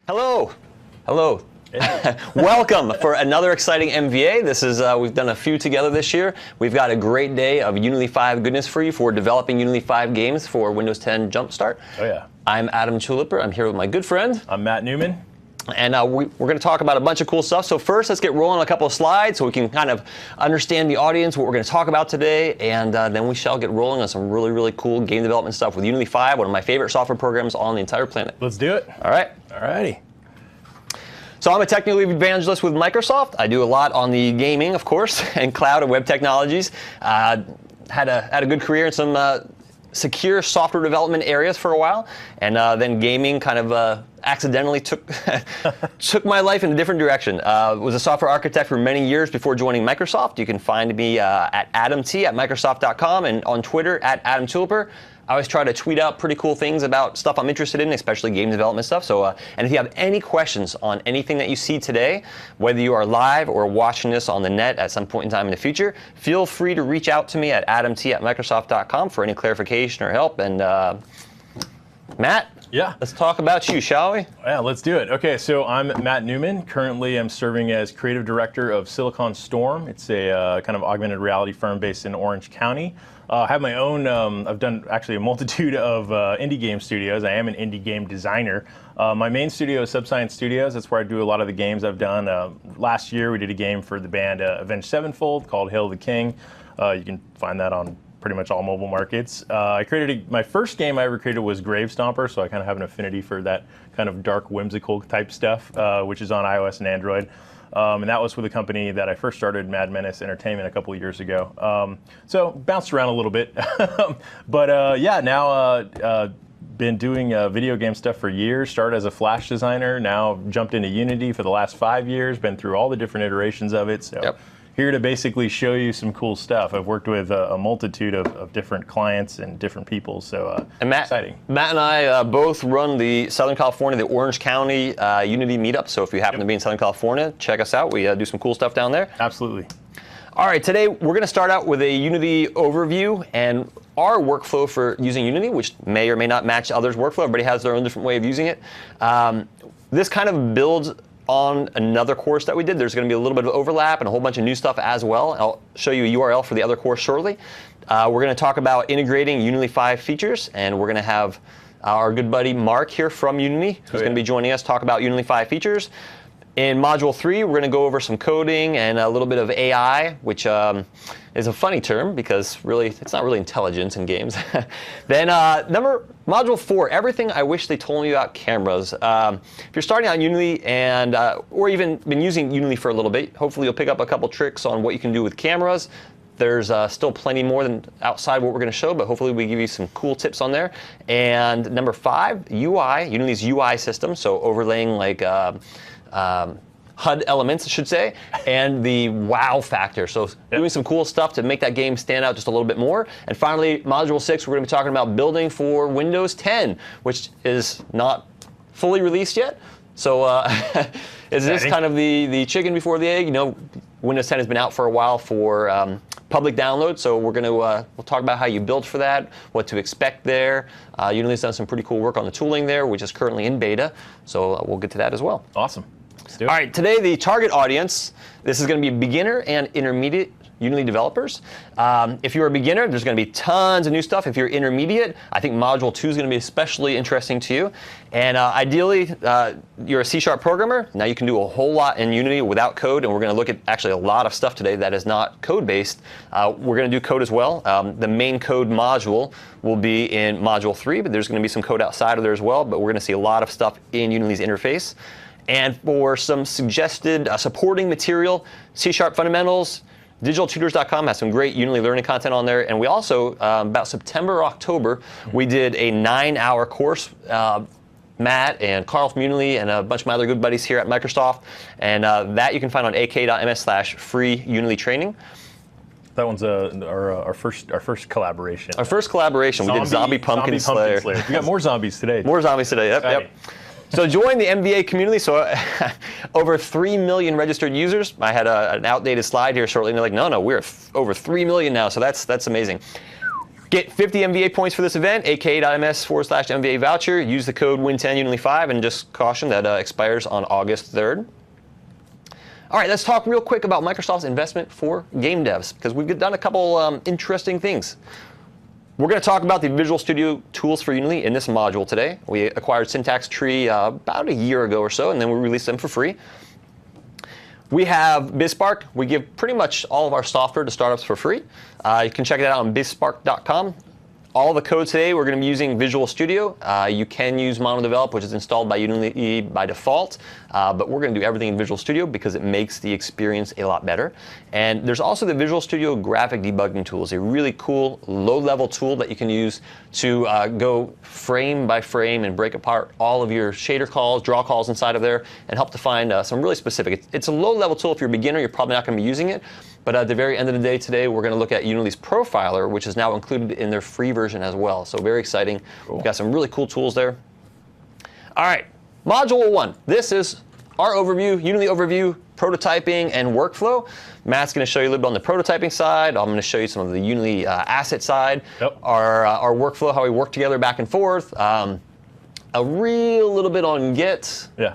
Hello. Hello. Welcome for another exciting MVA. This is we've done a few together this year. We've got a great day of Unity 5 goodness for you for developing Unity 5 games for Windows 10 Jumpstart. Oh yeah. I'm Adam Tuliper. I'm here with my good friend. I'm Matt Newman. And we're going to talk about a bunch of cool stuff. So first, let's get rolling a couple of slides so we can kind of understand the audience, what we're going to talk about today, and then we shall get rolling on some really, really cool game development stuff with Unity 5, one of my favorite software programs on the entire planet. Let's do it. All right. All righty. So I'm a technical evangelist with Microsoft. I do a lot on the gaming, of course, and cloud and web technologies. Had a good career in some secure software development areas for a while, and then gaming kind of accidentally took my life in a different direction. Was a software architect for many years before joining Microsoft. You can find me at adamT@microsoft.com and on Twitter at Adam Tuliper. I always try to tweet out pretty cool things about stuff I'm interested in, especially game development stuff. So, and if you have any questions on anything that you see today, whether you are live or watching this on the net at some point in time in the future, feel free to reach out to me at adamT@microsoft.com for any clarification or help. And Matt, yeah, let's talk about you, shall we? Yeah, let's do it. Okay, so I'm Matt Newman. Currently, I'm serving as creative director of Silicon Storm. It's a kind of augmented reality firm based in Orange County. I have my own, I've done actually a multitude of indie game studios. I am an indie game designer. My main studio is Subscience Studios. That's where I do a lot of the games I've done. Last year, we did a game for the band Avenged Sevenfold called Hail the King. You can find that on pretty much all mobile markets. I created my first game I ever created was Grave Stomper, so I kind of have an affinity for that kind of dark, whimsical type stuff, which is on iOS and Android. And that was with a company that I first started, Mad Menace Entertainment, a couple of years ago. So bounced around a little bit. But yeah, now been doing video game stuff for years. Started as a Flash designer, now jumped into Unity for the last 5 years, been through all the different iterations of it. So. Yep. Here to basically show you some cool stuff. I've worked with a multitude of different clients and different people, so and Matt, exciting. Matt and I both run the Southern California, the Orange County Unity meetup, so if you happen to be in Southern California, check us out. We do some cool stuff down there. Absolutely. All right, today we're going to start out with a Unity overview and our workflow for using Unity, which may or may not match others' workflow. Everybody has their own different way of using it. This kind of builds on another course that we did. There's going to be a little bit of overlap and a whole bunch of new stuff as well. I'll show you a URL for the other course shortly. We're going to talk about integrating Unity 5 features, and we're going to have our good buddy Mark here from Unity, who's going to be joining us, talk about Unity 5 features. In Module 3, we're going to go over some coding and a little bit of AI, which is a funny term because really it's not really intelligence in games. Then Module 4, everything I wish they told me about cameras. If you're starting out in Unity and or even been using Unity for a little bit, hopefully you'll pick up a couple tricks on what you can do with cameras. There's still plenty more than outside what we're going to show, but hopefully we give you some cool tips on there. And number 5, UI, Unity's UI system, so overlaying like HUD elements, I should say, and the wow factor. So doing some cool stuff to make that game stand out just a little bit more. And finally, Module 6, we're going to be talking about building for Windows 10, which is not fully released yet. So is this kind of the chicken before the egg? You know, Windows 10 has been out for a while for public download, so we're going to we'll talk about how you build for that, what to expect there. Unity's done some pretty cool work on the tooling there, which is currently in beta. So we'll get to that as well. Awesome. All right, today the target audience, this is going to be beginner and intermediate Unity developers. If you're a beginner, there's going to be tons of new stuff. If you're intermediate, I think Module 2 is going to be especially interesting to you. And ideally, you're a C# programmer. Now you can do a whole lot in Unity without code, and we're going to look at actually a lot of stuff today that is not code-based. We're going to do code as well. The main code module will be in Module 3, but there's going to be some code outside of there as well. But we're going to see a lot of stuff in Unity's interface. And for some suggested supporting material, C# fundamentals, digitaltutors.com has some great Unity learning content on there. And we also, about September or October, we did a 9-hour course. Matt and Carl from Unity and a bunch of my other good buddies here at Microsoft. And that you can find on ak.ms/free Unity training. That one's our first collaboration. Our first collaboration. We did Zombie Pumpkin Slayer. We got more zombies today. More zombies today, yep. So join the MVA community. So over 3 million registered users. I had an outdated slide here shortly, and they're like, no, we're over 3 million now. So that's amazing. Get 50 MVA points for this event, aka.ms/MVA voucher. Use the code WIN10 Unity5, and just caution that expires on August 3rd. All right, let's talk real quick about Microsoft's investment for game devs, because we've done a couple interesting things. We're going to talk about the Visual Studio tools for Unity in this module today. We acquired Syntax Tree about a year ago or so, and then we released them for free. We have BizSpark. We give pretty much all of our software to startups for free. You can check it out on bizspark.com. All the code today, we're going to be using Visual Studio. You can use MonoDevelop, which is installed by Unity by default, but we're going to do everything in Visual Studio because it makes the experience a lot better. And there's also the Visual Studio graphic debugging tool. It's a really cool low-level tool that you can use to go frame by frame and break apart all of your shader calls, draw calls inside of there, and help to find some really specific. It's a low-level tool. If you're a beginner, you're probably not going to be using it. But at the very end of the day today, we're going to look at Unity's Profiler, which is now included in their free version as well. So very exciting. Cool. We've got some really cool tools there. All right, Module 1. This is our overview, Unity overview, prototyping, and workflow. Matt's going to show you a little bit on the prototyping side. I'm going to show you some of the Unity asset side, our workflow, how we work together back and forth, a real little bit on Git. Yeah,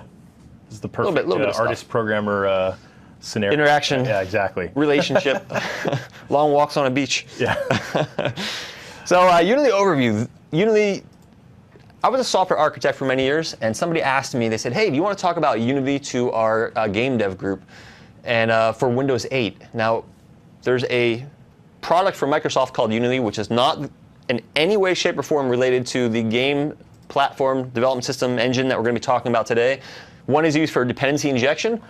this is the perfect artist-programmer scenario. Interaction. Yeah, exactly. Relationship. Long walks on a beach. Yeah. So Unity overview. Unity, I was a software architect for many years, and somebody asked me, they said, hey, do you want to talk about Unity to our game dev group and for Windows 8? Now, there's a product from Microsoft called Unity, which is not in any way, shape, or form related to the game platform development system engine that we're going to be talking about today. One is used for dependency injection,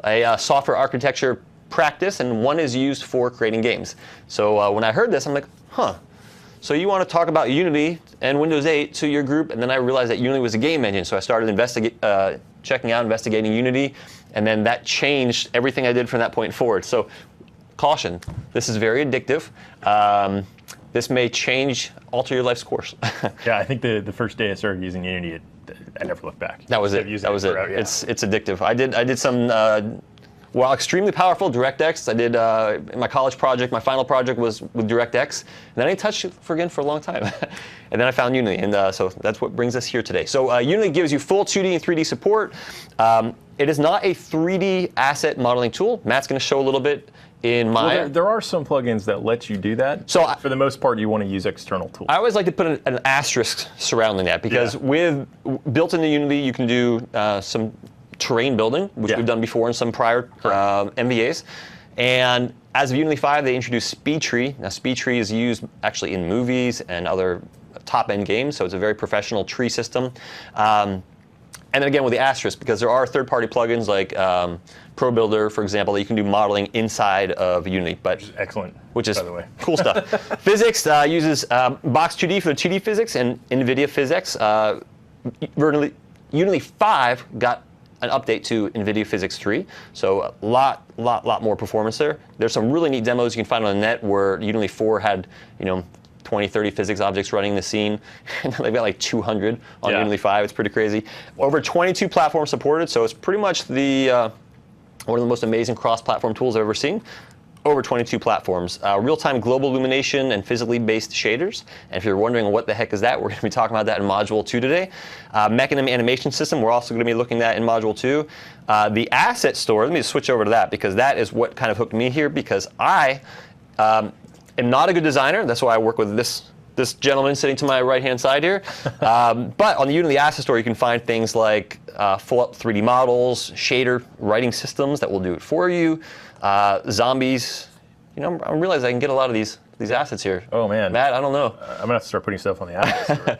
a software architecture practice, and one is used for creating games. So when I heard this, I'm like, huh. So you want to talk about Unity and Windows 8 to your group, and then I realized that Unity was a game engine, so I started checking out, investigating Unity, and then that changed everything I did from that point forward. So caution, this is very addictive. This may alter your life's course. Yeah, I think the first day I started using Unity, I never looked back. That was it. That was it. Yeah. It's addictive. I did some, while extremely powerful, DirectX. I did in my college project. My final project was with DirectX, and then I touched it for a long time. And then I found Unity, and so that's what brings us here today. So Unity gives you full 2D and 3D support. It is not a 3D asset modeling tool. Matt's going to show a little bit in Maya. Well, there are some plugins that let you do that. So for the most part, you want to use external tools. I always like to put an asterisk surrounding that, because built into Unity, you can do some terrain building, which we've done before in some prior MVAs. And as of Unity 5, they introduced SpeedTree. Now, SpeedTree is used actually in movies and other top-end games, so it's a very professional tree system. And then again with the asterisk, because there are third-party plugins like ProBuilder, for example, that you can do modeling inside of Unity. Which is excellent, which is by the way. Cool stuff. Physics uses Box2D for the 2D physics and NVIDIA physics. Unity 5 got an update to NVIDIA Physics 3, so a lot more performance there. There's some really neat demos you can find on the net where Unity 4 had, 20, 30 physics objects running the scene, and they've got like 200 on Unity 5. It's pretty crazy. Over 22 platforms supported, so it's pretty much one of the most amazing cross-platform tools I've ever seen. Over 22 platforms. Real-time global illumination and physically based shaders. And if you're wondering what the heck is that, we're going to be talking about that in Module 2 today. Mechanism animation system, we're also going to be looking at in Module 2. The asset store, let me just switch over to that, because that is what kind of hooked me here, because I am not a good designer. That's why I work with this gentleman sitting to my right-hand side here. But on the Unity Asset Store, you can find things like full-up 3D models, shader writing systems that will do it for you, zombies. I realize I can get a lot of these assets here. Oh, man. Matt, I don't know. I'm going to have to start putting stuff on the Asset Store.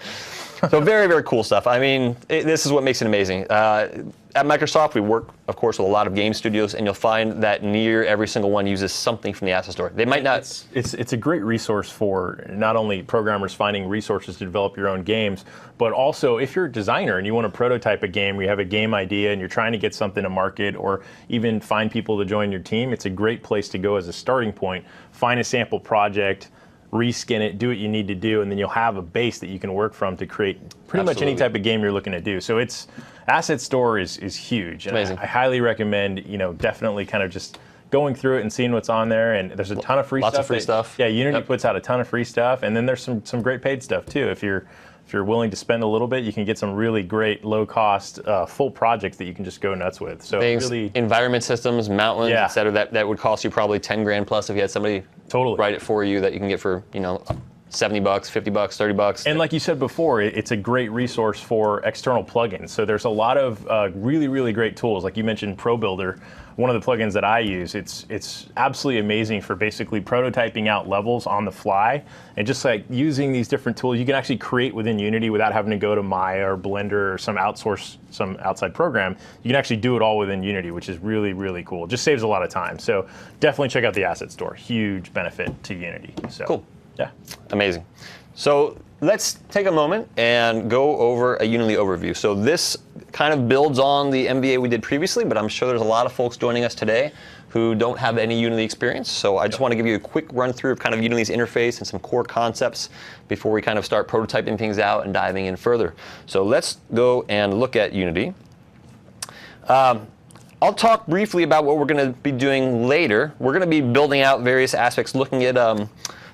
So very, very cool stuff. I mean, this is what makes it amazing. At Microsoft, we work, of course, with a lot of game studios, and you'll find that near every single one uses something from the Asset Store. They might not. It's a great resource for not only programmers finding resources to develop your own games, but also if you're a designer and you want to prototype a game, you have a game idea and you're trying to get something to market or even find people to join your team, it's a great place to go as a starting point. Find a sample project, reskin it, do what you need to do, and then you'll have a base that you can work from to create pretty much any type of game you're looking to do. So Asset Store is huge. And amazing. I highly recommend, definitely kind of just going through it and seeing what's on there, and there's a ton of free Lots stuff. of free stuff. Yeah, Unity puts out a ton of free stuff, and then there's some great paid stuff too. If you're willing to spend a little bit, you can get some really great low-cost full projects that you can just go nuts with. So Things, really, environment systems, mountains, Yeah. et cetera, that would cost you probably 10 grand plus if you had somebody Totally. write it for you that you can get for, you know, $70, $50, $30. and like you said before, it's a great resource for external plugins. So there's a lot of really, really great tools. Like you mentioned ProBuilder, one of the plugins that I use. It's absolutely amazing for basically prototyping out levels on the fly. And just like using these different tools, you can actually create within Unity without having to go to Maya or Blender or some outside program. You can actually do it all within Unity, which is really, really cool. It just saves a lot of time. So definitely check out the asset store. Huge benefit to Unity. So, Cool. Yeah. Amazing. So let's take a moment and go over a Unity overview. So this kind of builds on the MVA we did previously, but I'm sure there's a lot of folks joining us today who don't have any Unity experience. So I just want to give you a quick run through of kind of Unity's interface and some core concepts before we kind of start prototyping things out and diving in further. So let's go and look at Unity. I'll talk briefly about what we're going to be doing later. We're going to be building out various aspects, looking at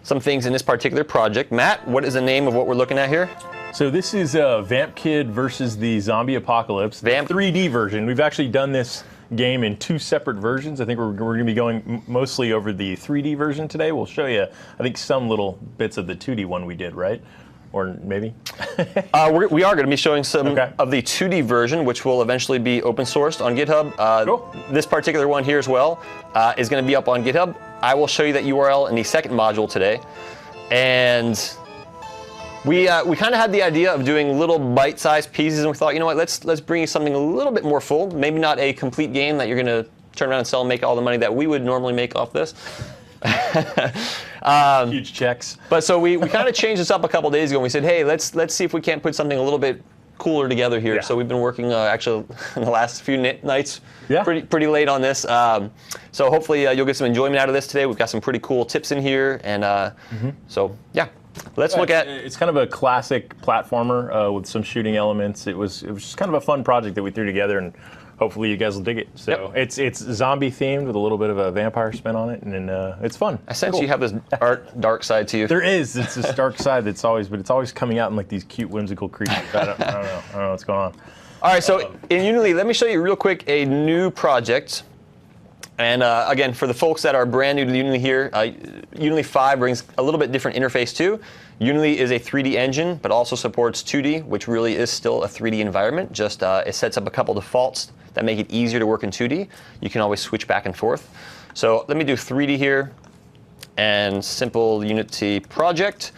some things in this particular project. Matt, what is the name of what we're looking at here? So this is Vamp Kid versus the Zombie Apocalypse, Vamp 3D version. We've actually done this game in 2 separate versions. I think we're going to be going mostly over the 3D version today. We'll show you, I think, some little bits of the 2D one we did, right? Or maybe? We are going to be showing some Okay. of the 2D version, which will eventually be open sourced on GitHub. Cool. This particular one here as well is going to be up on GitHub. I will show you that URL in the second module today. And we kind of had the idea of doing little bite-sized pieces, and we thought, you know what, let's bring you something a little bit more full. Maybe not a complete game that you're going to turn around and sell and make all the money that we would normally make off this. Huge checks. But so we kind of changed this up a couple days ago, and we said, hey, let's see if we can't put something a little bit cooler together here. Yeah. So we've been working actually in the last few nights, Yeah. pretty late on this. So hopefully you'll get some enjoyment out of this today. We've got some pretty cool tips in here, and so yeah, let's look at. It's kind of a classic platformer with some shooting elements. It was just kind of a fun project that we threw together, and hopefully you guys will dig it. So it's zombie themed with a little bit of a vampire spin on it, and it's fun. I sense Cool. you have this dark side to you. There is. It's this dark side that's always, but it's always coming out in like these cute, whimsical creatures. I don't know. I don't know what's going on. All right, so in Unity, let me show you real quick a new project. And again, for the folks that are brand new to Unity here, Unity 5 brings a little bit different interface too. Unity is a 3D engine, but also supports 2D, which really is still a 3D environment. Just it sets up a couple defaults that make it easier to work in 2D. You can always switch back and forth. So let me do 3D here and simple Unity project.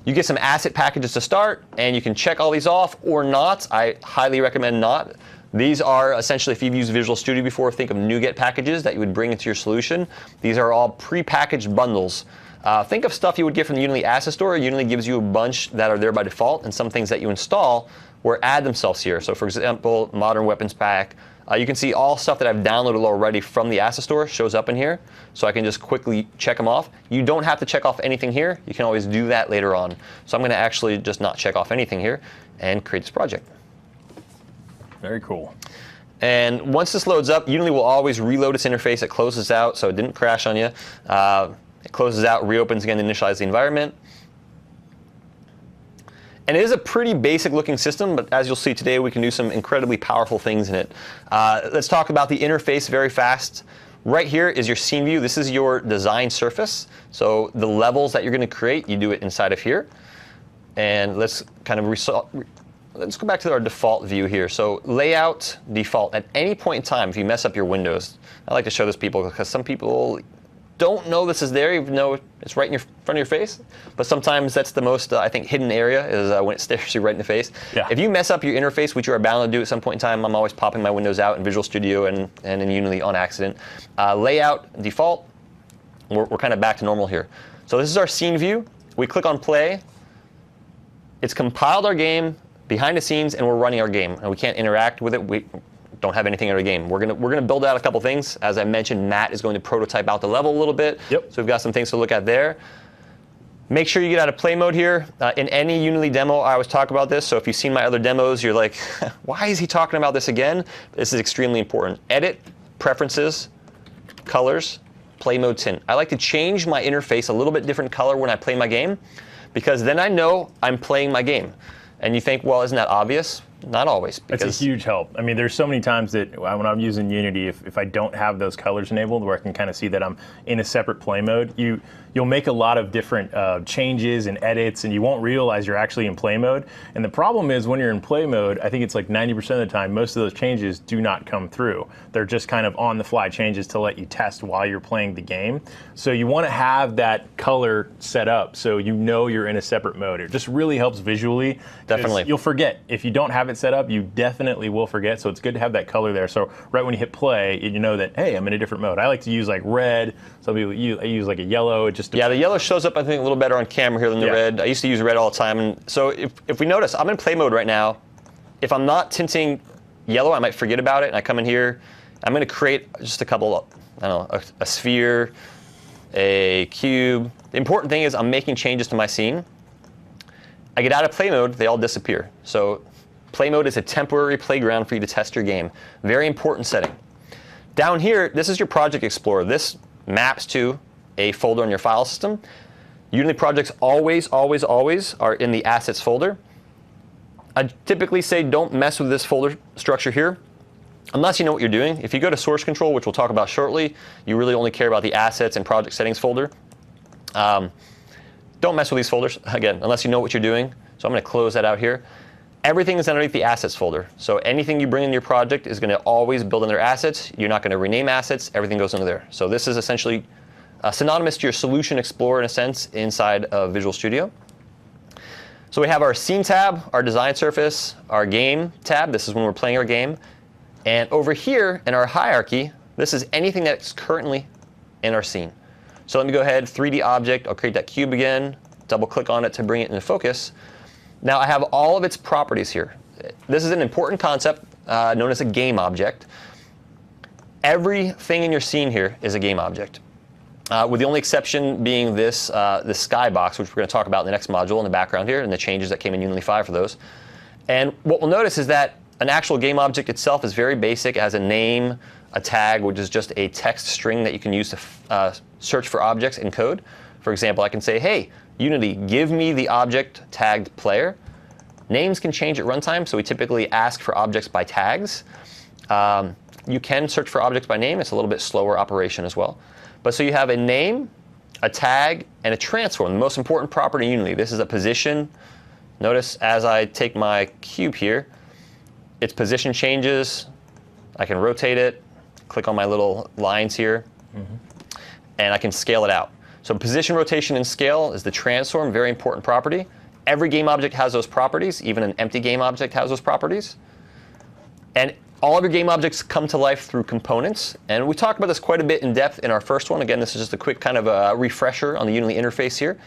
You get some asset packages to start, and you can check all these off or not. I highly recommend not. These are essentially, if you've used Visual Studio before, think of NuGet packages that you would bring into your solution. These are all pre-packaged bundles. Think of stuff you would get from the Unity Asset Store. Unity gives you a bunch that are there by default, and some things that you install or add themselves here. So for example, Modern Weapons Pack. You can see all stuff that I've downloaded already from the Asset Store shows up in here. So I can just quickly check them off. You don't have to check off anything here. You can always do that later on. So I'm going to actually just not check off anything here and create this project. Very cool. And once this loads up, Unity will always reload its interface. It closes out, so it didn't crash on you. It closes out, reopens again to initialize the environment. And it is a pretty basic looking system, but as you'll see today, we can do some incredibly powerful things in it. Let's talk about the interface very fast. Right here is your scene view. This is your design surface. So the levels that you're going to create, you do it inside of here. And let's kind of let's go back to our default view here. So layout default. At any point in time, if you mess up your windows, I like to show this people because some people don't know this is there, even though it's right in your front of your face. But sometimes that's the most, I think, hidden area is when it stares you right in the face. Yeah. If you mess up your interface, which you are bound to do at some point in time, I'm always popping my windows out in Visual Studio and in Unity on accident. Layout default, we're kind of back to normal here. So this is our scene view. We click on play. It's compiled our game behind the scenes, and we're running our game. And we can't interact with it. We don't have anything in our game. We're gonna build out a couple things. As I mentioned, Matt is going to prototype out the level a little bit. Yep. So we've got some things to look at there. Make sure you get out of play mode here. In any Unity demo, I always talk about this. So if you've seen my other demos, you're like, why is he talking about this again? This is extremely important. Edit, preferences, colors, play mode tint. I like to change my interface a little bit different color when I play my game, because then I know I'm playing my game. And you think, well, isn't that obvious? Not always. That's a huge help. I mean, there's so many times that when I'm using Unity, if I don't have those colors enabled, where I can kind of see that I'm in a separate play mode, you'll make a lot of different changes and edits, and you won't realize you're actually in play mode. And the problem is when you're in play mode, I think it's like 90% of the time, most of those changes do not come through. They're just kind of on-the-fly changes to let you test while you're playing the game. So you want to have that color set up so you know you're in a separate mode. It just really helps visually. Definitely. You'll forget. If you don't have it set up, you definitely will forget. So it's good to have that color there. So right when you hit play, you know that, hey, I'm in a different mode. I like to use like red. Some people use like a yellow. It just yeah, the yellow shows up, I think, a little better on camera here than the red. I used to use red all the time. And so if we notice, I'm in play mode right now. If I'm not tinting yellow, I might forget about it. And I come in here. I'm going to create just a couple, I don't know, a sphere, a cube. The important thing is I'm making changes to my scene. I get out of play mode, they all disappear. So play mode is a temporary playground for you to test your game. Very important setting. Down here, this is your Project Explorer. This maps to a folder on your file system. Unity projects always, always, always are in the Assets folder. I typically say don't mess with this folder structure here unless you know what you're doing. If you go to Source Control, which we'll talk about shortly, you really only care about the Assets and Project Settings folder. Don't mess with these folders, again, unless you know what you're doing. So I'm going to close that out here. Everything is underneath the Assets folder. So anything you bring in your project is going to always build in their assets. You're not going to rename assets. Everything goes into there. So this is essentially synonymous to your Solution Explorer, in a sense, inside of Visual Studio. So we have our Scene tab, our Design Surface, our Game tab. This is when we're playing our game. And over here in our hierarchy, this is anything that's currently in our scene. So let me go ahead, 3D object. I'll create that cube again, double click on it to bring it into focus. Now I have all of its properties here. This is an important concept known as a game object. Everything in your scene here is a game object, with the only exception being this skybox, which we're going to talk about in the next module in the background here, and the changes that came in Unity 5 for those. And what we'll notice is that an actual game object itself is very basic. It has a name, a tag, which is just a text string that you can use to search for objects in code. For example, I can say, hey, Unity, give me the object tagged player. Names can change at runtime, so we typically ask for objects by tags. You can search for objects by name. It's a little bit slower operation as well. But so you have a name, a tag, and a transform, the most important property in Unity. This is a position. Notice as I take my cube here, its position changes. I can rotate it, click on my little lines here, and I can scale it out. So position, rotation, and scale is the transform, very important property. Every game object has those properties. Even an empty game object has those properties. And all of your game objects come to life through components. And we talked about this quite a bit in depth in our first one. Again, this is just a quick kind of a refresher on the Unity interface here.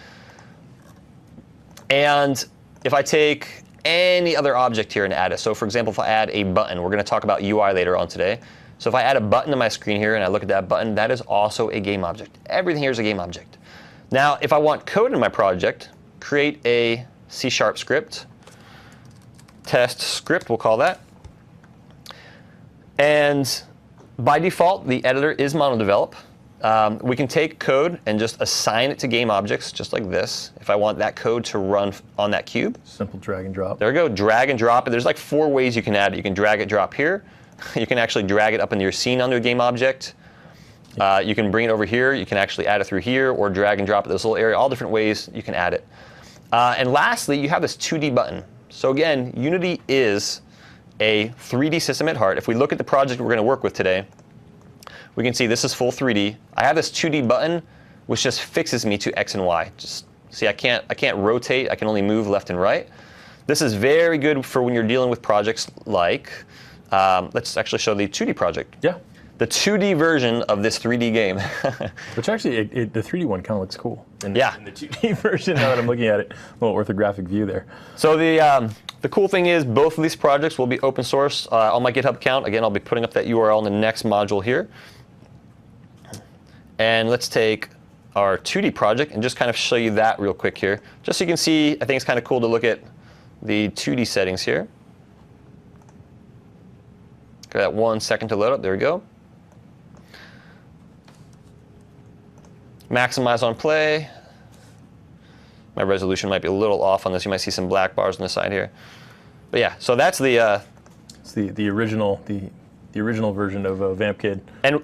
And if I take any other object here and add it. So for example, if I add a button, we're going to talk about UI later on today. So if I add a button to my screen here and I look at that button, that is also a game object. Everything here is a game object. Now, if I want code in my project, create a C# script, test script, we'll call that. And by default, the editor is monodevelop. We can take code and just assign it to game objects, just like this, if I want that code to run on that cube. Simple drag and drop. There we go, drag and drop it. There's like 4 ways you can add it. You can drag it, drop here. You can actually drag it up into your scene onto a game object. You can bring it over here. You can actually add it through here, or drag and drop it this little area. All different ways you can add it. And lastly, you have this 2D button. So again, Unity is a 3D system at heart. If we look at the project we're going to work with today, we can see this is full 3D. I have this 2D button, which just fixes me to X and Y. Just see, I can't rotate. I can only move left and right. This is very good for when you're dealing with projects like, let's actually show the 2D project. Yeah. The 2D version of this 3D game. Which actually, the 3D one kind of looks cool. In the 2D version, now that I'm looking at it, a little orthographic view there. So the cool thing is both of these projects will be open source on my GitHub account. Again, I'll be putting up that URL in the next module here. And let's take our 2D project and just kind of show you that real quick here. Just so you can see, I think it's kind of cool to look at the 2D settings here. Give that 1 second to load up. There we go. maximize on play. My resolution might be a little off on this. You might see some black bars on the side here. But yeah, so that's the... it's the original version of VampKid. And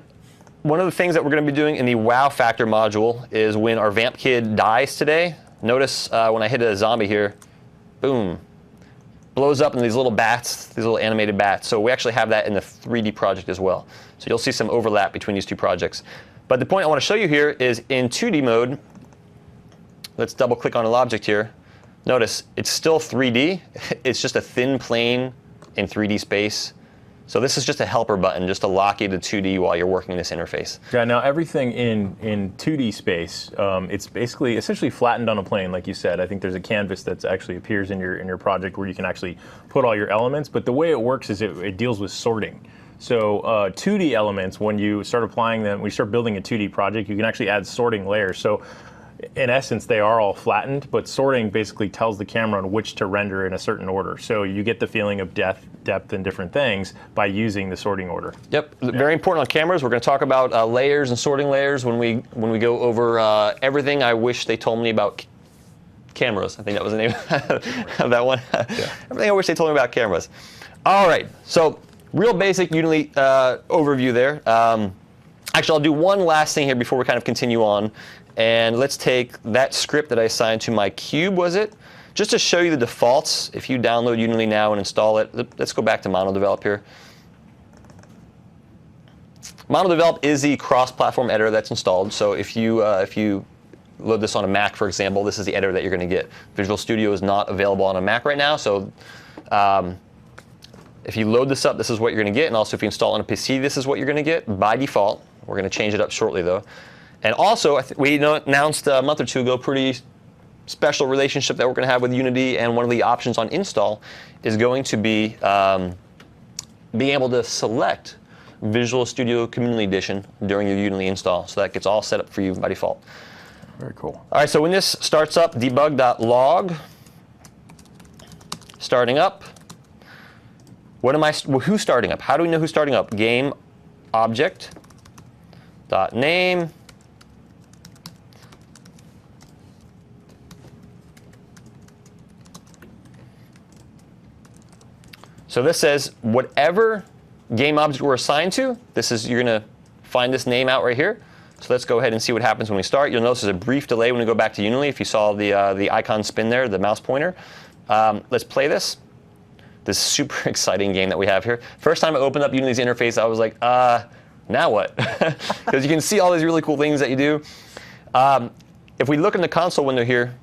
one of the things that we're going to be doing in the wow factor module is when our VampKid dies today, notice when I hit a zombie here, boom, blows up in these little bats, these little animated bats. So we actually have that in the 3D project as well. So you'll see some overlap between these two projects. But the point I want to show you here is in 2D mode, let's double click on an object here. Notice it's still 3D. It's just a thin plane in 3D space. So this is just a helper button just to lock you to 2D while you're working this interface. Yeah, now everything in 2D space, it's basically essentially flattened on a plane, like you said. I think there's a canvas that actually appears in your project where you can actually put all your elements. But the way it works is it deals with sorting. So 2D elements, when you start applying them, when you start building a 2D project, you can actually add sorting layers. So in essence, they are all flattened, but sorting basically tells the camera on which to render in a certain order. So you get the feeling of depth and different things by using the sorting order. Yep, yeah. Very important on cameras. We're going to talk about layers and sorting layers when we go over everything I wish they told me about cameras. I think that was the name of that one. Yeah. Everything I wish they told me about cameras. All right, so real basic Unity overview there. Actually, I'll do one last thing here before we kind of continue on. And let's take that script that I assigned to my cube, was it? Just to show you the defaults, if you download Unity now and install it, let's go back to MonoDevelop here. MonoDevelop is the cross-platform editor that's installed. So if you load this on a Mac, for example, this is the editor that you're going to get. Visual Studio is not available on a Mac right now, so if you load this up, this is what you're going to get. And also, if you install on a PC, this is what you're going to get by default. We're going to change it up shortly, though. And also, we announced a month or two ago, pretty special relationship that we're going to have with Unity. And one of the options on install is going to be being able to select Visual Studio Community Edition during your Unity install. So that gets all set up for you by default. Very cool. All right, so when this starts up, debug.log, starting up. Who's starting up? How do we know who's starting up? Game object dot name. So this says whatever game object we're assigned to, you're going to find this name out right here. So let's go ahead and see what happens when we start. You'll notice there's a brief delay when we go back to Unity. If you saw the icon spin there, the mouse pointer. Let's play this. This super exciting game that we have here. First time I opened up Unity's interface, I was like, now what? Because you can see all these really cool things that you do. If we look in the console window here,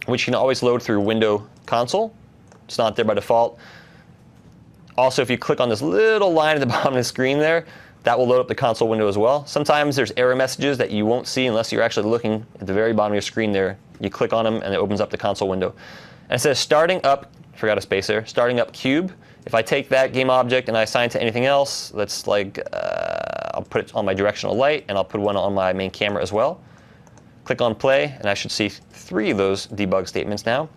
which you can always load through Window Console, it's not there by default. Also, if you click on this little line at the bottom of the screen there, that will load up the console window as well. Sometimes there's error messages that you won't see unless you're actually looking at the very bottom of your screen there. You click on them, and it opens up the console window. And it says starting up, forgot a space there, starting up cube. If I take that game object and I assign it to anything else, let's I'll put it on my directional light, and I'll put one on my main camera as well. Click on play, and I should see 3 of those debug statements now.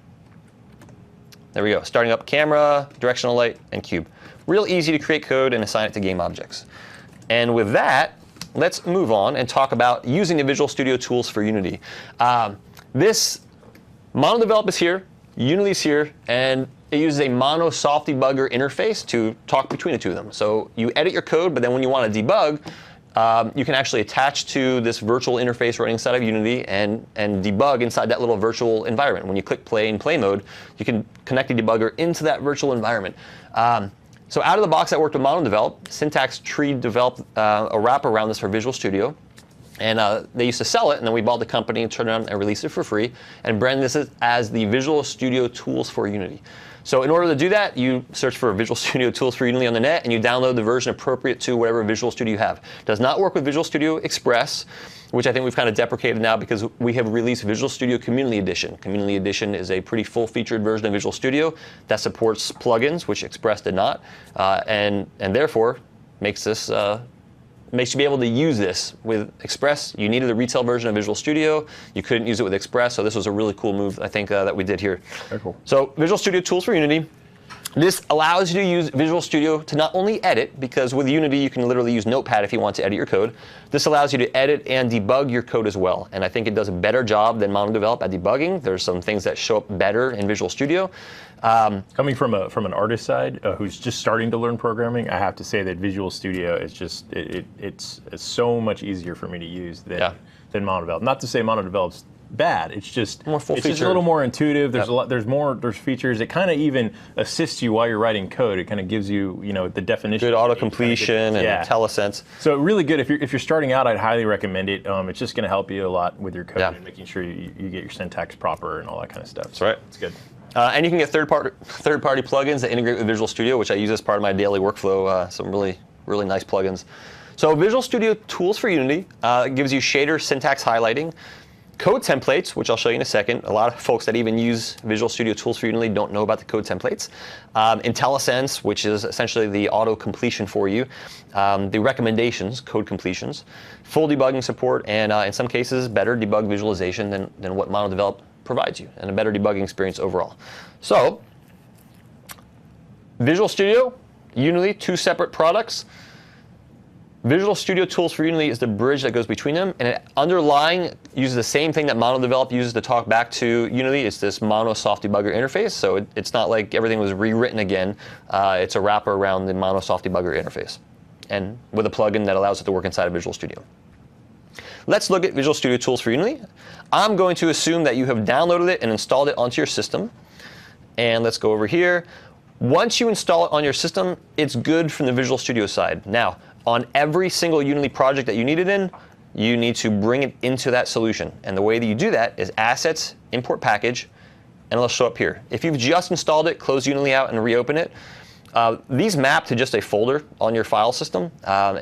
There we go, starting up camera, directional light, and cube. Real easy to create code and assign it to game objects. And with that, let's move on and talk about using the Visual Studio tools for Unity. This MonoDevelop is here, Unity's here, and it uses a Mono Soft Debugger interface to talk between the two of them. So you edit your code, but then when you want to debug, you can actually attach to this virtual interface running inside of Unity and debug inside that little virtual environment. When you click play in play mode, you can connect the debugger into that virtual environment. So out of the box, that worked with MonoDevelop. Syntax Tree developed a wrap around this for Visual Studio. And they used to sell it, and then we bought the company and turned it on and released it for free and branded this as the Visual Studio Tools for Unity. So in order to do that, you search for Visual Studio Tools for Unity on the net, and you download the version appropriate to whatever Visual Studio you have. It does not work with Visual Studio Express, which I think we've kind of deprecated now because we have released Visual Studio Community Edition. Community Edition is a pretty full-featured version of Visual Studio that supports plugins, which Express did not, and therefore makes this makes you be able to use this with Express. You needed the retail version of Visual Studio. You couldn't use it with Express, so this was a really cool move, I think, that we did here. Very cool. So Visual Studio Tools for Unity. This allows you to use Visual Studio to not only edit, because with Unity you can literally use Notepad if you want to edit your code. This allows you to edit and debug your code as well. And I think it does a better job than MonoDevelop at debugging. There's some things that show up better in Visual Studio. Coming from an artist side who's just starting to learn programming, I have to say that Visual Studio is just it's so much easier for me to use than MonoDevelop. Not to say MonoDevelop's bad. It's just just a little more intuitive. There's there's features. It kind of even assists you while you're writing code. It kind of gives you the definition. Good auto completion and IntelliSense. So really good. If you're starting out, I'd highly recommend it. It's just going to help you a lot with your code and making sure you get your syntax proper and all that kind of stuff. That's right. It's good. And you can get third-party plugins that integrate with Visual Studio, which I use as part of my daily workflow. Some really nice plugins. So Visual Studio Tools for Unity gives you shader syntax highlighting. Code templates, which I'll show you in a second. A lot of folks that even use Visual Studio Tools for Unity don't know about the code templates. IntelliSense, which is essentially the auto completion for you. The recommendations, code completions. Full debugging support, and in some cases, better debug visualization than what MonoDevelop provides you, and a better debugging experience overall. So, Visual Studio, Unity, two separate products. Visual Studio Tools for Unity is the bridge that goes between them, and it underlying uses the same thing that MonoDevelop uses to talk back to Unity. It's this Mono Soft Debugger interface, so it's not like everything was rewritten again. It's a wrapper around the Mono Soft Debugger interface, and with a plugin that allows it to work inside of Visual Studio. Let's look at Visual Studio Tools for Unity. I'm going to assume that you have downloaded it and installed it onto your system, and let's go over here. Once you install it on your system, it's good from the Visual Studio side. Now, on every single Unity project that you need it in, you need to bring it into that solution. And the way that you do that is Assets, Import Package, and it'll show up here. If you've just installed it, close Unity out and reopen it. These map to just a folder on your file system.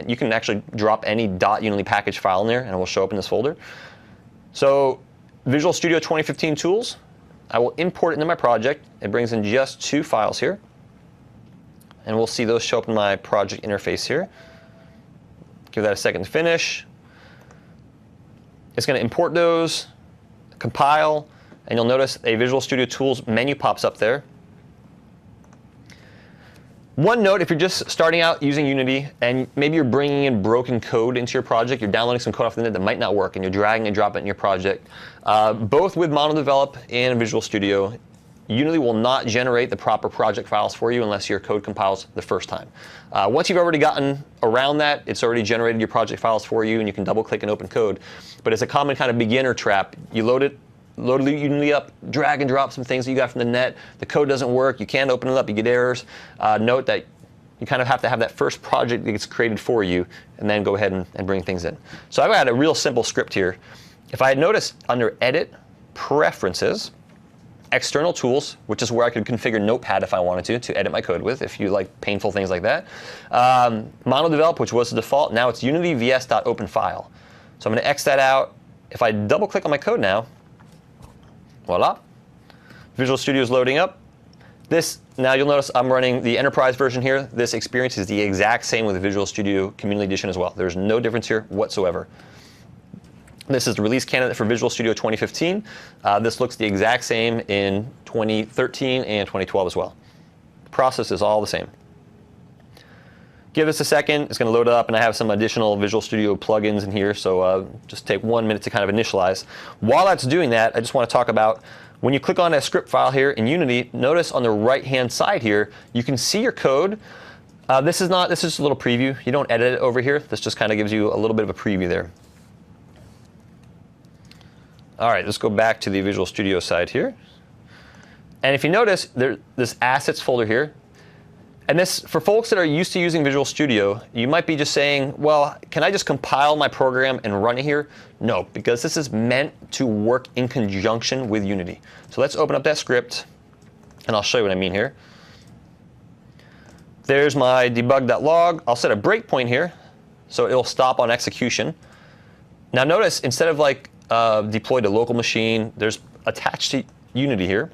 You can actually drop any .unity package file in there, and it will show up in this folder. So Visual Studio 2015 tools, I will import it into my project. It brings in just two files here. And we'll see those show up in my project interface here. Give that a second to finish. It's going to import those, compile, and you'll notice a Visual Studio Tools menu pops up there. One note, if you're just starting out using Unity and maybe you're bringing in broken code into your project, you're downloading some code off the internet that might not work, and you're dragging and dropping it in your project, both with MonoDevelop and Visual Studio, Unity will not generate the proper project files for you unless your code compiles the first time. Once you've already gotten around that, it's already generated your project files for you, and you can double-click and open code. But it's a common kind of beginner trap. You load Unity up, drag and drop some things that you got from the net. The code doesn't work. You can't open it up. You get errors. Note that you kind of have to have that first project that gets created for you, and then go ahead and bring things in. So I've got a real simple script here. If I had noticed under Edit, Preferences, External Tools, which is where I could configure Notepad if I wanted to edit my code with, if you like painful things like that. MonoDevelop, which was the default, now it's Unity vs.openFile. So I'm going to X that out. If I double click on my code now, voila, Visual Studio is loading up. Now you'll notice I'm running the enterprise version here. This experience is the exact same with the Visual Studio Community Edition as well. There's no difference here whatsoever. This is the release candidate for Visual Studio 2015. This looks the exact same in 2013 and 2012 as well. The process is all the same. Give this a second. It's going to load up, and I have some additional Visual Studio plugins in here, so just take 1 minute to kind of initialize. While that's doing that, I just want to talk about when you click on a script file here in Unity, notice on the right-hand side here, you can see your code. This is just a little preview. You don't edit it over here. This just kind of gives you a little bit of a preview there. All right, let's go back to the Visual Studio side here. And if you notice, there's this Assets folder here. And this, for folks that are used to using Visual Studio, you might be just saying, well, can I just compile my program and run it here? No, because this is meant to work in conjunction with Unity. So let's open up that script, and I'll show you what I mean here. There's my debug.log. I'll set a breakpoint here, so it'll stop on execution. Now notice, instead of like deploy to local machine, there's attached to Unity here.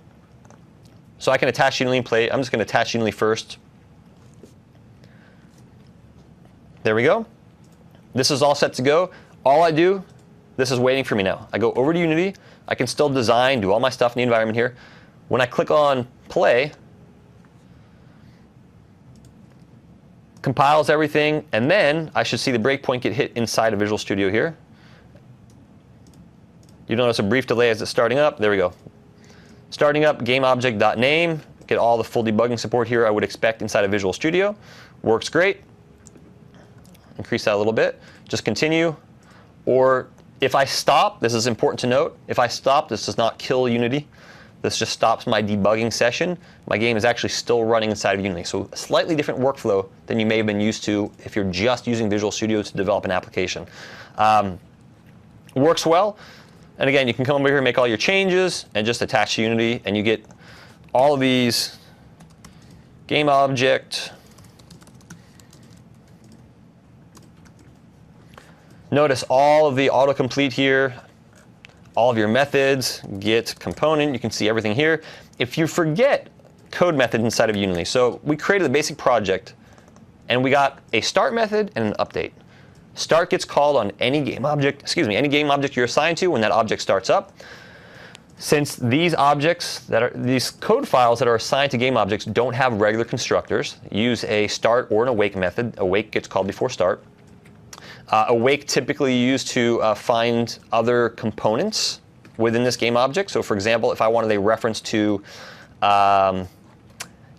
So I can attach Unity and play. I'm just going to attach Unity first. There we go. This is all set to go. All I do, this is waiting for me now. I go over to Unity. I can still design, do all my stuff in the environment here. When I click on play, compiles everything, and then I should see the breakpoint get hit inside of Visual Studio here. You notice a brief delay as it's starting up. There we go. Starting up gameObject.name. Get all the full debugging support here I would expect inside of Visual Studio. Works great. Increase that a little bit. Just continue. Or if I stop, this is important to note, if I stop, this does not kill Unity. This just stops my debugging session. My game is actually still running inside of Unity. So a slightly different workflow than you may have been used to if you're just using Visual Studio to develop an application. Works well. And again, you can come over here and make all your changes and just attach to Unity, and you get all of these game object. Notice all of the autocomplete here, all of your methods, get component, you can see everything here. If you forget code method inside of Unity, so we created a basic project, and we got a start method and an update. Start gets called on any game object, any game object you're assigned to when that object starts up. Since these objects these code files that are assigned to game objects don't have regular constructors, use a start or an awake method. Awake gets called before start. Awake typically used to find other components within this game object. So for example, if I wanted a reference to a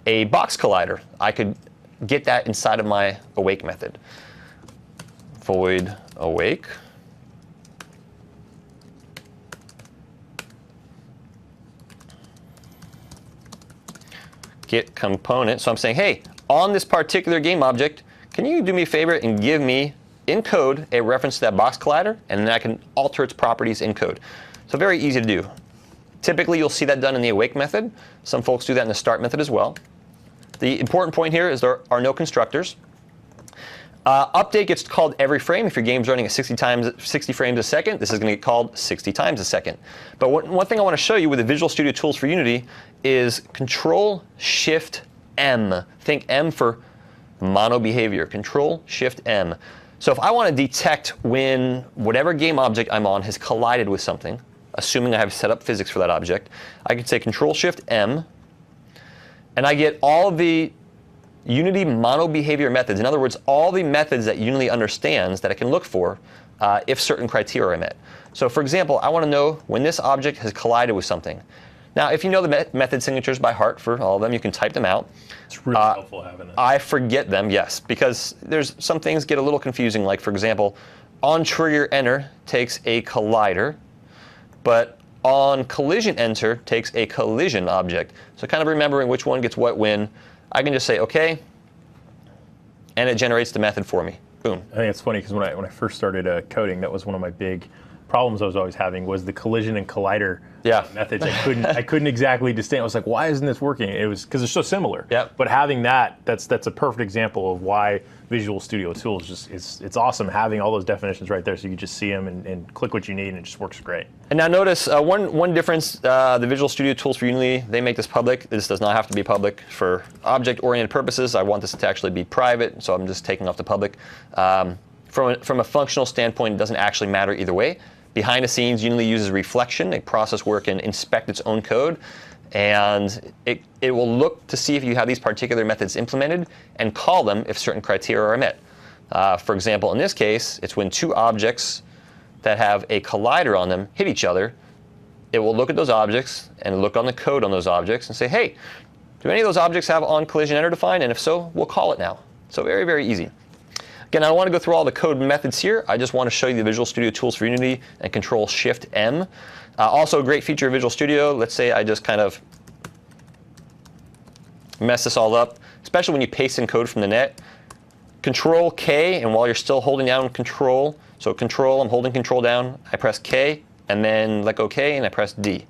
box collider, I could get that inside of my awake method. Void awake. Get component. So I'm saying, hey, on this particular game object, can you do me a favor and give me in code a reference to that box collider, and then I can alter its properties in code. So very easy to do. Typically, you'll see that done in the awake method. Some folks do that in the start method as well. The important point here is there are no constructors. Update gets called every frame. If your game's running at 60 frames a second, this is going to get called 60 times a second. But one thing I want to show you with the Visual Studio tools for Unity is Control-Shift-M. Think M for mono behavior. Control-Shift-M. So if I want to detect when whatever game object I'm on has collided with something, assuming I have set up physics for that object, I can say Control-Shift-M, and I get all of the Unity mono behavior methods. In other words, all the methods that Unity understands that it can look for if certain criteria are met. So for example, I want to know when this object has collided with something. Now, if you know the method signatures by heart for all of them, you can type them out. It's really helpful having that. I forget them, yes, because there's some things get a little confusing. Like, for example, on trigger enter takes a collider, but on collision enter takes a collision object. So kind of remembering which one gets what when, I can just say OK, and it generates the method for me. Boom. I think it's funny because when I first started coding, that was one of my big problems I was always having was the collision and collider methods. I couldn't exactly distinguish. I was like, why isn't this working? It was because they're so similar. Yep. But having that's a perfect example of why Visual Studio Tools it's awesome having all those definitions right there, so you can just see them and click what you need, and it just works great. And now notice one difference: the Visual Studio Tools for Unity, they make this public. This does not have to be public for object-oriented purposes. I want this to actually be private, so I'm just taking off the public. From a functional standpoint, it doesn't actually matter either way. Behind the scenes, Unity uses reflection, a process where it can inspect its own code, and it will look to see if you have these particular methods implemented and call them if certain criteria are met. For example, in this case, it's when two objects that have a collider on them hit each other. It will look at those objects and look on the code on those objects and say, hey, do any of those objects have on collision enter defined? And if so, we'll call it now. So very, very easy. Again, I don't want to go through all the code methods here. I just want to show you the Visual Studio tools for Unity and Control-Shift-M. Also a great feature of Visual Studio. Let's say I just kind of mess this all up, especially when you paste in code from the net. Control-K, and while you're still holding down Control, so Control, I'm holding Control down, I press K, and then let go K, and I press D.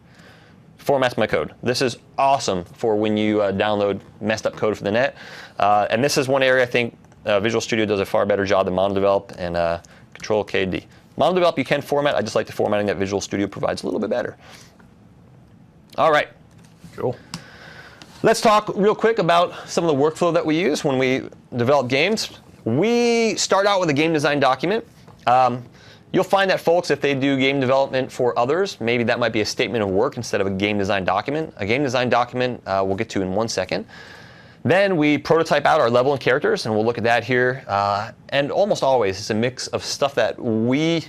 Formats my code. This is awesome for when you download messed up code from the net. And this is one area I think Visual Studio does a far better job than MonoDevelop and Control-KD. MonoDevelop you can format. I just like the formatting that Visual Studio provides a little bit better. All right. Cool. Let's talk real quick about some of the workflow that we use when we develop games. We start out with a game design document. You'll find that folks, if they do game development for others, maybe that might be a statement of work instead of a game design document. A game design document we'll get to in 1 second. Then we prototype out our level and characters, and we'll look at that here. And almost always, it's a mix of stuff that we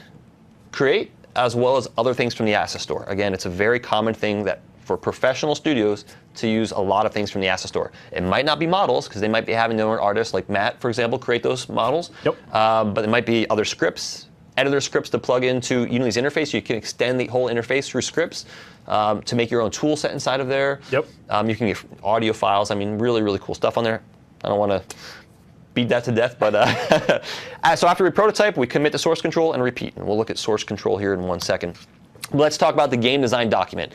create as well as other things from the asset store. Again, it's a very common thing that for professional studios to use a lot of things from the asset store. It might not be models, because they might be having their own artists, like Matt, for example, create those models. Yep. But it might be other scripts, editor scripts to plug into Unity's interface. You can extend the whole interface through scripts to make your own tool set inside of there. Yep. You can get audio files. I mean, really, really cool stuff on there. I don't want to beat that to death, but so after we prototype, we commit to source control and repeat. And we'll look at source control here in 1 second. Let's talk about the game design document.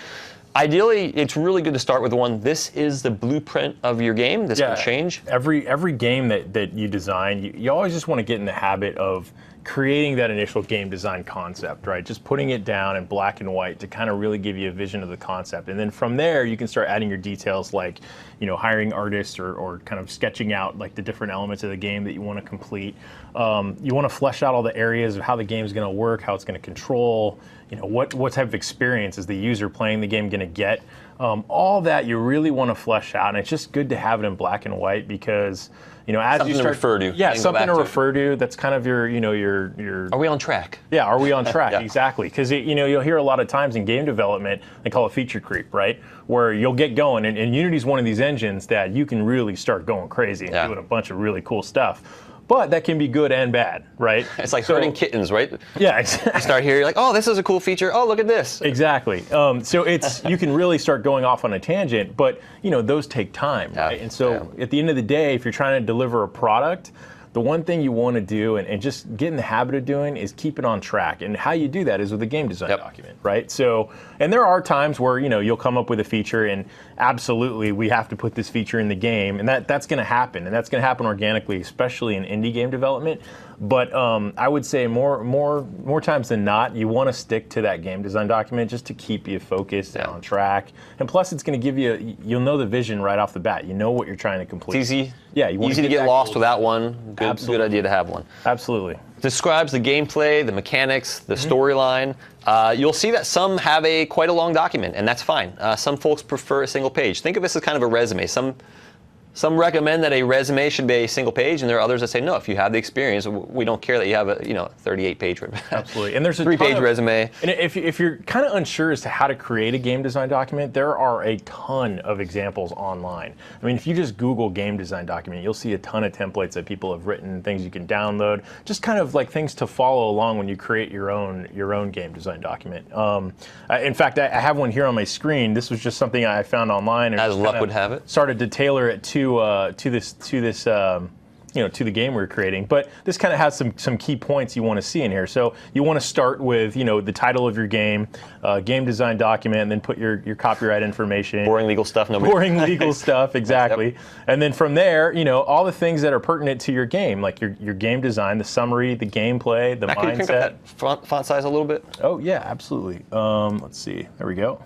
Ideally, it's really good to start with one. This is the blueprint of your game. This can change. Every game that you design, you always just want to get in the habit of creating that initial game design concept, right? Just putting it down in black and white to kind of really give you a vision of the concept. And then from there, you can start adding your details like, hiring artists or kind of sketching out like the different elements of the game that you want to complete. You want to flesh out all the areas of how the game is going to work, how it's going to control, what type of experience is the user playing the game going to get. All that you really want to flesh out, and it's just good to have it in black and white because as something you start to refer to. Yeah, something to refer to. That's kind of your. Are we on track? Yeah, are we on track? Yeah. Exactly, because you'll hear a lot of times in game development they call it feature creep, right? Where you'll get going, and Unity's one of these engines that you can really start going crazy and doing a bunch of really cool stuff. But that can be good and bad, right? It's like herding kittens, right? Yeah, exactly. You start here, you're like, oh, this is a cool feature. Oh, look at this. Exactly. So you can really start going off on a tangent, but those take time, right? And so at the end of the day, if you're trying to deliver a product, the one thing you want to do and just get in the habit of doing is keep it on track. And how you do that is with a game design document, right? So, and there are times where you'll come up with a feature and absolutely we have to put this feature in the game, and that's going to happen, and that's going to happen organically, especially in indie game development. But I would say more times than not, you want to stick to that game design document just to keep you focused and on track. And plus, it's going to give you'll know the vision right off the bat. You know what you're trying to complete. It's easy. Yeah, you want easy to get lost without one. Good idea to have one. Absolutely. Describes the gameplay, the mechanics, the storyline. You'll see that some have quite a long document, and that's fine. Some folks prefer a single page. Think of this as kind of a resume. Some recommend that a resume should be a single page, and there are others that say, no, if you have the experience, we don't care that you have a 38-page resume. Absolutely. And there's a 3-page resume. And if you're kind of unsure as to how to create a game design document, there are a ton of examples online. I mean, if you just Google game design document, you'll see a ton of templates that people have written, things you can download, just kind of like things to follow along when you create your own game design document. In fact, I have one here on my screen. This was just something I found online. And as luck would have it. Started to tailor it to this to the game we're creating. But this kind of has some key points you want to see in here. So you want to start with the title of your game, game design document, and then put your copyright information. Boring legal stuff. Boring legal stuff, exactly. And then from there, all the things that are pertinent to your game, like your game design, the summary, the gameplay, the mindset. Can you crank up that font size a little bit? Oh yeah, absolutely. Let's see. There we go.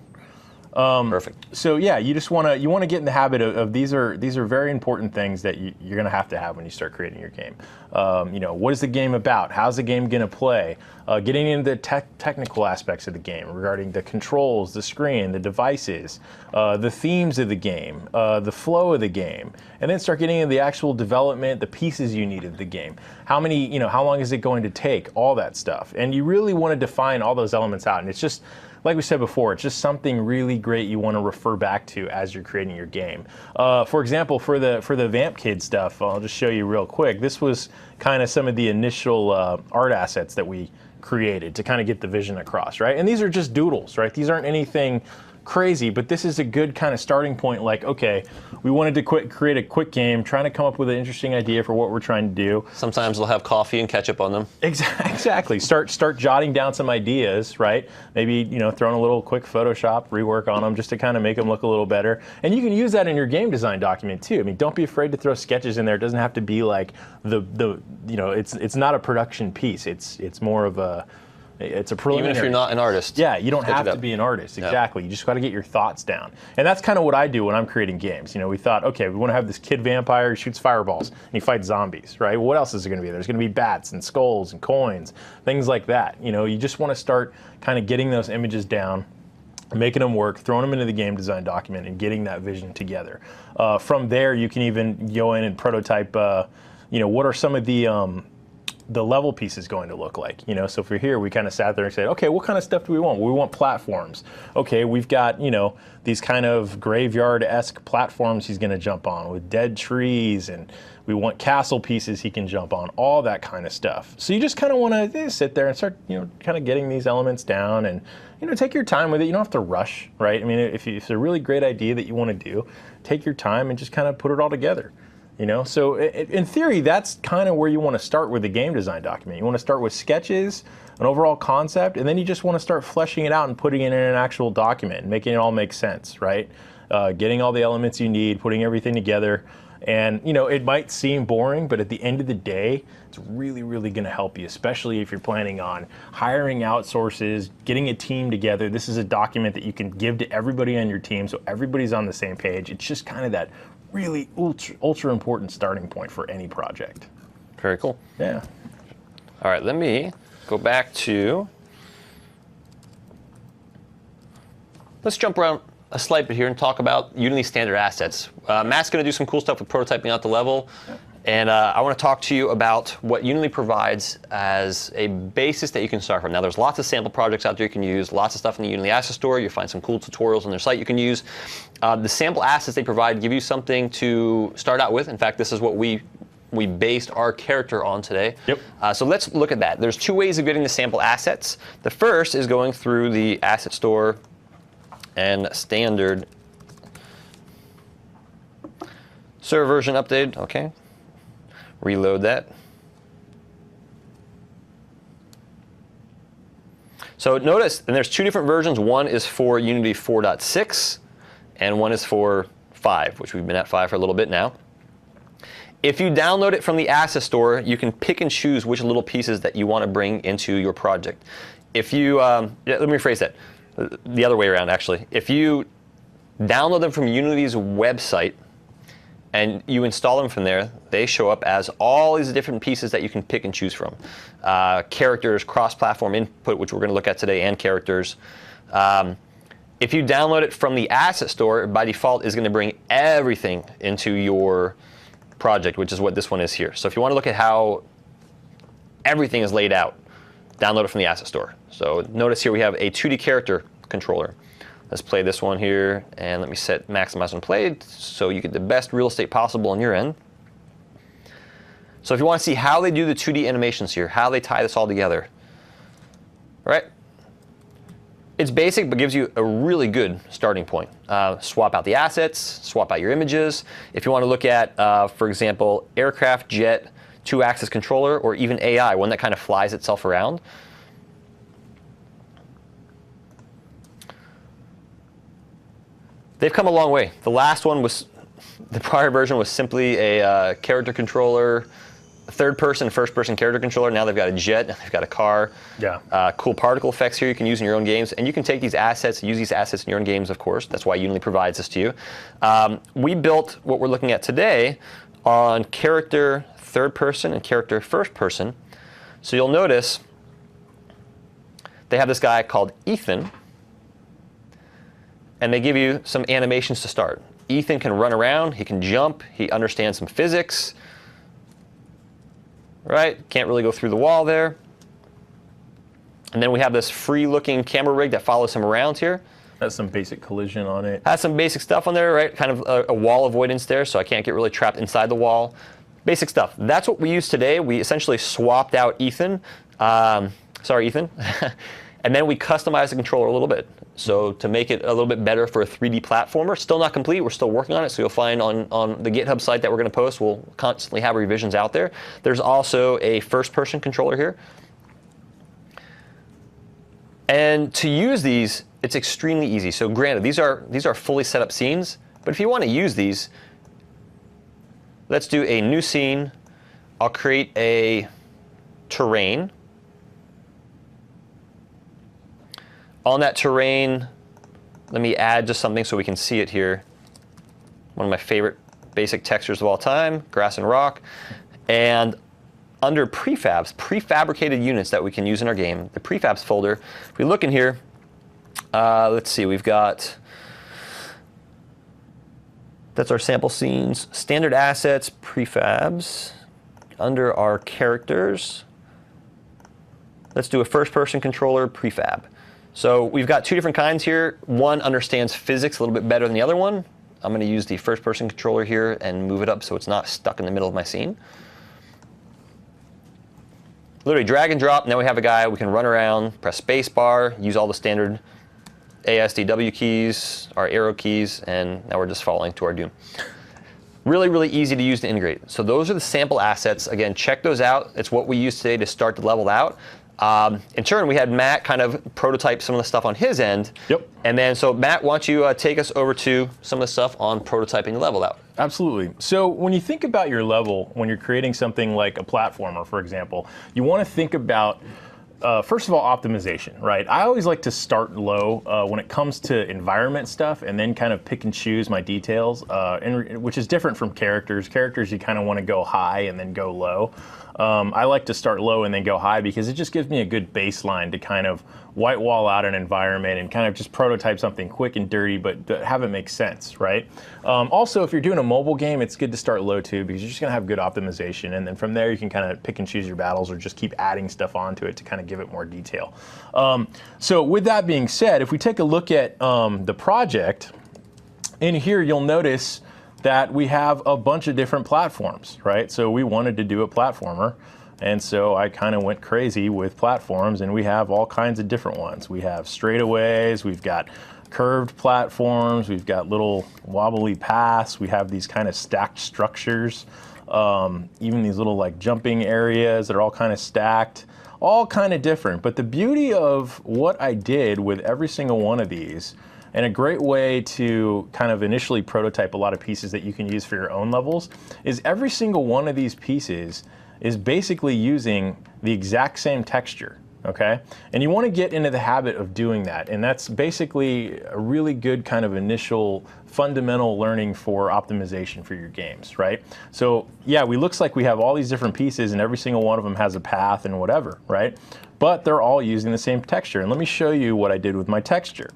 Perfect. So yeah, you want to get in the habit of these are very important things that you're going to have when you start creating your game. What is the game about? How's the game going to play? Getting into the technical aspects of the game regarding the controls, the screen, the devices, the themes of the game, the flow of the game, and then start getting into the actual development, the pieces you need of the game. How long is it going to take? All that stuff, and you really want to define all those elements out. And it's just, like we said before, it's just something really great you want to refer back to as you're creating your game. For example, for the Vamp Kid stuff, I'll just show you real quick. This was kind of some of the initial art assets that we created to kind of get the vision across, right? And these are just doodles, right? These aren't anything crazy, but this is a good kind of starting point. Like, okay, we wanted to create a quick game, trying to come up with an interesting idea for what we're trying to do. Sometimes they'll have coffee and ketchup on them. Exactly. Start jotting down some ideas, right? Maybe throwing a little quick Photoshop rework on them just to kind of make them look a little better. And you can use that in your game design document too. I mean, don't be afraid to throw sketches in there. It doesn't have to be like it's not a production piece. It's more of it's a preliminary. Even if you're not an artist. Yeah, you don't have to be an artist. Exactly. Yep. You just got to get your thoughts down. And that's kind of what I do when I'm creating games. We thought, okay, we want to have this kid vampire who shoots fireballs and he fights zombies, right? What else is there going to be? There's going to be bats and skulls and coins, things like that. You just want to start kind of getting those images down. making them work, throwing them into the game design document, and getting that vision together. From there, you can even go in and prototype, what are some of the level piece is going to look like. So for here, we kind of sat there and said, okay, what kind of stuff do we want? We want platforms. Okay, we've got, these kind of graveyard-esque platforms he's going to jump on with dead trees, and we want castle pieces he can jump on, all that kind of stuff. So you just kind of want to sit there and start, kind of getting these elements down, and, take your time with it. You don't have to rush, right? I mean, if it's a really great idea that you want to do, take your time and just kind of put it all together. So in theory, that's kind of where you want to start with the game design document. You want to start with sketches, an overall concept, and then you just want to start fleshing it out and putting it in an actual document and making it all make sense, right? Getting all the elements you need, putting everything together. And, it might seem boring, but at the end of the day, it's really, really going to help you, especially if you're planning on hiring out sources, getting a team together. This is a document that you can give to everybody on your team so everybody's on the same page. It's just kind of that really ultra important starting point for any project. Very cool. Yeah. All right, let me go back to, let's jump around a slight bit here and talk about Unity standard assets. Matt's going to do some cool stuff with prototyping out the level, and I want to talk to you about what Unity provides as a basis that you can start from. Now, there's lots of sample projects out there you can use, lots of stuff in the Unity Asset Store. You'll find some cool tutorials on their site you can use. The sample assets they provide give you something to start out with. In fact, this is what we based our character on today. Yep. So let's look at that. There's two ways of getting the sample assets. The first is going through the Asset Store and standard server version update. Okay. Reload that. So notice, and there's two different versions. One is for Unity 4.6, and one is for 5, which we've been at 5 for a little bit now. If you download it from the Asset Store, you can pick and choose which little pieces that you want to bring into your project. If you, let me rephrase that, the other way around actually. If you download them from Unity's website and you install them from there, they show up as all these different pieces that you can pick and choose from. Characters, cross-platform input, which we're going to look at today, and characters. If you download it from the Asset Store, by default is going to bring everything into your project, which is what this one is here. So if you want to look at how everything is laid out, download it from the Asset Store. So notice here we have a 2D character controller. Let's play this one here, and let me set maximize on play so you get the best real estate possible on your end. So if you want to see how they do the 2D animations here, how they tie this all together, right? It's basic, but gives you a really good starting point. Swap out the assets, swap out your images. If you want to look at, for example, aircraft, jet, 2-axis controller, or even AI, one that kind of flies itself around. They've come a long way. The last one was, the prior version was simply a character controller, third-person, first-person character controller. Now they've got a jet, they've got a car. Yeah. Cool particle effects here you can use in your own games. And you can take these assets, use these assets in your own games, of course. That's why Unity provides this to you. We built what we're looking at today on character third-person and character first-person. So you'll notice they have this guy called Ethan, and they give you some animations to start. Ethan can run around, he can jump, he understands some physics, right? Can't really go through the wall there. And then we have this free-looking camera rig that follows him around here. Has some basic collision on it. Has some basic stuff on there, right? Kind of a wall avoidance there, so I can't get really trapped inside the wall. Basic stuff. That's what we use today. We essentially swapped out Ethan. Sorry, Ethan. And then we customized the controller a little bit. So to make it a little bit better for a 3D platformer. Still not complete. We're still working on it. So you'll find on the GitHub site that we're going to post, we'll constantly have revisions out there. There's also a first-person controller here. And to use these, it's extremely easy. So granted, these are fully set up scenes. But if you want to use these, let's do a new scene. I'll create a terrain. On that terrain, let me add just something so we can see it here. One of my favorite basic textures of all time, grass and rock. And under prefabs, prefabricated units that we can use in our game, the prefabs folder, if we look in here, Let's see, we've got, that's our sample scenes, standard assets, prefabs. Under our characters, let's do a first-person controller prefab. So we've got two different kinds here. One understands physics a little bit better than the other one. I'm going to use the first-person controller here and move it up so it's not stuck in the middle of my scene. Literally drag and drop. Now we have a guy. We can run around, press space bar, use all the standard ASDW keys, our arrow keys, and now we're just falling to our doom. Really, really easy to use to integrate. So those are the sample assets. Again, check those out. It's what we use today to start to level out. In turn, we had Matt kind of prototype some of the stuff on his end. Yep. And then, so Matt, why don't you take us over to some of the stuff on prototyping the level out? Absolutely. So when you think about your level, when you're creating something like a platformer, for example, you want to think about first of all, optimization, right? I always like to start low when it comes to environment stuff and then kind of pick and choose my details, which is different from characters. Characters, you kind of want to go high and then go low. I like to start low and then go high because it just gives me a good baseline to kind of white wall out an environment and kind of just prototype something quick and dirty, but have it make sense, right? Also, if you're doing a mobile game, it's good to start low too because you're just gonna have good optimization, and then from there you can kind of pick and choose your battles or just keep adding stuff onto it to kind of give it more detail. So with that being said, if we take a look at the project, in here you'll notice that we have a bunch of different platforms, right? So we wanted to do a platformer, and so I kind of went crazy with platforms, and we have all kinds of different ones. We have straightaways, we've got curved platforms, we've got little wobbly paths, we have these kind of stacked structures, even these little like jumping areas that are all kind of stacked, all kind of different. But the beauty of what I did with every single one of these, and a great way to kind of initially prototype a lot of pieces that you can use for your own levels, is every single one of these pieces is basically using the exact same texture, okay? And you want to get into the habit of doing that, and that's basically a really good kind of initial fundamental learning for optimization for your games, right? So yeah, looks like we have all these different pieces and every single one of them has a path and whatever, right? But they're all using the same texture, and let me show you what I did with my texture.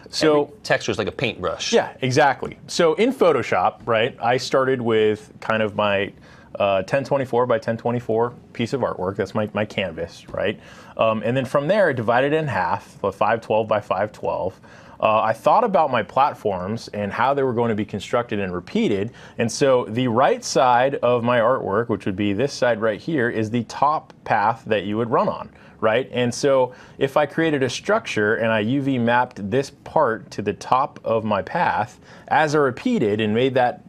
So texture is like a paintbrush. Yeah, exactly. So in Photoshop, right, I started with kind of my 1024 by 1024 piece of artwork. That's my canvas, right? And then from there, I divided it in half, 512 by 512. I thought about my platforms and how they were going to be constructed and repeated. And so the right side of my artwork, which would be this side right here, is the top path that you would run on, right? And so if I created a structure and I UV mapped this part to the top of my path, as I repeated and made that,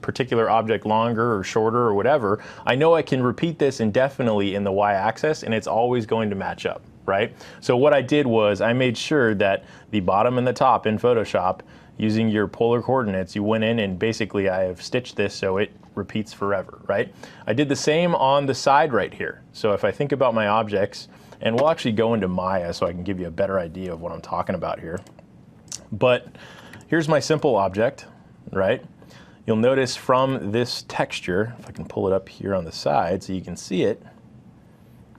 particular object longer or shorter or whatever, I know I can repeat this indefinitely in the y-axis and it's always going to match up, right? So what I did was I made sure that the bottom and the top in Photoshop, using your polar coordinates, you went in and basically I have stitched this so it repeats forever, right? I did the same on the side right here. So if I think about my objects, and we'll actually go into Maya so I can give you a better idea of what I'm talking about here. But here's my simple object, right? You'll notice from this texture, if I can pull it up here on the side so you can see it,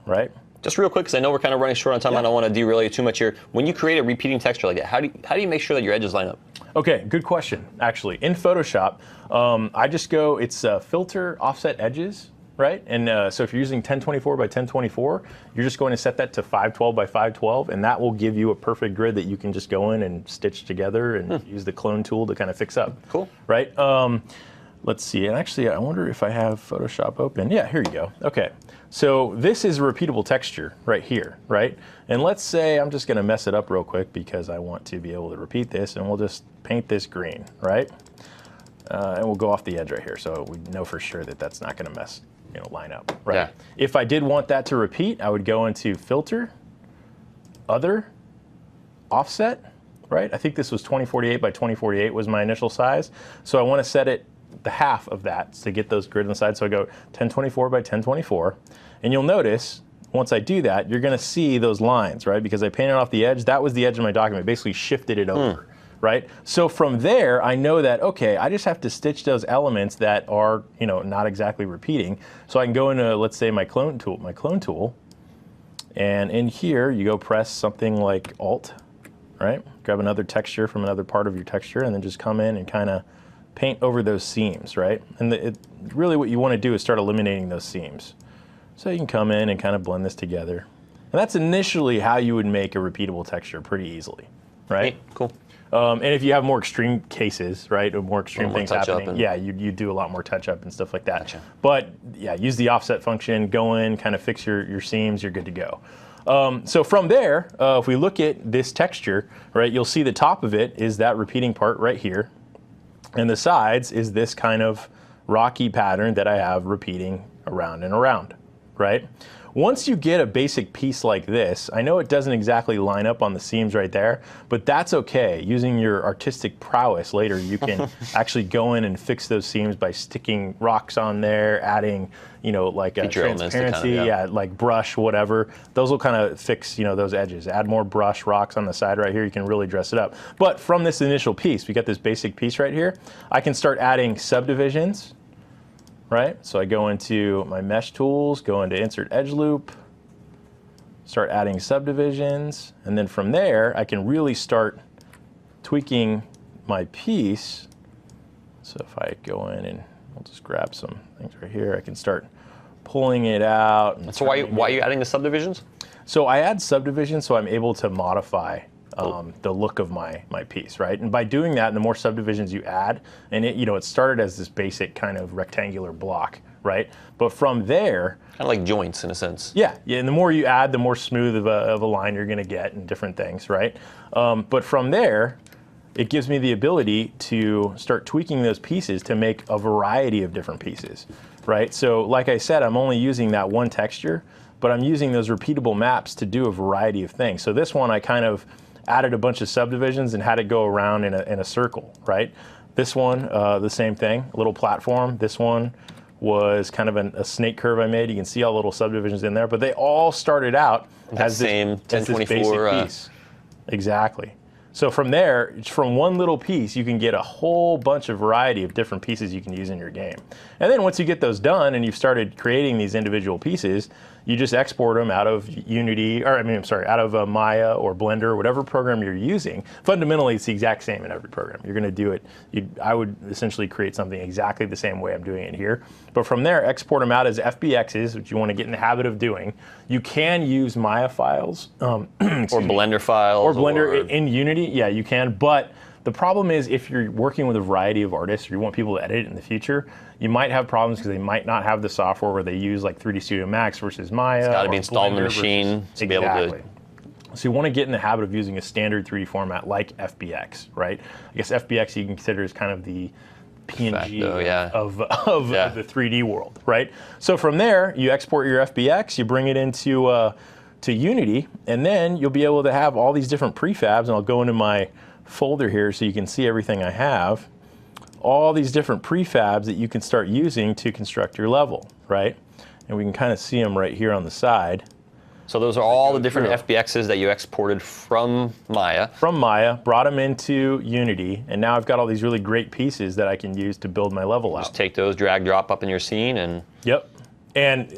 right? Just real quick, because I know we're kind of running short on time. Yeah. I don't want to derail you too much here. When you create a repeating texture like that, how do you make sure that your edges line up? Okay, good question, actually. In Photoshop, I just go, it's filter offset edges, right? And so if you're using 1024 by 1024, you're just going to set that to 512 by 512, and that will give you a perfect grid that you can just go in and stitch together and use the clone tool to kind of fix up. Cool. Right? Let's see, and actually I wonder if I have Photoshop open. Yeah, here you go. Okay, so this is a repeatable texture right here, right? And let's say I'm just gonna mess it up real quick because I want to be able to repeat this, and we'll just paint this green, right? And we'll go off the edge right here, so we know for sure that that's not gonna line up, right? Yeah. If I did want that to repeat, I would go into Filter, Other, Offset, right? I think this was 2048 by 2048 was my initial size. So I want to set it the half of that to get those grid on the side. So I go 1024 by 1024. And you'll notice, once I do that, you're going to see those lines, right? Because I painted off the edge. That was the edge of my document. Basically shifted it over. Right? So from there, I know that, okay, I just have to stitch those elements that are, not exactly repeating. So I can go into, let's say, my clone tool, and in here, you go press something like Alt, right? Grab another texture from another part of your texture and then just come in and kind of paint over those seams, right? And really what you want to do is start eliminating those seams. So you can come in and kind of blend this together. And that's initially how you would make a repeatable texture pretty easily, right? Neat. Cool. And if you have more extreme cases, right, or more extreme things happening, yeah, you do a lot more touch-up and stuff like that. Gotcha. But yeah, use the offset function, go in, kind of fix your seams, you're good to go. So from there, if we look at this texture, right, you'll see the top of it is that repeating part right here. And the sides is this kind of rocky pattern that I have repeating around and around, right? Once you get a basic piece like this, I know it doesn't exactly line up on the seams right there, but that's okay. Using your artistic prowess later, you can actually go in and fix those seams by sticking rocks on there, adding, you know, like a transparency, like brush, whatever. Those will kind of fix, you know, those edges. Add more brush, rocks on the side right here, you can really dress it up. But from this initial piece, we got this basic piece right here, I can start adding subdivisions. Right, so I go into my mesh tools, go into insert edge loop, start adding subdivisions, and then from there I can really start tweaking my piece. So if I go in and I'll just grab some things right here, I can start pulling it out. And so why are you adding the subdivisions? So I add subdivisions so I'm able to modify the look of my piece, right? And by doing that, the more subdivisions you add, and it started as this basic kind of rectangular block, right? But from there, kind of like joints in a sense. Yeah, and the more you add, the more smooth of a line you're going to get and different things, right? But from there, it gives me the ability to start tweaking those pieces to make a variety of different pieces, right? So like I said, I'm only using that one texture, but I'm using those repeatable maps to do a variety of things. So this one, I kind of added a bunch of subdivisions and had it go around in a circle, right? This one, the same thing, a little platform. This one was kind of a snake curve I made. You can see all the little subdivisions in there, but they all started out as this basic piece. Exactly. So from there, from one little piece, you can get a whole bunch of variety of different pieces you can use in your game. And then once you get those done and you've started creating these individual pieces, you just export them out of Unity, or out of Maya or Blender, or whatever program you're using. Fundamentally, it's the exact same in every program. You're going to do it. I would essentially create something exactly the same way I'm doing it here. But from there, export them out as FBXs, which you want to get in the habit of doing. You can use Maya files. Or Blender files. Or Blender in Unity, yeah, you can. But the problem is if you're working with a variety of artists or you want people to edit it in the future, you might have problems because they might not have the software where they use like 3D Studio Max versus Maya. It's got to be installed in the machine to be able to. So you want to get in the habit of using a standard 3D format like FBX, right? I guess FBX you can consider as kind of the PNG of the 3D world, right? So from there, you export your FBX, you bring it into to Unity, and then you'll be able to have all these different prefabs, and I'll go into my folder here so you can see everything I have. All these different prefabs that you can start using to construct your level, right? And we can kind of see them right here on the side. So those are all the different FBXs that you exported from Maya. From Maya, brought them into Unity, and now I've got all these really great pieces that I can use to build my level out. Just take those, drag, drop up in your scene, and... Yep. And,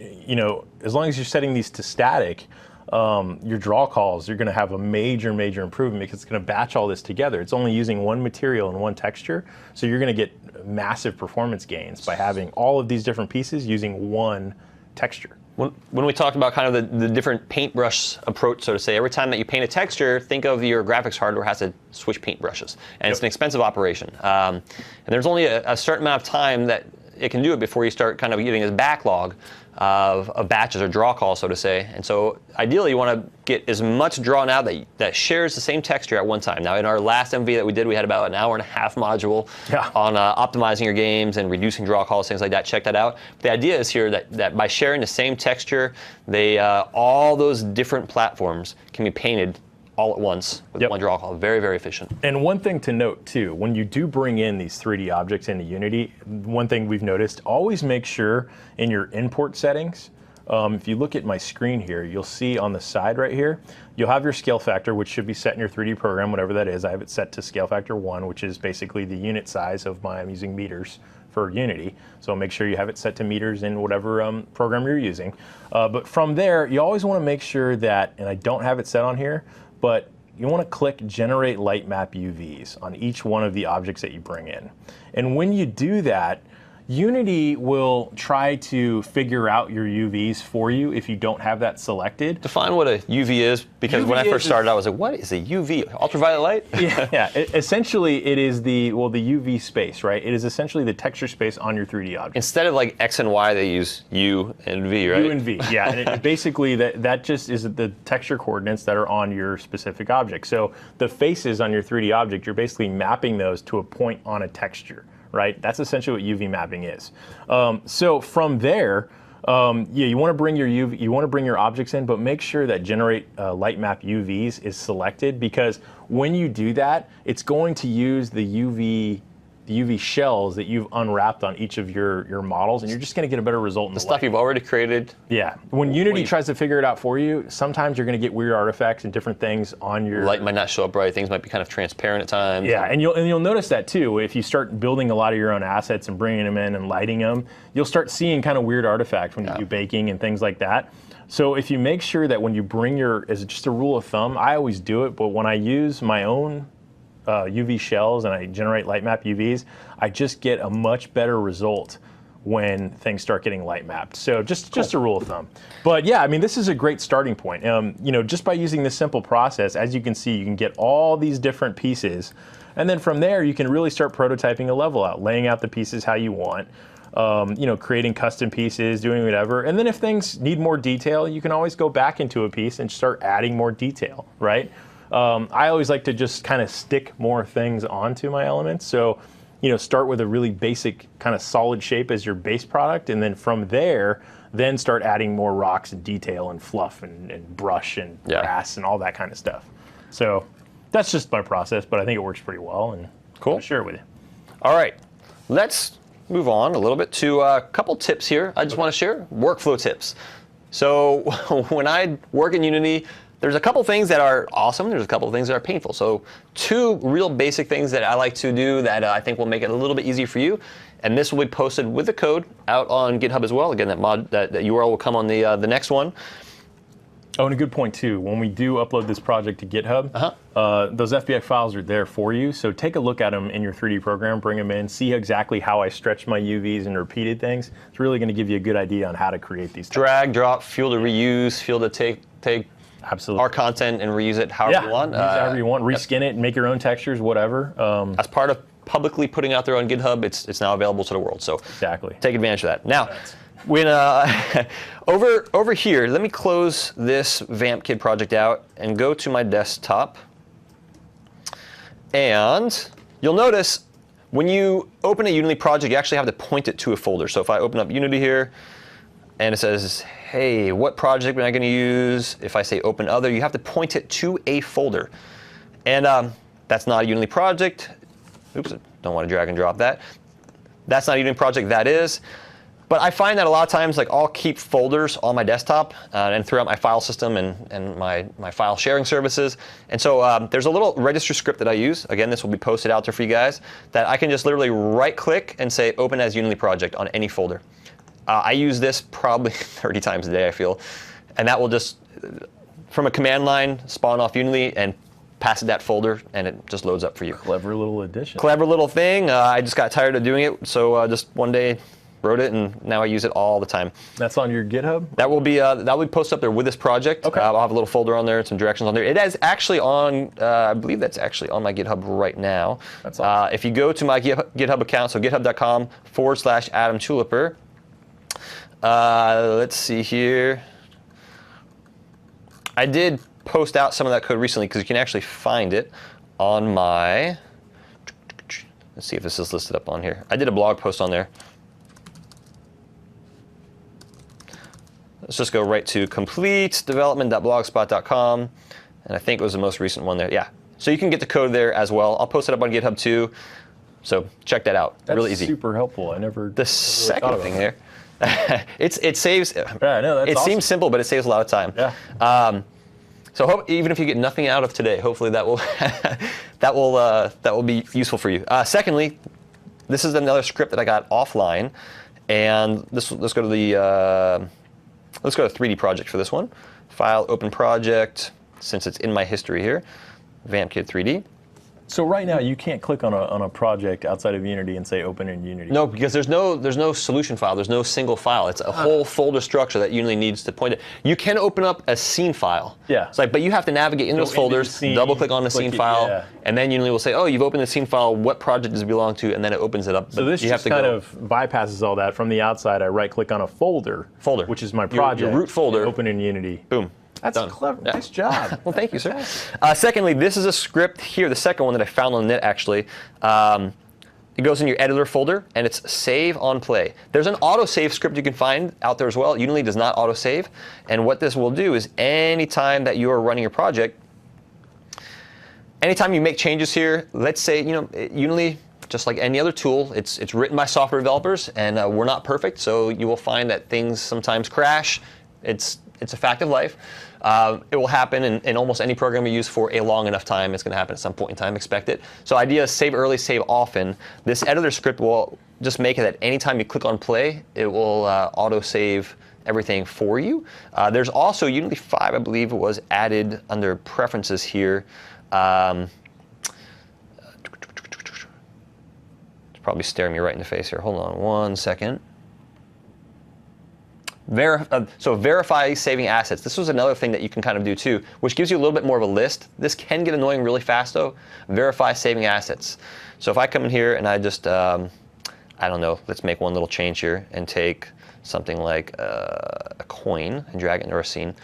as long as you're setting these to static, your draw calls, you're going to have a major improvement because it's going to batch all this together. It's only using one material and one texture, so you're going to get massive performance gains by having all of these different pieces using one texture. When we talked about kind of the different paintbrush approach, so to say, every time that you paint a texture, think of your graphics hardware has to switch paintbrushes, and it's an expensive operation. And there's only a certain amount of time that it can do it before you start kind of getting this backlog of batches or draw calls, so to say. And so ideally you want to get as much drawn out that shares the same texture at one time. Now in our last MV that we did, we had about an hour-and-a-half module on optimizing your games and reducing draw calls, things like that. Check that out. But the idea is here that by sharing the same texture, all those different platforms can be painted all at once with one draw call. Very, very efficient. And one thing to note too, when you do bring in these 3D objects into Unity, one thing we've noticed, always make sure in your import settings, if you look at my screen here, you'll see on the side right here, you'll have your scale factor, which should be set in your 3D program, whatever that is. I have it set to scale factor 1, which is basically the unit size of I'm using meters for Unity. So make sure you have it set to meters in whatever program you're using. But from there, you always want to make sure that, and I don't have it set on here, but to click Generate Light Map UVs on each one of the objects that you bring in. And when you do that, Unity will try to figure out your UVs for you if you don't have that selected. Define what a UV is, because when I first started, I was like, what is a UV? Ultraviolet light? Yeah. Essentially, it is the UV space, right? It is essentially the texture space on your 3D object. Instead of like X and Y, they use U and V, right? U and V, yeah. And basically, that just is the texture coordinates that are on your specific object. So the faces on your 3D object, you're basically mapping those to a point on a texture. Right, that's essentially what UV mapping is. So from there, you want to bring your objects in, but make sure that Generate Light Map UVs is selected, because when you do that, it's going to use the UV shells that you've unwrapped on each of your models, and you're just going to get a better result in the stuff you've already created. Yeah. When Unity tries to figure it out for you, sometimes you're going to get weird artifacts and different things on your... Light might not show up right. Things might be kind of transparent at times. Yeah, and you'll notice that too. If you start building a lot of your own assets and bringing them in and lighting them, you'll start seeing kind of weird artifacts when you do baking and things like that. So if you make sure that when you bring as just a rule of thumb, I always do it, but when I use my own UV shells and I generate light map UVs, I just get a much better result when things start getting light mapped. So just a rule of thumb. But yeah, I mean, this is a great starting point. Just by using this simple process, as you can see, you can get all these different pieces, and then from there you can really start prototyping a level out, laying out the pieces how you want. Creating custom pieces, doing whatever. And then if things need more detail, you can always go back into a piece and start adding more detail, right? I always like to just kind of stick more things onto my elements. So, start with a really basic kind of solid shape as your base product, and then from there, then start adding more rocks and detail and fluff and brush and grass and all that kind of stuff. So that's just my process, but I think it works pretty well, and I'll share it with you. All right, let's move on a little bit to a couple tips here. I just want to share workflow tips. So when I work in Unity, there's a couple things that are awesome. There's a couple things that are painful. So two real basic things that I like to do that I think will make it a little bit easier for you. And this will be posted with the code out on GitHub as well. Again, that URL will come on the next one. Oh, and a good point too. When we do upload this project to GitHub, those FBX files are there for you. So take a look at them in your 3D program, bring them in, see exactly how I stretch my UVs and repeated things. It's really going to give you a good idea on how to create these. Drag, drop, feel to reuse, feel to take absolutely our content and reuse it however you want. Use it however you want. Reskin it, make your own textures, whatever. As part of publicly putting out there on GitHub, it's now available to the world. So exactly, take advantage of that. Now, when over here, let me close this VampKit project out and go to my desktop. And you'll notice when you open a Unity project, you actually have to point it to a folder. So if I open up Unity here, and it says, hey, what project am I going to use? If I say open other, you have to point it to a folder. And that's not a Unity project. Oops, don't want to drag and drop that. That's not a Unity project, that is. But I find that a lot of times, like, I'll keep folders on my desktop and throughout my file system and my file sharing services. And so there's a little register script that I use. Again, this will be posted out there for you guys, that I can just literally right-click and say open as Unity project on any folder. I use this probably 30 times a day, I feel. And that will just, from a command line, spawn off Unity and pass it that folder, and it just loads up for you. Clever little addition. Clever little thing. I just got tired of doing it, so just one day wrote it, and now I use it all the time. That's on your GitHub? That will be posted up there with this project. Okay. I'll have a little folder on there and some directions on there. It is actually on, I believe that's actually on my GitHub right now. That's awesome. If you go to my GitHub account, so github.com/Adam Tuliper, let's see here. I did post out some of that code recently because you can actually find it on my, let's see if this is listed up on here. I did a blog post on there. Let's just go right to completedevelopment.blogspot.com, and I think it was the most recent one there. Yeah, so you can get the code there as well. I'll post it up on GitHub too, so check that out. That's really easy. Super helpful. I never. The second thing here, it saves. Yeah, no, that's it awesome. seems simple, but it saves a lot of time. Yeah. So even if you get nothing out of today, hopefully that will that will be useful for you. Secondly, this is another script that I got offline, and let's go to the. Let's go to 3D project for this one. File, open project, since it's in my history here. VampKit 3D. So right now you can't click on a project outside of Unity and say open in Unity. No, because there's no solution file. There's no single file. It's a whole folder structure that Unity needs to point it. You can open up a scene file. Yeah. It's like, but you have to navigate into those folders, double click on the scene file, and then Unity will say, oh, you've opened the scene file. What project does it belong to? And then it opens it up. So this just kind of bypasses all that. From the outside, I right click on a folder, which is my project. Your root folder. Open in Unity. Boom. That's done. clever. Yeah. Nice job. Well, thank you, sir. Secondly, this is a script here, the second one that I found on the net, actually. It goes in your editor folder, and it's save on play. There's an autosave script you can find out there as well. Unity does not autosave. And what this will do is anytime that you are running your project, anytime you make changes here, let's say, Unity, just like any other tool, it's written by software developers, and we're not perfect, so you will find that things sometimes crash. It's a fact of life. It will happen in almost any program you use for a long enough time. It's going to happen at some point in time. Expect it. So idea is save early, save often. This editor script will just make it that anytime you click on play, it will auto-save everything for you. There's also Unity 5, I believe, was added under preferences here. It's probably staring me right in the face here. Hold on one second. So verify saving assets. This was another thing that you can kind of do too, which gives you a little bit more of a list. This can get annoying really fast though. Verify saving assets. So if I come in here and I just, I don't know, let's make one little change here and take something like a coin and drag it into our scene.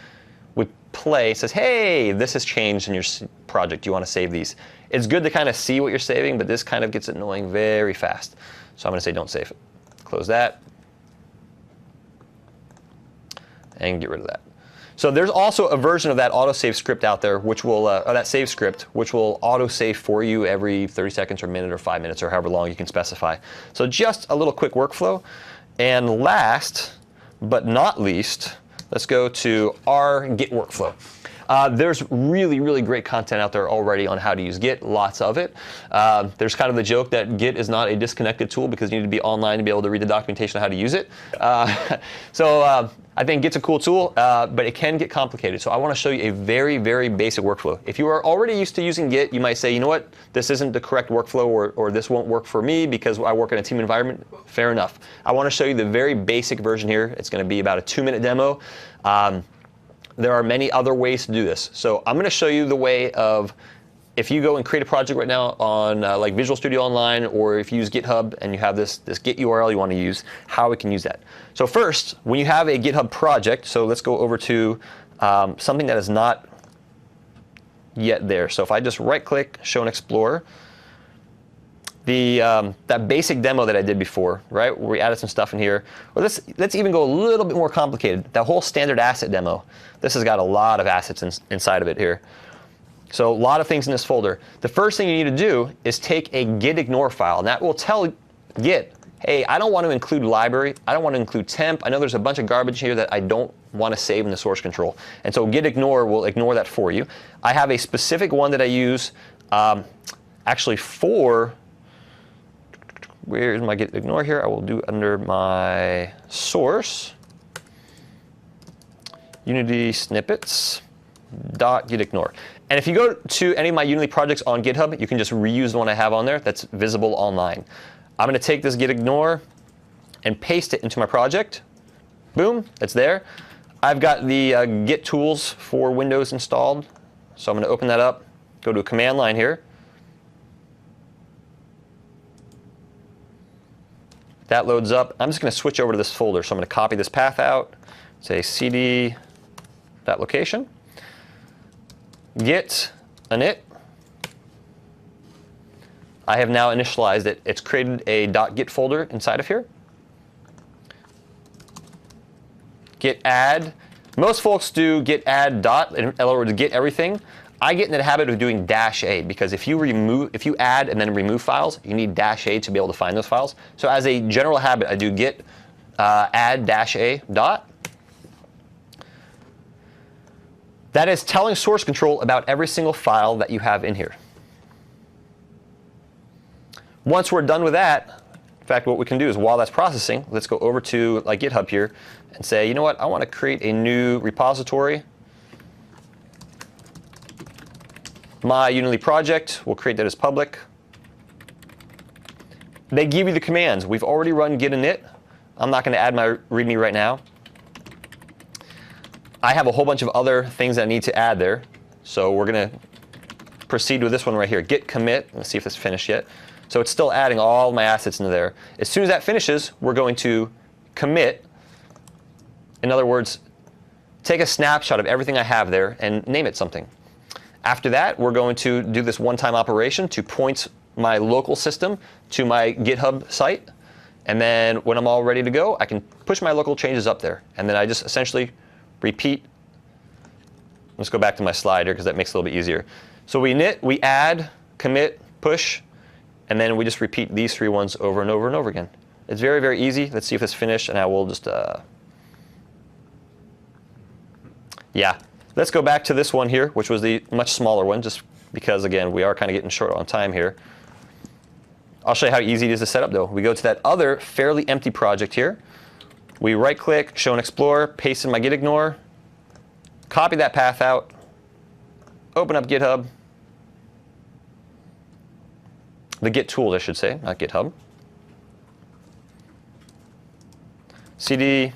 We play, it says, hey, this has changed in your project. Do you want to save these? It's good to kind of see what you're saving, but this kind of gets annoying very fast. So I'm going to say don't save it. Close that. And get rid of that. So there's also a version of that autosave script out there, which will, or that save script, which will autosave for you every 30 seconds or minute or 5 minutes or however long you can specify. So just a little quick workflow. And last but not least, let's go to our Git workflow. There's really, really great content out there already on how to use Git, lots of it. There's kind of the joke that Git is not a disconnected tool because you need to be online to be able to read the documentation on how to use it. I think Git's a cool tool, but it can get complicated. So I want to show you a very, very basic workflow. If you are already used to using Git, you might say, you know what, this isn't the correct workflow, or this won't work for me because I work in a team environment. Fair enough. I want to show you the very basic version here. It's going to be about a 2-minute demo. There are many other ways to do this. So I'm going to show you the way of, if you go and create a project right now on like Visual Studio Online, or if you use GitHub and you have this Git URL you want to use, how we can use that. So first, when you have a GitHub project, so let's go over to something that is not yet there. So if I just right-click, Show and Explore, that basic demo that I did before, right, where we added some stuff in here. Or let's even go a little bit more complicated. That whole standard asset demo, this has got a lot of assets inside of it here. So a lot of things in this folder. The first thing you need to do is take a git ignore file, and that will tell Git, hey, I don't want to include library, I don't want to include temp, I know there's a bunch of garbage here that I don't want to save in the source control. And so git ignore will ignore that for you. I have a specific one that I use actually for, where's my git ignore here? I will do under my source, Unity snippets, .git ignore. And if you go to any of my Unity projects on GitHub, you can just reuse the one I have on there that's visible online. I'm going to take this git ignore and paste it into my project. Boom, it's there. I've got the Git tools for Windows installed. So I'm going to open that up, go to a command line here. That loads up. I'm just going to switch over to this folder. So I'm going to copy this path out, say cd that location, git init. I have now initialized it. It's created a .git folder inside of here. Git add. Most folks do git add dot, in other words, git everything. I get in the habit of doing -a because if you add and then remove files, you need -a to be able to find those files. So as a general habit, I do git add -a dot. That is telling source control about every single file that you have in here. Once we're done with that, in fact, what we can do is while that's processing, let's go over to like GitHub here and say, you know what, I want to create a new repository. my Unity project. We'll create that as public. They give you the commands. We've already run git init. I'm not going to add my README right now. I have a whole bunch of other things that I need to add there. So we're going to proceed with this one right here, git commit. Let's see if it's finished yet. So it's still adding all my assets into there. As soon as that finishes, we're going to commit. In other words, take a snapshot of everything I have there and name it something. After that, we're going to do this one-time operation to point my local system to my GitHub site. And then when I'm all ready to go, I can push my local changes up there. And then I just essentially repeat. Let's go back to my slide here because that makes it a little bit easier. So we init, we add, commit, push, and then we just repeat these 3 ones over and over and over again. It's very, very easy. Let's see if it's finished, and I will just, yeah. Let's go back to this one here, which was the much smaller one, just because, again, we are kind of getting short on time here. I'll show you how easy it is to set up, though. We go to that other fairly empty project here. We right-click, show and explore, paste in my git ignore, copy that path out, open up GitHub. The Git tools, I should say, not GitHub. cd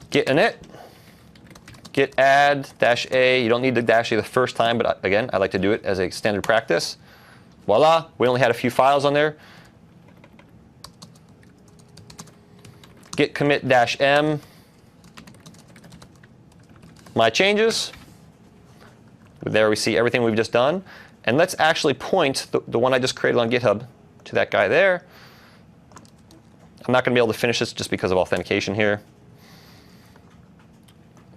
git init, git add -a. You don't need the -a the first time, but again, I like to do it as a standard practice. Voila, we only had a few files on there. Git commit -m, my changes. There we see everything we've just done. And let's actually point the one I just created on GitHub to that guy there. I'm not going to be able to finish this just because of authentication here.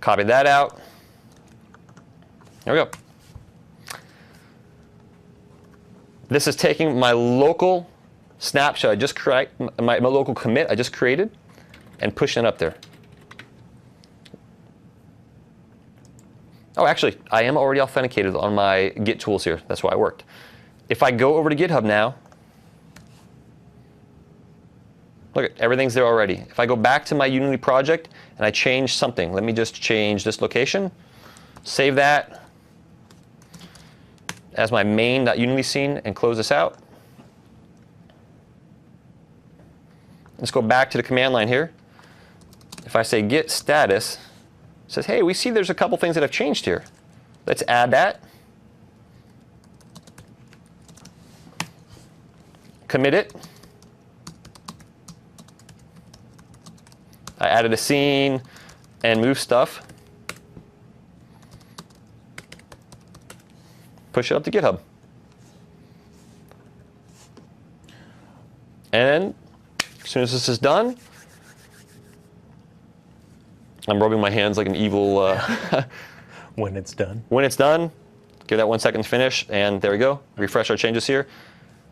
Copy that out. There we go. This is taking my local snapshot I just created, my local commit I just created, and pushing it up there. Oh, actually, I am already authenticated on my Git tools here. That's why it worked. If I go over to GitHub now, look, everything's there already. If I go back to my Unity project and I change something, let me just change this location, save that as my main.unity scene, and close this out. Let's go back to the command line here. If I say git status, it says, hey, we see there's a couple things that have changed here. Let's add that. Commit it. I added a scene and move stuff. Push it up to GitHub. And as soon as this is done, I'm rubbing my hands like an evil. When it's done. When it's done, give that 1 second to finish, and there we go. Refresh our changes here.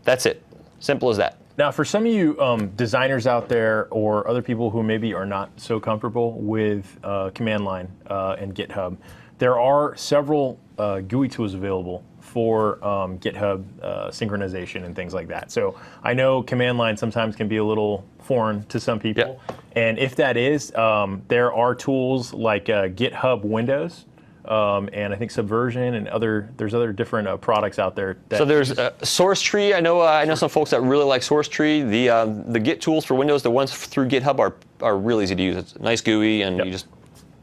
That's it. Simple as that. Now, for some of you designers out there or other people who maybe are not so comfortable with command line and GitHub, there are several GUI tools available for GitHub synchronization and things like that. So I know command line sometimes can be a little foreign to some people. Yep. And if that is, there are tools like GitHub Windows, and I think Subversion and there's other different products out there. So there's SourceTree. I know some folks that really like SourceTree. The Git tools for Windows, the ones through GitHub are really easy to use. It's a nice GUI, and Yep.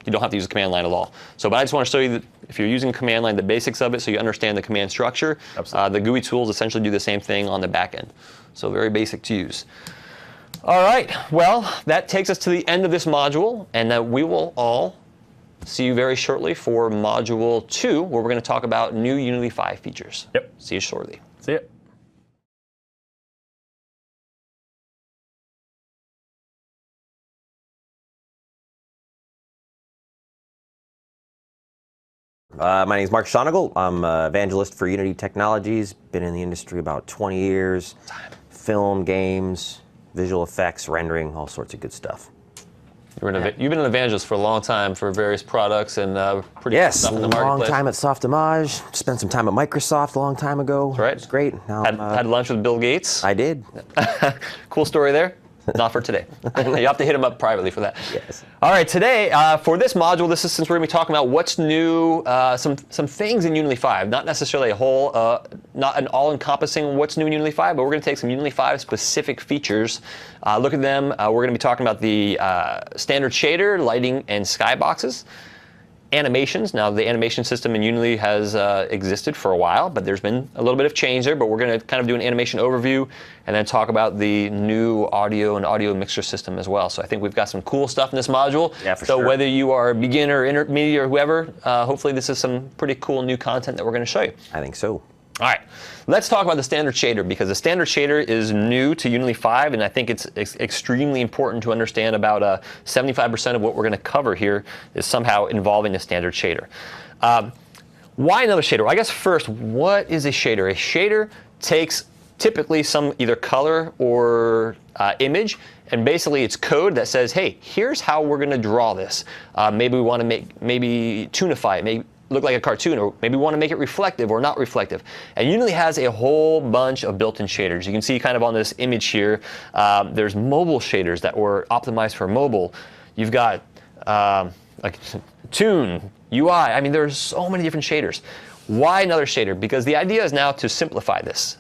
you don't have to use a command line at all. So, but I just want to show you that if you're using command line, the basics of it, so you understand the command structure. Absolutely. The GUI tools essentially do the same thing on the back end. So very basic to use. All right, well, that takes us to the end of this module, and we will all see you very shortly for module 2, where we're going to talk about new Unity 5 features. Yep. See you shortly. See ya. My name is Mark Schonagle. I'm an evangelist for Unity Technologies. Been in the industry about 20 years. Film, games, visual effects, rendering, all sorts of good stuff. You've been an evangelist for a long time for various products and pretty good stuff in the marketplace. Long time at Softimage. Spent some time at Microsoft a long time ago. That's right. It's great. Now Had lunch with Bill Gates. I did. Cool story there. Not for today. You have to hit them up privately for that. Yes. All right, today, for this module, this is since we're going to be talking about what's new, some things in Unity 5. Not necessarily a whole, not an all-encompassing what's new in Unity 5, but we're going to take some Unity 5 specific features, look at them. We're going to be talking about the standard shader, lighting, and skyboxes. Animations. Now, the animation system in Unity has existed for a while, but there's been a little bit of change there. But we're going to kind of do an animation overview and then talk about the new audio and audio mixer system as well. So I think we've got some cool stuff in this module. Yeah, for so sure. whether you are a beginner, intermediate, or whoever, hopefully this is some pretty cool new content that we're going to show you. I think so. All right, let's talk about the standard shader, because the standard shader is new to Unity 5, and I think it's extremely important to understand. About 75% of what we're going to cover here is somehow involving the standard shader. Why another shader? Well, I guess first, what is a shader? A shader takes typically some either color or image, and basically it's code that says, hey, here's how we're going to draw this. Maybe we want to maybe tunify it, maybe look like a cartoon, or maybe we want to make it reflective or not reflective. And Unity has a whole bunch of built-in shaders. You can see kind of on this image here, there's mobile shaders that were optimized for mobile. You've got like Tune, UI. I mean, there's so many different shaders. Why another shader? Because the idea is now to simplify this.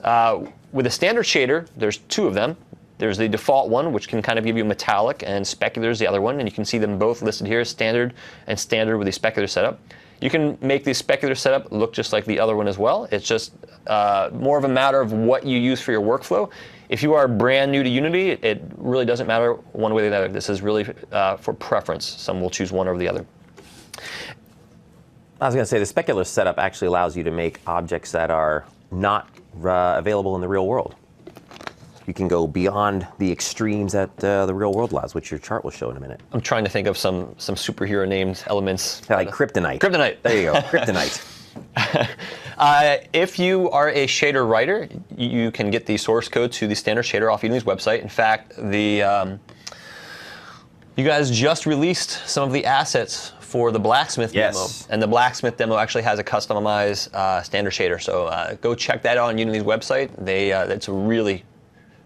With a standard shader, there's two of them. There's the default one, which can kind of give you metallic, and specular is the other one. And you can see them both listed here, standard and standard with the specular setup. You can make the specular setup look just like the other one as well. It's just more of a matter of what you use for your workflow. If you are brand new to Unity, it really doesn't matter one way or the other. This is really for preference. Some will choose one over the other. I was going to say the specular setup actually allows you to make objects that are not available in the real world. You can go beyond the extremes that the real world allows, which your chart will show in a minute. I'm trying to think of some superhero named elements. Like kryptonite. Kryptonite. There you go, kryptonite. If you are a shader writer, you can get the source code to the standard shader off Unity's website. In fact, you guys just released some of the assets for the blacksmith demo, and the blacksmith demo actually has a customized standard shader. So go check that out on Unity's website. It's a really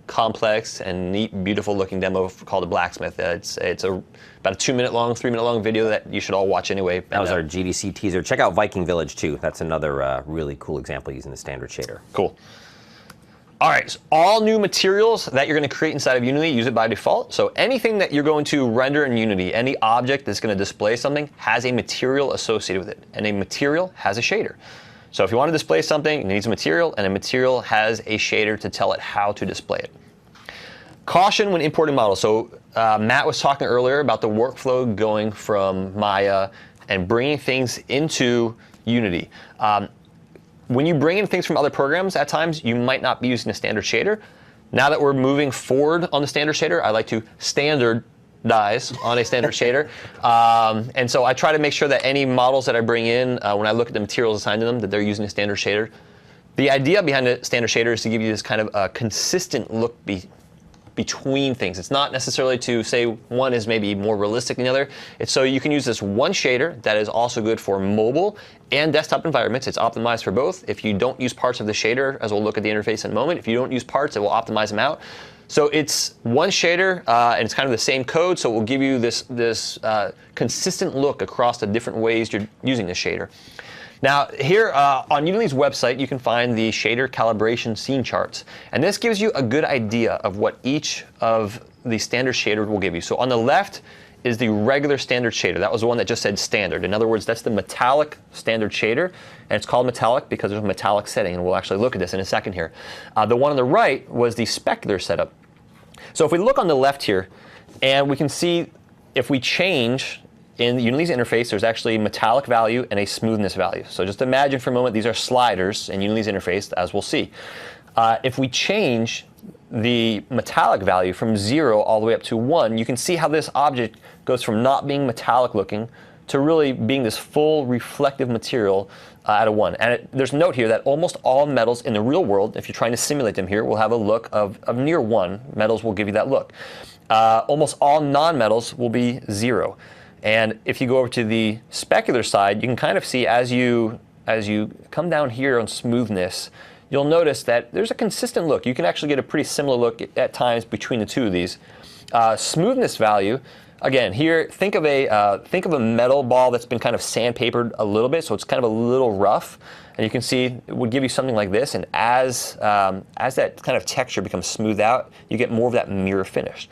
complex and neat, beautiful looking demo called the blacksmith. It's about a 2-minute long, 3-minute long video that you should all watch anyway. That was our GDC teaser. Check out Viking Village too. That's another really cool example using the standard shader. Cool. All right, so all new materials that you're going to create inside of Unity, use it by default. So anything that you're going to render in Unity, any object that's going to display something, has a material associated with it, and a material has a shader. So if you want to display something, it needs a material, and a material has a shader to tell it how to display it. Caution when importing models. So Matt was talking earlier about the workflow going from Maya and bringing things into Unity. When you bring in things from other programs, at times you might not be using a standard shader. Now that we're moving forward on the standard shader, I like to standardize on a standard shader. And so I try to make sure that any models that I bring in, when I look at the materials assigned to them, that they're using a standard shader. The idea behind the standard shader is to give you this kind of consistent look between things. It's not necessarily to say one is maybe more realistic than the other. It's so you can use this one shader that is also good for mobile and desktop environments. It's optimized for both. If you don't use parts of the shader, as we'll look at the interface in a moment, if you don't use parts, it will optimize them out. So it's one shader, and it's kind of the same code, so it will give you this consistent look across the different ways you're using the shader. Now, here on Unity's website, you can find the shader calibration scene charts. And this gives you a good idea of what each of the standard shaders will give you. So on the left is the regular standard shader. That was the one that just said standard. In other words, that's the metallic standard shader. And it's called metallic because there's a metallic setting. And we'll actually look at this in a second here. The one on the right was the specular setup. So if we look on the left here, and we can see if we change in Unity's interface, there's actually a metallic value and a smoothness value. So just imagine for a moment these are sliders in Unity's interface, as we'll see. If we change the metallic value from 0 all the way up to 1, you can see how this object goes from not being metallic looking to really being this full reflective material at a 1. And there's a note here that almost all metals in the real world, if you're trying to simulate them here, will have a look of near 1. Metals will give you that look. Almost all non-metals will be 0. And if you go over to the specular side, you can kind of see as you come down here on smoothness, you'll notice that there's a consistent look. You can actually get a pretty similar look at times between the two of these. Smoothness value. Again, here, think of a metal ball that's been kind of sandpapered a little bit, so it's kind of a little rough. And you can see it would give you something like this. And as that kind of texture becomes smoothed out, you get more of that mirror finish.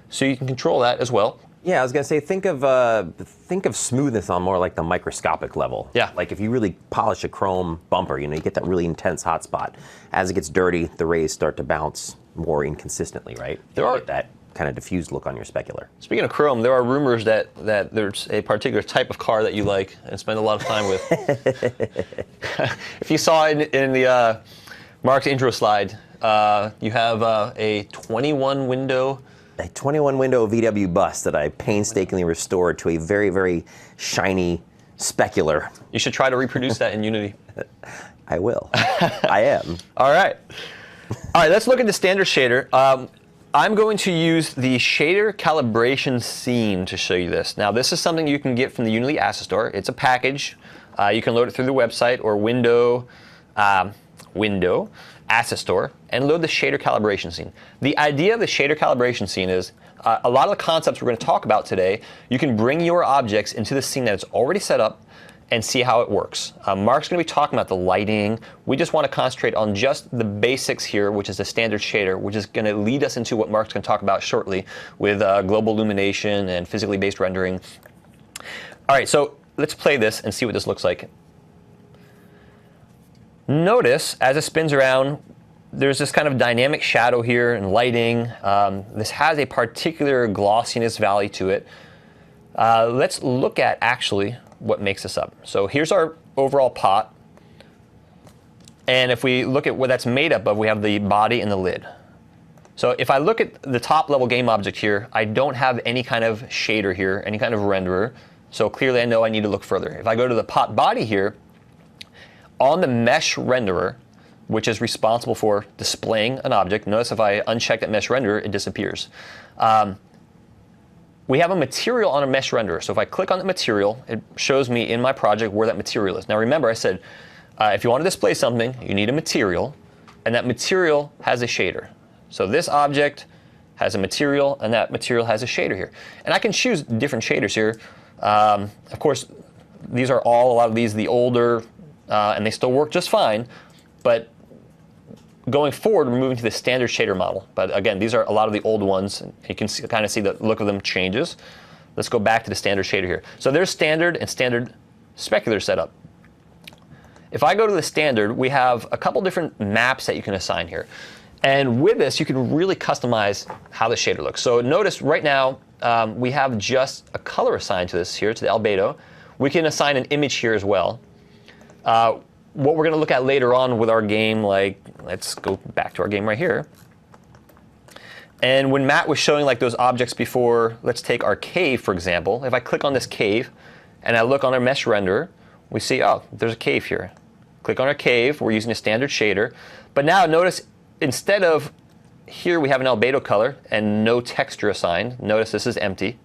So you can control that as well. Yeah, I was gonna say, think of smoothness on more like the microscopic level. Yeah. Like if you really polish a chrome bumper, you get that really intense hot spot. As it gets dirty, the rays start to bounce more inconsistently, right? There are get that kind of diffused look on your specular. Speaking of chrome, there are rumors that there's a particular type of car that you like and spend a lot of time with. If you saw in the Mark's intro slide, you have a 21 window. A 21 window VW bus that I painstakingly restored to a very, very shiny specular. You should try to reproduce that in Unity. I will. I am. All right. All right, let's look at the standard shader. I'm going to use the shader calibration scene to show you this. Now, this is something you can get from the Unity Asset Store. It's a package. You can load it through the website or window Asset Store and load the shader calibration scene. The idea of the shader calibration scene is a lot of the concepts we're going to talk about today, you can bring your objects into the scene that's already set up and see how it works. Mark's going to be talking about the lighting. We just want to concentrate on just the basics here, which is the standard shader, which is going to lead us into what Mark's going to talk about shortly with global illumination and physically based rendering. All right, so let's play this and see what this looks like. Notice as it spins around, there's this kind of dynamic shadow here and lighting. This has a particular glossiness value to it. Let's look at actually what makes this up. So here's our overall pot. And if we look at what that's made up of, we have the body and the lid. So if I look at the top level game object here, I don't have any kind of shader here, any kind of renderer. So clearly I know I need to look further. If I go to the pot body here, on the mesh renderer, which is responsible for displaying an object, notice if I uncheck that mesh renderer, it disappears. We have a material on a mesh renderer. So if I click on the material, it shows me in my project where that material is. Now remember, I said, if you want to display something, you need a material, and that material has a shader. So this object has a material, and that material has a shader here. And I can choose different shaders here. Of course, these are a lot of these, the older, and they still work just fine. But going forward, we're moving to the standard shader model. But again, these are a lot of the old ones. You can kind of see the look of them changes. Let's go back to the standard shader here. So there's standard and standard specular setup. If I go to the standard, we have a couple different maps that you can assign here. And with this, you can really customize how the shader looks. So notice right now, we have just a color assigned to this here, to the albedo. We can assign an image here as well. What we're going to look at later on with our game, like, let's go back to our game right here. And when Matt was showing like those objects before, let's take our cave, for example. If I click on this cave and I look on our mesh renderer, we see, oh, there's a cave here. Click on our cave. We're using a standard shader. But now notice, instead of here we have an albedo color and no texture assigned. Notice this is empty.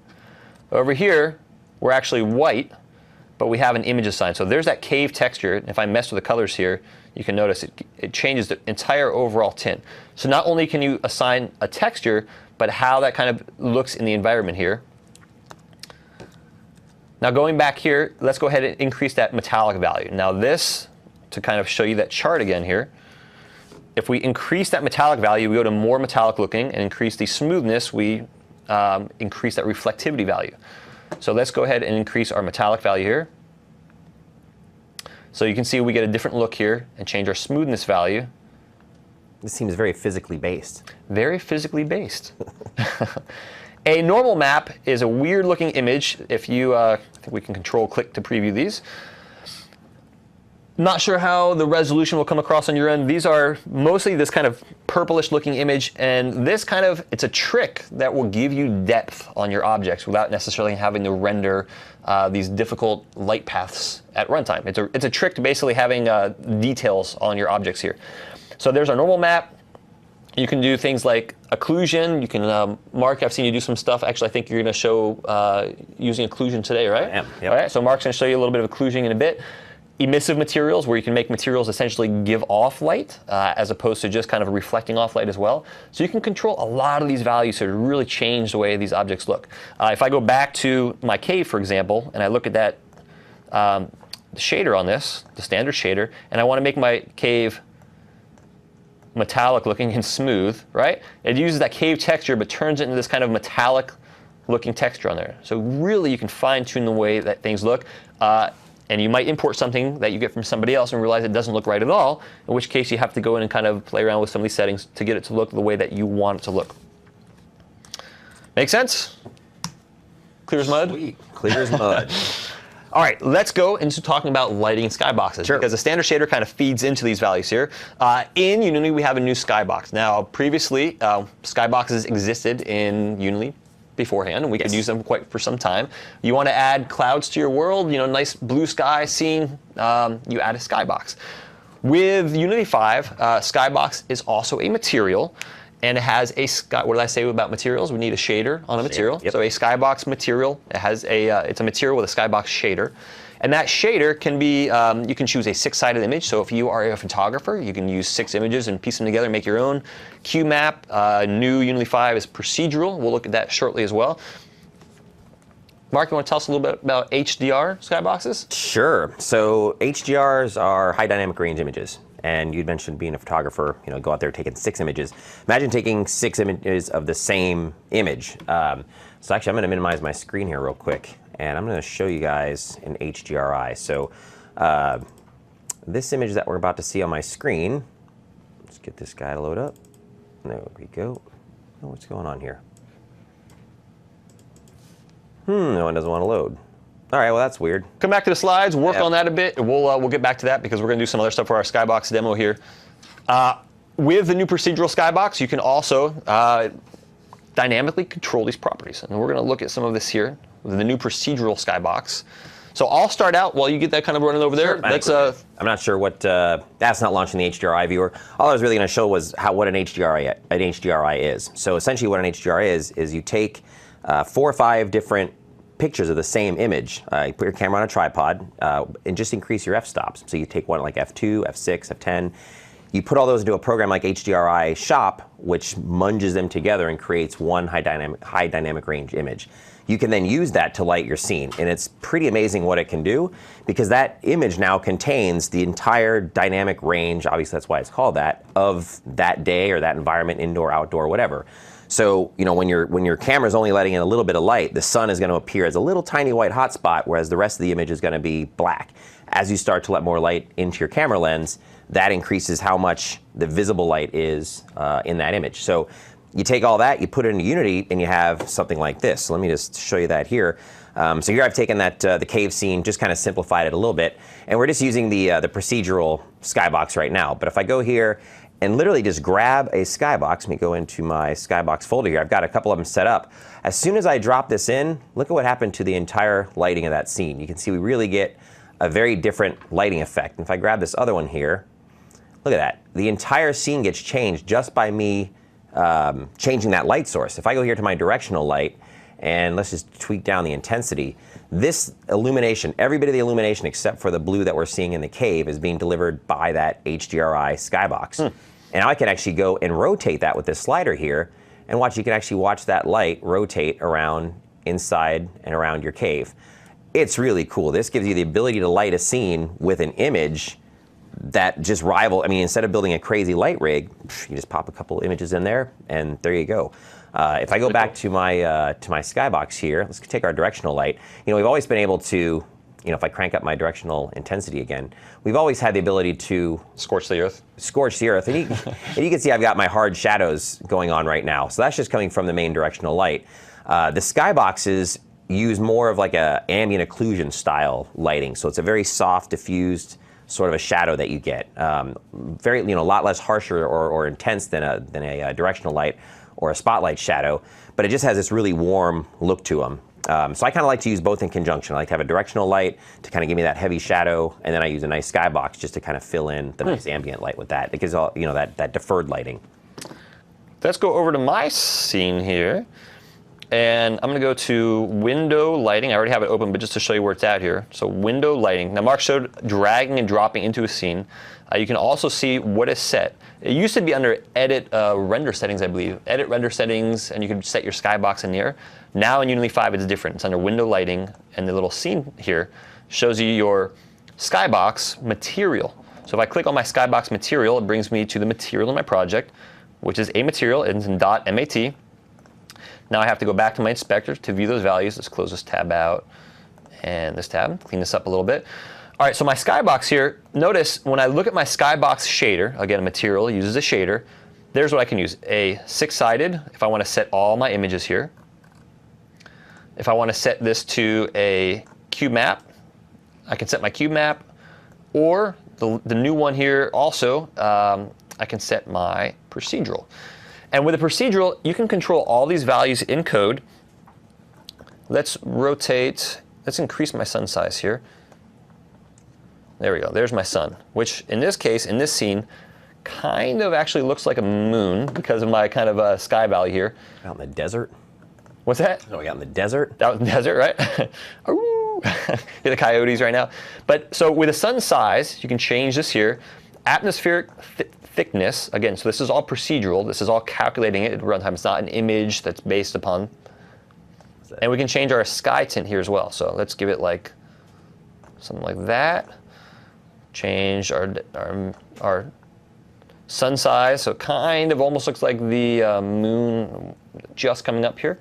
Over here, we're actually white, but we have an image assigned. So there's that cave texture. If I mess with the colors here, you can notice it changes the entire overall tint. So not only can you assign a texture, but how that kind of looks in the environment here. Now going back here, let's go ahead and increase that metallic value. Now this, to kind of show you that chart again here, if we increase that metallic value, we go to more metallic looking, and increase the smoothness, we increase that reflectivity value. So let's go ahead and increase our metallic value here. So you can see we get a different look here and change our smoothness value. This seems very physically based. Very physically based. A normal map is a weird looking image. If you, I think we can control click to preview these. Not sure how the resolution will come across on your end. These are mostly this kind of purplish looking image, and this kind of, it's a trick that will give you depth on your objects without necessarily having to render these difficult light paths at runtime. It's a trick to basically having details on your objects here. So there's our normal map. You can do things like occlusion. You can, Mark, I've seen you do some stuff. Actually, I think you're going to show using occlusion today, right? I am, yep. All right, so Mark's going to show you a little bit of occlusion in a bit. emissive materials, where you can make materials essentially give off light as opposed to just kind of reflecting off light as well. So you can control a lot of these values to really change the way these objects look. If I go back to my cave, for example, and I look at that shader on this, the standard shader, and I want to make my cave metallic looking and smooth, right? It uses that cave texture but turns it into this kind of metallic looking texture on there. So really you can fine tune the way that things look. And you might import something that you get from somebody else and realize it doesn't look right at all, in which case you have to go in and kind of play around with some of these settings to get it to look the way that you want it to look. Make sense? Clear as mud? Sweet. Clear as mud. All right, let's go into talking about lighting in skyboxes, because the standard shader kind of feeds into these values here. In Unity, we have a new skybox. Now, previously, skyboxes existed in Unity beforehand, and we could use them for some time. You want to add clouds to your world, nice blue sky scene, you add a skybox. With Unity 5, skybox is also a material, and it has a what did I say about materials? We need a shader on a material. Yep. So a skybox material, it has it's a material with a skybox shader. And that shader can be, you can choose a 6-sided image. So if you are a photographer, you can use 6 images and piece them together and make your own. QMap, new Unity 5 is procedural. We'll look at that shortly as well. Mark, you want to tell us a little bit about HDR skyboxes? Sure. So HDRs are high dynamic range images. And you'd mentioned being a photographer, go out there taking 6 images. Imagine taking 6 images of the same image. So actually, I'm going to minimize my screen here real quick. And I'm going to show you guys an HDRI. So this image that we're about to see on my screen, let's get this guy to load up. There we go. Oh, what's going on here? No one doesn't want to load. All right, well, that's weird. Come back to the slides, work on that a bit, and we'll get back to that because we're going to do some other stuff for our skybox demo here. With the new procedural skybox, you can also dynamically control these properties. And we're going to look at some of this here with the new procedural skybox. So I'll start out while you get that kind of running over there. Sure, I'm not sure what, that's not launching the HDRI viewer. All I was really going to show was what an HDRI is. So essentially what an HDRI is you take 4 or 5 different pictures of the same image. You put your camera on a tripod and just increase your f-stops. So you take one like f2, f6, f10. You put all those into a program like HDRI Shop, which munges them together and creates one high dynamic range image. You can then use that to light your scene, and it's pretty amazing what it can do because that image now contains the entire dynamic range, obviously that's why it's called that, of that day or that environment, indoor, outdoor, whatever. So, when your camera's only letting in a little bit of light, the sun is going to appear as a little tiny white hotspot, whereas the rest of the image is going to be black. As you start to let more light into your camera lens, that increases how much the visible light is in that image. So you take all that, you put it into Unity, and you have something like this. So let me just show you that here. So here I've taken that the cave scene, just kind of simplified it a little bit, and we're just using the procedural skybox right now. But if I go here and literally just grab a skybox, let me go into my skybox folder here. I've got a couple of them set up. As soon as I drop this in, look at what happened to the entire lighting of that scene. You can see we really get a very different lighting effect. And if I grab this other one here, look at that. The entire scene gets changed just by me changing that light source. If I go here to my directional light, and let's just tweak down the intensity, this illumination, every bit of the illumination except for the blue that we're seeing in the cave is being delivered by that HDRI skybox. And I can actually go and rotate that with this slider here, and you can actually watch that light rotate around inside and around your cave. It's really cool. This gives you the ability to light a scene with an image that just instead of building a crazy light rig, you just pop a couple images in there, and there you go. If I go back to my skybox here, let's take our directional light. We've always been able to, if I crank up my directional intensity again, we've always had the ability to scorch the earth. And you can see I've got my hard shadows going on right now. So that's just coming from the main directional light. The skyboxes use more of like a ambient occlusion style lighting. So it's a very soft, diffused sort of a shadow that you get. Very, a lot less harsher or intense than a directional light or a spotlight shadow, but it just has this really warm look to them. So I kind of like to use both in conjunction. I like to have a directional light to kind of give me that heavy shadow, and then I use a nice skybox just to kind of fill in the nice ambient light with that. It gives all, that deferred lighting. Let's go over to my scene here. And I'm going to go to window lighting. I already have it open, but just to show you where it's at here. So window lighting. Now Mark showed dragging and dropping into a scene. You can also see what is set. It used to be under edit render settings, I believe. Edit render settings, and you can set your skybox in here. Now in Unity 5, it's different. It's under window lighting, and the little scene here shows you your skybox material. So if I click on my skybox material, it brings me to the material in my project, which is a material. It's in .mat. Now I have to go back to my inspector to view those values. Let's close this tab out and this tab, clean this up a little bit. All right, so my skybox here, notice when I look at my skybox shader, again, a material uses a shader, there's what I can use. A 6-sided, if I want to set all my images here. If I want to set this to a cube map, I can set my cube map, or the new one here also, I can set my procedural. And with a procedural, you can control all these values in code. Let's rotate, let's increase my sun size here. There we go, there's my sun, which in this case, in this scene, kind of actually looks like a moon because of my kind of sky value here. Out in the desert? What's that? Oh, we out in the desert? Out in the desert, right? Hear the coyotes right now. But so with a sun size, you can change this here. Atmospheric thickness, again, so this is all procedural. This is all calculating it at runtime. It's not an image that's based upon. And we can change our sky tint here as well. So let's give it like something like that. Change our sun size, so it kind of almost looks like the moon just coming up here.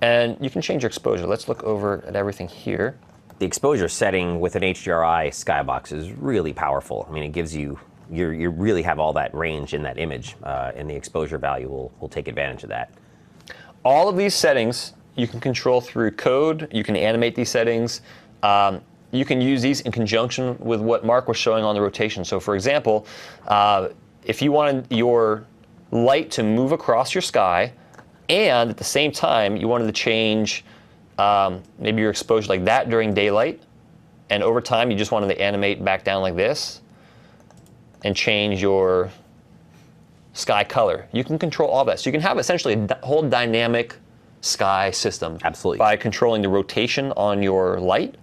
And you can change your exposure. Let's look over at everything here. The exposure setting with an HDRI skybox is really powerful. I mean, it gives you, you really have all that range in that image, and the exposure value will take advantage of that. All of these settings you can control through code. You can animate these settings. You can use these in conjunction with what Mark was showing on the rotation. So for example, if you wanted your light to move across your sky, and at the same time you wanted to change maybe your exposure like that during daylight, and over time you just wanted to animate back down like this, and change your sky color. You can control all that. So you can have essentially a whole dynamic sky system. Absolutely. By controlling the rotation on your light,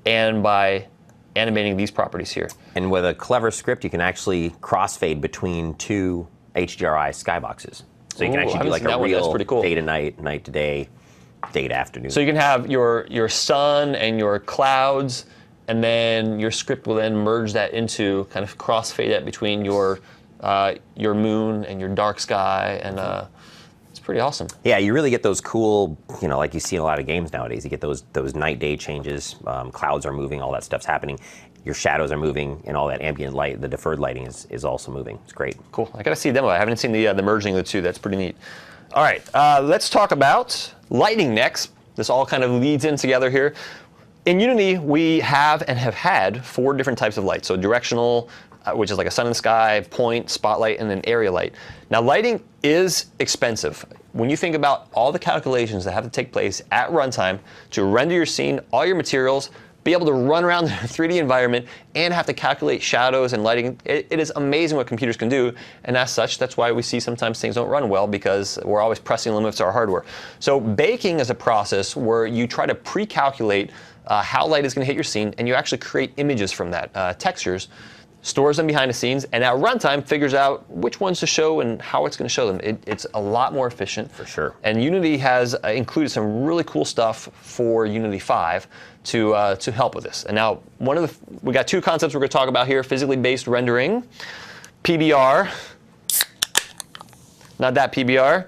and by animating these properties here. And with a clever script, you can actually crossfade between two HDRI skyboxes. So you can actually do like a real cool. day to night, night to day, day to afternoon. So you can have your sun and your clouds, and then your script will then merge that into kind of crossfade that between your moon and your dark sky, and it's pretty awesome. Yeah, you really get those cool, you know, like you see in a lot of games nowadays. You get those night-day changes. Clouds are moving, all that stuff's happening. Your shadows are moving, and all that ambient light, the deferred lighting is also moving. It's great. Cool. I got to see a demo. I haven't seen the merging of the two. That's pretty neat. All right, let's talk about lighting next. This all kind of leads in together here. In Unity, we have and have had 4 different types of light. So directional, which is like a sun and sky, point, spotlight, and then area light. Now, lighting is expensive. When you think about all the calculations that have to take place at runtime to render your scene, all your materials, be able to run around the 3D environment, and have to calculate shadows and lighting, it is amazing what computers can do. And as such, that's why we see sometimes things don't run well, because we're always pressing limits to our hardware. So baking is a process where you try to pre-calculate how light is going to hit your scene, and you actually create images from that, textures, stores them behind the scenes, and at runtime figures out which ones to show and how it's going to show them. It's a lot more efficient. For sure. And Unity has included some really cool stuff for Unity 5 to help with this. And now, we got 2 concepts we're going to talk about here: physically based rendering, PBR. Not that PBR.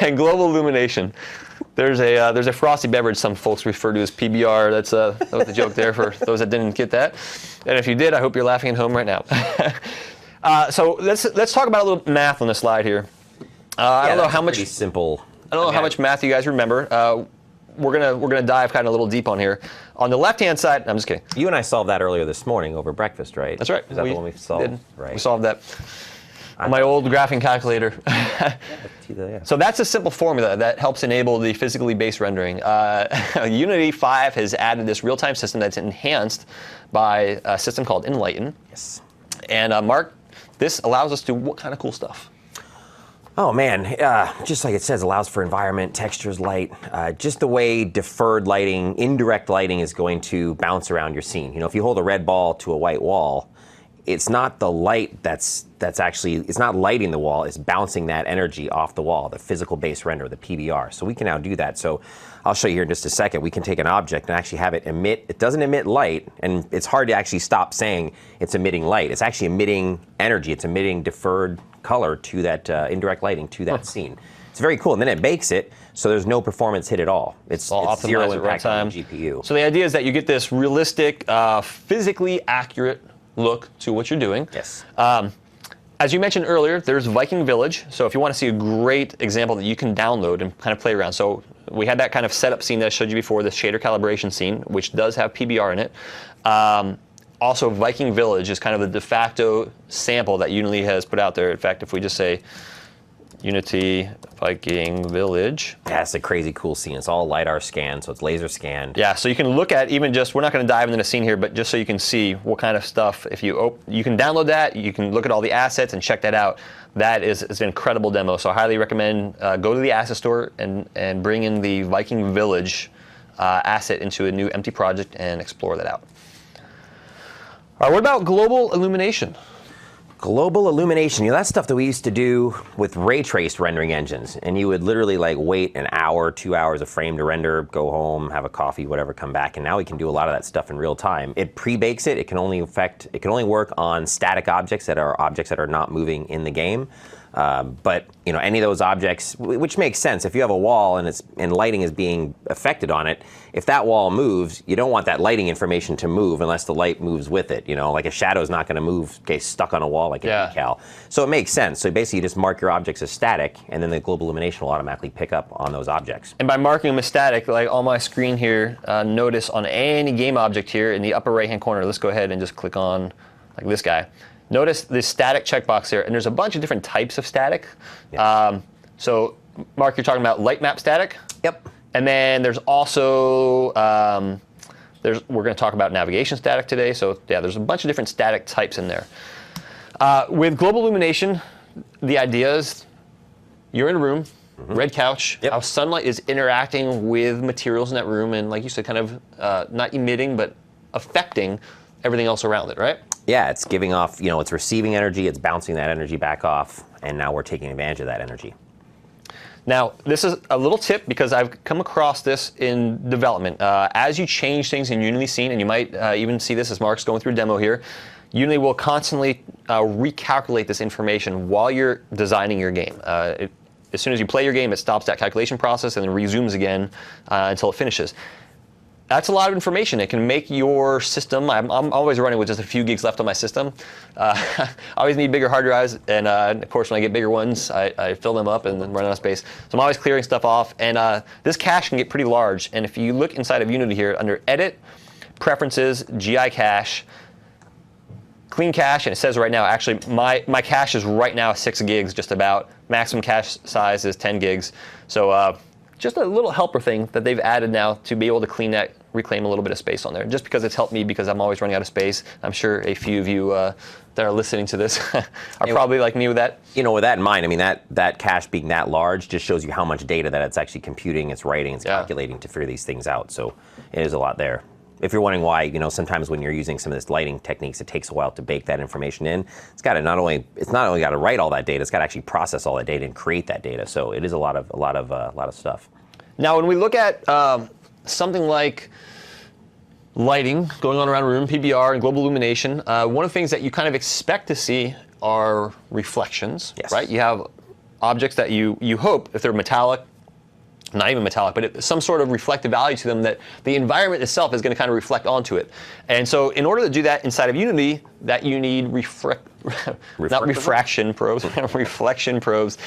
And global illumination. There's a frosty beverage some folks refer to as PBR. That was the joke there for those that didn't get that. And if you did, I hope you're laughing at home right now. So let's talk about a little math on this slide here. I don't know how much simple. I don't know how much math you guys remember. We're gonna dive kind of a little deep on here. On the left-hand side, I'm just kidding. You and I solved that earlier this morning over breakfast, right? That's right. Is that the one we solved? Did. Right. We solved that. On my old graphing calculator. Yeah. So that's a simple formula that helps enable the physically based rendering. Unity 5 has added this real-time system that's enhanced by a system called Enlighten. Yes. And Mark, this allows us to do what kind of cool stuff? Oh man, just like it says, allows for environment, textures, light, just the way deferred lighting, indirect lighting is going to bounce around your scene. You know, if you hold a red ball to a white wall, it's not the light that's actually, it's not lighting the wall, it's bouncing that energy off the wall, the physical base render, the PBR. So we can now do that. So I'll show you here in just a second. We can take an object and actually have it emit, it doesn't emit light, and it's hard to actually stop saying it's emitting light. It's actually emitting energy, it's emitting deferred color to that indirect lighting to that scene. It's very cool, and then it bakes it, so there's no performance hit at all. It's zero impact on the GPU. So the idea is that you get this realistic, physically accurate look to what you're doing. Yes. As you mentioned earlier, there's Viking Village. So if you want to see a great example that you can download and kind of play around. So we had that kind of setup scene that I showed you before, the shader calibration scene, which does have PBR in it. Also, Viking Village is kind of the de facto sample that Unity has put out there. In fact, if we just say Unity Viking Village. Yeah, it's a crazy cool scene. It's all LiDAR scanned, so it's laser scanned. Yeah, so you can look at even just, we're not going to dive into the scene here, but just so you can see what kind of stuff, if you you can download that, you can look at all the assets and check that out. That is an incredible demo, so I highly recommend go to the asset store and bring in the Viking Village asset into a new empty project and explore that out. All right, what about global illumination? Global illumination, you know, that's stuff that we used to do with ray traced rendering engines, and you would literally like wait an hour, 2 hours a frame to render, go home, have a coffee, whatever, come back, and now we can do a lot of that stuff in real time. It pre-bakes it. It can only work on static objects that are not moving in the game. But you know, any of those objects, which makes sense. If you have a wall and lighting is being affected on it, if that wall moves, you don't want that lighting information to move unless the light moves with it. You know, like a shadow's not going to move, get stuck on a wall like a decal. So it makes sense. So basically, you just mark your objects as static, and then the global illumination will automatically pick up on those objects. And by marking them as static, like on my screen here, notice on any game object here in the upper right-hand corner, let's go ahead and just click on like this guy. Notice this static checkbox here, and there's a bunch of different types of static. Yes. So, Mark, you're talking about light map static? Yep. And then there's also, we're going to talk about navigation static today. So, yeah, there's a bunch of different static types in there. With global illumination, the idea is you're in a room, red couch, how sunlight is interacting with materials in that room, and like you said, kind of not emitting, but affecting everything else around it, right? Yeah, it's giving off, you know, it's receiving energy, it's bouncing that energy back off, and now we're taking advantage of that energy. Now, this is a little tip because I've come across this in development. As you change things in Unity Scene, and you might even see this as Mark's going through a demo here, Unity will constantly recalculate this information while you're designing your game. As soon as you play your game, it stops that calculation process and then resumes again until it finishes. That's a lot of information. It can make your system, I'm always running with just a few gigs left on my system. I always need bigger hard drives, and of course when I get bigger ones, I fill them up and then run out of space. So I'm always clearing stuff off, and this cache can get pretty large. And if you look inside of Unity here, under Edit, Preferences, GI Cache, Clean Cache, and it says right now, actually my cache is right now 6 gigs just about. Maximum cache size is 10 gigs. So just a little helper thing that they've added now to be able to clean that, reclaim a little bit of space on there. Just because it's helped me because I'm always running out of space. I'm sure a few of you that are listening to this are probably like me with that. You know, with that in mind, I mean, that cache being that large just shows you how much data that it's actually computing, it's writing, it's calculating to figure these things out. So it is a lot there. If you're wondering why, you know, sometimes when you're using some of this lighting techniques, it takes a while to bake that information in. It's got to not only got to write all that data, it's got to actually process all that data and create that data. So it is a lot of stuff. Now, when we look at something like lighting going on around a room, PBR, and global illumination, one of the things that you kind of expect to see are reflections, right? You have objects that you hope, if they're metallic, not even metallic, but some sort of reflective value to them that the environment itself is going to kind of reflect onto it. And so in order to do that inside of Unity, that you need not refraction probes, reflection probes.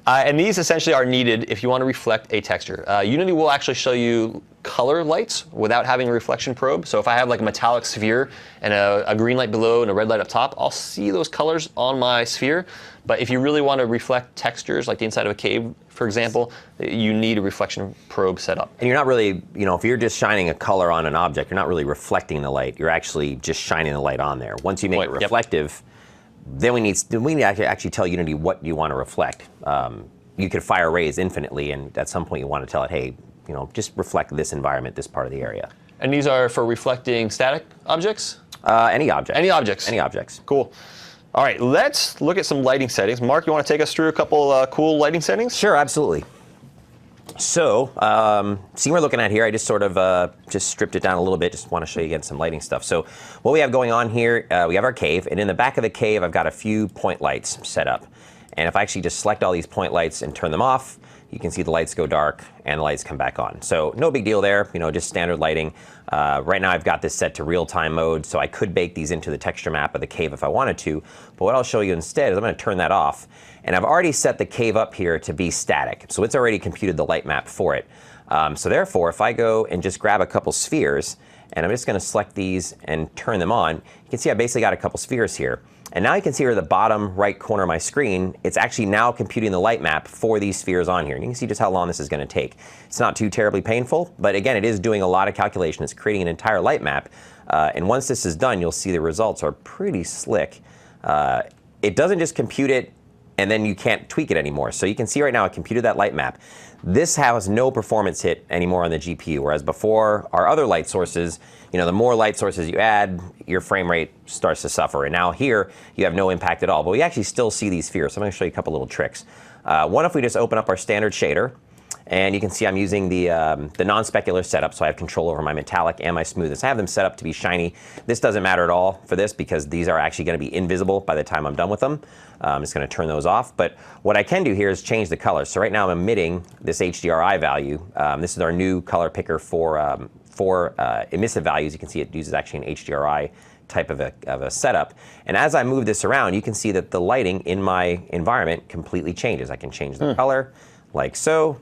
And these essentially are needed if you want to reflect a texture. Unity will actually show you color lights without having a reflection probe. So if I have like a metallic sphere and a green light below and a red light up top, I'll see those colors on my sphere. But if you really want to reflect textures like the inside of a cave, for example, you need a reflection probe set up. And you're not really, you know, if you're just shining a color on an object, you're not really reflecting the light. You're actually just shining the light on there. Once you make it reflective, then we need to actually tell Unity what you want to reflect. You could fire rays infinitely, and at some point you want to tell it, hey, just reflect this environment, this part of the area. And these are for reflecting static objects? Any object. Any objects? Any objects. Cool. All right, let's look at some lighting settings. Mark, you want to take us through a couple cool lighting settings? Sure, absolutely. So, see what we're looking at here, I just sort of just stripped it down a little bit, just want to show you again some lighting stuff. So what we have going on here, we have our cave, and in the back of the cave I've got a few point lights set up. And if I actually just select all these point lights and turn them off, you can see the lights go dark and the lights come back on. So no big deal there, just standard lighting. Right now I've got this set to real-time mode, so I could bake these into the texture map of the cave if I wanted to. But what I'll show you instead is I'm going to turn that off. And I've already set the cave up here to be static, so it's already computed the light map for it. So therefore, if I go and just grab a couple spheres, and I'm just going to select these and turn them on, you can see I basically got a couple spheres here. And now you can see here at the bottom right corner of my screen, it's actually now computing the light map for these spheres on here. And you can see just how long this is going to take. It's not too terribly painful, but again, it is doing a lot of calculation. It's creating an entire light map. And once this is done, you'll see the results are pretty slick. It doesn't just compute it and then you can't tweak it anymore. So you can see right now I computed that light map. This has no performance hit anymore on the GPU, whereas before our other light sources, the more light sources you add, your frame rate starts to suffer. And now here, you have no impact at all. But we actually still see these spheres. So I'm going to show you a couple little tricks. One, if we just open up our standard shader, and you can see I'm using the non-specular setup, so I have control over my metallic and my smoothness. I have them set up to be shiny. This doesn't matter at all for this because these are actually going to be invisible by the time I'm done with them. I'm just going to turn those off. But what I can do here is change the color. So right now I'm emitting this HDRI value. This is our new color picker for emissive values. You can see it uses actually an HDRI type of a setup. And as I move this around, you can see that the lighting in my environment completely changes. I can change the color like so.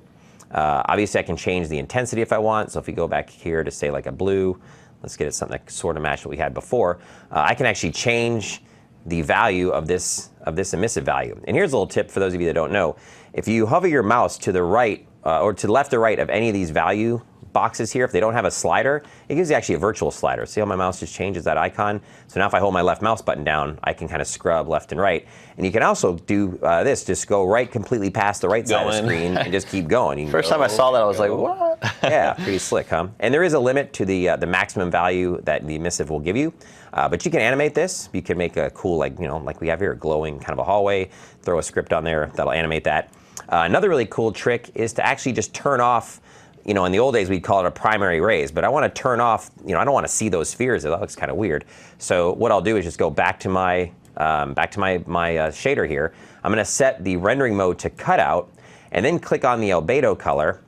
Obviously I can change the intensity if I want. So if we go back here to say like a blue, let's get it something that sort of matched what we had before. I can actually change the value of this emissive value. And here's a little tip for those of you that don't know. If you hover your mouse to the right or to the left or right of any of these value boxes here, if they don't have a slider, it gives you actually a virtual slider. See how my mouse just changes that icon? So now if I hold my left mouse button down, I can kind of scrub left and right. And you can also do this, just go right completely past the right side of the screen and just keep going. You can First time I saw that, I was like, what? Yeah, pretty slick, huh? And there is a limit to the maximum value that the emissive will give you. But you can animate this. You can make a cool, like we have here, glowing kind of a hallway. Throw a script on there that'll animate that. Another really cool trick is to actually just turn off, in the old days we'd call it a primary rays, but I want to turn off, I don't want to see those spheres. That looks kind of weird. So what I'll do is just go back to my shader here. I'm going to set the rendering mode to cutout, and then click on the albedo color.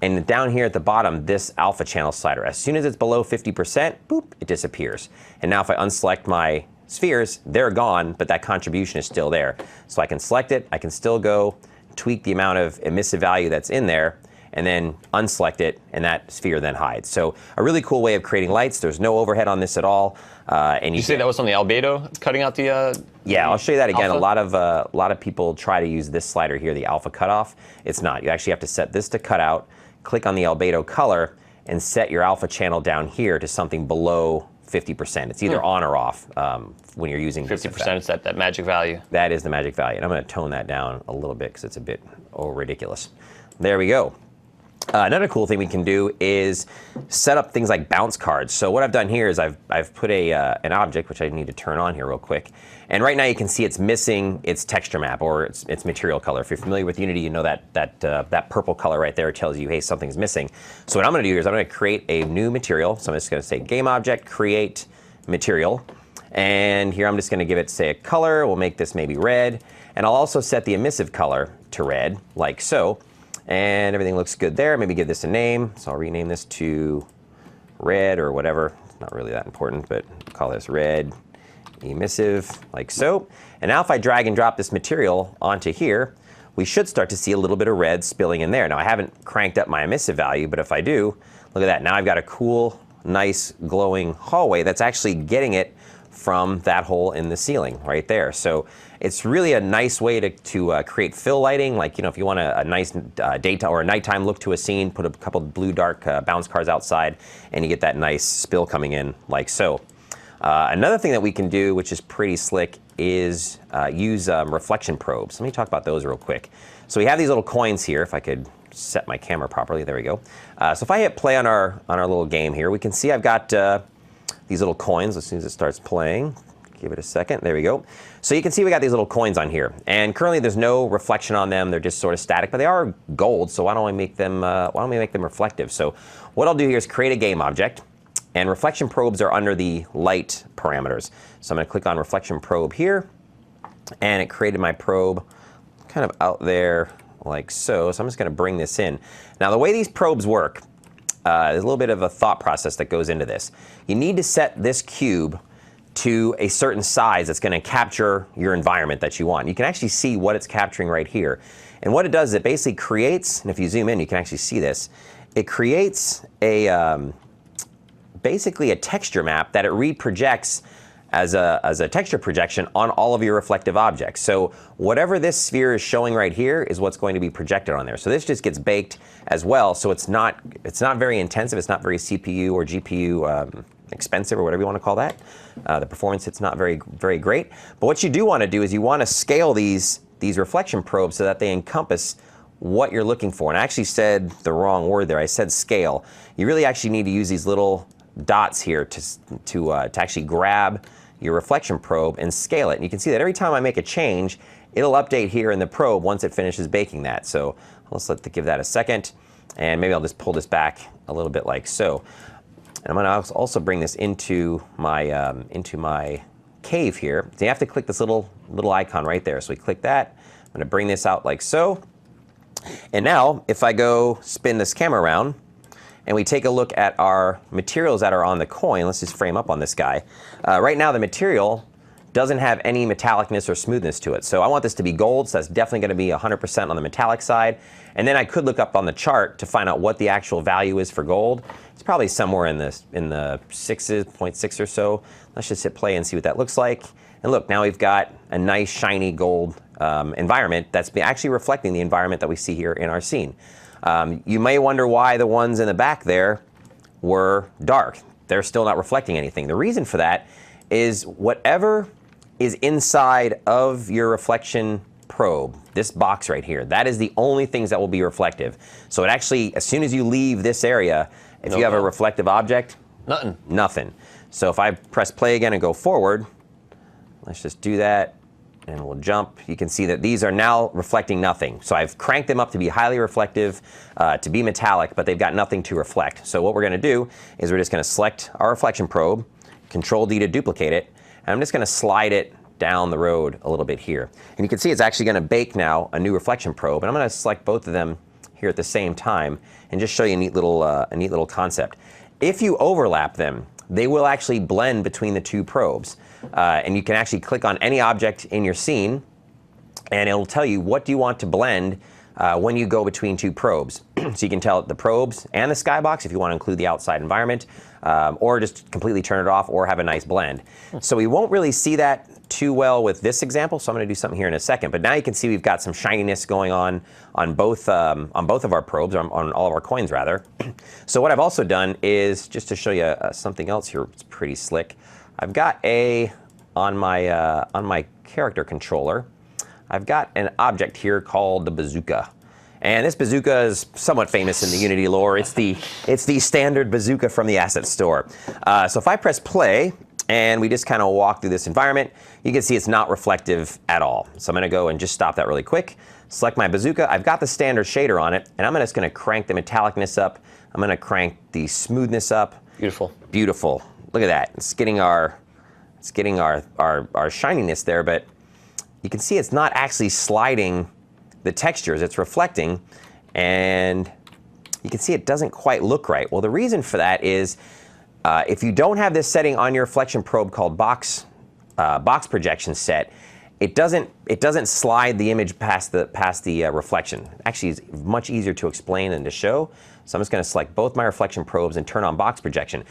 And down here at the bottom, this alpha channel slider. As soon as it's below 50%, boop, it disappears. And now if I unselect my spheres, they're gone, but that contribution is still there. So I can select it, I can still go tweak the amount of emissive value that's in there, and then unselect it, and that sphere then hides. So a really cool way of creating lights. There's no overhead on this at all. And you say that was on the albedo, cutting out the yeah, I'll show you that again. alpha? A lot of people try to use this slider here, the alpha cutoff. It's not. You actually have to set this to cutout, click on the albedo color, and set your alpha channel down here to something below 50%. It's either on or off when you're using 50% is that magic value. That is the magic value. And I'm going to tone that down a little bit because it's a bit ridiculous. There we go. Another cool thing we can do is set up things like bounce cards. So what I've done here is I've put an object, which I need to turn on here real quick. And right now you can see it's missing its texture map or its material color. If you're familiar with Unity, you know that purple color right there tells you, hey, something's missing. So what I'm going to do is I'm going to create a new material. So I'm just going to say game object, create material. And here I'm just going to give it, say, a color. We'll make this maybe red. And I'll also set the emissive color to red, like so. And everything looks good there. Maybe give this a name. So I'll rename this to red or whatever. It's not really that important, but call this red emissive, like so. And now if I drag and drop this material onto here, we should start to see a little bit of red spilling in there. Now I haven't cranked up my emissive value, but if I do, look at that. Now I've got a cool, nice, glowing hallway that's actually getting it from that hole in the ceiling right there. So it's really a nice way to create fill lighting. Like, if you want a nice daytime or a nighttime look to a scene, put a couple blue dark bounce cars outside, and you get that nice spill coming in like so. Another thing that we can do, which is pretty slick, is use reflection probes. Let me talk about those real quick. So we have these little coins here. If I could set my camera properly, there we go. So if I hit play on our little game here, we can see I've got these little coins as soon as it starts playing. Give it a second. There we go. So you can see we got these little coins on here, and currently there's no reflection on them. They're just sort of static, but they are gold. So why don't we make them reflective? So what I'll do here is create a game object, and reflection probes are under the light parameters. So I'm going to click on reflection probe here, and it created my probe kind of out there like so. So I'm just going to bring this in. Now the way these probes work, there's a little bit of a thought process that goes into this. You need to set this cube to a certain size that's going to capture your environment that you want. You can actually see what it's capturing right here. And what it does is it basically creates, and if you zoom in, you can actually see this, it creates a basically a texture map that it reprojects as a texture projection on all of your reflective objects. So whatever this sphere is showing right here is what's going to be projected on there. So this just gets baked as well, so it's not very intensive, it's not very CPU or GPU expensive or whatever you want to call that. The performance, it's not very great. But what you do want to do is you want to scale these reflection probes so that they encompass what you're looking for. And I actually said the wrong word there. I said scale. You really actually need to use these little dots here to actually grab your reflection probe and scale it. And you can see that every time I make a change, it'll update here in the probe once it finishes baking that. So let's give that a second, and maybe I'll just pull this back a little bit like so. And I'm going to also bring this into my cave here. So you have to click this little icon right there. So we click that. I'm going to bring this out like so. And now, if I go spin this camera around, and we take a look at our materials that are on the coin, let's just frame up on this guy. Right now, the material doesn't have any metallicness or smoothness to it. So I want this to be gold, so that's definitely going to be 100% on the metallic side. And then I could look up on the chart to find out what the actual value is for gold. It's probably somewhere in the 0.6 or so. Let's just hit play and see what that looks like. And look, now we've got a nice shiny gold environment that's actually reflecting the environment that we see here in our scene. You may wonder why the ones in the back there were dark. They're still not reflecting anything. The reason for that is whatever is inside of your reflection probe, this box right here, that is the only things that will be reflective. So it actually, as soon as you leave this area, if you have a reflective object, nothing. So if I press play again and go forward, let's just do that. And we'll jump. You can see that these are now reflecting nothing. So I've cranked them up to be highly reflective, to be metallic, but they've got nothing to reflect. So what we're going to do is we're just going to select our reflection probe, Control D to duplicate it, and I'm just going to slide it down the road a little bit here. And you can see it's actually going to bake now a new reflection probe. And I'm going to select both of them here at the same time and just show you a neat little concept. If you overlap them, they will actually blend between the two probes. And you can actually click on any object in your scene, and it'll tell you what do you want to blend when you go between two probes. So you can tell the probes and the skybox if you want to include the outside environment, or just completely turn it off or have a nice blend. So we won't really see that too well with this example, so I'm going to do something here in a second. But now you can see we've got some shininess going on both of our probes, on all of our coins rather. So what I've also done is, just to show you something else here, it's pretty slick. I've got on my character controller, I've got an object here called the bazooka. And this bazooka is somewhat famous in the Unity lore. It's the standard bazooka from the asset store. So if I press play and we just kind of walk through this environment, you can see it's not reflective at all. So I'm going to go and just stop that really quick. Select my bazooka. I've got the standard shader on it, and I'm just going to crank the metallicness up. I'm going to crank the smoothness up. Beautiful. Beautiful. Look at that. It's getting our shininess there, but you can see it's not actually sliding the textures, it's reflecting, and you can see it doesn't quite look right. Well, the reason for that is if you don't have this setting on your reflection probe called box projection set, it doesn't slide the image past the reflection. Actually, it's much easier to explain than to show. So I'm just going to select both my reflection probes and turn on box projection.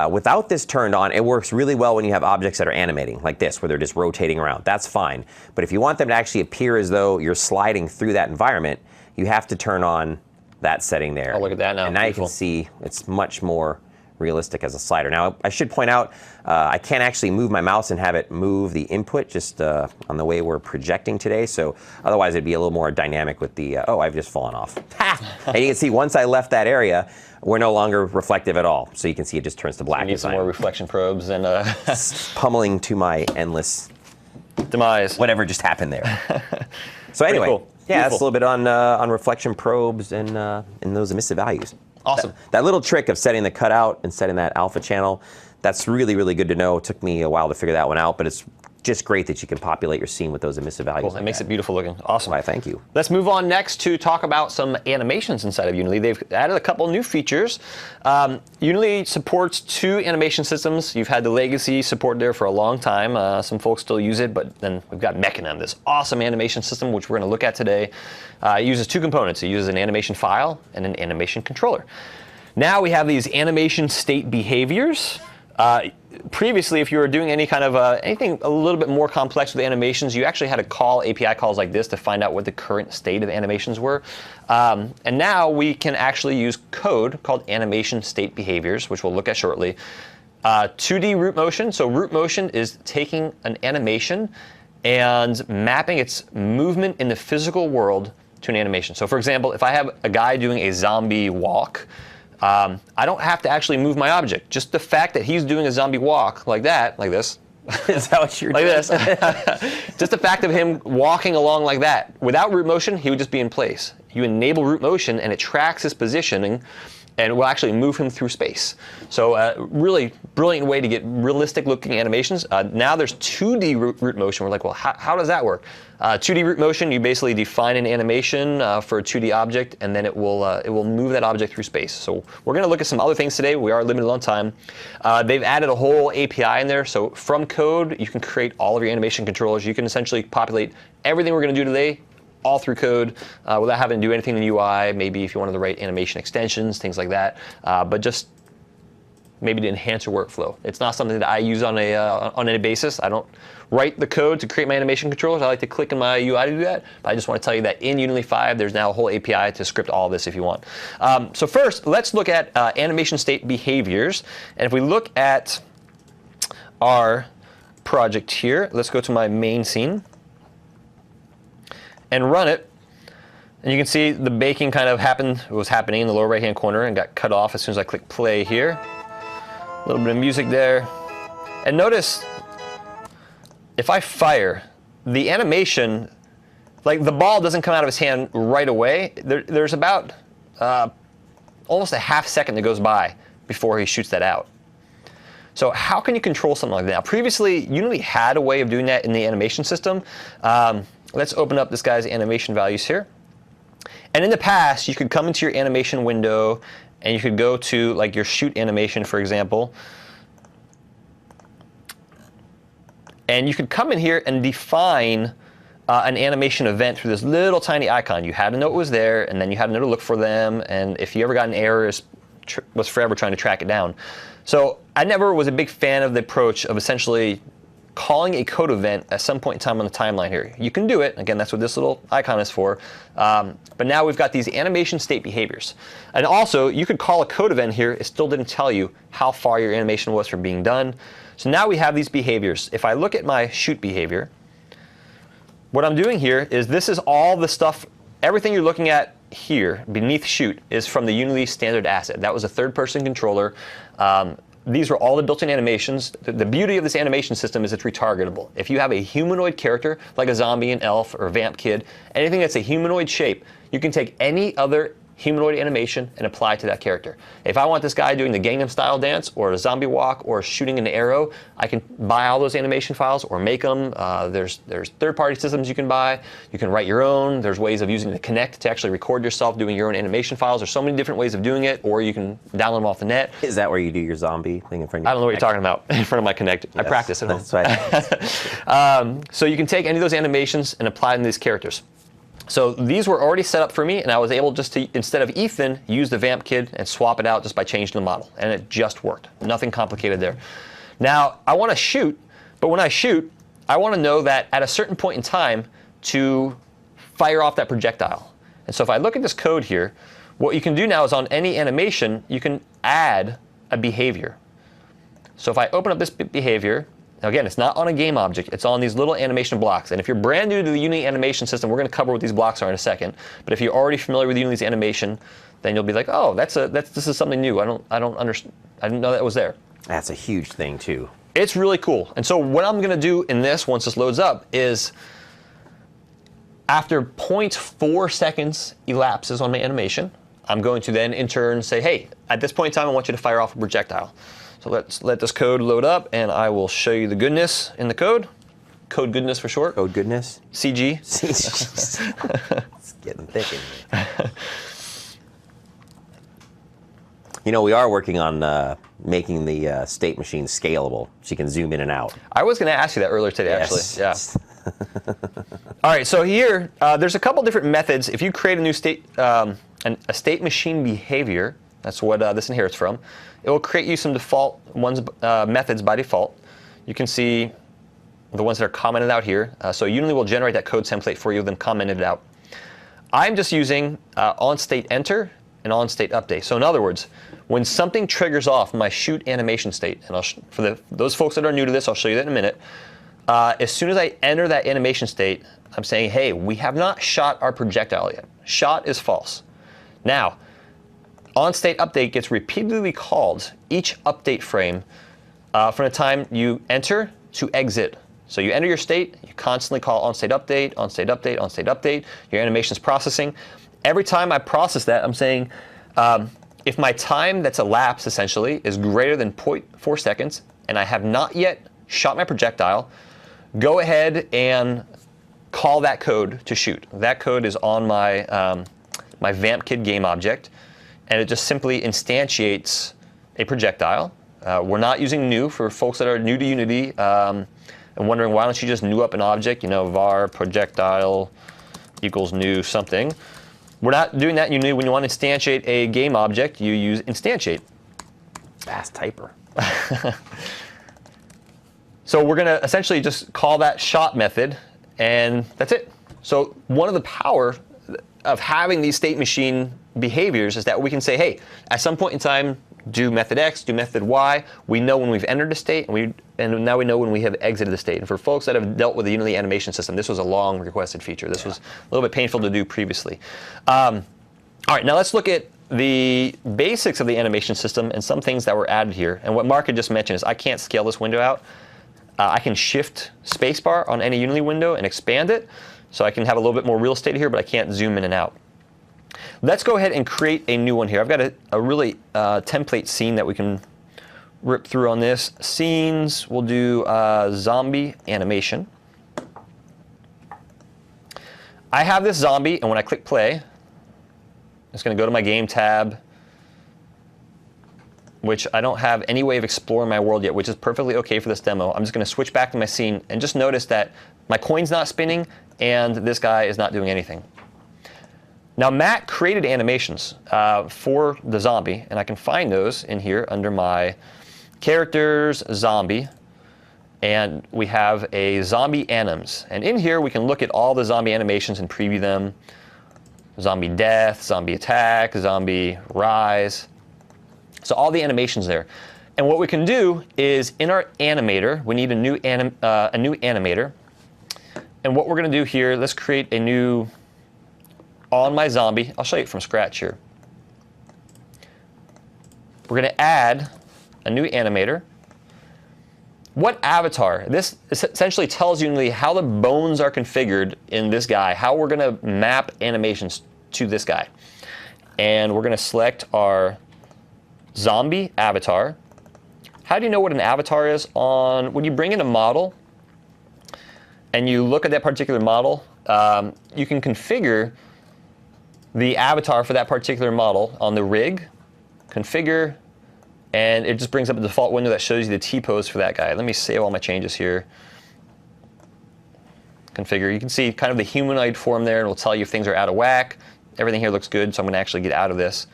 Without this turned on, it works really well when you have objects that are animating, like this, where they're just rotating around. That's fine. But if you want them to actually appear as though you're sliding through that environment, you have to turn on that setting there. Oh, look at that now. And now you can see it's much more realistic as a slider. Now, I should point out, I can't actually move my mouse and have it move the input just on the way we're projecting today. So otherwise, it'd be a little more dynamic with the, oh, I've just fallen off. Ha! And you can see once I left that area, we're no longer reflective at all. So you can see it just turns to black. You need some more reflection probes and pummeling to my endless demise. Whatever just happened there. So anyway, cool. yeah, that's a little bit on reflection probes and those emissive values. Awesome. That little trick of setting the cutout and setting that alpha channel, that's really, really good to know. It took me a while to figure that one out, but it's just great that you can populate your scene with those emissive values. Cool. It makes it beautiful looking. Awesome. Why, thank you. Let's move on next to talk about some animations inside of Unity. They've added a couple new features. Unity supports 2 animation systems. You've had the legacy support there for a long time. Some folks still use it, but then we've got Mechanim, this awesome animation system, which we're going to look at today. It uses 2 components. It uses an animation file and an animation controller. Now we have these animation state behaviors. Previously, if you were doing any kind of anything a little bit more complex with animations, you actually had to call API calls like this to find out what the current state of animations were. And now we can actually use code called animation state behaviors, which we'll look at shortly. 2D root motion. So root motion is taking an animation and mapping its movement in the physical world to an animation. So for example, if I have a guy doing a zombie walk, I don't have to actually move my object. Just the fact that he's doing a zombie walk like that, like this. Is that what you're like doing? This. Just the fact of him walking along like that. Without root motion, he would just be in place. You enable root motion, and it tracks his positioning, and will actually move him through space. So really brilliant way to get realistic looking animations. Now there's 2D root motion. We're like, well, how does that work? 2D root motion, you basically define an animation for a 2D object, and then it will move that object through space. So we're going to look at some other things today. We are limited on time. They've added a whole API in there. So from code, you can create all of your animation controllers. You can essentially populate everything we're going to do today all through code without having to do anything in the UI. Maybe if you wanted to write animation extensions, things like that. But just maybe to enhance your workflow. It's not something that I use on any basis. I don't write the code to create my animation controllers. I like to click in my UI to do that. But I just want to tell you that in Unity 5, there's now a whole API to script all this if you want. So first, let's look at animation state behaviors. And if we look at our project here, let's go to my main scene and run it. And you can see the baking kind of was happening in the lower right-hand corner and got cut off as soon as I click play here. A little bit of music there. And notice, if I fire, the animation, like the ball doesn't come out of his hand right away. There's about almost a half second that goes by before he shoots that out. So how can you control something like that? Now, previously, Unity had a way of doing that in the animation system. Let's open up this guy's animation values here. And in the past, you could come into your animation window and you could go to like your shoot animation, for example. And you could come in here and define an animation event through this little tiny icon. You had to know it was there, and then you had to know to look for them. And if you ever got an error, it was forever trying to track it down. So I never was a big fan of the approach of essentially calling a code event at some point in time on the timeline here. You can do it. Again, that's what this little icon is for. But now we've got these animation state behaviors. And also, you could call a code event here. It still didn't tell you how far your animation was from being done. So now we have these behaviors. If I look at my shoot behavior, what I'm doing here is this is all the stuff, everything you're looking at here beneath shoot is from the Unity standard asset. That was a third-person controller. These were all the built-in animations. The beauty of this animation system is it's retargetable. If you have a humanoid character, like a zombie, an elf, or a vamp kid, anything that's a humanoid shape, you can take any other humanoid animation and apply to that character. If I want this guy doing the Gangnam Style dance, or a zombie walk, or shooting an arrow, I can buy all those animation files or make them. There's third-party systems you can buy. You can write your own. There's ways of using the Kinect to actually record yourself doing your own animation files. There's so many different ways of doing it, or you can download them off the net. Is that where you do your zombie thing in front of I don't know what you're talking about in front of my Kinect. Yes, I practice at home. That's right. So you can take any of those animations and apply them to these characters. So these were already set up for me, and I was able just to, instead of Ethan, use the Vamp Kid and swap it out just by changing the model. And it just worked. Nothing complicated there. Now, I want to shoot, but when I shoot, I want to know that at a certain point in time to fire off that projectile. And so if I look at this code here, what you can do now is on any animation, you can add a behavior. So if I open up this behavior, now again, it's not on a game object, it's on these little animation blocks. And if you're brand new to the Unity animation system, we're going to cover what these blocks are in a second. But if you're already familiar with Unity's animation, then you'll be like, oh, this is something new. I don't understand. I didn't know that was there. That's a huge thing too. It's really cool. And so what I'm going to do in this, once this loads up, is after 0.4 seconds elapses on my animation, I'm going to then in turn say, hey, at this point in time, I want you to fire off a projectile. So let's let this code load up, and I will show you the goodness in the code. Code goodness for short. Code goodness. CG. It's getting thick in here. You know, we are working on making the state machine scalable, so you can zoom in and out. I was going to ask you that earlier today, Yes. actually. Yeah. All right, so here, there's a couple different methods. If you create a new state, a state machine behavior, that's what this inherits from, it will create you some default methods by default. You can see the ones that are commented out here. So Unity will generate that code template for you, then comment it out. I'm just using onStateEnter and onStateUpdate. So in other words, when something triggers off my shoot animation state, and for those folks that are new to this, I'll show you that in a minute. As soon as I enter that animation state, I'm saying, hey, we have not shot our projectile yet. Shot is false. Now, onStateUpdate gets repeatedly called each update frame from the time you enter to exit. So you enter your state, you constantly call onStateUpdate, onStateUpdate, onStateUpdate. Your animation's processing. Every time I process that, I'm saying, if my time that's elapsed, essentially, is greater than 0.4 seconds, and I have not yet shot my projectile, go ahead and call that code to shoot. That code is on my, my VampKid game object, and it just simply instantiates a projectile. We're not using new for folks that are new to Unity and wondering, why don't you just new up an object, var projectile equals new something. We're not doing that in Unity. When you want to instantiate a game object, you use instantiate. Fast typer. So we're going to essentially just call that shot method, and that's it. So one of the power of having these state machine behaviors is that we can say, hey, at some point in time, do method X, do method Y. We know when we've entered a state, and now we know when we have exited the state. And for folks that have dealt with the Unity animation system, this was a long requested feature. This was a little bit painful to do previously. All right, now let's look at the basics of the animation system and some things that were added here. And what Mark had just mentioned is I can't scale this window out. I can shift spacebar on any Unity window and expand it, so I can have a little bit more real estate here, but I can't zoom in and out. Let's go ahead and create a new one here. I've got a really template scene that we can rip through on this. Scenes, we'll do zombie animation. I have this zombie, and when I click play, it's going to go to my game tab, which I don't have any way of exploring my world yet, which is perfectly okay for this demo. I'm just going to switch back to my scene and just notice that my coin's not spinning and this guy is not doing anything. Now, Matt created animations for the zombie, and I can find those in here under my characters, zombie, and we have a zombie anims. And in here, we can look at all the zombie animations and preview them. Zombie death, zombie attack, zombie rise. So all the animations there. And what we can do is in our animator, we need a new animator. And what we're going to do here, let's create a new on my zombie. I'll show you from scratch here. We're going to add a new animator. What avatar? This essentially tells Unity how the bones are configured in this guy, how we're going to map animations to this guy. And we're going to select our zombie avatar. How do you know what an avatar is? When you bring in a model and you look at that particular model, you can configure the avatar for that particular model on the rig, configure, and it just brings up a default window that shows you the T-pose for that guy. Let me save all my changes here. Configure. You can see kind of the humanoid form there, and it'll tell you if things are out of whack. Everything here looks good, so I'm going to actually get out of this.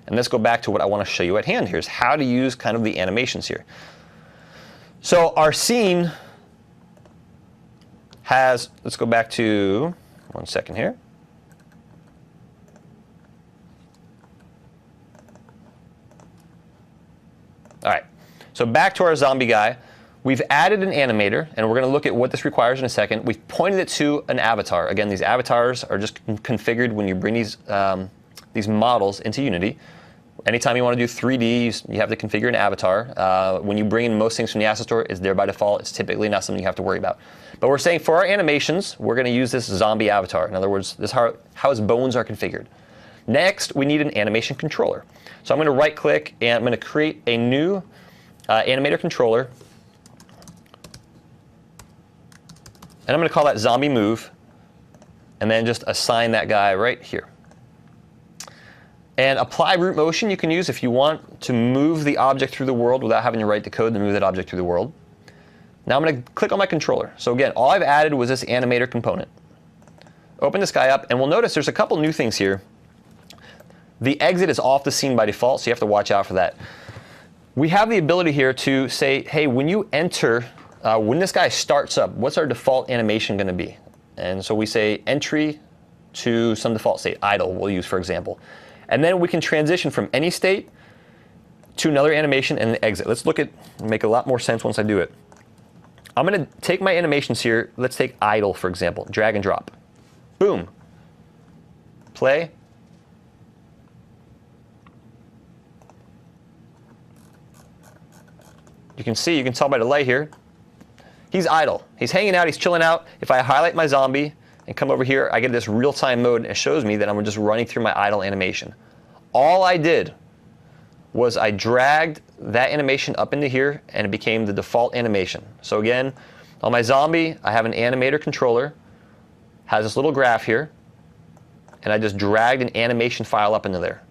And let's go back to what I want to show you at hand here, is how to use kind of the animations here. So our scene has, let's go back to, 1 second here. All right, so back to our zombie guy. We've added an animator, and we're going to look at what this requires in a second. We've pointed it to an avatar. Again, these avatars are just configured when you bring these models into Unity. Anytime you want to do 3D, you have to configure an avatar. When you bring in most things from the asset store, it's there by default. It's typically not something you have to worry about. But we're saying for our animations, we're going to use this zombie avatar. In other words, this is how his bones are configured. Next, we need an animation controller. So I'm going to right-click, and I'm going to create a new animator controller. And I'm going to call that zombie move, and then just assign that guy right here. And apply root motion you can use if you want to move the object through the world without having to write the code to move that object through the world. Now I'm going to click on my controller. So again, all I've added was this animator component. Open this guy up, and we'll notice there's a couple new things here. The exit is off the scene by default, so you have to watch out for that. We have the ability here to say, hey, when you enter, when this guy starts up, what's our default animation going to be? And so we say entry to some default state, idle we'll use, for example. And then we can transition from any state to another animation and an exit. Let's look at, make a lot more sense once I do it. I'm going to take my animations here. Let's take idle, for example, drag and drop. Boom. Play. You can see, you can tell by the light here, he's idle. He's hanging out, he's chilling out. If I highlight my zombie and come over here, I get this real-time mode, and it shows me that I'm just running through my idle animation. All I did was I dragged that animation up into here, and it became the default animation. So again, on my zombie, I have an animator controller, has this little graph here, and I just dragged an animation file up into there.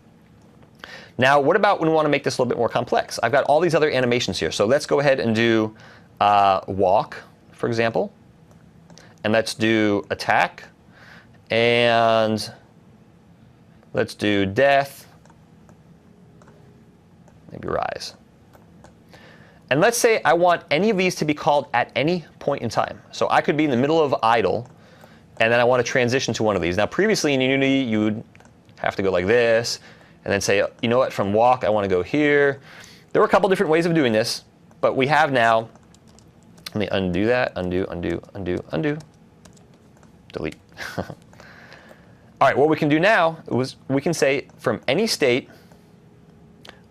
Now, what about when we want to make this a little bit more complex? I've got all these other animations here. So let's go ahead and do walk, for example. And let's do attack. And let's do death. Maybe rise. And let's say I want any of these to be called at any point in time. So I could be in the middle of idle, and then I want to transition to one of these. Now, previously in Unity, you would have to go like this, and then say, you know what, from walk, I want to go here. There were a couple different ways of doing this, but we have now, let me undo that, undo, undo, undo, undo, delete. All right, what we can do now is we can say from any state,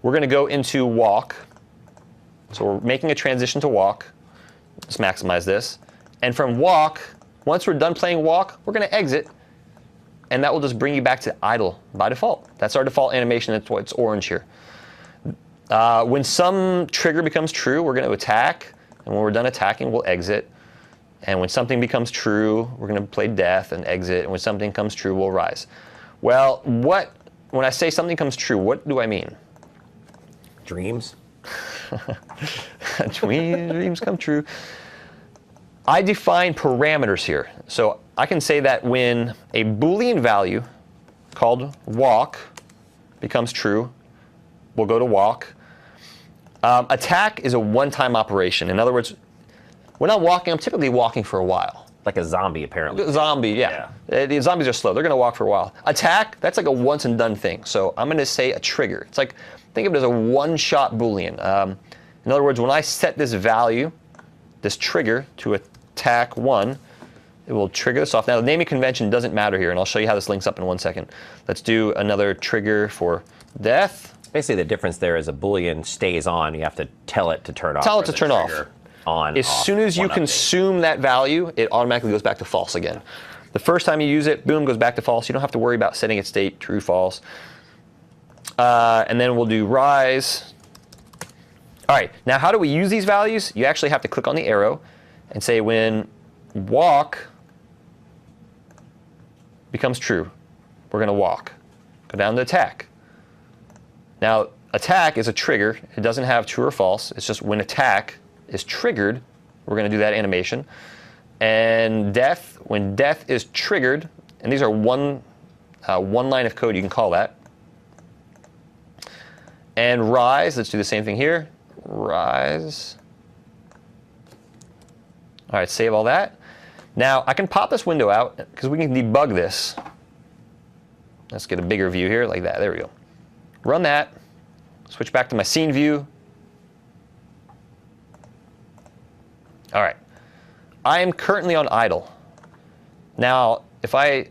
we're going to go into walk. So we're making a transition to walk. Let's maximize this. And from walk, once we're done playing walk, we're going to exit. And that will just bring you back to idle by default. That's our default animation. That's why it's orange here. When some trigger becomes true, we're going to attack. And when we're done attacking, we'll exit. And when something becomes true, we're going to play death and exit. And when something comes true, we'll rise. Well, when I say something comes true, what do I mean? Dreams. Dreams come true. I define parameters here. So I can say that when a Boolean value called walk becomes true, we'll go to walk. Attack is a one-time operation. In other words, when I'm walking, I'm typically walking for a while. Like a zombie, apparently. Zombie, yeah. The zombies are slow. They're going to walk for a while. Attack, that's like a once and done thing. So I'm going to say a trigger. It's like, think of it as a one-shot Boolean. In other words, when I set this value, this trigger to attack 1, it will trigger this off. Now, the naming convention doesn't matter here, and I'll show you how this links up in 1 second. Let's do another trigger for death. Basically, the difference there is a Boolean stays on. You have to tell it to turn off. Tell it to turn off. On, as soon as you consume that value, it automatically goes back to false again. The first time you use it, boom, goes back to false. You don't have to worry about setting its state true, false. And then we'll do rise. All right, now how do we use these values? You actually have to click on the arrow and say when walk becomes true, we're going to walk. Go down to attack. Now, attack is a trigger. It doesn't have true or false. It's just when attack is triggered, we're going to do that animation. And death, when death is triggered, and these are one line of code, you can call that. And rise, let's do the same thing here. Rise. All right, save all that. Now, I can pop this window out because we can debug this. Let's get a bigger view here, like that. There we go. Run that. Switch back to my scene view. All right. I am currently on idle. Now, if I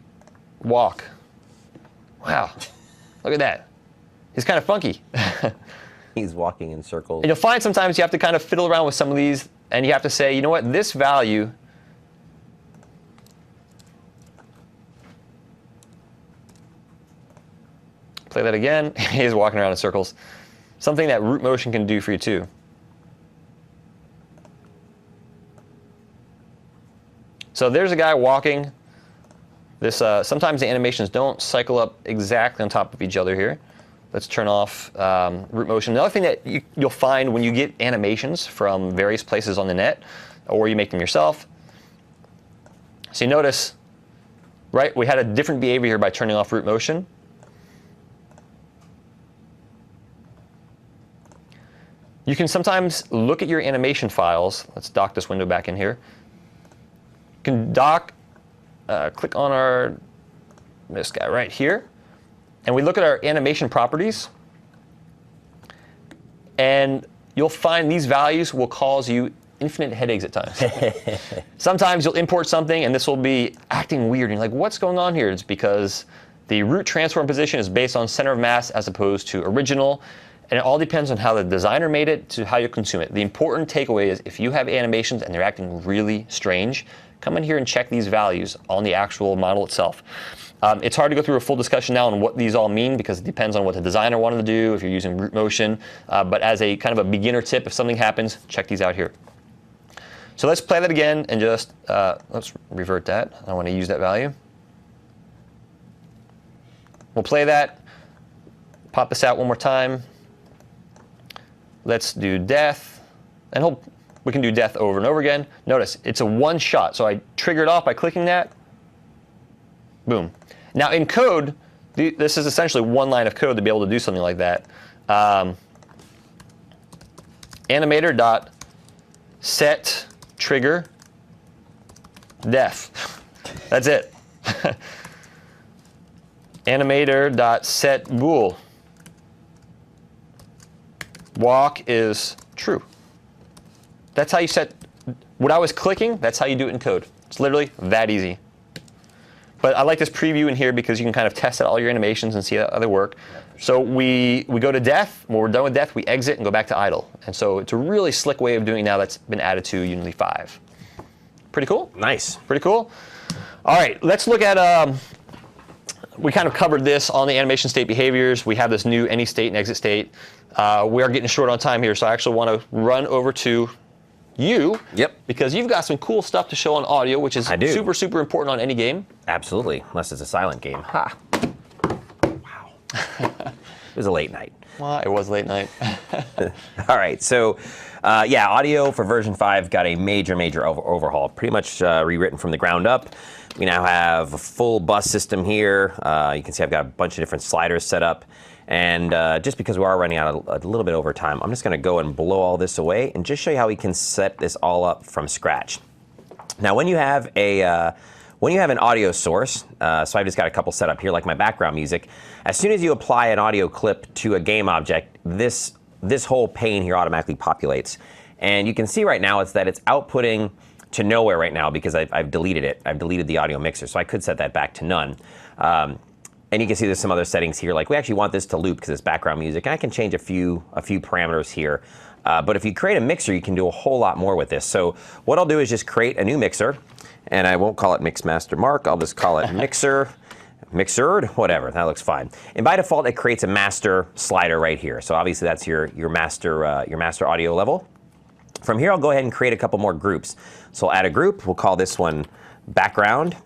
walk, wow, look at that. He's kind of funky. He's walking in circles. And you'll find sometimes you have to kind of fiddle around with some of these, and you have to say, you know what, this value play that again. He's walking around in circles. Something that root motion can do for you too. So there's a guy walking. This sometimes the animations don't cycle up exactly on top of each other here. Let's turn off root motion. Another thing that you'll find when you get animations from various places on the net, or you make them yourself. So you notice, right, we had a different behavior here by turning off root motion. You can sometimes look at your animation files. Let's dock this window back in here. You can dock, click on this guy right here, and we look at our animation properties, and you'll find these values will cause you infinite headaches at times. Sometimes you'll import something, and this will be acting weird, and you're like, what's going on here? It's because the root transform position is based on center of mass as opposed to original. And it all depends on how the designer made it to how you consume it. The important takeaway is if you have animations and they're acting really strange, come in here and check these values on the actual model itself. It's hard to go through a full discussion now on what these all mean because it depends on what the designer wanted to do, if you're using root motion. But as a kind of a beginner tip, if something happens, check these out here. So let's play that again and just, let's revert that. I want to use that value. We'll play that, pop this out one more time. Let's do death, and we can do death over and over again. Notice, it's a one shot, so I trigger it off by clicking that. Boom. Now in code, this is essentially one line of code to be able to do something like that. Animator.set trigger def. That's it. Animator.set bool. Walk is true. That's how you set, what I was clicking, that's how you do it in code. It's literally that easy. But I like this preview in here because you can kind of test out all your animations and see how they work. So we go to death. When we're done with death, we exit and go back to idle. And so it's a really slick way of doing it now that's been added to Unity 5. Pretty cool? Nice. Pretty cool. All right, let's look at, we kind of covered this on the animation state behaviors. We have this new any state and exit state. We are getting short on time here, so I actually want to run over to you. Yep. Because you've got some cool stuff to show on audio, which is super, super important on any game. Absolutely, unless it's a silent game. Ha. Wow. It was a late night. Well, it was late night. All right, so yeah, audio for version 5 got a major overhaul. Pretty much rewritten from the ground up. We now have a full bus system here. You can see I've got a bunch of different sliders set up. And just because we are running out a little bit over time, I'm just going to go and blow all this away and just show you how we can set this all up from scratch. Now, when you have an audio source, so I've just got a couple set up here, like my background music. As soon as you apply an audio clip to a game object, this whole pane here automatically populates. And you can see right now that it's outputting to nowhere right now because I've deleted it. I've deleted the audio mixer, so I could set that back to none. And you can see there's some other settings here, like we actually want this to loop because it's background music. And I can change a few parameters here. But if you create a mixer, you can do a whole lot more with this. So what I'll do is just create a new mixer, and I won't call it Mixmaster Mark. I'll just call it Mixer, Mixered, whatever. That looks fine. And by default, it creates a master slider right here. So obviously that's your master audio level. From here, I'll go ahead and create a couple more groups. So I'll add a group. We'll call this one Background,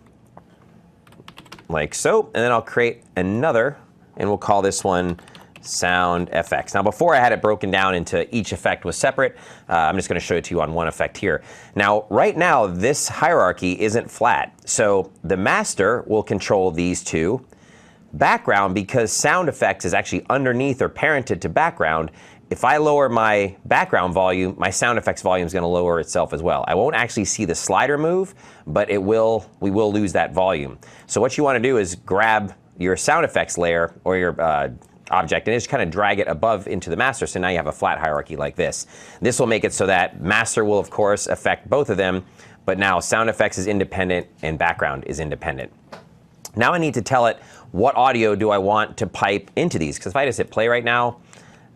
like so. And then I'll create another, and we'll call this one Sound FX. Now, before I had it broken down into each effect was separate, I'm just going to show it to you on one effect here. Now, right now, this hierarchy isn't flat. So the master will control these two. Background, because sound effects is actually underneath or parented to background, if I lower my background volume, my sound effects volume is going to lower itself as well. I won't actually see the slider move, but we will lose that volume. So what you want to do is grab your sound effects layer or your object and just kind of drag it above into the master. So now you have a flat hierarchy like this. This will make it so that master will, of course, affect both of them, but now sound effects is independent and background is independent. Now I need to tell it what audio do I want to pipe into these, because if I just hit play right now,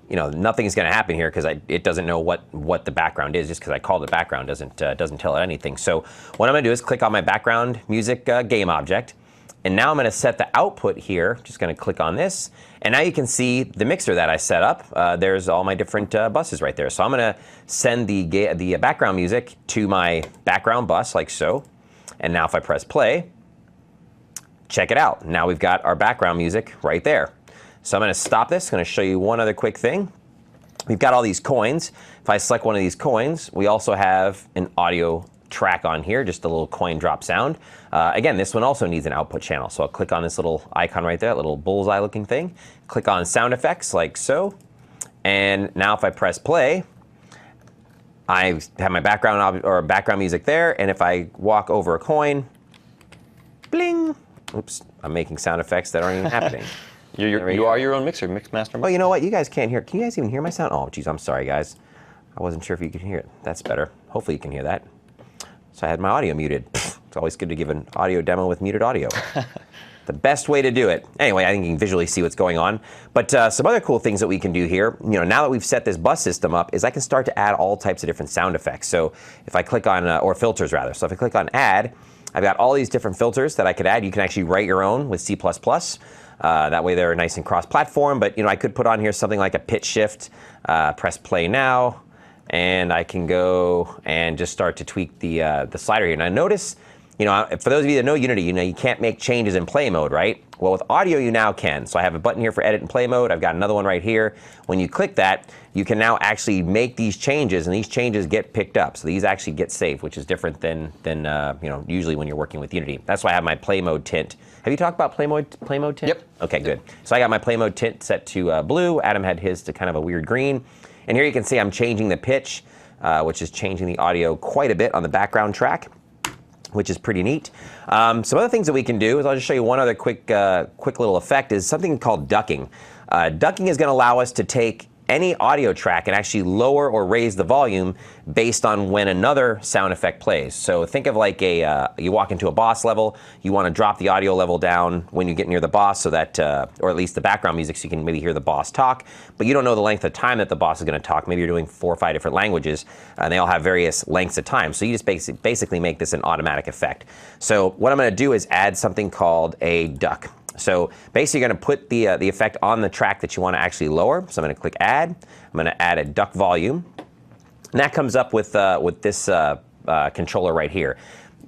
you know, nothing's going to happen here because it doesn't know what the background is. Just because I called it background doesn't tell it anything. So what I'm going to do is click on my background music game object, and now I'm going to set the output here. Just going to click on this, and now you can see the mixer that I set up. There's all my different buses right there. So I'm going to send the background music to my background bus like so, and now if I press play, check it out. Now we've got our background music right there. So I'm going to stop this. I'm going to show you one other quick thing. We've got all these coins. If I select one of these coins, we also have an audio track on here, just a little coin drop sound. Again, this one also needs an output channel. So I'll click on this little icon right there, that little bullseye looking thing. Click on sound effects like so. And now if I press play, I have my background music there. And if I walk over a coin, bling. Oops, I'm making sound effects that aren't even happening. You are your own mix master. Oh, you know what? You guys can't hear. Can you guys even hear my sound? Oh, geez, I'm sorry, guys. I wasn't sure if you could hear it. That's better. Hopefully you can hear that. So I had my audio muted. It's always good to give an audio demo with muted audio. The best way to do it. Anyway, I think you can visually see what's going on. But some other cool things that we can do here, you know, now that we've set this bus system up, is I can start to add all types of different sound effects. So if I click on, or filters rather. So if I click on add, I've got all these different filters that I could add. You can actually write your own with C++. That way they're nice and cross-platform, but you know, I could put on here something like a pitch shift, press play now, and I can go and just start to tweak the slider here. Now notice, you know, for those of you that know Unity, you know you can't make changes in play mode, right? Well, with audio you now can. So I have a button here for edit and play mode. I've got another one right here. When you click that, you can now actually make these changes, and these changes get picked up. So these actually get saved, which is different than you know, usually when you're working with Unity. That's why I have my play mode tint. Have you talked about play mode tint? Yep. Okay, good. So I got my play mode tint set to blue. Adam had his to kind of a weird green. And here you can see I'm changing the pitch, which is changing the audio quite a bit on the background track, which is pretty neat. Some other things that we can do is I'll just show you one other quick little effect is something called ducking. Ducking is going to allow us to take any audio track and actually lower or raise the volume based on when another sound effect plays. So think of like you walk into a boss level, you want to drop the audio level down when you get near the boss so that, or at least the background music so you can maybe hear the boss talk, but you don't know the length of time that the boss is going to talk. Maybe you're doing 4 or 5 different languages and they all have various lengths of time. So you just basically make this an automatic effect. So what I'm going to do is add something called a duck. So basically you're going to put the effect on the track that you want to actually lower. So I'm going to click add. I'm going to add a duck volume. And that comes up with this controller right here.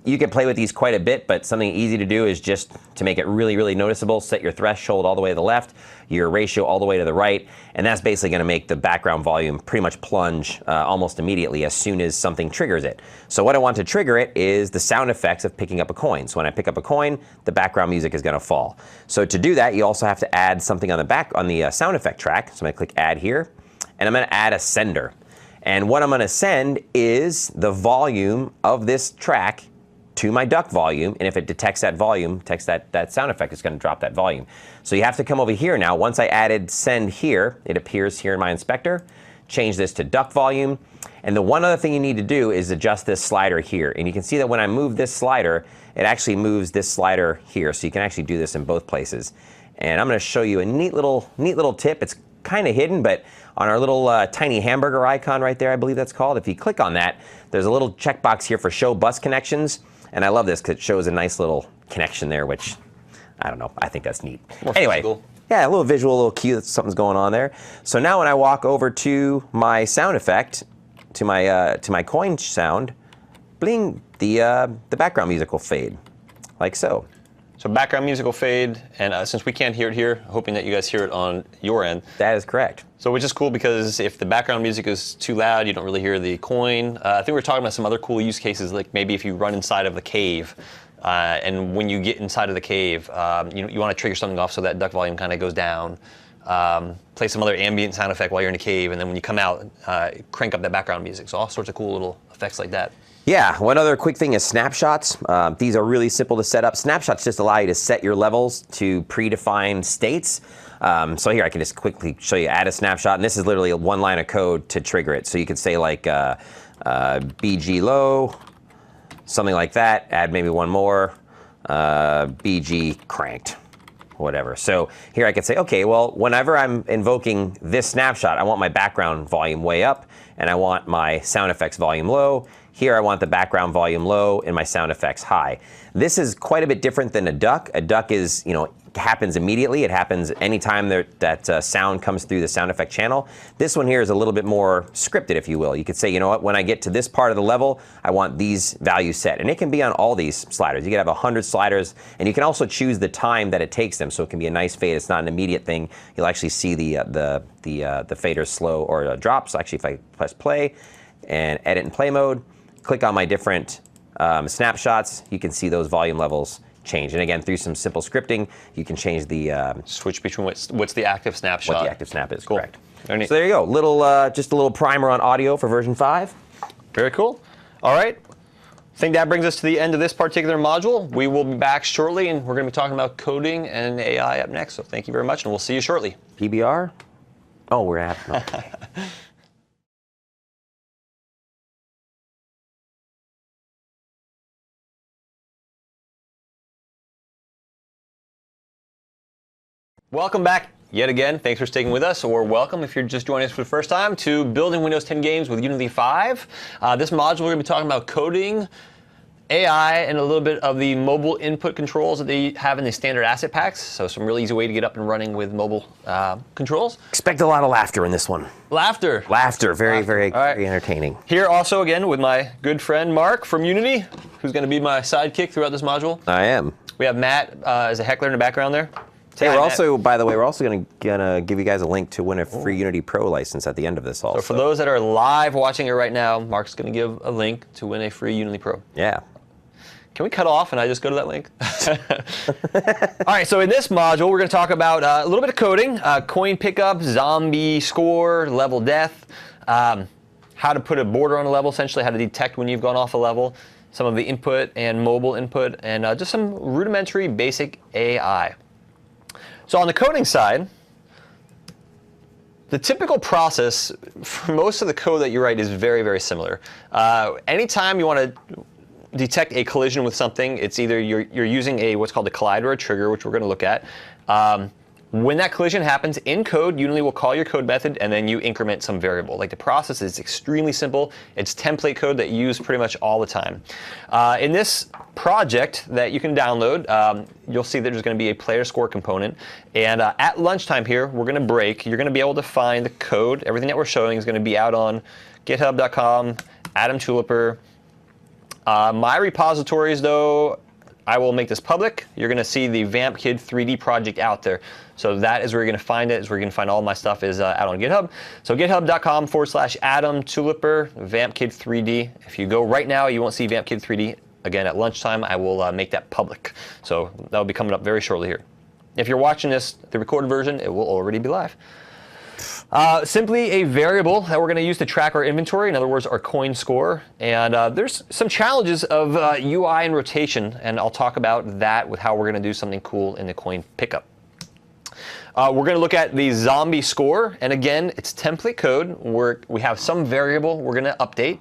You can play with these quite a bit, but something easy to do is just to make it really, really noticeable, set your threshold all the way to the left, your ratio all the way to the right, and that's basically going to make the background volume pretty much plunge almost immediately as soon as something triggers it. So what I want to trigger it is the sound effects of picking up a coin. So when I pick up a coin, the background music is going to fall. So to do that, you also have to add something on the sound effect track. So I'm going to click add here, and I'm going to add a sender. And what I'm going to send is the volume of this track to my duck volume, and if it detects that volume, detects that sound effect, it's going to drop that volume. So you have to come over here now. Once I added send here, it appears here in my inspector. Change this to duck volume. And the one other thing you need to do is adjust this slider here. And you can see that when I move this slider, it actually moves this slider here. So you can actually do this in both places. And I'm going to show you a neat little tip. It's kind of hidden, but on our little tiny hamburger icon right there, I believe that's called, if you click on that, there's a little checkbox here for show bus connections. And I love this because it shows a nice little connection there, which, I don't know, I think that's neat. Anyway, yeah, a little visual, a little cue that something's going on there. So now when I walk over to my sound effect, to my coin sound, bling, the background music will fade, like so. So background music will fade, and since we can't hear it here, hoping that you guys hear it on your end. That is correct. So which is cool because if the background music is too loud, you don't really hear the coin. I think we were talking about some other cool use cases, like maybe if you run inside of the cave, and when you get inside of the cave, you want to trigger something off so that duck volume kind of goes down. Play some other ambient sound effect while you're in a cave, and then when you come out, crank up that background music. So all sorts of cool little effects like that. Yeah, one other quick thing is snapshots. These are really simple to set up. Snapshots just allow you to set your levels to predefined states. So here I can just quickly show you add a snapshot, and this is literally one line of code to trigger it. So you could say like BG low, something like that, add maybe one more, BG cranked, whatever. So here I could say, okay, well, whenever I'm invoking this snapshot, I want my background volume way up, and I want my sound effects volume low. Here I want the background volume low and my sound effects high. This is quite a bit different than a duck. A duck is, happens immediately. It happens anytime that sound comes through the sound effect channel. This one here is a little bit more scripted, if you will. You could say, you know what, when I get to this part of the level, I want these values set. And it can be on all these sliders. You can have 100 sliders, and you can also choose the time that it takes them. So it can be a nice fade. It's not an immediate thing. You'll actually see the fader slow or drop. So actually, if I press play and edit in play mode, click on my different snapshots, you can see those volume levels change. And again, through some simple scripting, you can change the switch between what's the active snapshot. What the active snap is, cool. Correct. So there you go. Just a little primer on audio for version 5. Very cool. All right. I think that brings us to the end of this particular module. We will be back shortly, and we're going to be talking about coding and AI up next. So thank you very much, and we'll see you shortly. PBR? Oh, we're at. No. Welcome back yet again. Thanks for sticking with us, or welcome if you're just joining us for the first time to Building Windows 10 Games with Unity 5. This module we're going to be talking about coding, AI, and a little bit of the mobile input controls that they have in the standard asset packs. So some really easy way to get up and running with mobile controls. Expect a lot of laughter in this one. Laughter. Very, very right. entertaining. Here also again with my good friend Mark from Unity, who's going to be my sidekick throughout this module. I am. We have Matt as a heckler in the background there. Hey, we're also, by the way, we're also gonna give you guys a link to win a free Unity Pro license at the end of this also. So for those that are live watching it right now, Mark's gonna give a link to win a free Unity Pro. Yeah. Can we cut off and I just go to that link? All right, so in this module, we're gonna talk about a little bit of coding, coin pickup, zombie score, level death, how to put a border on a level, essentially how to detect when you've gone off a level, some of the input and mobile input, and just some rudimentary basic AI. So on the coding side, the typical process for most of the code that you write is very, very similar. Anytime you want to detect a collision with something, it's either you're using what's called a collider or a trigger, which we're going to look at. When that collision happens in code, Unity will call your code method and then you increment some variable. Like the process is extremely simple. It's template code that you use pretty much all the time. In this project that you can download, you'll see that there's going to be a player score component. And at lunchtime here, we're going to break. You're going to be able to find the code. Everything that we're showing is going to be out on github.com, Adam Tuliper. My repositories, though, I will make this public. You're going to see the VampKid 3D project out there. So that is where you're going to find it. Is where you're going to find all my stuff is out on GitHub. So github.com/Adam Tuliper, VampKid 3D. If you go right now, you won't see VampKid 3D. Again, at lunchtime, I will make that public. So that will be coming up very shortly here. If you're watching this, the recorded version, it will already be live. Simply a variable that we're going to use to track our inventory, in other words, our coin score. And there's some challenges of UI and rotation, and I'll talk about that with how we're going to do something cool in the coin pickup. We're going to look at the zombie score, and again, it's template code. We have some variable we're going to update,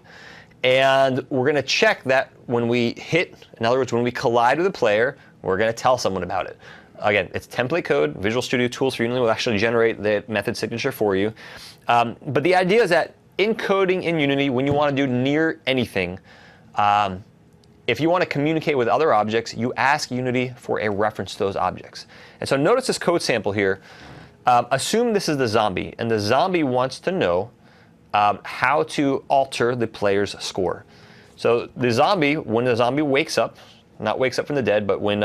and we're going to check that when we hit, in other words, when we collide with a player, we're going to tell someone about it. Again, it's template code. Visual Studio Tools for Unity will actually generate the method signature for you. But the idea is that in coding in Unity, when you want to do near anything, if you want to communicate with other objects, you ask Unity for a reference to those objects. And so notice this code sample here. Assume this is the zombie, and the zombie wants to know how to alter the player's score. So the zombie, when the zombie wakes up, not wakes up from the dead, but when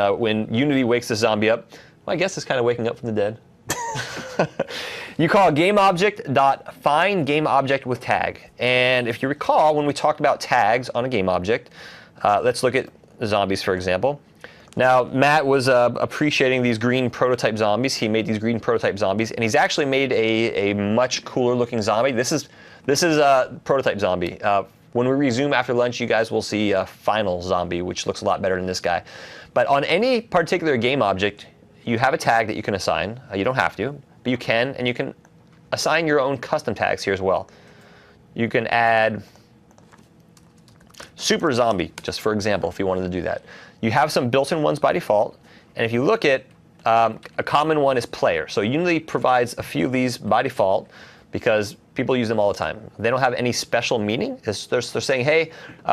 Unity wakes the zombie up, well, I guess it's kind of waking up from the dead. You call GameObject.find GameObject with tag. And if you recall, when we talked about tags on a GameObject, let's look at the zombies, for example. Now, Matt was appreciating these green prototype zombies. He made these green prototype zombies, and he's actually made a much cooler looking zombie. This is a prototype zombie. When we resume after lunch, you guys will see a final zombie, which looks a lot better than this guy. But on any particular game object, you have a tag that you can assign. You don't have to, but you can, and you can assign your own custom tags here as well. You can add super zombie, just for example, if you wanted to do that. You have some built-in ones by default, and if you look at a common one is player. So Unity provides a few of these by default because people use them all the time. They don't have any special meaning. They're saying, hey,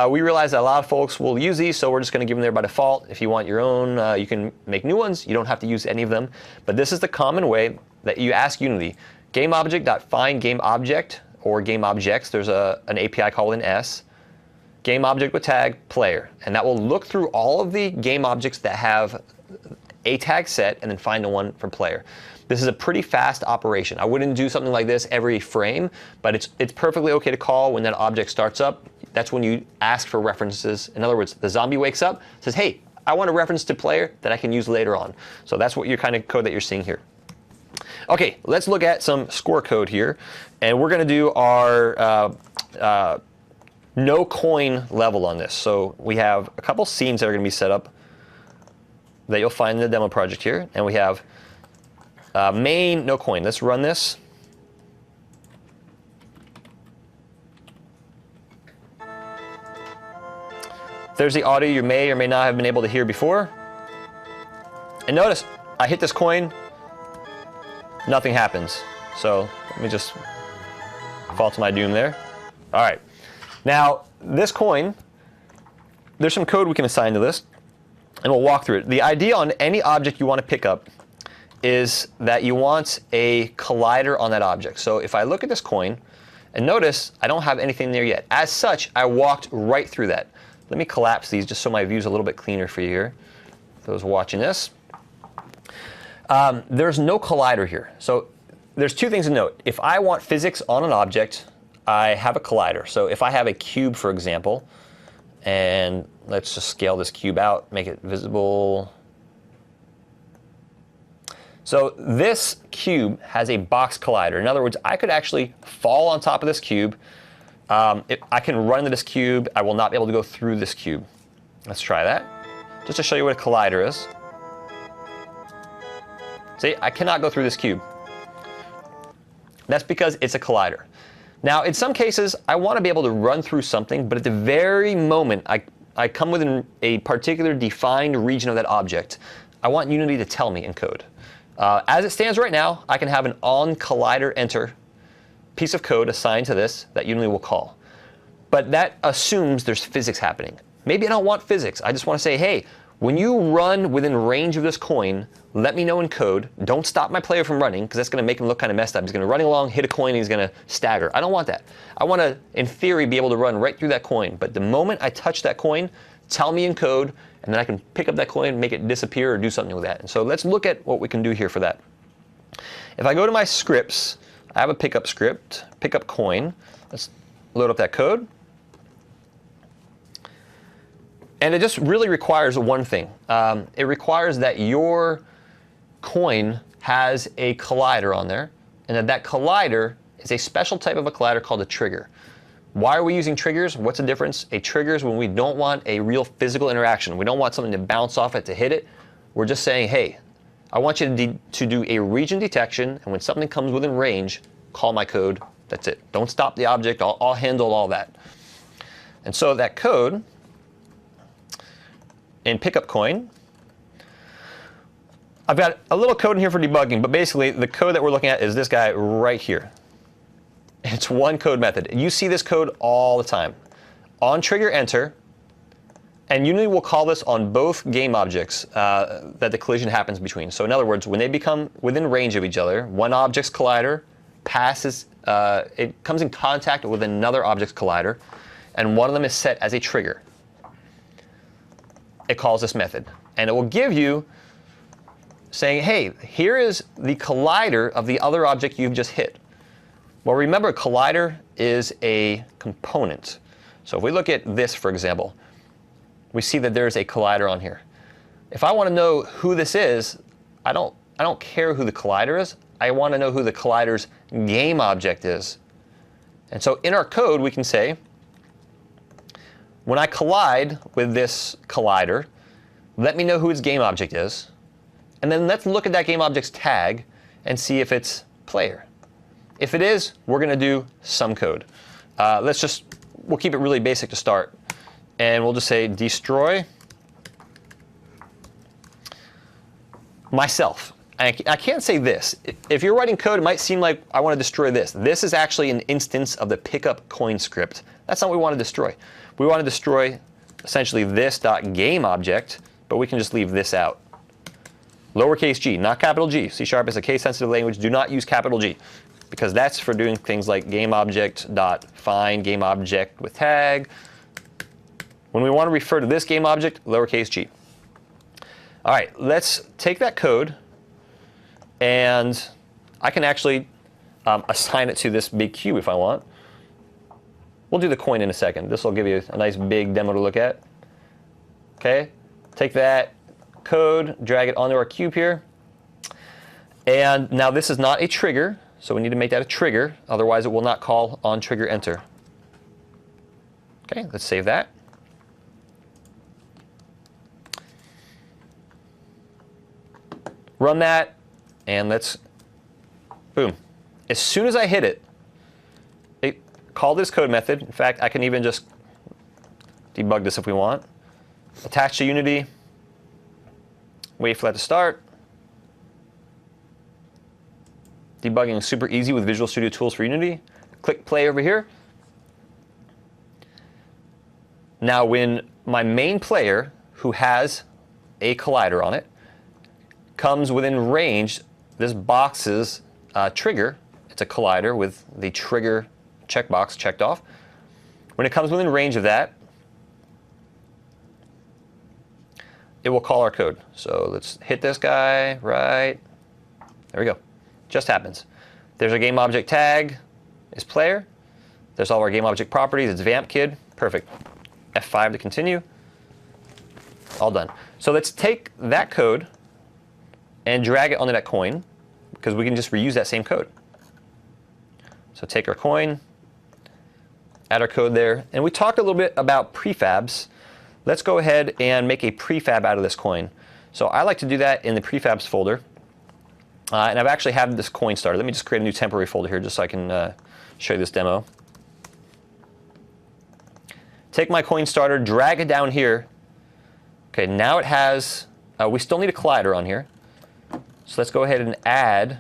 we realize that a lot of folks will use these, so we're just going to give them there by default. If you want your own, you can make new ones. You don't have to use any of them. But this is the common way that you ask Unity. GameObject.find GameObject or GameObjects. There's an API called an S. GameObject with tag player. And that will look through all of the game objects that have a tag set and then find the one for player. This is a pretty fast operation. I wouldn't do something like this every frame, but it's perfectly okay to call when that object starts up. That's when you ask for references. In other words, the zombie wakes up, says, hey, I want a reference to player that I can use later on. So that's what your kind of code that you're seeing here. Okay, let's look at some score code here. And we're going to do our no coin level on this. So we have a couple scenes that are going to be set up that you'll find in the demo project here. And we have main no coin. Let's run this. There's the audio you may or may not have been able to hear before. And notice, I hit this coin, nothing happens. So let me just fall to my doom there. All right. Now, this coin, there's some code we can assign to this, and we'll walk through it. The idea on any object you want to pick up is that you want a collider on that object. So if I look at this coin, and notice I don't have anything there yet. As such, I walked right through that. Let me collapse these just so my view's a little bit cleaner for you here. Those watching this. There's no collider here. So there's two things to note. If I want physics on an object, I have a collider. So if I have a cube, for example, and let's just scale this cube out, make it visible. So this cube has a box collider. In other words, I could actually fall on top of this cube. I can run into this cube. I will not be able to go through this cube. Let's try that, just to show you what a collider is. See, I cannot go through this cube. That's because it's a collider. Now, in some cases, I want to be able to run through something, but at the very moment I come within a particular defined region of that object, I want Unity to tell me in code. As it stands right now, I can have an onColliderEnter piece of code assigned to this that Unity will call. But that assumes there's physics happening. Maybe I don't want physics. I just want to say, hey, when you run within range of this coin, let me know in code. Don't stop my player from running, because that's going to make him look kind of messed up. He's going to run along, hit a coin, and he's going to stagger. I don't want that. I want to, in theory, be able to run right through that coin. But the moment I touch that coin, tell me in code, and then I can pick up that coin, make it disappear, or do something with that. And so let's look at what we can do here for that. If I go to my scripts, I have a pickup script, pickup coin. Let's load up that code. And it just really requires one thing. It requires that your coin has a collider on there, and that collider is a special type of a collider called a trigger. Why are we using triggers? What's the difference? A trigger is when we don't want a real physical interaction. We don't want something to bounce off it to hit it. We're just saying, hey, I want you to do a region detection, and when something comes within range, call my code. That's it. Don't stop the object. I'll handle all that. And so that code in pickup coin, I've got a little code in here for debugging, but basically the code that we're looking at is this guy right here. It's one code method. You see this code all the time. On trigger enter, and Unity will call this on both game objects that the collision happens between. So in other words, when they become within range of each other, one object's collider passes, it comes in contact with another object's collider, and one of them is set as a trigger. It calls this method, and it will give you saying, hey, here is the collider of the other object you've just hit. Well, remember, collider is a component. So if we look at this, for example, we see that there's a collider on here. If I want to know who this is, I don't care who the collider is. I want to know who the collider's game object is. And so in our code, we can say when I collide with this collider, let me know who its game object is. And then let's look at that game object's tag and see if it's player. If it is, we're going to do some code. We'll keep it really basic to start. And we'll just say destroy myself. I can't say this. If you're writing code, it might seem like I want to destroy this. This is actually an instance of the pickup coin script. That's not what we want to destroy. We want to destroy essentially this.game object, but we can just leave this out. Lowercase g, not capital G. C# is a case-sensitive language. Do not use capital G, because that's for doing things like GameObject.find GameObject with tag. When we want to refer to this game object, lowercase g. All right, let's take that code, and I can actually assign it to this big cube if I want. We'll do the coin in a second. This will give you a nice big demo to look at. Okay, take that code, drag it onto our cube here. And now this is not a trigger, so we need to make that a trigger. Otherwise, it will not call on trigger enter. Okay, let's save that. Run that, and let's, boom. As soon as I hit it, call this code method. In fact, I can even just debug this if we want. Attach to Unity. Wait for that to start. Debugging is super easy with Visual Studio Tools for Unity. Click play over here. Now when my main player, who has a collider on it, comes within range, this box's trigger, it's a collider with the trigger checkbox checked off. When it comes within range of that, it will call our code. So let's hit this guy, right? There we go. Just happens. There's our game object tag, is player. There's all our game object properties, it's vamp kid. Perfect. F5 to continue. All done. So let's take that code and drag it onto that coin, because we can just reuse that same code. So take our coin, add our code there. And we talked a little bit about prefabs. Let's go ahead and make a prefab out of this coin. So I like to do that in the prefabs folder. And I've actually had this coin started. Let me just create a new temporary folder here just so I can show you this demo. Take my coin starter, drag it down here. OK, now it has, we still need a collider on here. So let's go ahead and add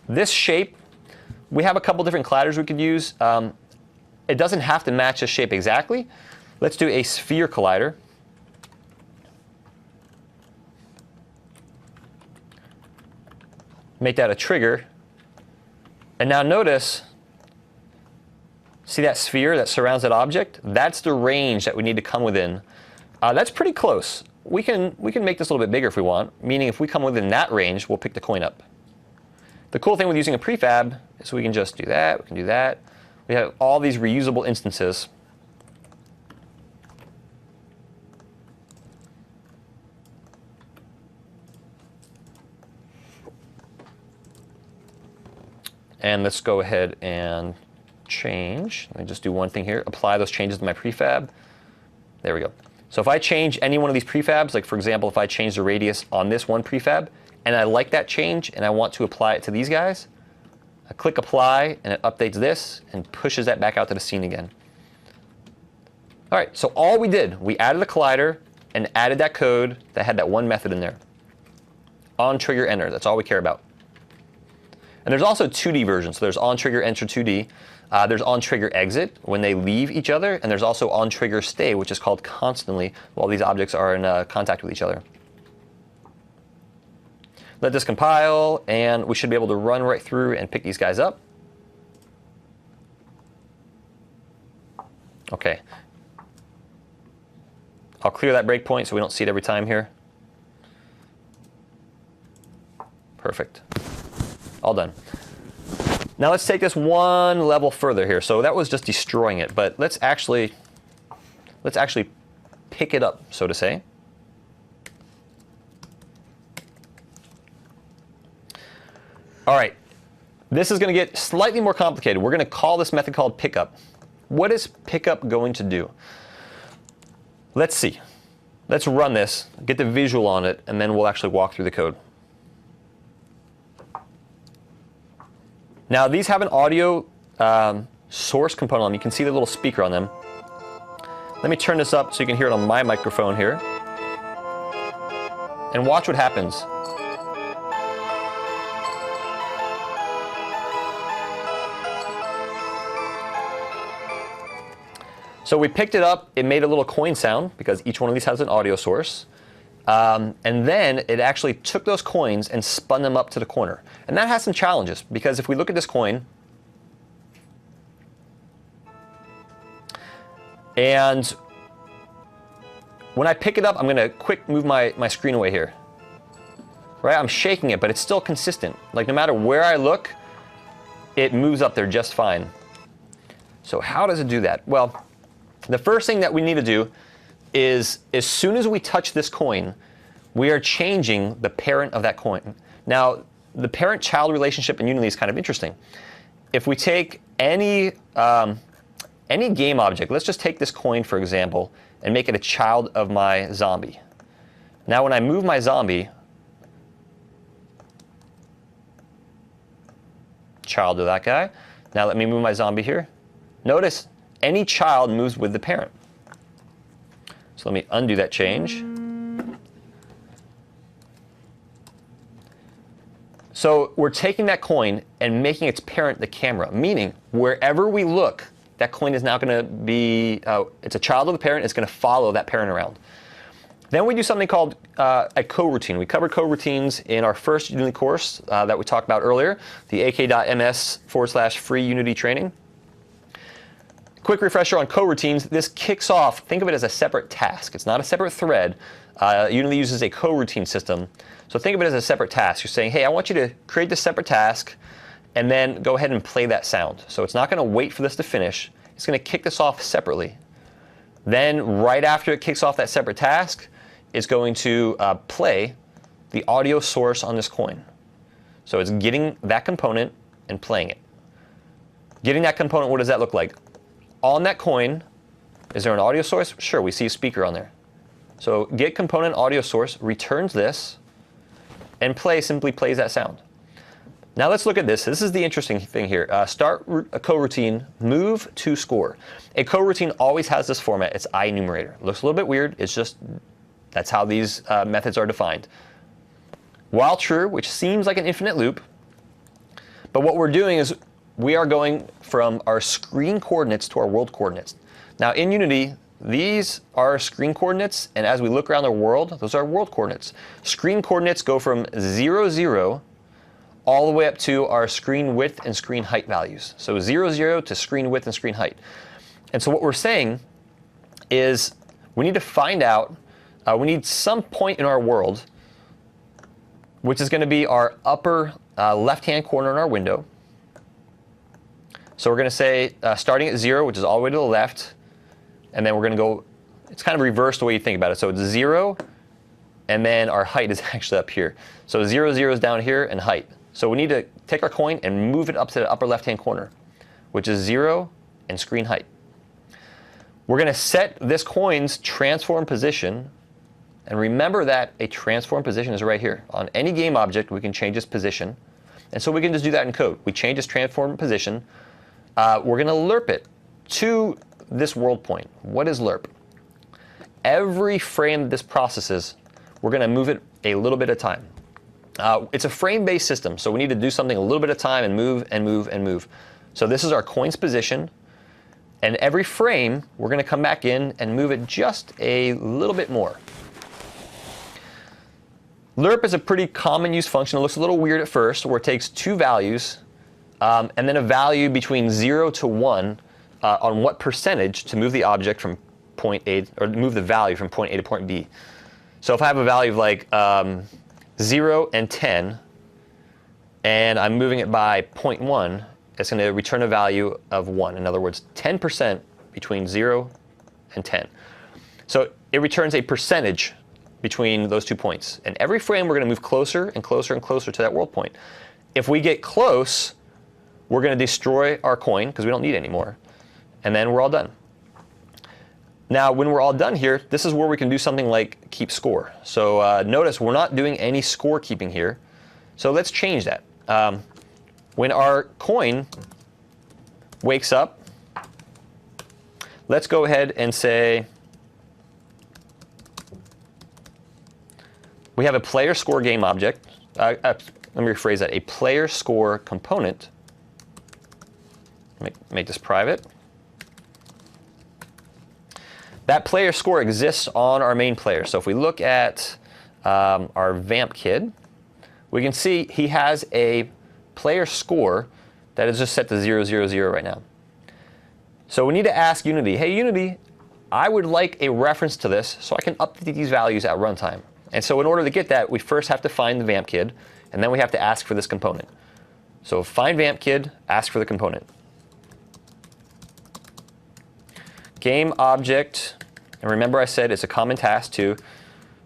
this shape. We have a couple different colliders we could use. It doesn't have to match the shape exactly. Let's do a sphere collider. Make that a trigger. And now notice, see that sphere that surrounds that object? That's the range that we need to come within. That's pretty close. We can make this a little bit bigger if we want, meaning if we come within that range, we'll pick the coin up. The cool thing with using a prefab is we can just do that, we can do that. We have all these reusable instances. And let's go ahead and change. Let me just do one thing here. Apply those changes to my prefab. There we go. So if I change any one of these prefabs, like for example, if I change the radius on this one prefab, and I like that change, and I want to apply it to these guys, I click apply, and it updates this and pushes that back out to the scene again. All right, so all we did, we added a collider and added that code that had that one method in there. On trigger enter, that's all we care about. And there's also 2D versions. So there's on trigger enter 2D. There's on trigger exit when they leave each other. And there's also on trigger stay, which is called constantly while these objects are in contact with each other. Let this compile, and we should be able to run right through and pick these guys up. OK. I'll clear that breakpoint so we don't see it every time here. Perfect. All done. Now let's take this one level further here. So that was just destroying it, but let's actually pick it up, so to say. All right, this is going to get slightly more complicated. We're going to call this method called pickup. what is pickup going to do? Let's see. Let's run this, get the visual on it, and then we'll actually walk through the code. Now, these have an audio source component on them. You can see the little speaker on them. Let me turn this up so you can hear it on my microphone here. And watch what happens. So we picked it up, it made a little coin sound because each one of these has an audio source. And then it actually took those coins and spun them up to the corner. And that has some challenges because if we look at this coin, and when I pick it up, I'm going to quick move my screen away here. Right? I'm shaking it, but it's still consistent. Like no matter where I look, it moves up there just fine. So how does it do that? Well, the first thing that we need to do is as soon as we touch this coin, we are changing the parent of that coin. Now, the parent-child relationship in Unity is kind of interesting. If we take any game object, let's just take this coin, for example, and make it a child of my zombie. Now, when I move my zombie, child of that guy. Now let me move my zombie here. Notice any child moves with the parent. So let me undo that change. So we're taking that coin and making its parent the camera, meaning wherever we look, that coin is now going to be, it's a child of the parent, it's going to follow that parent around. Then we do something called a coroutine. We covered coroutines in our first Unity course that we talked about earlier, the ak.ms/free Unity training. Quick refresher on coroutines. This kicks off, think of it as a separate task. It's not a separate thread. Unity uses a coroutine system. So think of it as a separate task. You're saying, hey, I want you to create this separate task and then go ahead and play that sound. So it's not going to wait for this to finish. It's going to kick this off separately. Then right after it kicks off that separate task, it's going to play the audio source on this coin. So it's getting that component and playing it. Getting that component, what does that look like? On that coin, is there an audio source? Sure, we see a speaker on there. So get component audio source, returns this, and play simply plays that sound. Now let's look at this. This is the interesting thing here. Start a coroutine, move to score. A coroutine always has this format. It's IEnumerator. Looks a little bit weird. It's just, that's how these methods are defined. While true, which seems like an infinite loop, but what we're doing is we are going from our screen coordinates to our world coordinates. Now in Unity, these are screen coordinates, and as we look around the world, those are world coordinates. Screen coordinates go from 0, 0, all the way up to our screen width and screen height values. So 0, 0 to screen width and screen height. And so what we're saying is we need to find out, we need some point in our world, which is going to be our upper left-hand corner in our window. So we're going to say, starting at 0, which is all the way to the left, and then we're going to go, it's kind of reversed the way you think about it. So it's 0, and then our height is actually up here. So 0, 0 is down here, and height. So we need to take our coin and move it up to the upper left-hand corner, which is 0 and screen height. We're going to set this coin's transform position, and remember that a transform position is right here. On any game object, we can change its position, and so we can just do that in code. We change its transform position. We're going to lerp it to this world point. What is lerp? Every frame this processes, we're going to move it a little bit at a time. It's a frame-based system, so we need to do something a little bit at a time and move and move and move. So this is our coin's position, and every frame, we're going to come back in and move it just a little bit more. Lerp is a pretty common use function. It looks a little weird at first, where it takes two values, and then a value between 0 to 1 on what percentage to move the object from point A, or move the value from point A to point B. So if I have a value of like 0 and 10, and I'm moving it by 0.1, it's going to return a value of 1. In other words, 10% between 0 and 10. So it returns a percentage between those 2 points. And every frame, we're going to move closer and closer and closer to that world point. If we get close, we're going to destroy our coin, because we don't need it anymore. and then we're all done. Now, when we're all done here, this is where we can do something like keep score. So notice we're not doing any score keeping here. So let's change that. When our coin wakes up, let's go ahead and say we have a player score game object. Let me rephrase that. A player score component. Make this private. That player score exists on our main player. So if we look at our Vamp kid, we can see he has a player score that is just set to 0, 0, 0 right now. So we need to ask Unity, hey Unity, I would like a reference to this so I can update these values at runtime. And so in order to get that, we first have to find the Vamp kid, and then we have to ask for this component. So find Vamp kid, ask for the component. Game object, and remember I said it's a common task to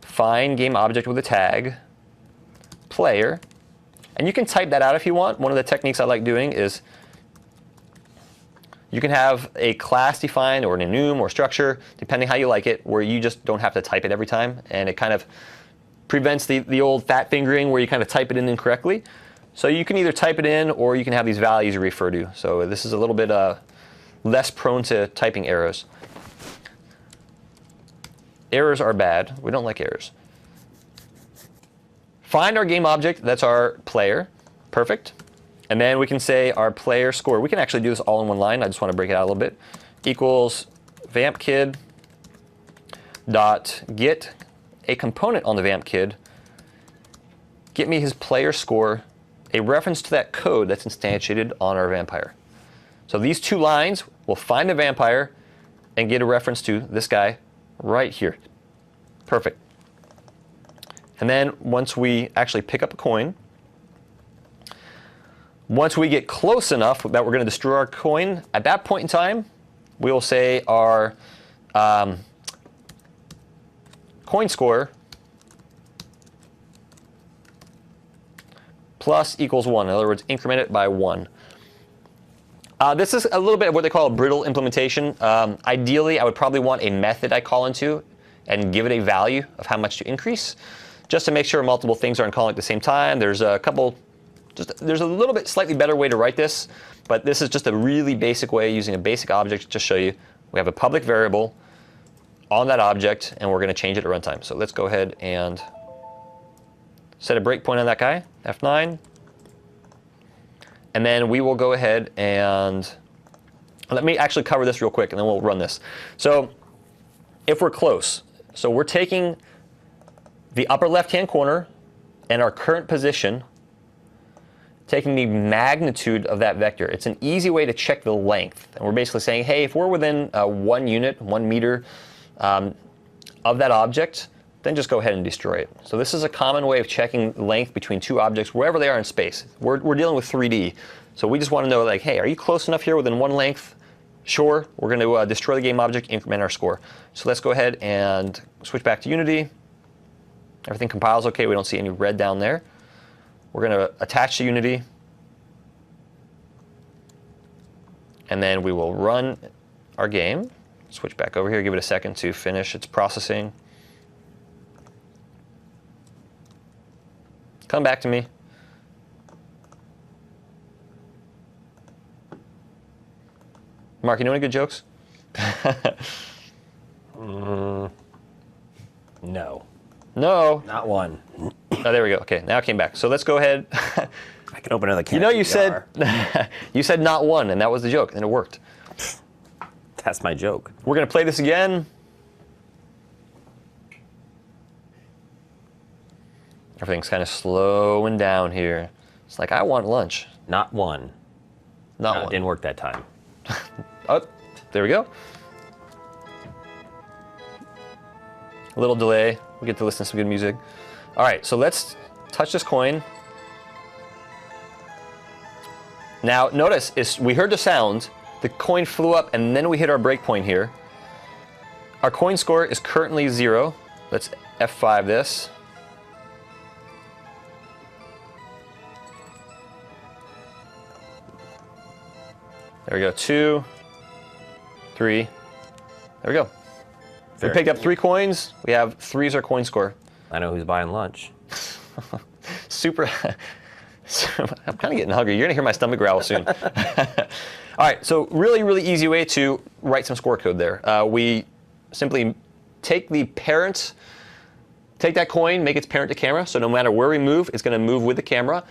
find game object with a tag, player, and you can type that out if you want. One of the techniques I like doing is you can have a class defined or an enum or structure, depending how you like it, where you just don't have to type it every time, and it kind of prevents the old fat fingering where you kind of type it in incorrectly. So you can either type it in or you can have these values you refer to. So this is a little bit less prone to typing errors. Errors are bad. We don't like errors. Find our game object. That's our player. Perfect. And then we can say our player score. We can actually do this all in one line. I just want to break it out a little bit. Equals vamp kid dot get a component on the vamp kid. Get me his player score, a reference to that code that's instantiated on our vampire. So these two lines will find the vampire and get a reference to this guy right here. Perfect. And then once we actually pick up a coin, once we get close enough that we're going to destroy our coin, at that point in time, we will say our coin score plus equals 1. In other words, increment it by 1. This is a little bit of what they call a brittle implementation. Ideally, I would probably want a method I call into and give it a value of how much to increase, just to make sure multiple things aren't calling at the same time. There's a couple, there's a little bit slightly better way to write this, but this is just a really basic way using a basic object to show you. We have a public variable on that object, and we're going to change it at runtime. So let's go ahead and set a breakpoint on that guy, F9. And then we will go ahead and let me actually cover this real quick, and then we'll run this. So if we're close, so we're taking the upper left-hand corner and our current position, taking the magnitude of that vector. It's an easy way to check the length. And we're basically saying, hey, if we're within 1 unit, 1 meter of that object, then just go ahead and destroy it. So this is a common way of checking length between two objects, wherever they are in space. We're dealing with 3D. So we just want to know, like, hey, are you close enough here within 1 length? Sure, we're going to destroy the game object, increment our score. So let's go ahead and switch back to Unity. Everything compiles okay. We don't see any red down there. We're going to attach to Unity. And then we will run our game. Switch back over here, give it a second to finish its processing. Come back to me. Mark, you know any good jokes? No. No. Not one. Oh, there we go. Okay, now it came back. So let's go ahead. I can open another can. You know, you said you said not one, and that was the joke, and it worked. That's my joke. We're going to play this again. Everything's kind of slowing down here. It's like, I want lunch. Not one. Not No, one. Didn't work that time. Oh, there we go. A little delay. We get to listen to some good music. All right, so let's touch this coin. Now, notice, we heard the sound. The coin flew up, and then we hit our breakpoint here. Our coin score is currently 0. Let's F5 this. There we go, 2. 3. There we go. We Very picked up cool. 3 coins. We have 3 as our coin score. I know who's buying lunch. Super. I'm kind of getting hungry. You're going to hear my stomach growl soon. All right, so really, really easy way to write some score code there. We simply take the parent, take that coin, make its parent to camera, so no matter where we move, it's going to move with the camera.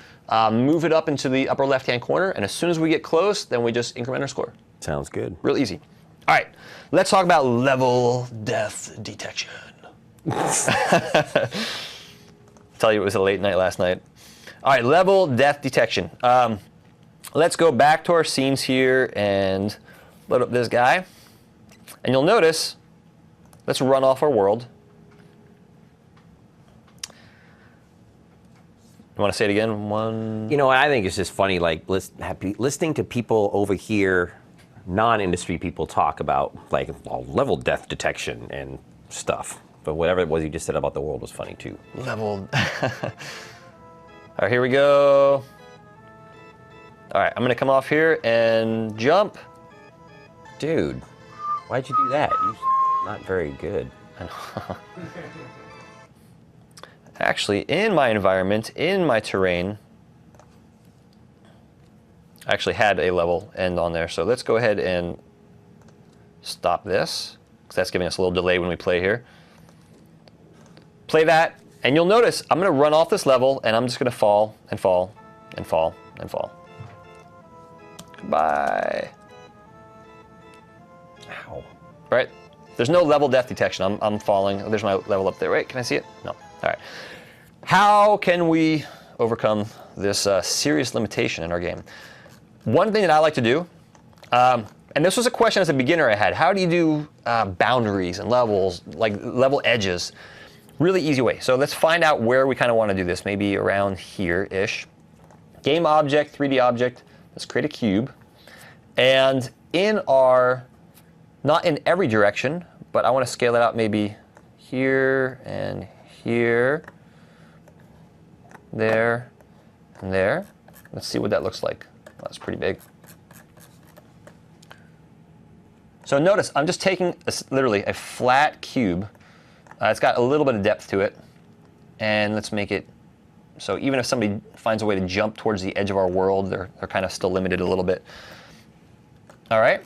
Move it up into the upper left-hand corner, and as soon as we get close, then we just increment our score. Sounds good. Real easy. All right, let's talk about level death detection. Tell you it was a late night last night. All right, level death detection. Let's go back to our scenes here and load up this guy. And you'll notice, let's run off our world. You want to say it again? One. You know, I think it's just funny, like listening to people over here, non-industry people talk about like level death detection and stuff. But whatever it was you just said about the world was funny too. Level. All right, here we go. All right, I'm going to come off here and jump. Dude, why'd you do that? You're not very good. Actually, in my environment, in my terrain, I actually had a level end on there. So let's go ahead and stop this, because that's giving us a little delay when we play here. Play that, and you'll notice I'm going to run off this level, and I'm just going to fall and fall and fall and fall. Goodbye. Ow. Right? There's no level death detection. I'm falling. There's my level up there. Wait, can I see it? No. All right. How can we overcome this serious limitation in our game? One thing that I like to do, and this was a question as a beginner I had, how do you do boundaries and levels, like level edges? Really easy way. So let's find out where we kind of want to do this, maybe around here-ish. Game object, 3D object, let's create a cube. And in our, not in every direction, but I want to scale it out maybe here and here, there, and there. Let's see what that looks like. That's pretty big. So notice I'm just taking literally a flat cube. It's got a little bit of depth to it. And let's make it so even if somebody finds a way to jump towards the edge of our world, they're kind of still limited a little bit. All right.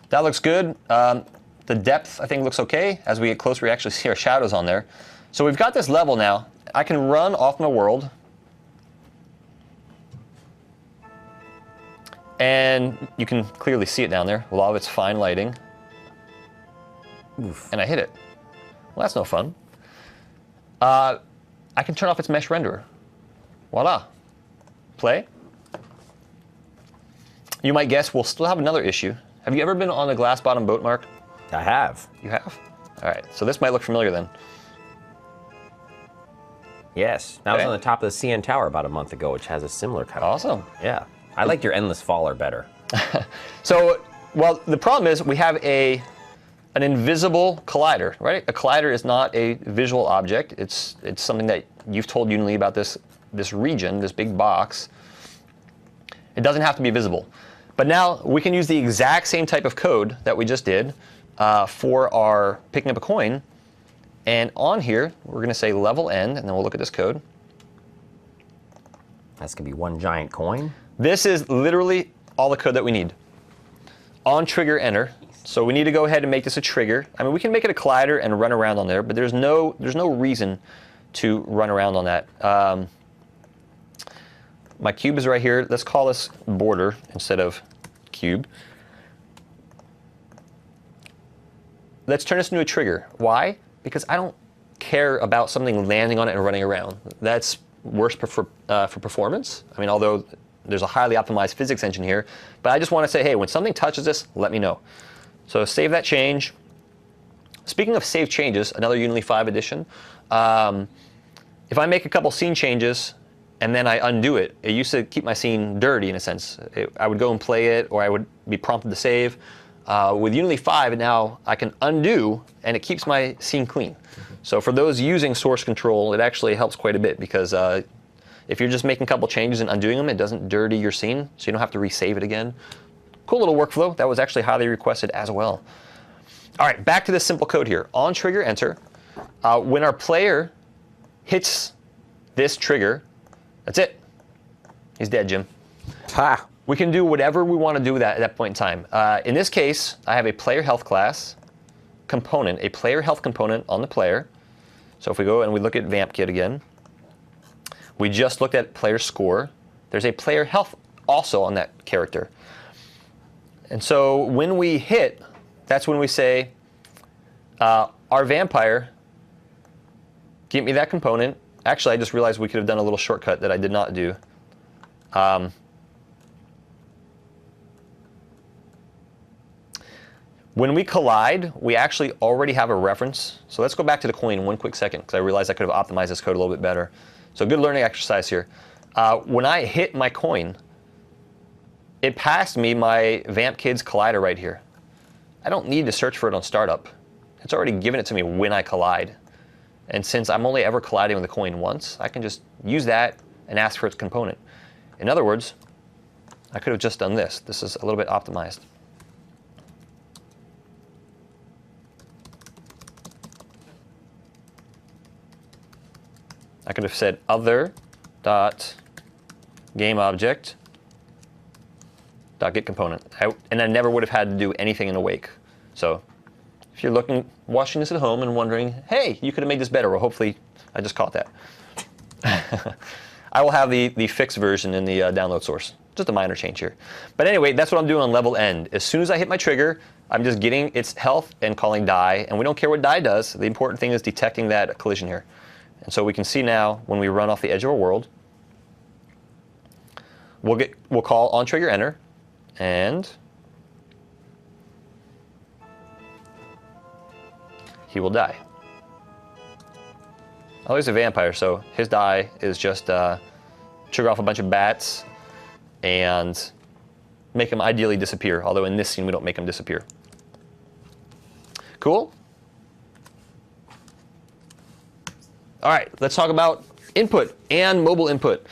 That looks good. The depth, I think, looks okay. As we get closer, we actually see our shadows on there. So we've got this level now. I can run off my world. And you can clearly see it down there. A lot of it's fine lighting. Oof. And I hit it. Well, that's no fun. I can turn off its mesh renderer. Voila. Play. You might guess we'll still have another issue. Have you ever been on a glass bottom boat, Mark? I have. You have? All right, so this might look familiar then. Yes. I was Okay. on the top of the CN Tower about a month ago, which has a similar kind of. Awesome. Yeah. I like your endless faller better. So, well, the problem is we have an invisible collider, right? A collider is not a visual object. It's something that you've told Unity about this region, this big box. It doesn't have to be visible. But now we can use the exact same type of code that we just did for our picking up a coin. And on here, we're going to say level end, and then we'll look at this code. That's going to be one giant coin. This is literally all the code that we need. On trigger enter. So we need to go ahead and make this a trigger. I mean, we can make it a collider and run around on there, but there's no reason to run around on that. My cube is right here. Let's call this border instead of cube. Let's turn this into a trigger. Why? Because I don't care about something landing on it and running around. That's worse for performance. I mean, although there's a highly optimized physics engine here, but I just want to say, hey, when something touches this, let me know. So save that change. Speaking of save changes, another Unity 5 edition. If I make a couple scene changes and then I undo it, it used to keep my scene dirty in a sense. I would go and play it, or I would be prompted to save. With Unity 5, now I can undo, and it keeps my scene clean. So for those using source control, it actually helps quite a bit because If you're just making a couple changes and undoing them, it doesn't dirty your scene, so you don't have to resave it again. Cool little workflow. That was actually highly requested as well. All right, back to this simple code here. On trigger enter, when our player hits this trigger, that's it. He's dead, Jim. Ha! We can do whatever we want to do with that at that point in time. In this case, I have a player health class component, a player health component on the player. So if we go and we look at Vamp Kit again, we just looked at player score. There's a player health also on that character. And so when we hit, that's when we say, our vampire, give me that component. Actually, I just realized we could have done a little shortcut that I did not do. When we collide, we actually already have a reference. So let's go back to the coin one quick second, because I realized I could have optimized this code a little bit better. So good learning exercise here. When I hit my coin, it passed me my Vamp Kids collider right here. I don't need to search for it on startup. It's already given it to me when I collide. And since I'm only ever colliding with the coin once, I can just use that and ask for its component. In other words, I could have just done this. This is a little bit optimized. I could have said other dot game object dot get component, and I never would have had to do anything in Awake. So if you're watching this at home and wondering, hey, you could have made this better, well, hopefully I just caught that. I will have the fixed version in the download source. Just a minor change here. But anyway, that's what I'm doing on level end. As soon as I hit my trigger, I'm just getting its health and calling die, and we don't care what die does. The important thing is detecting that collision here. And so we can see now when we run off the edge of our world, we'll call on trigger enter, and he will die. Oh, he's a vampire, so his die is just trigger off a bunch of bats and make him ideally disappear, although in this scene we don't make him disappear. Cool? All right, let's talk about input and mobile input.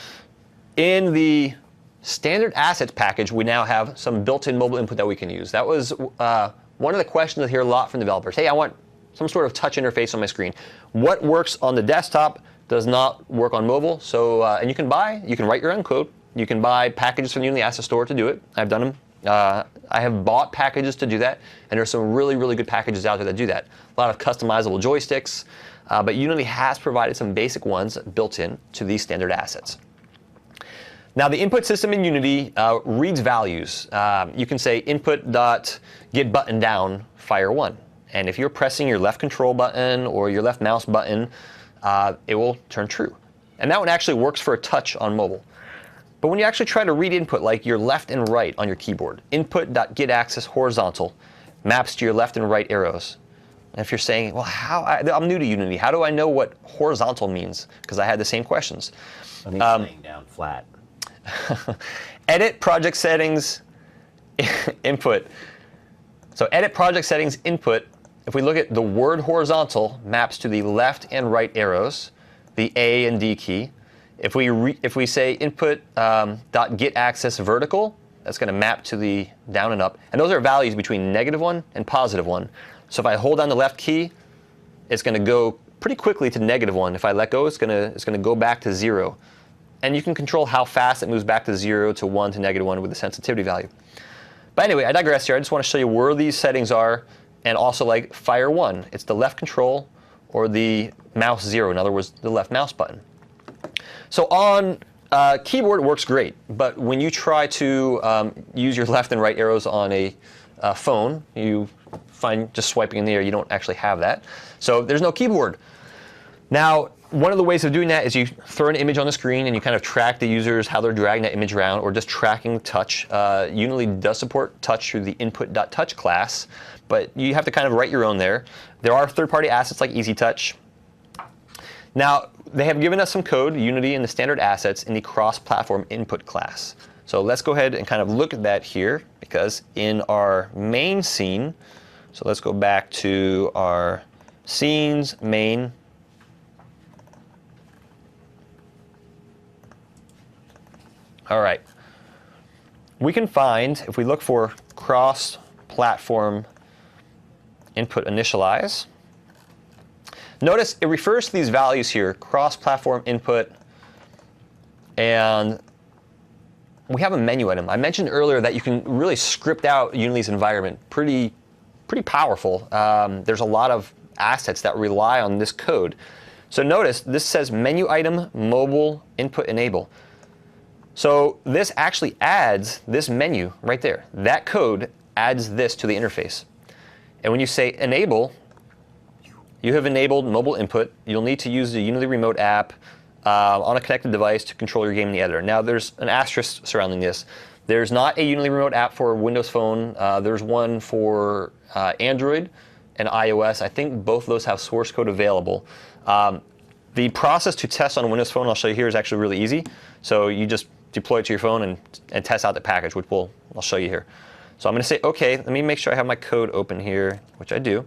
In the standard assets package, we now have some built-in mobile input that we can use. That was one of the questions I hear a lot from developers. Hey, I want some sort of touch interface on my screen. What works on the desktop does not work on mobile. So, and you can write your own code. You can buy packages from the Unity Asset Store to do it. I've done them. I have bought packages to do that, and there's some really, really good packages out there that do that. A lot of customizable joysticks, but Unity has provided some basic ones built in to these standard assets. Now, the input system in Unity reads values. You can say input.get button down fire 1. And if you're pressing your left control button or your left mouse button, it will turn true. And that one actually works for a touch on mobile. But when you actually try to read input, like your left and right on your keyboard, input.getAxis horizontal maps to your left and right arrows. And if you're saying, well, I'm new to Unity, how do I know what horizontal means? Because I had the same questions. I mean, laying down flat. Edit project settings input. So edit project settings input. If we look at the word horizontal, maps to the left and right arrows, the A and D key. If we say input .get access vertical, that's going to map to the down and up. And those are values between -1 and +1. So if I hold down the left key, it's going to go pretty quickly to -1. If I let go, it's going to go back to 0. And you can control how fast it moves back to 0 to 1 to -1 with the sensitivity value. But anyway, I digress here. I just want to show you where these settings are, and also like fire 1. It's the left control or the mouse 0. In other words, the left mouse button. So on keyboard, it works great. But when you try to use your left and right arrows on a phone, you find just swiping in the air, you don't actually have that. So there's no keyboard. Now, one of the ways of doing that is you throw an image on the screen and you kind of track the users, how they're dragging that image around, or just tracking touch. Unity does support touch through the input.touch class, but you have to kind of write your own there. There are third-party assets like EasyTouch. Now, they have given us some code, Unity and the standard assets, in the cross-platform input class. So let's go ahead and kind of look at that here, because in our main scene, so let's go back to our scenes, main. All right. We can find, if we look for cross-platform input initialize, notice it refers to these values here, cross-platform input, and we have a menu item. I mentioned earlier that you can really script out Unity's environment. Pretty powerful. There's a lot of assets that rely on this code. So notice this says menu item mobile input enable. So this actually adds this menu right there. That code adds this to the interface. And when you say enable, you have enabled mobile input. You'll need to use the Unity Remote app on a connected device to control your game in the editor. Now there's an asterisk surrounding this. There's not a Unity Remote app for Windows Phone. There's one for Android and iOS. I think both of those have source code available. The process to test on a Windows Phone, I'll show you here, is actually really easy. So you just deploy it to your phone and test out the package, which I'll show you here. So I'm going to say, OK, let me make sure I have my code open here, which I do.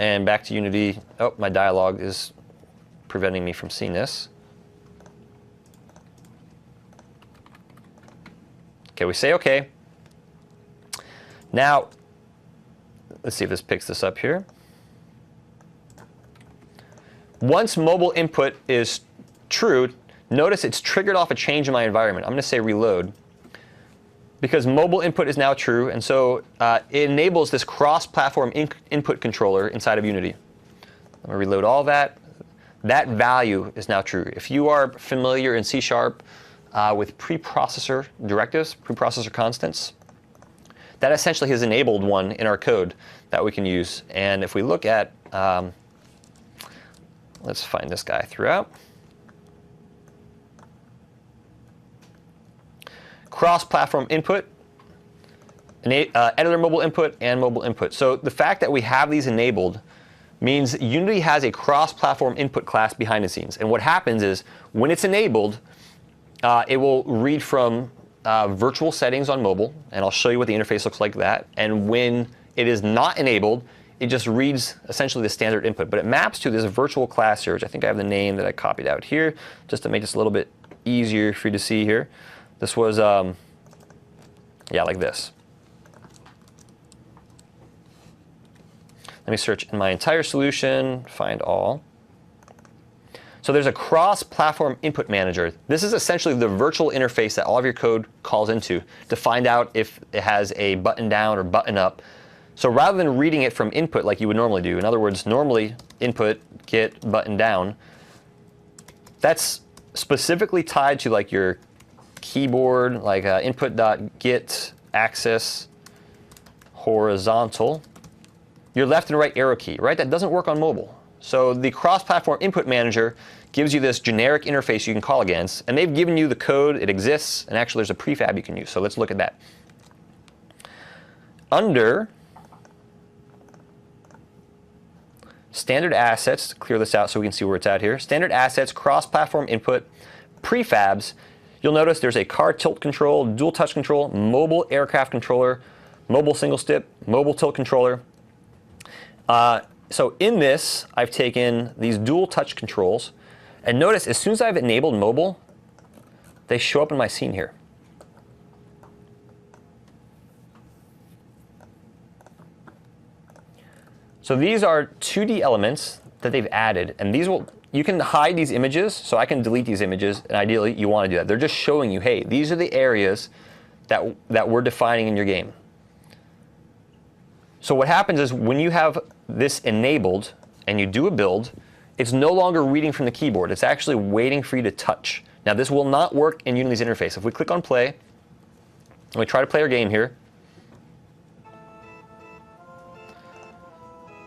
And back to Unity. Oh, my dialog is preventing me from seeing this. OK, we say OK. Now, let's see if this picks this up here. Once mobile input is true, notice it's triggered off a change in my environment. I'm going to say reload, because mobile input is now true, and so it enables this cross-platform input controller inside of Unity. I'm going to reload all that. That value is now true. If you are familiar in C# with preprocessor directives, preprocessor constants, that essentially has enabled one in our code that we can use. And if we look at, let's find this guy throughout. Cross-platform input, editor mobile input, and mobile input. So the fact that we have these enabled means Unity has a cross-platform input class behind the scenes. And what happens is, when it's enabled, it will read from virtual settings on mobile, and I'll show you what the interface looks like that. And when it is not enabled, it just reads essentially the standard input. But it maps to this virtual class here, which I think I have the name that I copied out here, just to make this a little bit easier for you to see here. This was, yeah, like this. Let me search in my entire solution, find all. So there's a cross-platform input manager. This is essentially the virtual interface that all of your code calls into to find out if it has a button down or button up. So rather than reading it from input like you would normally do, in other words, normally input, get, button down, that's specifically tied to like your keyboard, like input.get axis horizontal, your left and right arrow key, right? That doesn't work on mobile. So the cross-platform input manager gives you this generic interface you can call against, and they've given you the code, it exists, and actually there's a prefab you can use. So let's look at that. Under standard assets, clear this out so we can see where it's at here. Standard assets, cross-platform input, prefabs. You'll notice there's a car tilt control, dual touch control, mobile aircraft controller, mobile single step, mobile tilt controller. So in this, I've taken these dual touch controls, and notice as soon as I've enabled mobile, they show up in my scene here. So these are 2D elements that they've added, and these will, you can hide these images, so I can delete these images, and ideally you want to do that. They're just showing you, hey, these are the areas that we're defining in your game. So what happens is when you have this enabled and you do a build, it's no longer reading from the keyboard. It's actually waiting for you to touch. Now this will not work in Unity's interface. If we click on play, and we try to play our game here,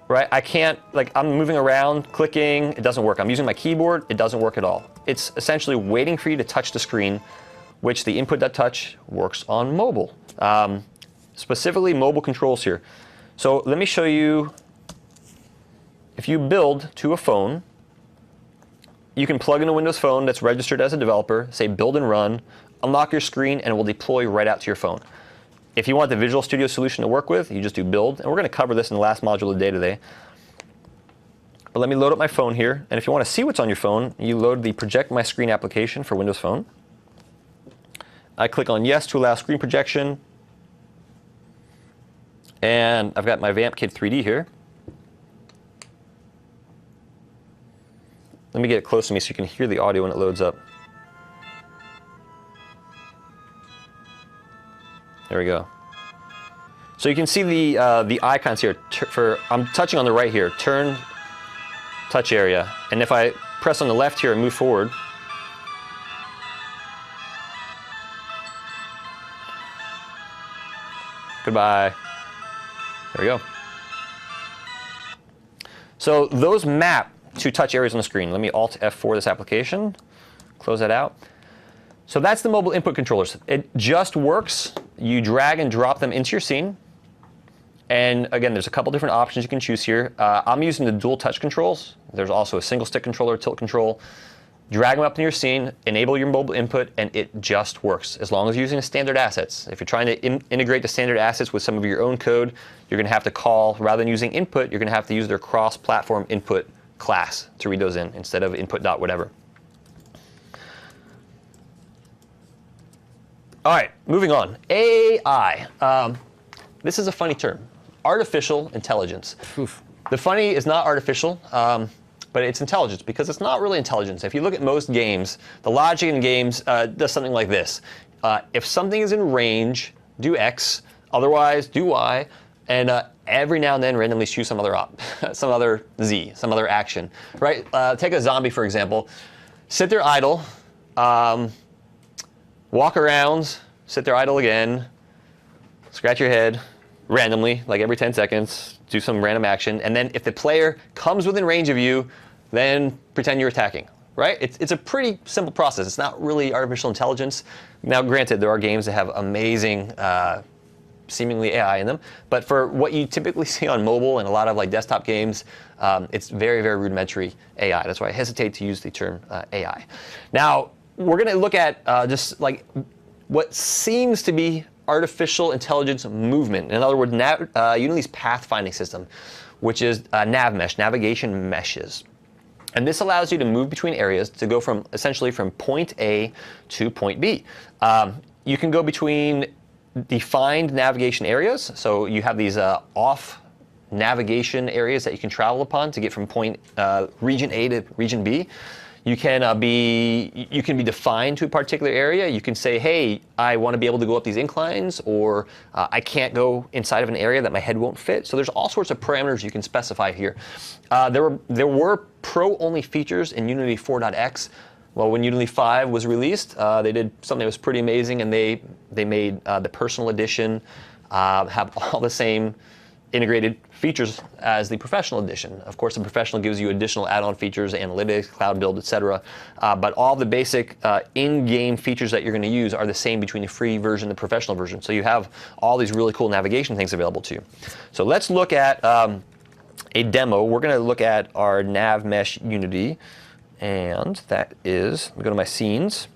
right? I can't, like, I'm moving around, clicking, it doesn't work. I'm using my keyboard, it doesn't work at all. It's essentially waiting for you to touch the screen, which the input.touch works on mobile. Specifically mobile controls here. So let me show you, if you build to a phone, you can plug in a Windows Phone that's registered as a developer, say build and run, unlock your screen, and it will deploy right out to your phone. If you want the Visual Studio solution to work with, you just do build, and we're going to cover this in the last module of the day today. But let me load up my phone here. And if you want to see what's on your phone, you load the Project My Screen application for Windows Phone. I click on Yes to allow screen projection. And I've got my VampKit 3D here. Let me get it close to me so you can hear the audio when it loads up. There we go. So you can see the icons here. I'm touching on the right here, turn, touch area. And if I press on the left here and move forward, goodbye. There we go. So those map to touch areas on the screen. Let me Alt F4 this application, close that out. So that's the mobile input controllers. It just works. You drag and drop them into your scene. And again, there's a couple different options you can choose here. I'm using the dual touch controls. There's also a single stick controller, tilt control. Drag them up in your scene, enable your mobile input, and it just works, as long as you're using standard assets. If you're trying to integrate the standard assets with some of your own code, you're going to have to call, rather than using input, you're going to have to use their cross-platform input class to read those in, instead of input.whatever. All right, moving on. AI. This is a funny term. Artificial intelligence. Oof. The funny is not artificial, but it's intelligence, because it's not really intelligence. If you look at most games, the logic in games does something like this. If something is in range, do X, otherwise do Y, and every now and then randomly choose some other op, some other Z, some other action, right? Take a zombie, for example. Sit there idle, walk around, sit there idle again, scratch your head randomly, like every 10 seconds, do some random action, and then if the player comes within range of you, then pretend you're attacking, right? It's a pretty simple process. It's not really artificial intelligence. Now, granted, there are games that have amazing, seemingly AI in them, but for what you typically see on mobile and a lot of like desktop games, it's very, very rudimentary AI. That's why I hesitate to use the term AI. Now, we're going to look at just like what seems to be artificial intelligence movement. In other words, Unity's pathfinding system, which is nav mesh, navigation meshes. And this allows you to move between areas to go from essentially from point A to point B. You can go between defined navigation areas. So you have these off navigation areas that you can travel upon to get from point region A to region B. You can be defined to a particular area. You can say, hey, I want to be able to go up these inclines, or I can't go inside of an area that my head won't fit. So there's all sorts of parameters you can specify here. There were pro-only features in Unity 4.x. Well, when Unity 5 was released, they did something that was pretty amazing, and they made the personal edition have all the same integrated features as the professional edition. Of course, the professional gives you additional add-on features, analytics, cloud build, etc. But all the basic in-game features that you're going to use are the same between the free version and the professional version. So you have all these really cool navigation things available to you. So let's look at a demo. We're going to look at our nav mesh Unity, and that is, I'm going to go to my scenes.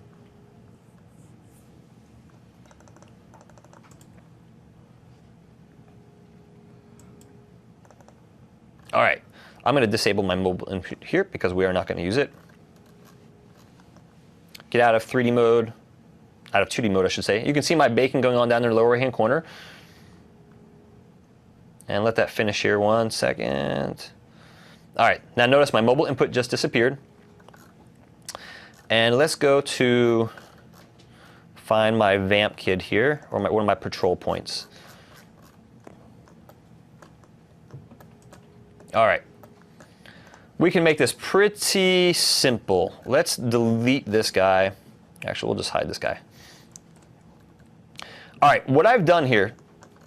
All right, I'm going to disable my mobile input here because we are not going to use it. Get out of 3D mode, out of 2D mode, I should say. You can see my bacon going on down in the lower right-hand corner. And let that finish here 1 second. All right, now notice my mobile input just disappeared. And let's go to find my vamp kid here, or one of my patrol points. All right, we can make this pretty simple. Let's delete this guy. Actually, we'll just hide this guy. All right, what I've done here,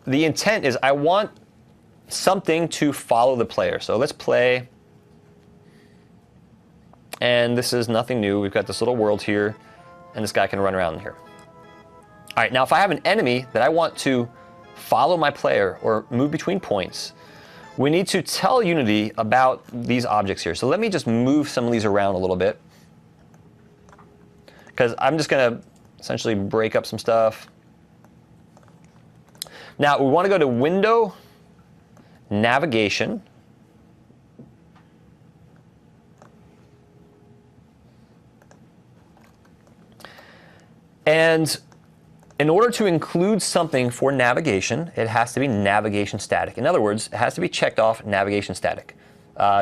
the intent is I want something to follow the player. So let's play. And this is nothing new. We've got this little world here, and this guy can run around here. All right, now if I have an enemy that I want to follow my player or move between points, we need to tell Unity about these objects here. So let me just move some of these around a little bit, because I'm just going to essentially break up some stuff. Now we want to go to Window, Navigation, And in order to include something for navigation, it has to be navigation static. In other words, it has to be checked off navigation static.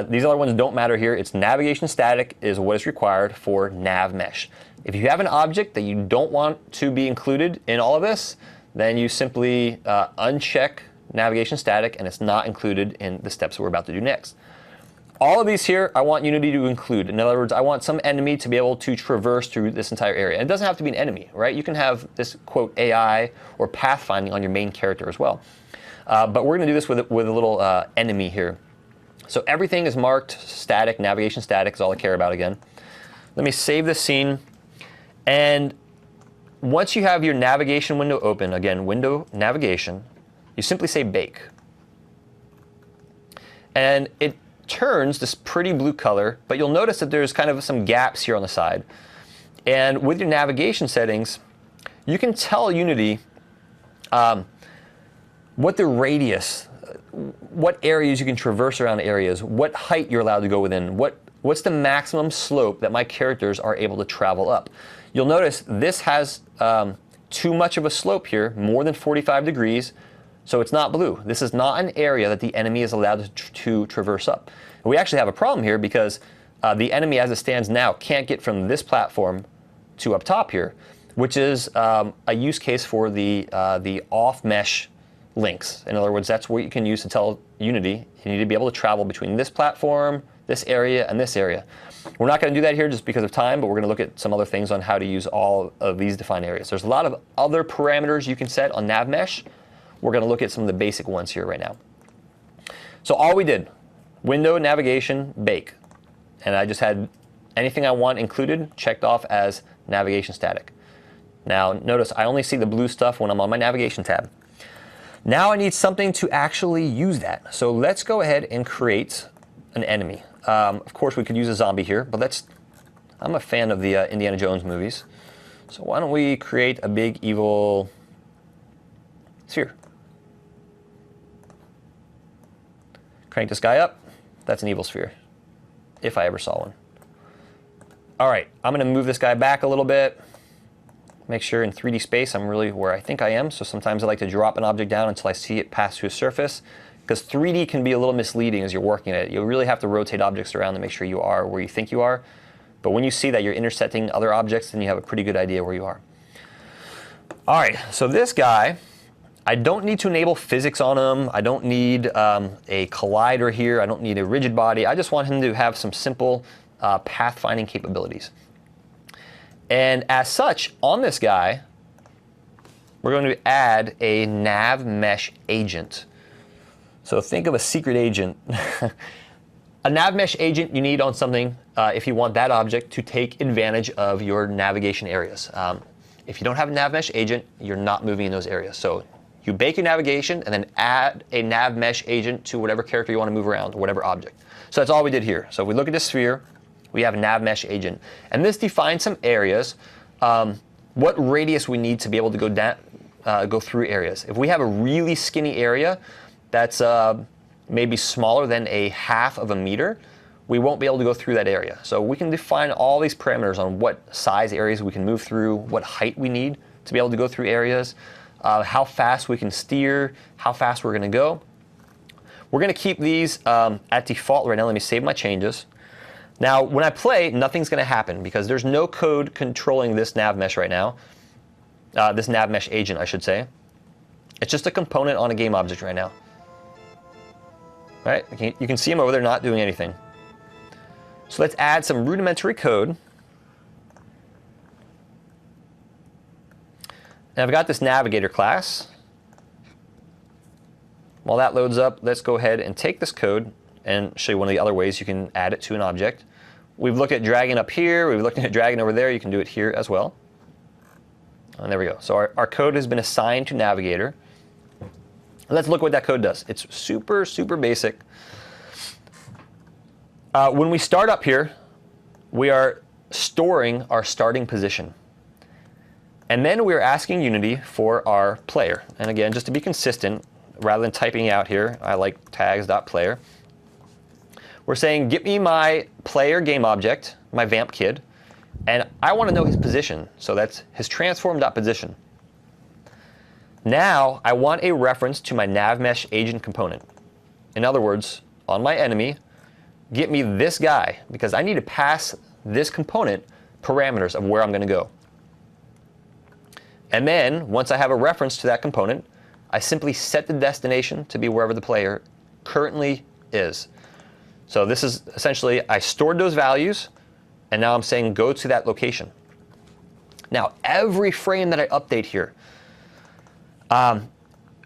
These other ones don't matter here. It's navigation static is what is required for nav mesh. If you have an object that you don't want to be included in all of this, then you simply uncheck navigation static, and it's not included in the steps that we're about to do next. All of these here, I want Unity to include. In other words, I want some enemy to be able to traverse through this entire area. And it doesn't have to be an enemy, right? You can have this, quote, AI or pathfinding on your main character as well. But we're going to do this with a little enemy here. So everything is marked static. Navigation static is all I care about again. Let me save this scene. And once you have your navigation window open, again, window navigation, you simply say bake. And it turns this pretty blue color, but you'll notice that there's kind of some gaps here on the side. And with your navigation settings, you can tell Unity what the radius, what areas you can traverse around areas, what height you're allowed to go within, what's the maximum slope that my characters are able to travel up. You'll notice this has too much of a slope here, more than 45 degrees, so it's not blue. This is not an area that the enemy is allowed to traverse up. And we actually have a problem here because the enemy as it stands now can't get from this platform to up top here, which is a use case for the off-mesh links. In other words, that's what you can use to tell Unity you need to be able to travel between this platform, this area, and this area. We're not going to do that here just because of time, but we're going to look at some other things on how to use all of these defined areas. There's a lot of other parameters you can set on nav mesh. We're going to look at some of the basic ones here right now. So all we did, window, navigation, bake. And I just had anything I want included checked off as navigation static. Now notice I only see the blue stuff when I'm on my navigation tab. Now I need something to actually use that. So let's go ahead and create an enemy. Of course we could use a zombie here, but I'm a fan of the Indiana Jones movies. So why don't we create a big evil sphere. Crank this guy up. That's an evil sphere, if I ever saw one. All right, I'm going to move this guy back a little bit. Make sure in 3D space I'm really where I think I am. So sometimes I like to drop an object down until I see it pass through a surface, because 3D can be a little misleading as you're working at it. You really have to rotate objects around to make sure you are where you think you are. But when you see that you're intersecting other objects, then you have a pretty good idea where you are. All right, so this guy, I don't need to enable physics on him. I don't need a collider here. I don't need a rigid body. I just want him to have some simple pathfinding capabilities. And as such, on this guy, we're going to add a nav mesh agent. So think of a secret agent. A nav mesh agent you need on something if you want that object to take advantage of your navigation areas. If you don't have a nav mesh agent, you're not moving in those areas. So you bake your navigation and then add a nav mesh agent to whatever character you want to move around, or whatever object. So that's all we did here. So if we look at this sphere, we have a nav mesh agent. And this defines some areas, what radius we need to be able to go through areas. If we have a really skinny area that's maybe smaller than a half of a meter, we won't be able to go through that area. So we can define all these parameters on what size areas we can move through, what height we need to be able to go through areas, how fast we can steer, how fast we're going to go. We're going to keep these at default right now. Let me save my changes. Now, when I play, nothing's going to happen because there's no code controlling this nav mesh right now. This nav mesh agent, I should say. It's just a component on a game object right now. Right? You can see him over there not doing anything. So let's add some rudimentary code. And I've got this navigator class. While that loads up, let's go ahead and take this code and show you one of the other ways you can add it to an object. We've looked at dragging up here. We've looked at dragging over there. You can do it here as well. And there we go. So our code has been assigned to navigator. Let's look what that code does. It's super, super basic. When we start up here, we are storing our starting position. And then we're asking Unity for our player. And again, just to be consistent, rather than typing out here, I like tags.player. We're saying, get me my player game object, my vamp kid, And I want to know his position. So that's his transform.position. Now I want a reference to my navmesh agent component. In other words, on my enemy, get me this guy, because I need to pass this component parameters of where I'm going to go. And then, once I have a reference to that component, I simply set the destination to be wherever the player currently is. So this is essentially, I stored those values, and now I'm saying go to that location. Now, every frame that I update here,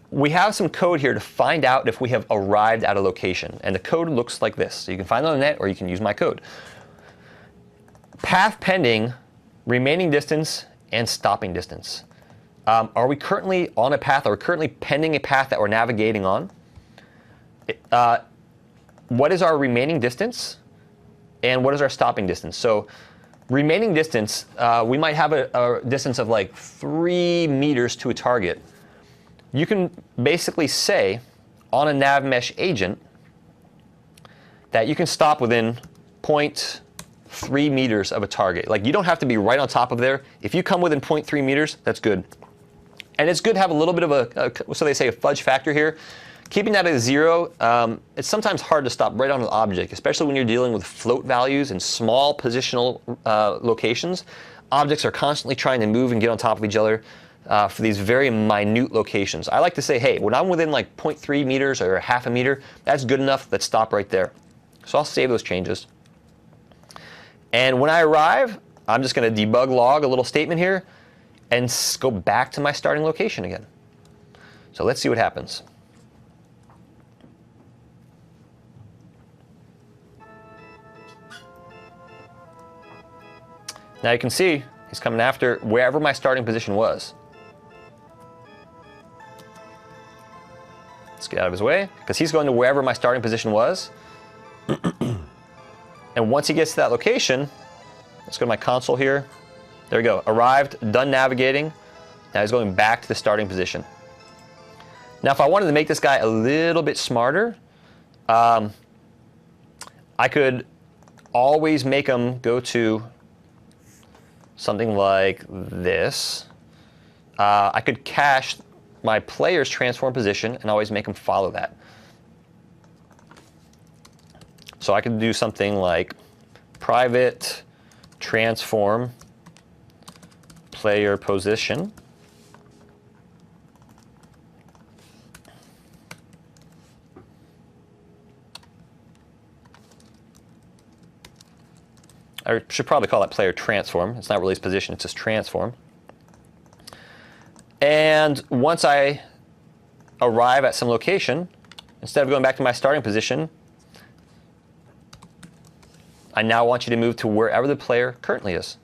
we have some code here to find out if we have arrived at a location. And the code looks like this. So you can find it on the net, or you can use my code. Path pending, remaining distance, and stopping distance. Are we currently on a path? Are we currently pending a path that we're navigating on? What is our remaining distance? And what is our stopping distance? So remaining distance, we might have a distance of like 3 meters to a target. You can basically say on a navmesh agent that you can stop within 0.3 meters of a target. Like, you don't have to be right on top of there. If you come within 0.3 meters, that's good. And it's good to have a little bit of a so they say, a fudge factor here. Keeping that at 0, it's sometimes hard to stop right on an object, especially when you're dealing with float values and small positional locations. Objects are constantly trying to move and get on top of each other for these very minute locations. I like to say, hey, when I'm within like 0.3 meters or half a meter, that's good enough. Let's stop right there. So I'll save those changes. And when I arrive, I'm just going to debug log a little statement here and go back to my starting location again. So let's see what happens. Now you can see he's coming after wherever my starting position was. Let's get out of his way, because he's going to wherever my starting position was. And once he gets to that location, let's go to my console here. There we go. Arrived, done navigating. Now he's going back to the starting position. Now, if I wanted to make this guy a little bit smarter, I could always make him go to something like this. I could cache my player's transform position and always make him follow that. So I could do something like private transform player position. I should probably call that player transform. It's not really his position, it's just transform. And once I arrive at some location, instead of going back to my starting position, I now want you to move to wherever the player currently is.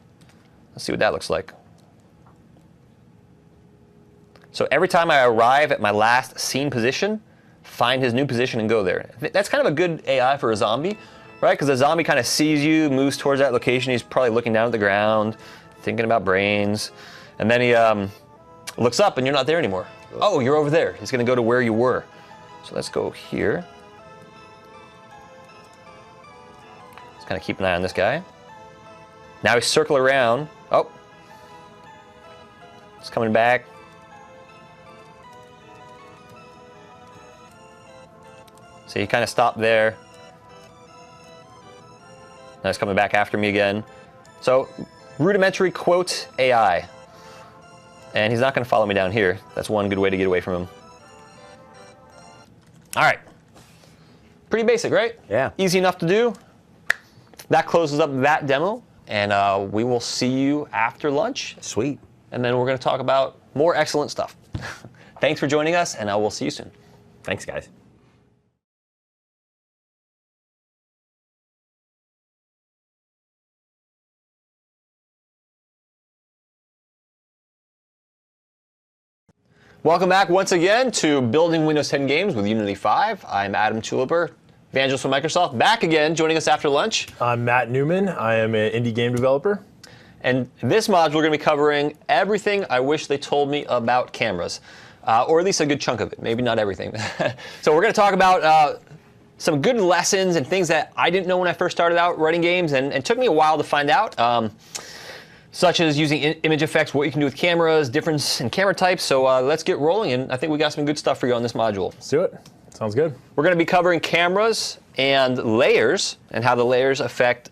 Let's see what that looks like. So every time I arrive at my last seen position, find his new position and go there. That's kind of a good AI for a zombie, right? Because the zombie kind of sees you, moves towards that location. He's probably looking down at the ground, thinking about brains. And then he looks up and you're not there anymore. Oh, you're over there. He's going to go to where you were. So let's go here. Let's kind of keep an eye on this guy. Now we circle around. Oh, it's coming back. So he kind of stopped there. Now he's coming back after me again. So rudimentary quote AI. And he's not going to follow me down here. That's one good way to get away from him. All right. Pretty basic, right? Yeah. Easy enough to do. That closes up that demo. And we will see you after lunch. Sweet. And then we're going to talk about more excellent stuff. Thanks for joining us, and we'll see you soon. Thanks, guys. Welcome back once again to Building Windows 10 Games with Unity 5. I'm Adam Tuliper, evangelist from Microsoft, back again, joining us after lunch. I'm Matt Newman. I am an indie game developer. And this module, we're going to be covering everything I wish they told me about cameras, or at least a good chunk of it, maybe not everything. So we're going to talk about some good lessons and things that I didn't know when I first started out writing games, and it took me a while to find out. such as using image effects, what you can do with cameras, difference in camera types. So let's get rolling, and I think we got some good stuff for you on this module. Let's do it. Sounds good. We're going to be covering cameras and layers, and how the layers affect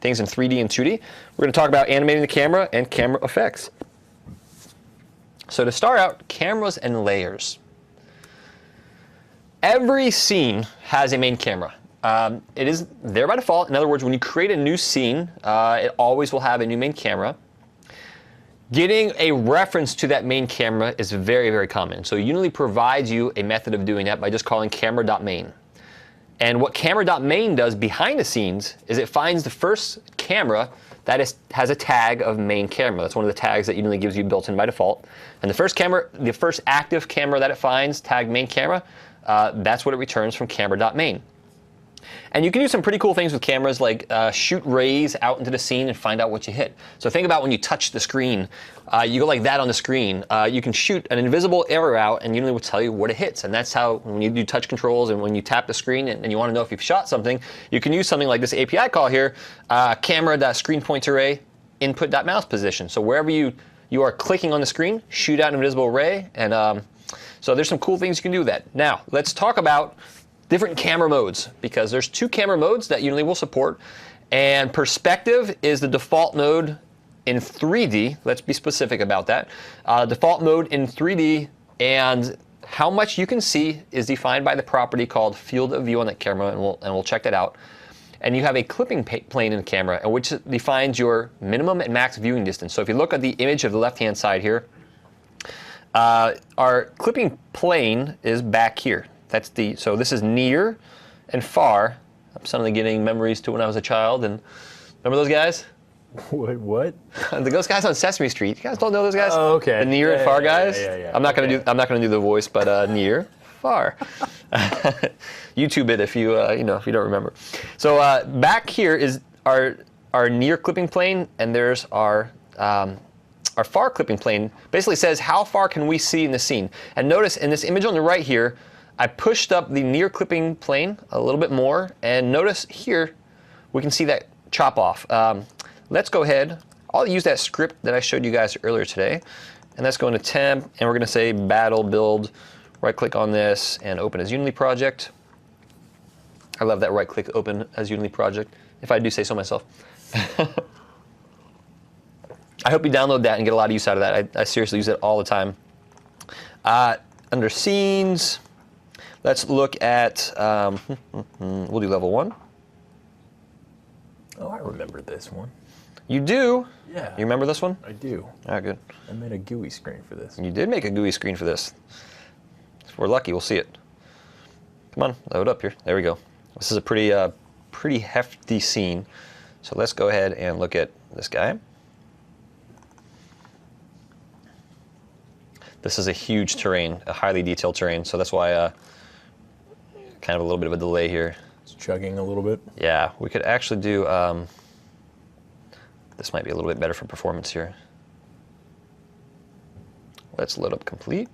things in 3D and 2D. We're going to talk about animating the camera and camera effects. So to start out, cameras and layers. Every scene has a main camera. It is there by default. In other words, when you create a new scene, it always will have a new main camera. Getting a reference to that main camera is very, very common. So Unity provides you a method of doing that by just calling camera.main. And what camera.main does behind the scenes is it finds the first camera that has a tag of main camera. That's one of the tags that Unity gives you built in by default. And the first camera, the first active camera that it finds, tagged main camera, that's what it returns from camera.main. And you can do some pretty cool things with cameras, like shoot rays out into the scene and find out what you hit. So think about when you touch the screen. You go like that on the screen. You can shoot an invisible arrow out, and Unity will tell you what it hits. And that's how, when you do touch controls and when you tap the screen and you want to know if you've shot something, you can use something like this API call here, camera.screenPointArray input.mouse position. So wherever you are clicking on the screen, shoot out an invisible array. And so there's some cool things you can do with that. Now, let's talk about different camera modes, because there's 2 camera modes that Unity will support, and perspective is the default mode in 3D. Let's be specific about that. Default mode in 3D, and how much you can see is defined by the property called field of view on that camera, and we'll check that out. And you have a clipping plane in the camera, which defines your minimum and max viewing distance. So if you look at the image of the left-hand side here, our clipping plane is back here. So this is near and far. I'm suddenly getting memories to when I was a child, and remember those guys? What? Those guys on Sesame Street. You guys don't know those guys? Oh, okay. The near and far guys. Yeah. I'm not gonna do the voice, but near, far. YouTube it if you if you don't remember. So back here is our near clipping plane, and there's our far clipping plane. Basically says how far can we see in the scene. And notice in this image on the right here, I pushed up the near clipping plane a little bit more, and notice here we can see that chop off. Let's go ahead. I'll use that script that I showed you guys earlier today, and let's go into temp, and we're going to say battle build. Right click on this and open as Unity project. I love that right click open as Unity project, if I do say so myself. I hope you download that and get a lot of use out of that. I seriously use it all the time. Under scenes, let's look at, we'll do level 1. Oh, I remember this one. You do? Yeah. You remember this one? I do. All right, good. I made a GUI screen for this. You did make a GUI screen for this. If we're lucky, we'll see it. Come on, load up here. There we go. This is a pretty hefty scene. So let's go ahead and look at this guy. This is a huge terrain, a highly detailed terrain, so that's why kind of a little bit of a delay here. It's chugging a little bit. Yeah, we could actually do, this might be a little bit better for performance here. Let's load up complete.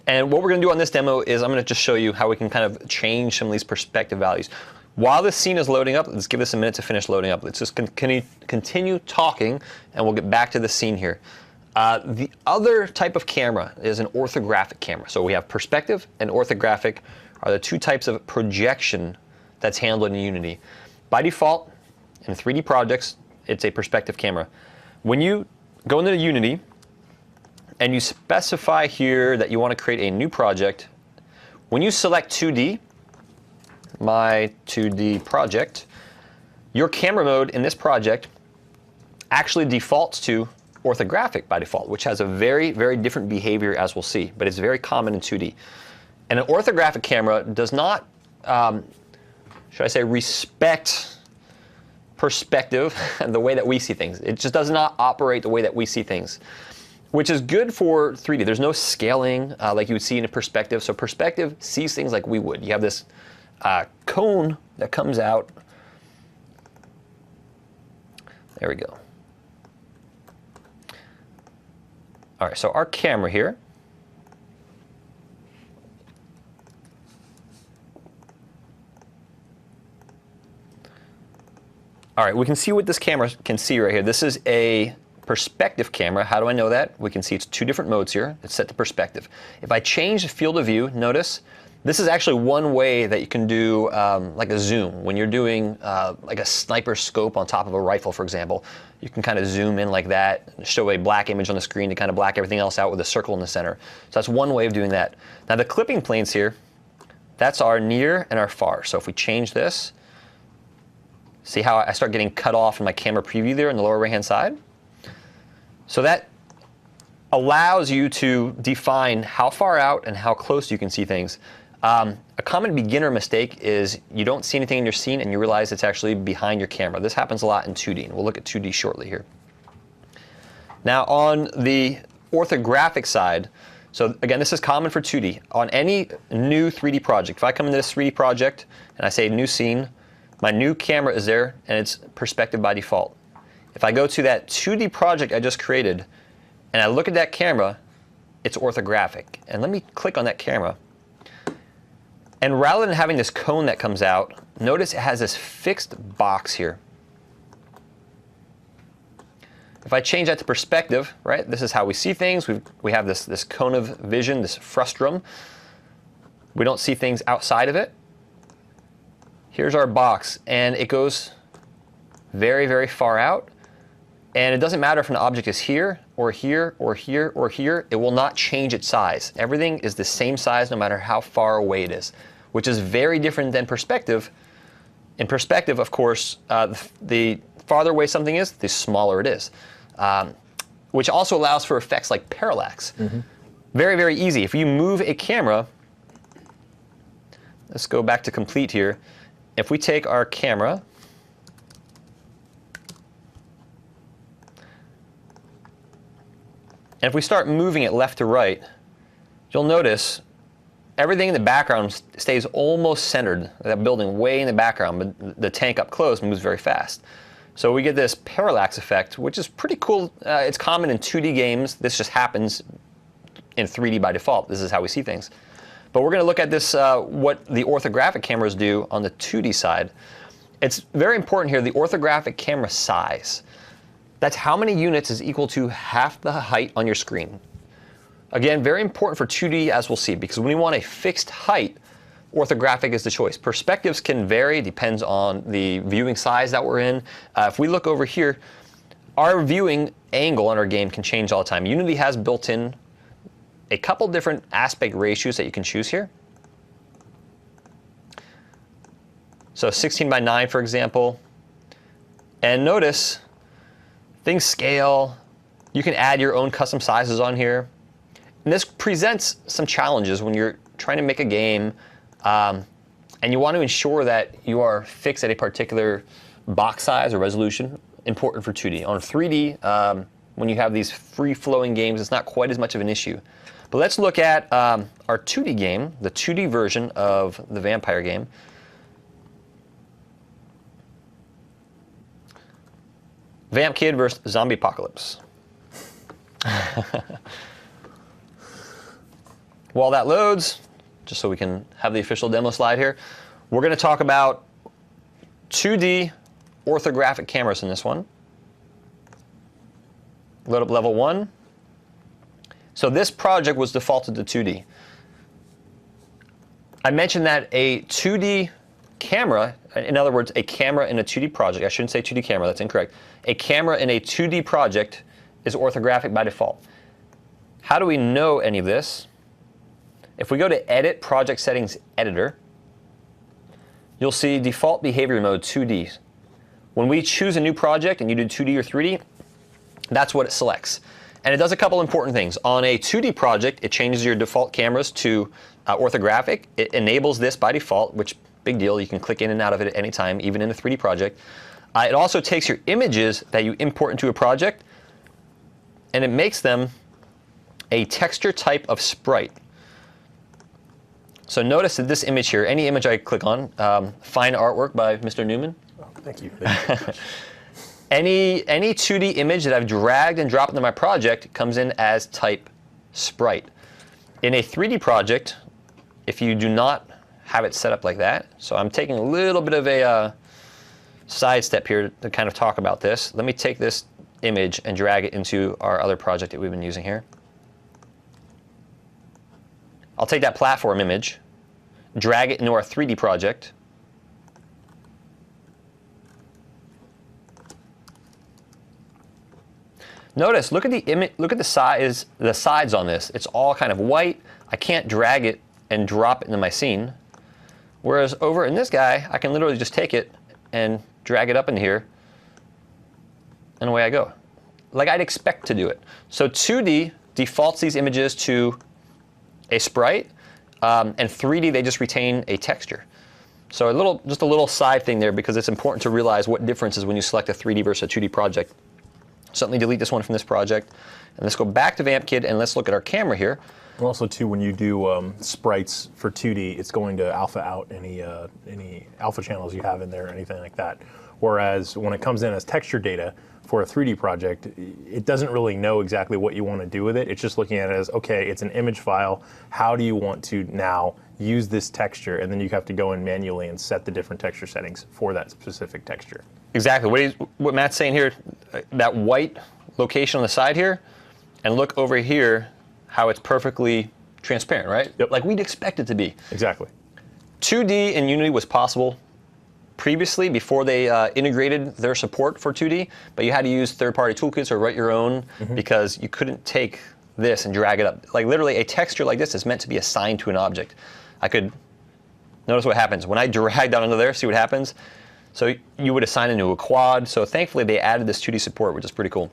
And what we're going to do on this demo is I'm going to just show you how we can kind of change some of these perspective values. While this scene is loading up, let's give this a minute to finish loading up. Let's just continue talking, and we'll get back to the scene here. The other type of camera is an orthographic camera. So we have perspective and orthographic are the 2 types of projection that's handled in Unity. By default, in 3D projects, it's a perspective camera. When you go into Unity and you specify here that you want to create a new project, when you select 2D, my 2D project, your camera mode in this project actually defaults to orthographic by default, which has a very, very different behavior, as we'll see, but it's very common in 2D. And an orthographic camera does not, should I say, respect perspective and the way that we see things. It just does not operate the way that we see things, which is good for 3D. There's no scaling like you would see in a perspective. So perspective sees things like we would. You have this cone that comes out. There we go. All right, so our camera here. All right, we can see what this camera can see right here. This is a perspective camera. How do I know that? We can see it's 2 different modes here. It's set to perspective. If I change the field of view, notice this is actually one way that you can do like a zoom. When you're doing like a sniper scope on top of a rifle, for example, you can kind of zoom in like that, show a black image on the screen to kind of black everything else out with a circle in the center. So that's one way of doing that. Now the clipping planes here, that's our near and our far. So if we change this, see how I start getting cut off in my camera preview there in the lower right-hand side? So that allows you to define how far out and how close you can see things. A common beginner mistake is you don't see anything in your scene and you realize it's actually behind your camera. This happens a lot in 2D, and we'll look at 2D shortly here. Now on the orthographic side, so again, this is common for 2D. On any new 3D project, if I come into this 3D project and I say new scene, my new camera is there and it's perspective by default. If I go to that 2D project I just created and I look at that camera, it's orthographic. And let me click on that camera. And rather than having this cone that comes out, notice it has this fixed box here. If I change that to perspective, right, this is how we see things. We have this cone of vision, this frustrum. We don't see things outside of it. Here's our box, and it goes very, very far out. And it doesn't matter if an object is here, or here, or here, or here. It will not change its size. Everything is the same size no matter how far away it is, which is very different than perspective. In perspective, of course, the farther away something is, the smaller it is, which also allows for effects like parallax. Very, very easy. If you move a camera, let's go back to complete here. If we take our camera, and if we start moving it left to right, you'll notice everything in the background stays almost centered. That building way in the background, but the tank up close moves very fast. So we get this parallax effect, which is pretty cool. It's common in 2D games. This just happens in 3D by default. This is how we see things. But we're going to look at this, what the orthographic cameras do on the 2D side. It's very important here, the orthographic camera size. That's how many units is equal to half the height on your screen. Again, very important for 2D, as we'll see, because when we want a fixed height, orthographic is the choice. Perspectives can vary, depends on the viewing size that we're in. If we look over here, our viewing angle on our game can change all the time. Unity has built in a couple different aspect ratios that you can choose here. So 16 by 9, for example. And notice, things scale. You can add your own custom sizes on here. And this presents some challenges when you're trying to make a game and you want to ensure that you are fixed at a particular box size or resolution, important for 2D. On 3D, when you have these free-flowing games, it's not quite as much of an issue. But let's look at our 2D game, the 2D version of the vampire game. Vamp Kid versus Zombie Apocalypse. While that loads, just so we can have the official demo slide here, we're going to talk about 2D orthographic cameras in this one. Load up level 1. So this project was defaulted to 2D. I mentioned that a 2D camera, in other words, a camera in a 2D project, I shouldn't say 2D camera, that's incorrect. A camera in a 2D project is orthographic by default. How do we know any of this? If we go to Edit, Project Settings, Editor, you'll see Default Behavior Mode 2D. When we choose a new project and you do 2D or 3D, that's what it selects. And it does a couple important things. On a 2D project, it changes your default cameras to orthographic. It enables this by default, which, big deal, you can click in and out of it at any time, even in a 3D project. It also takes your images that you import into a project, and it makes them a texture type of sprite. So notice that this image here, any image I click on, fine artwork by Mr. Newman. Oh, thank you. Any 2D image that I've dragged and dropped into my project comes in as type sprite. In a 3D project, if you do not have it set up like that, so I'm taking a little bit of a sidestep here to kind of talk about this. Let me take this image and drag it into our other project that we've been using here. I'll take that platform image, drag it into our 3D project. Notice, look at the image, look at the sides on this. It's all kind of white. I can't drag it and drop it into my scene. Whereas over in this guy, I can literally just take it and drag it up in here, and away I go. Like I'd expect to do it. So 2D defaults these images to a sprite, and 3D, they just retain a texture. So just a little side thing there, because it's important to realize what differences when you select a 3D versus a 2D project. So let me delete this one from this project, and let's go back to VampKit, and let's look at our camera here. And also, too, when you do sprites for 2D, it's going to alpha out any alpha channels you have in there or anything like that. Whereas when it comes in as texture data for a 3D project, it doesn't really know exactly what you want to do with it. It's just looking at it as, okay, it's an image file. How do you want to now use this texture? And then you have to go in manually and set the different texture settings for that specific texture. Exactly. What Matt's saying here, that white location on the side here, and look over here, how it's perfectly transparent, right? Yep. Like we'd expect it to be. Exactly. 2D in Unity was possible previously before they integrated their support for 2D, but you had to use third-party toolkits or write your own because you couldn't take this and drag it up. Like literally a texture like this is meant to be assigned to an object. I could, notice what happens. When I drag down into there, see what happens? So you would assign it to a quad. So thankfully they added this 2D support, which is pretty cool.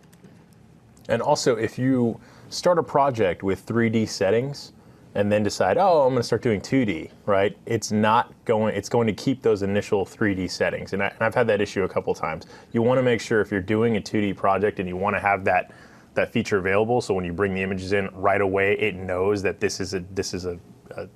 And also, if you start a project with 3D settings and then decide, oh, I'm going to start doing 2D, right? It's going to keep those initial 3D settings. And I've had that issue a couple times. You want to make sure if you're doing a 2D project and you want to have that feature available, so when you bring the images in right away, it knows that this is a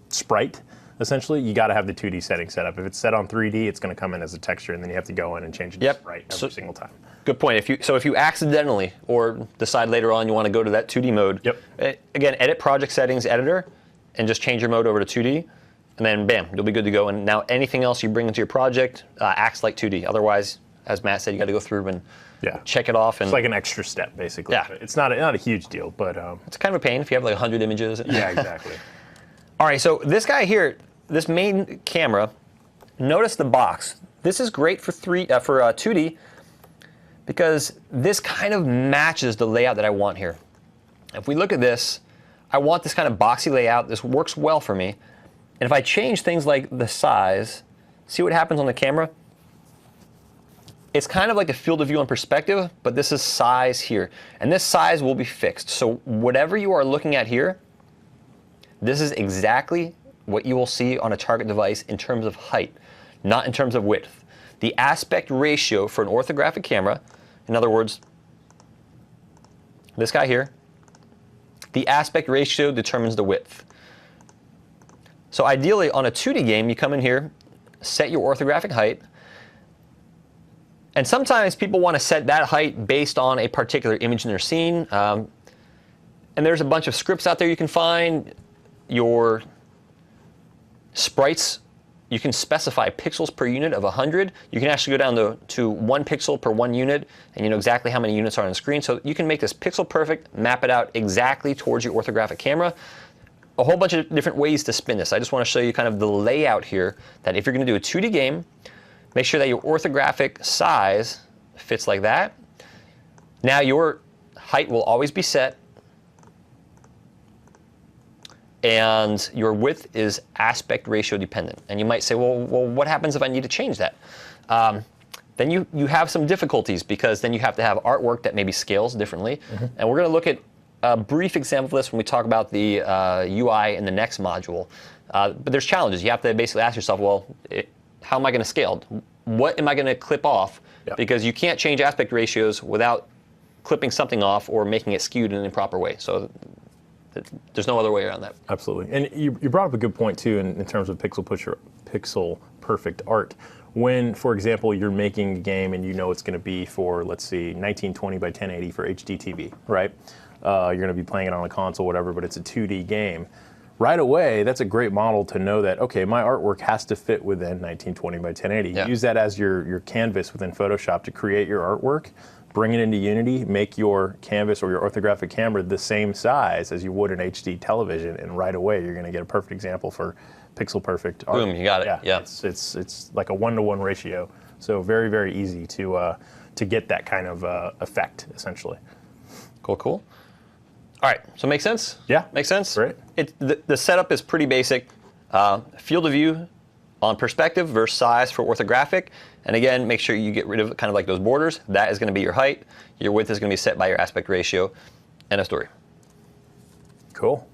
sprite. Essentially, you got to have the 2D setting set up. If it's set on 3D, it's going to come in as a texture, and then you have to go in and change it to sprite every single time. Good point. If you accidentally or decide later on you want to go to that 2D mode, again, edit project settings editor, and just change your mode over to 2D, and then bam, you'll be good to go. And now anything else you bring into your project acts like 2D. Otherwise, as Matt said, you got to go through and check it off. And it's like an extra step, basically. Yeah. It's not a huge deal, but it's kind of a pain if you have like 100 images. Yeah, exactly. All right, so this guy here, this main camera, notice the box. This is great for 2D because this kind of matches the layout that I want here. If we look at this, I want this kind of boxy layout. This works well for me. And if I change things like the size, see what happens on the camera? It's kind of like a field of view and perspective, but this is size here. And this size will be fixed. So whatever you are looking at here, this is exactly what you will see on a target device in terms of height, not in terms of width. The aspect ratio for an orthographic camera, in other words, this guy here, the aspect ratio determines the width. So ideally, on a 2D game, you come in here, set your orthographic height, and sometimes people want to set that height based on a particular image in their scene. And there's a bunch of scripts out there you can find. Your sprites, you can specify pixels per unit of 100. You can actually go down to 1 pixel per 1 unit, and you know exactly how many units are on the screen. So you can make this pixel perfect, map it out exactly towards your orthographic camera. A whole bunch of different ways to spin this. I just want to show you kind of the layout here, that if you're going to do a 2D game, make sure that your orthographic size fits like that. Now your height will always be set, and your width is aspect ratio dependent. And you might say, well, what happens if I need to change that? Then you have some difficulties, because then you have to have artwork that maybe scales differently. And we're going to look at a brief example of this when we talk about the UI in the next module. But there's challenges. You have to basically ask yourself, well, how am I going to scale? What am I going to clip off? Because you can't change aspect ratios without clipping something off or making it skewed in an improper way. So there's no other way around that. Absolutely. And you brought up a good point, too, in terms of pixel perfect art. When, for example, you're making a game and you know it's going to be for, let's see, 1920 by 1080 for HD TV, right? You're going to be playing it on a console, whatever, but it's a 2D game. right away, that's a great model to know that, okay, my artwork has to fit within 1920 by 1080. Yeah. Use that as your canvas within Photoshop to create your artwork. Bring it into Unity, make your canvas or your orthographic camera the same size as you would an HD television, and right away you're going to get a perfect example for pixel perfect art. Boom, you got it. Yeah. It's like a 1-to-1 ratio. So very, very easy to get that kind of effect, essentially. Cool, cool. All right, so make sense? Yeah. Make sense? Great. The setup is pretty basic. Field of view on perspective versus size for orthographic. And again, make sure you get rid of kind of like those borders. That is going to be your height. Your width is going to be set by your aspect ratio. End of story. Cool.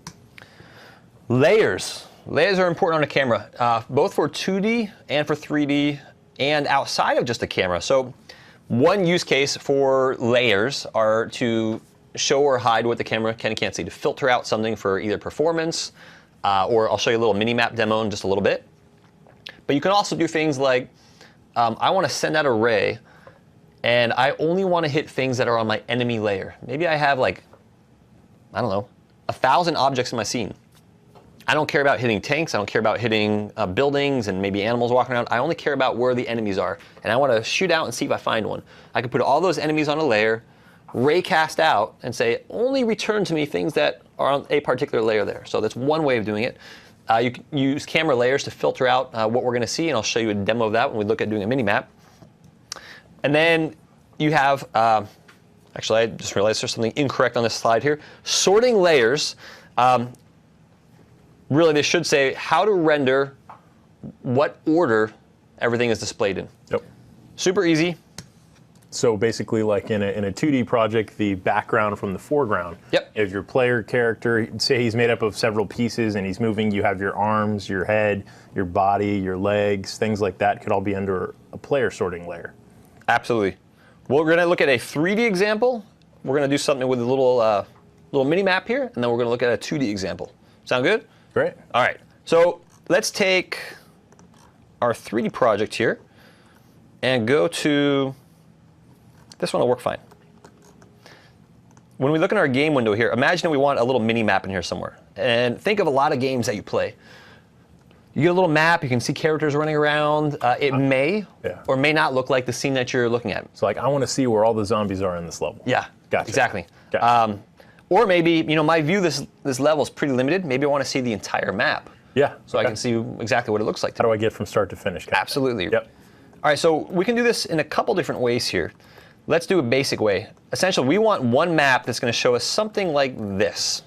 Layers. Layers are important on a camera, both for 2D and for 3D and outside of just a camera. So one use case for layers are to show or hide what the camera can and can't see, to filter out something for either performance, or I'll show you a little mini-map demo in just a little bit. But you can also do things like, I want to send out a ray, and I only want to hit things that are on my enemy layer. Maybe I have like, I don't know, 1,000 objects in my scene. I don't care about hitting tanks, I don't care about hitting buildings and maybe animals walking around. I only care about where the enemies are, and I want to shoot out and see if I find one. I can put all those enemies on a layer, raycast out, and say, only return to me things that are on a particular layer there. So that's one way of doing it. You can use camera layers to filter out what we're going to see, and I'll show you a demo of that when we look at doing a mini-map. And then you have, actually I just realized there's something incorrect on this slide here. Sorting layers, really they should say how to render what order everything is displayed in. Yep. Super easy. So basically, like in a 2D project, the background from the foreground. Yep. If your player character, say he's made up of several pieces and he's moving, you have your arms, your head, your body, your legs, things like that could all be under a player sorting layer. Absolutely. Well, we're going to look at a 3D example. We're going to do something with a little mini map here, and then we're going to look at a 2D example. Sound good? Great. All right. So let's take our 3D project here and go to, this one will work fine. When we look in our game window here, imagine we want a little mini map in here somewhere. And think of a lot of games that you play. You get a little map, you can see characters running around. It may or may not look like the scene that you're looking at. So like, I want to see where all the zombies are in this level. Yeah, Gotcha. exactly. Gotcha. Or maybe, my view this level is pretty limited. Maybe I want to see the entire map. Yeah. So I can see exactly what it looks like. How do I get from start to finish? Absolutely. Yep. All right, so we can do this in a couple different ways here. Let's do a basic way. Essentially, we want one map that's going to show us something like this,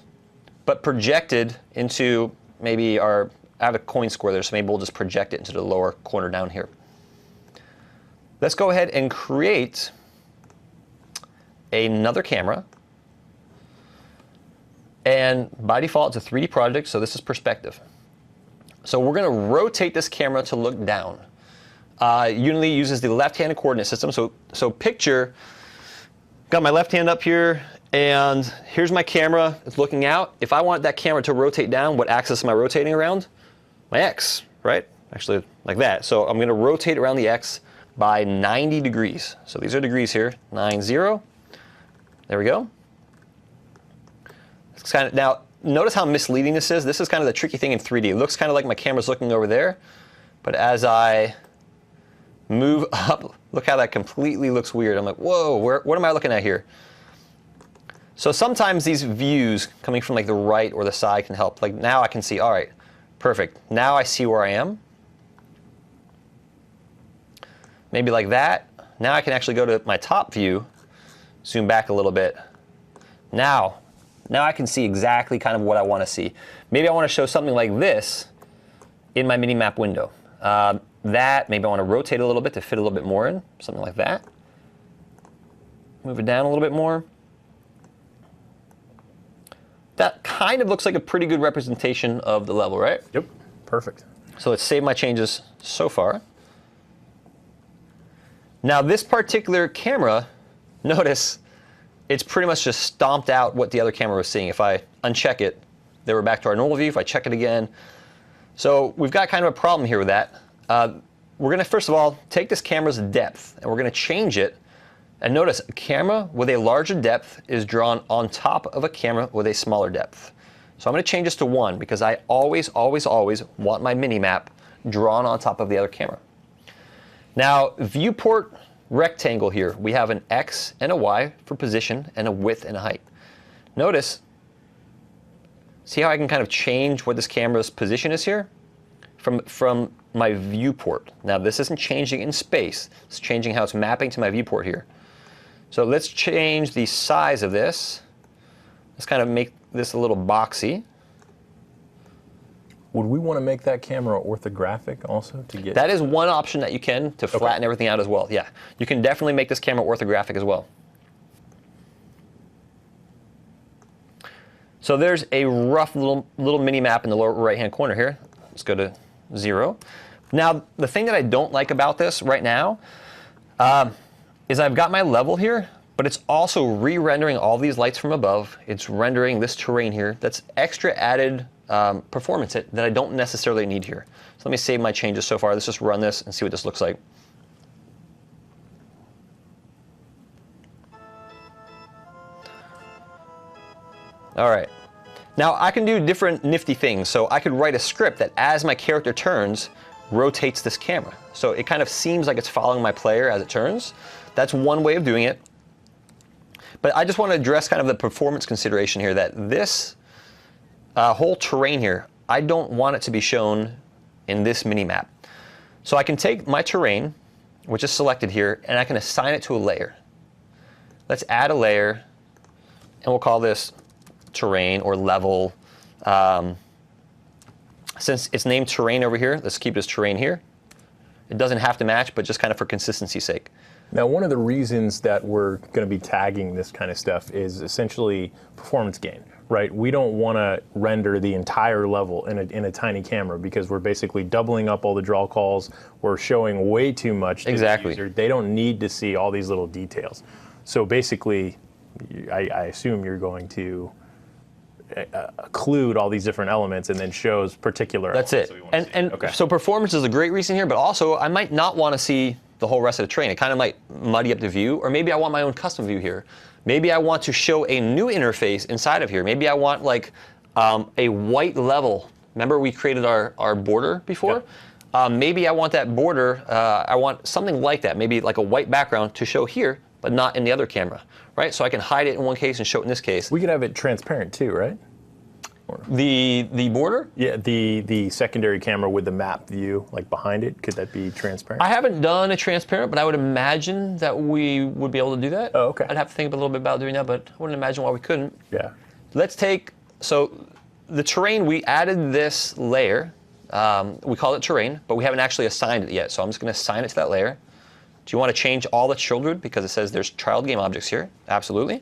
but projected into maybe I have a coin square there, so maybe we'll just project it into the lower corner down here. Let's go ahead and create another camera. And by default, it's a 3D project, so this is perspective. So we're going to rotate this camera to look down. Unity uses the left-handed coordinate system. So picture, got my left hand up here, and here's my camera. It's looking out. If I want that camera to rotate down, what axis am I rotating around? My X, right? Actually, like that. So I'm going to rotate around the X by 90 degrees. So these are degrees here, 90. There we go. It's kind of, now, notice how misleading this is. This is kind of the tricky thing in 3D. It looks kind of like my camera's looking over there, but as I move up, look how that completely looks weird. I'm like, whoa, what am I looking at here? So sometimes these views coming from like the right or the side can help. Like now I can see, all right, perfect. Now I see where I am. Maybe like that. Now I can actually go to my top view, zoom back a little bit. Now I can see exactly kind of what I want to see. Maybe I want to show something like this in my mini-map window. Maybe I want to rotate a little bit to fit a little bit more in, something like that. Move it down a little bit more. That kind of looks like a pretty good representation of the level, right? Yep, perfect. So let's save my changes so far. Now this particular camera, notice, it's pretty much just stomped out what the other camera was seeing. If I uncheck it, then we're back to our normal view. If I check it again. So we've got kind of a problem here with that. We're going to, first of all, take this camera's depth, and we're going to change it. And notice, a camera with a larger depth is drawn on top of a camera with a smaller depth. So I'm going to change this to 1 because I always, always, always want my mini-map drawn on top of the other camera. Now, viewport rectangle here, we have an X and a Y for position and a width and a height. Notice, see how I can kind of change what this camera's position is here? From my viewport. Now, this isn't changing in space. It's changing how it's mapping to my viewport here. So let's change the size of this. Let's kind of make this a little boxy. Would we want to make that camera orthographic also to get? That is one option that you can to flatten everything out as well. Yeah, you can definitely make this camera orthographic as well. So there's a rough little mini map in the lower right-hand corner here. Let's go to 0. Now, the thing that I don't like about this right now is I've got my level here, but it's also re-rendering all these lights from above. It's rendering this terrain here. That's extra added performance that I don't necessarily need here. So let me save my changes so far. Let's just run this and see what this looks like. All right. Now I can do different nifty things. So I could write a script that as my character turns, rotates this camera. So it kind of seems like it's following my player as it turns. That's one way of doing it. But I just want to address kind of the performance consideration here that this whole terrain here, I don't want it to be shown in this mini map. So I can take my terrain, which is selected here, and I can assign it to a layer. Let's add a layer, and we'll call this terrain or level. Since it's named terrain over here, let's keep this terrain here. It doesn't have to match, but just kind of for consistency's sake. Now, one of the reasons that we're going to be tagging this kind of stuff is essentially performance gain, right? We don't want to render the entire level in a tiny camera because we're basically doubling up all the draw calls. We're showing way too much to the user. They don't need to see all these little details. So basically, I assume you're going to occlude all these different elements and then shows particular elements. That's it. So performance is a great reason here, but also I might not want to see the whole rest of the terrain. It kind of might muddy up the view, or maybe I want my own custom view here. Maybe I want to show a new interface inside of here. Maybe I want like a white level. Remember we created our border before? Yep. Maybe I want that border, I want something like that, maybe like a white background to show here, but not in the other camera, right? So I can hide it in one case and show it in this case. We could have it transparent too, right? The border? Yeah, the secondary camera with the map view, like behind it, could that be transparent? I haven't done a transparent, but I would imagine that we would be able to do that. Oh, okay. I'd have to think a little bit about doing that, but I wouldn't imagine why we couldn't. Yeah. Let's take, so the terrain, we added this layer. We call it terrain, but we haven't actually assigned it yet. So I'm just going to assign it to that layer. Do you want to change all the children because it says there's child game objects here? Absolutely.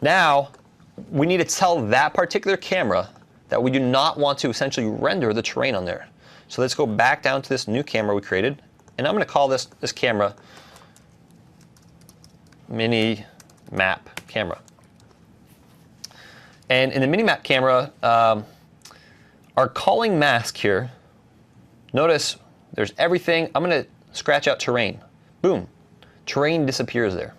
Now, we need to tell that particular camera that we do not want to essentially render the terrain on there. So let's go back down to this new camera we created, and I'm going to call this camera mini map camera. And in the mini map camera, our calling mask here, notice there's everything. I'm going to scratch out terrain. Boom. Terrain disappears there.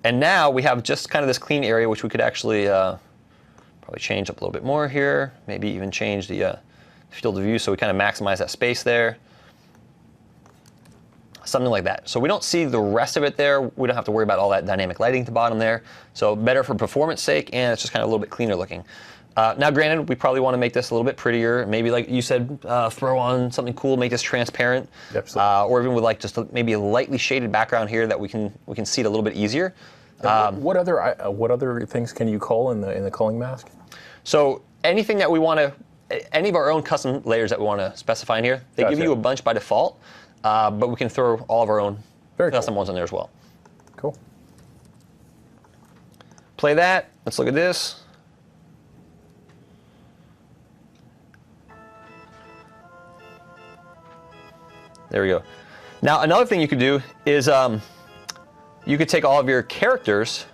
And now we have just kind of this clean area, which we could actually probably change up a little bit more here. Maybe even change the field of view so we kind of maximize that space there. Something like that. So we don't see the rest of it there. We don't have to worry about all that dynamic lighting at the bottom there. So better for performance sake, and it's just kind of a little bit cleaner looking. Now, granted, we probably want to make this a little bit prettier. Maybe, like you said, throw on something cool, make this transparent, or even with like just maybe a lightly shaded background here that we can see it a little bit easier. What other things can you call in the culling mask? So anything that we want to, any of our own custom layers that we want to specify in here, they give you a bunch by default, but we can throw all of our own custom ones in there as well. Cool. Play that. Let's look at this. There we go. Now, another thing you could do is you could take all of your characters,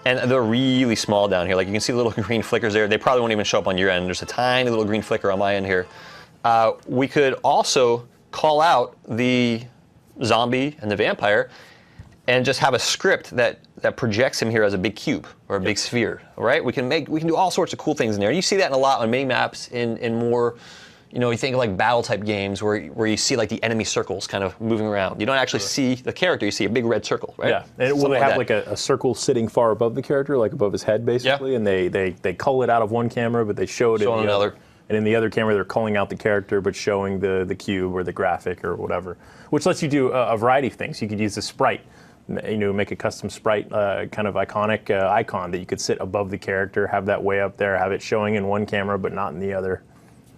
and they're really small down here. Like you can see the little green flickers there. They probably won't even show up on your end. There's a tiny little green flicker on my end here. We could also call out the zombie and the vampire and just have a script that that projects him here as a big cube or a big sphere, right? We can do all sorts of cool things in there. And you see that a lot on mini maps in more, you think of like battle type games where you see like the enemy circles kind of moving around. You don't actually see the character, you see a big red circle, right? Yeah, and will they have like a circle sitting far above the character, like above his head basically, and they cull it out of one camera, but they show it in another. And in the other camera, they're culling out the character, but showing the cube or the graphic or whatever, which lets you do a variety of things. You could use the sprite, make a custom sprite kind of iconic icon that you could sit above the character, have that way up there, have it showing in one camera, but not in the other.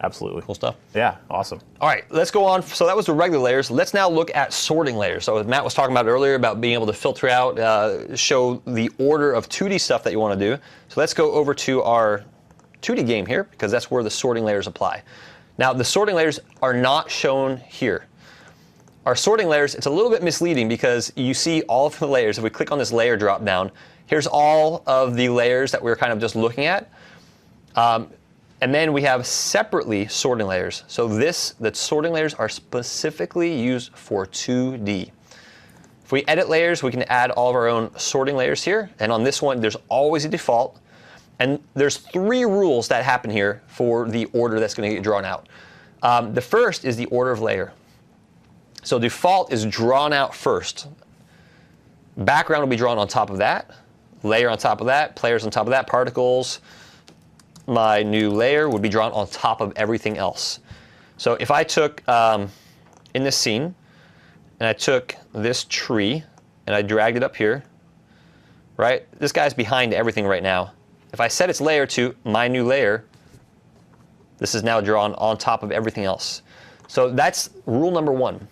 Absolutely. Cool stuff. Yeah, awesome. All right, let's go on. So that was the regular layers. Let's now look at sorting layers. So as Matt was talking about earlier about being able to filter out, show the order of 2D stuff that you want to do. So let's go over to our 2D game here, because that's where the sorting layers apply. Now, the sorting layers are not shown here. Our sorting layers, it's a little bit misleading because you see all of the layers. If we click on this layer drop down, here's all of the layers that we're kind of just looking at. And then we have separately sorting layers. So the sorting layers are specifically used for 2D. If we edit layers, we can add all of our own sorting layers here. And on this one, there's always a default. And there's 3 rules that happen here for the order that's going to get drawn out. The first is the order of layer. So default is drawn out first. Background will be drawn on top of that. Layer on top of that. Players on top of that. Particles. My new layer would be drawn on top of everything else. So if I took, in this scene, and I took this tree, and I dragged it up here, right? This guy's behind everything right now. If I set its layer to my new layer, this is now drawn on top of everything else. So that's rule number 1.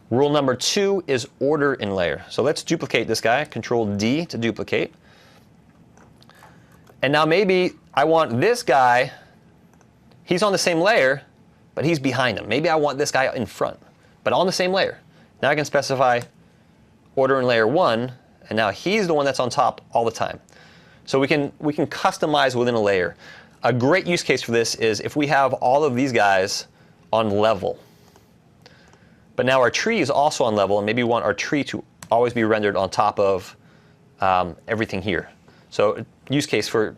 Rule number 2 is order in layer. So let's duplicate this guy, Control D to duplicate. And now maybe I want this guy, he's on the same layer, but he's behind him. Maybe I want this guy in front, but on the same layer. Now I can specify order in layer 1, and now he's the one that's on top all the time. So we can customize within a layer. A great use case for this is if we have all of these guys on level, but now our tree is also on level, and maybe we want our tree to always be rendered on top of everything here. So use case for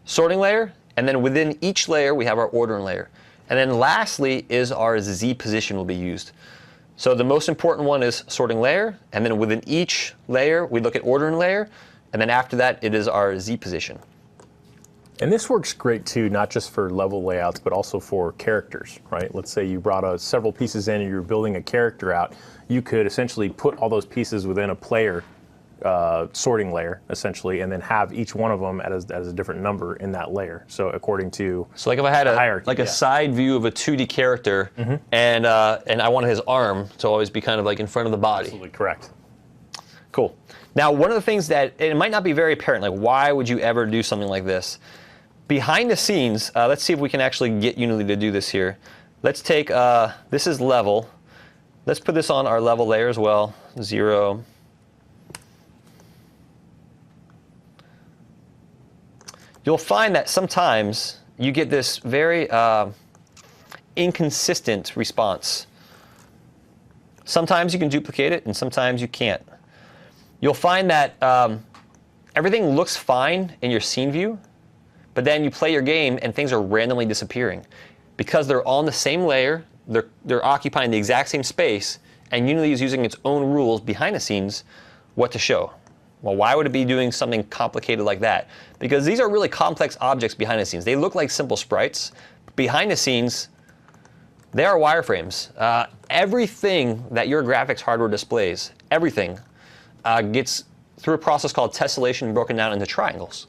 sorting layer, and then within each layer we have our ordering layer. And then lastly is our Z position will be used. So the most important one is sorting layer, and then within each layer we look at ordering layer, and then after that it is our Z position. And this works great too, not just for level layouts, but also for characters, right? Let's say you brought several pieces in and you're building a character out. You could essentially put all those pieces within a player sorting layer, essentially, and then have each one of them as a different number in that layer. So according to like if I had a hierarchy, a side view of a 2D character, and I wanted his arm to always be kind of like in front of the body. Absolutely correct. Cool. Now, one of the things that it might not be very apparent, like why would you ever do something like this? Behind the scenes, let's see if we can actually get Unity to do this here. Let's take this is level. Let's put this on our level layer as well. 0. You'll find that sometimes you get this very inconsistent response. Sometimes you can duplicate it, and sometimes you can't. You'll find that everything looks fine in your scene view, but then you play your game and things are randomly disappearing. Because they're on the same layer, they're occupying the exact same space, and Unity is using its own rules behind the scenes what to show. Well, why would it be doing something complicated like that? Because these are really complex objects behind the scenes. They look like simple sprites. Behind the scenes, they are wireframes. Everything that your graphics hardware displays, everything, gets through a process called tessellation broken down into triangles.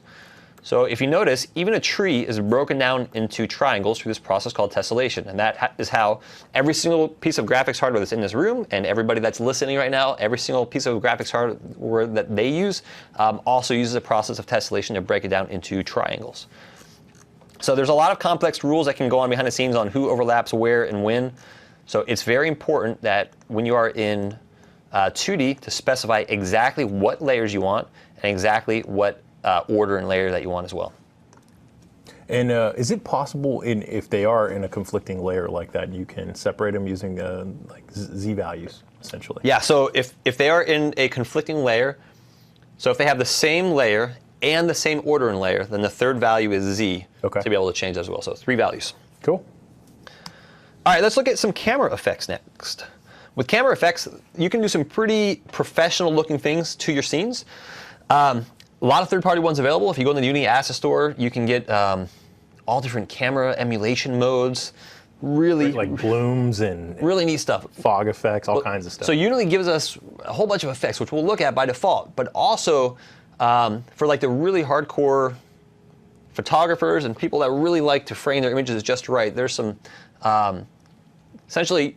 So if you notice, even a tree is broken down into triangles through this process called tessellation. And that is how every single piece of graphics hardware that's in this room, and everybody that's listening right now, every single piece of graphics hardware that they use also uses a process of tessellation to break it down into triangles. So there's a lot of complex rules that can go on behind the scenes on who overlaps where and when. So it's very important that when you are in 2D to specify exactly what layers you want and exactly what order and layer that you want as well. And is it possible, if they are in a conflicting layer like that, you can separate them using like Z values, essentially? Yeah, so if they are in a conflicting layer, So if they have the same layer and the same ordering layer, then the third value is Z to be able to change as well. So 3 values. Cool. All right, let's look at some camera effects next. With camera effects, you can do some pretty professional looking things to your scenes. A lot of third-party ones available. If you go in the Unity Asset Store, you can get all different camera emulation modes. Really, like blooms and really neat stuff. Fog effects, all kinds of stuff. So Unity gives us a whole bunch of effects, which we'll look at by default, but also for like the really hardcore photographers and people that really like to frame their images just right, there's some essentially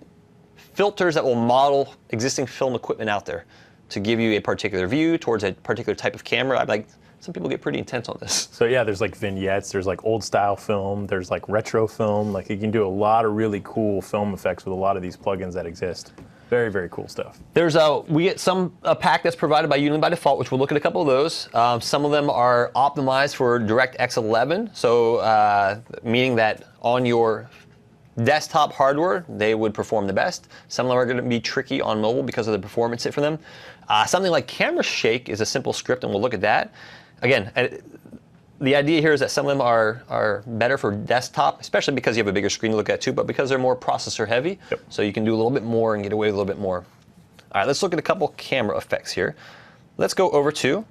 filters that will model existing film equipment out there to give you a particular view towards a particular type of camera. Like some people get pretty intense on this. So yeah, there's like vignettes, there's like old style film, there's like retro film. Like you can do a lot of really cool film effects with a lot of these plugins that exist. Very, very cool stuff. There's we get a pack that's provided by Unity by default, which we'll look at a couple of those. Some of them are optimized for DirectX 11, so meaning that on your desktop hardware, they would perform the best. Some of them are going to be tricky on mobile because of the performance hit for them. Something like Camera Shake is a simple script, and we'll look at that. Again, the idea here is that some of them are better for desktop, especially because you have a bigger screen to look at too, but because they're more processor heavy, so you can do a little bit more and get away with a little bit more. All right, let's look at a couple camera effects here. Let's go over to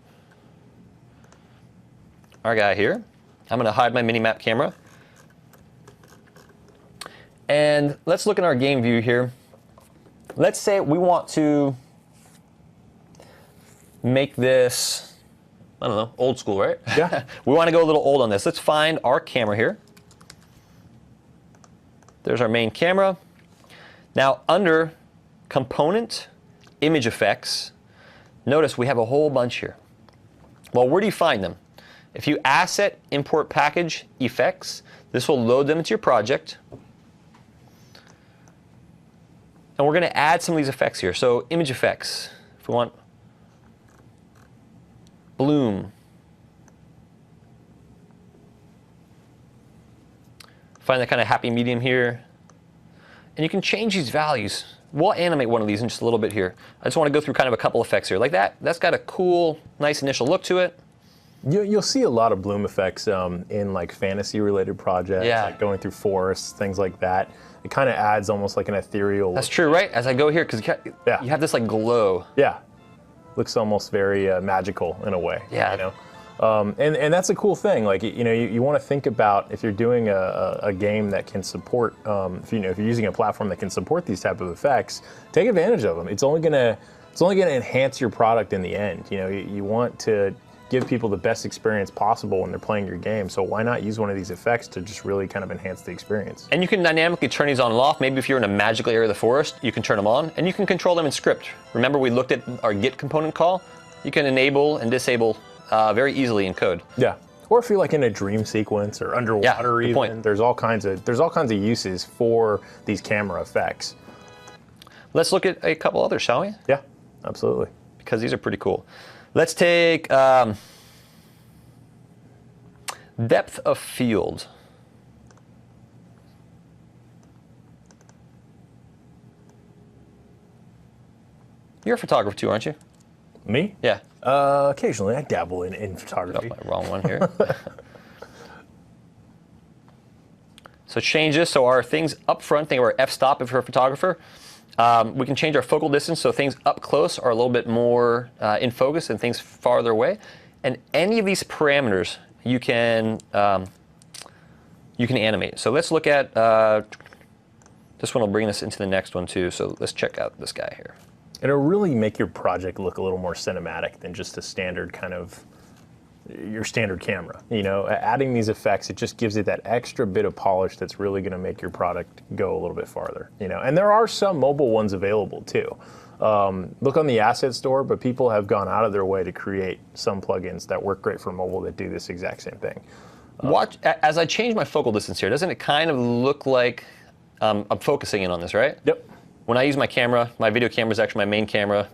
our guy here. I'm going to hide my mini-map camera. And let's look at our game view here. Let's say we want to make this, I don't know, old school, right? Yeah. We want to go a little old on this. Let's find our camera here. There's our main camera. Now under Component, Image Effects, notice we have a whole bunch here. Well, where do you find them? If you Asset, Import Package, Effects, this will load them into your project. And we're going to add some of these effects here. So image effects, if we want bloom, find that kind of happy medium here. And you can change these values. We'll animate one of these in just a little bit here. I just want to go through kind of a couple effects here. Like that, that's got a cool, nice initial look to it. You'll see a lot of bloom effects in like fantasy-related projects, like going through forests, things like that. It kind of adds almost like an ethereal. That's true, right? As I go here, because you have this like glow. Yeah, looks almost very magical in a way. Yeah. You know? And that's a cool thing. Like you want to think about if you're doing a game that can support, if you're using a platform that can support these type of effects, take advantage of them. It's only gonna enhance your product in the end. You want to give people the best experience possible when they're playing your game. So why not use one of these effects to just really kind of enhance the experience? And you can dynamically turn these on and off. Maybe if you're in a magical area of the forest, you can turn them on, and you can control them in script. Remember we looked at our get component call? You can enable and disable very easily in code. Yeah. Or if you're like in a dream sequence or underwater even, point. there's all kinds of uses for these camera effects. Let's look at a couple others, shall we? Yeah, absolutely. Because these are pretty cool. Let's take depth of field. You're a photographer too, aren't you? Me? Yeah. Occasionally, I dabble in photography. Oh, wrong one here. So change this. So our things up front, think of our f-stop if you're a photographer. We can change our focal distance so things up close are a little bit more in focus and things farther away. And any of these parameters you can animate. So let's look at this one. Will bring us into the next one too. So let's check out this guy here. It'll really make your project look a little more cinematic than just a standard kind of your standard camera. Adding these effects, it just gives it that extra bit of polish that's really going to make your product go a little bit farther. And there are some mobile ones available too. Look on the asset store, but people have gone out of their way to create some plugins that work great for mobile that do this exact same thing. Watch as I change my focal distance here. Doesn't it kind of look like I'm focusing in on this, right? Yep. When I use my camera, my video camera is actually my main camera.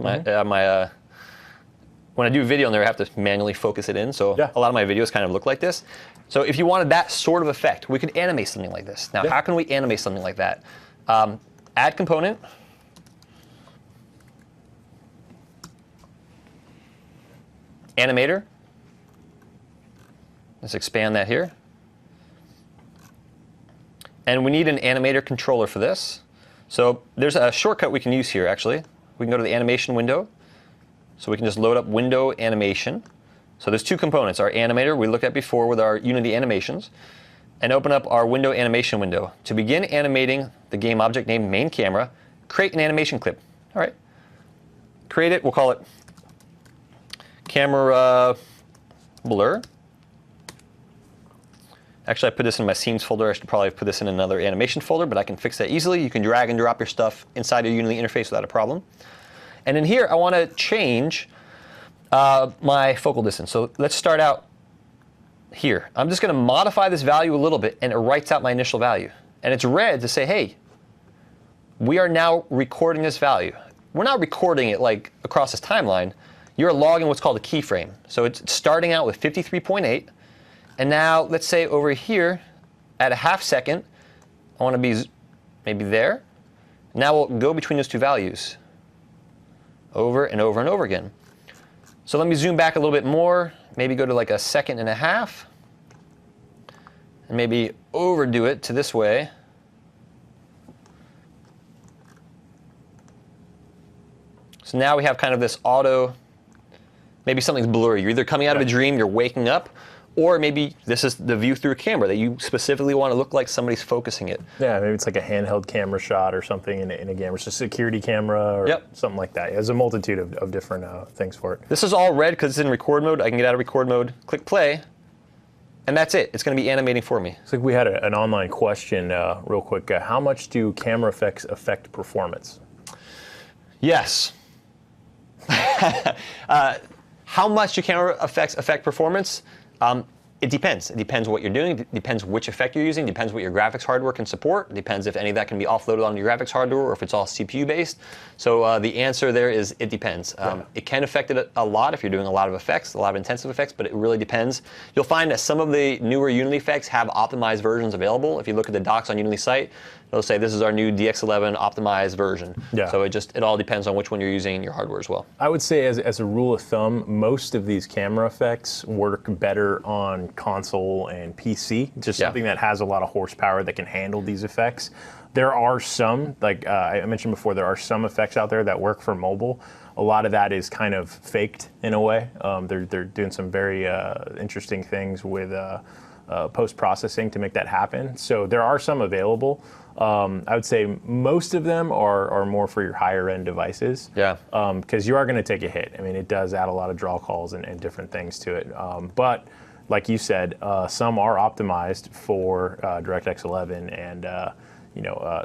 When I do video in there, I have to manually focus it in. So a lot of my videos kind of look like this. So if you wanted that sort of effect, we could animate something like this. Now, how can we animate something like that? Add component. animator. Let's expand that here. And we need an animator controller for this. So there's a shortcut we can use here, actually. We can go to the animation window. So we can just load up window animation. So there's two components, our animator we looked at before with our Unity animations, and open up our window animation window. To begin animating the game object named main camera, create an animation clip. All right. Create it, we'll call it camera blur. Actually, I put this in my scenes folder. I should probably put this in another animation folder, but I can fix that easily. You can drag and drop your stuff inside your Unity interface without a problem. And in here, I want to change my focal distance. So let's start out here. I'm just going to modify this value a little bit, and it writes out my initial value. And it's red to say, hey, we are now recording this value. We're not recording it like across this timeline. You're logging what's called a keyframe. So it's starting out with 53.8. And now, let's say over here, at a half second, I want to be maybe there. Now we'll go between those two values over and over and over again. So let me zoom back a little bit more, maybe go to like a second and a half, and maybe overdo it to this way. So now we have kind of this auto, maybe something's blurry. You're either coming out of a dream, you're waking up, or maybe this is the view through a camera that you specifically want to look like somebody's focusing it. Yeah, maybe it's like a handheld camera shot or something in a game. It's a security camera or something like that. There's a multitude of different things for it. This is all red because it's in record mode. I can get out of record mode, click play, and that's it. It's going to be animating for me. It's like we had an online question real quick. How much do camera effects affect performance? Yes. How much do camera effects affect performance? It depends. It depends what you're doing. It depends which effect you're using. It depends what your graphics hardware can support. It depends if any of that can be offloaded on your graphics hardware or if it's all CPU based. So the answer there is it depends. It can affect it a lot if you're doing a lot of effects, a lot of intensive effects, but it really depends. You'll find that some of the newer Unity effects have optimized versions available. If you look at the docs on Unity's site, it'll say this is our new DX11 optimized version. Yeah. So it all depends on which one you're using in your hardware as well. I would say as a rule of thumb, most of these camera effects work better on console and PC, just something that has a lot of horsepower that can handle these effects. There are some, like I mentioned before, there are some effects out there that work for mobile. A lot of that is kind of faked in a way. They're doing some very interesting things with post-processing to make that happen. So there are some available. I would say most of them are more for your higher end devices. Yeah. Because you are going to take a hit. I mean, it does add a lot of draw calls and different things to it. But like you said, some are optimized for DirectX 11 and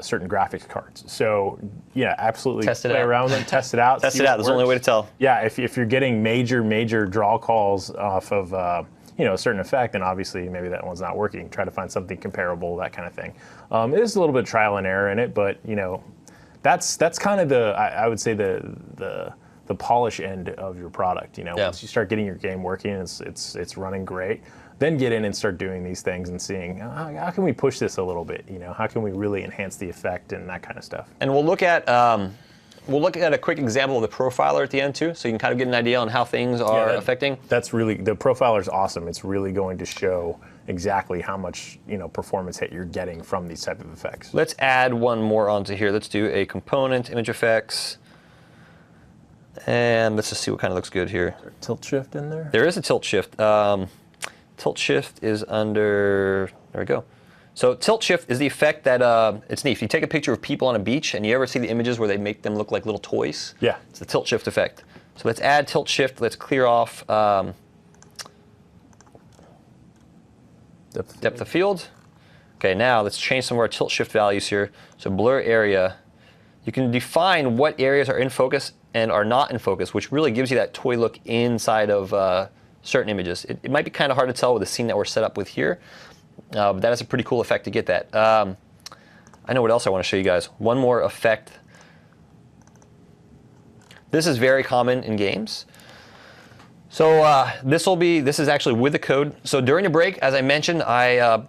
certain graphics cards. So yeah, absolutely play around with them, test it out. Test it out. That's the only way to tell. Yeah, if you're getting major draw calls off of a certain effect, then obviously maybe that one's not working. Try to find something comparable, that kind of thing. It is a little bit of trial and error in it, but that's kind of I would say the polish end of your product. Once you start getting your game working, it's running great. Then get in and start doing these things and seeing how can we push this a little bit. How can we really enhance the effect and that kind of stuff. And we'll look at a quick example of the profiler at the end too, so you can kind of get an idea on how things are affecting. That's really, the profiler is awesome. It's really going to show exactly how much performance hit you're getting from these type of effects. Let's add one more onto here. Let's do a component, image effects, and let's just see what kind of looks good here. Is there a tilt shift in there? There is a tilt shift. Tilt shift is under, there we go. So tilt shift is the effect that, it's neat. If you take a picture of people on a beach and you ever see the images where they make them look like little toys? Yeah. It's the tilt shift effect. So let's add tilt shift. Let's clear off depth of field. Okay, now let's change some of our tilt shift values here. So blur area. You can define what areas are in focus and are not in focus, which really gives you that toy look inside of certain images. It might be kind of hard to tell with the scene that we're set up with here, but that is a pretty cool effect to get that. I know what else I want to show you guys. One more effect. This is very common in games. So this is actually with the code. So during the break, as I mentioned, I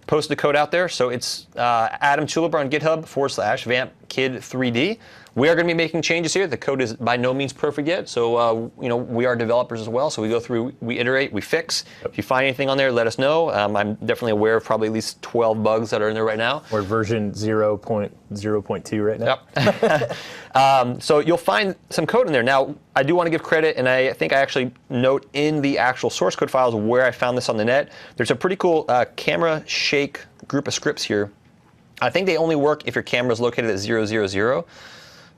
posted the code out there. So it's Adam Tuliper on GitHub /vamp Kid 3D. We are going to be making changes here. The code is by no means perfect yet, so we are developers as well. So we go through, we iterate, we fix. If you find anything on there, let us know. I'm definitely aware of probably at least 12 bugs that are in there right now. We're version 0.0.2 right now. Yep. So you'll find some code in there. Now, I do want to give credit, and I think I actually note in the actual source code files where I found this on the net. There's a pretty cool camera shake group of scripts here. I think they only work if your camera is located at 000.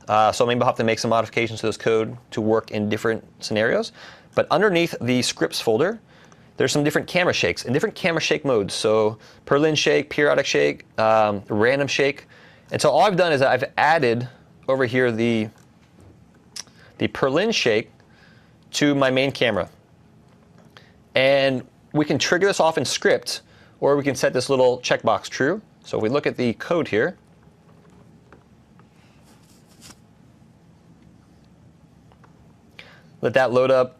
So maybe I'll have to make some modifications to this code to work in different scenarios. But underneath the scripts folder, there's some different camera shakes and different camera shake modes. So per-lens shake, periodic shake, random shake. And so all I've done is I've added over here the per-lens shake to my main camera. And we can trigger this off in script, or we can set this little checkbox true. So if we look at the code here, let that load up.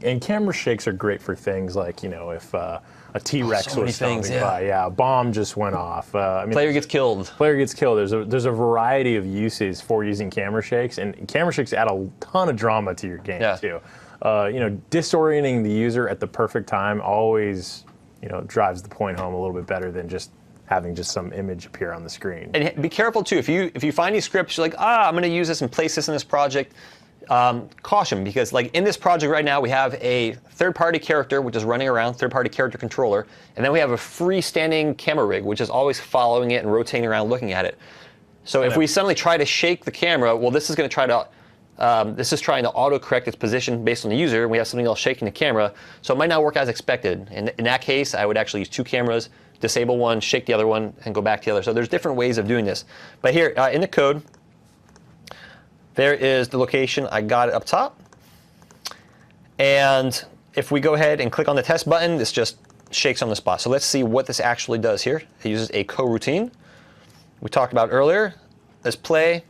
And camera shakes are great for things like, if a T-Rex was stomping by, a bomb just went off. Player gets killed. Player gets killed. There's a variety of uses for using camera shakes, and camera shakes add a ton of drama to your game too. Disorienting the user at the perfect time always, drives the point home a little bit better than just having just some image appear on the screen. And be careful too. If you find these scripts, you're like, I'm going to use this and place this in this project. Caution, because like in this project right now, we have a third-party character which is running around, third-party character controller, and then we have a freestanding camera rig which is always following it and rotating around, looking at it. So if we suddenly try to shake the camera, well, this is going to try to this is trying to auto-correct its position based on the user, and we have something else shaking the camera, so it might not work as expected. And in that case, I would actually use two cameras, disable one, shake the other one, and go back to the other. So there's different ways of doing this. But here in the code, there is the location. I got it up top. And if we go ahead and click on the test button, this just shakes on the spot. So let's see what this actually does here. It uses a coroutine we talked about earlier. Let's play.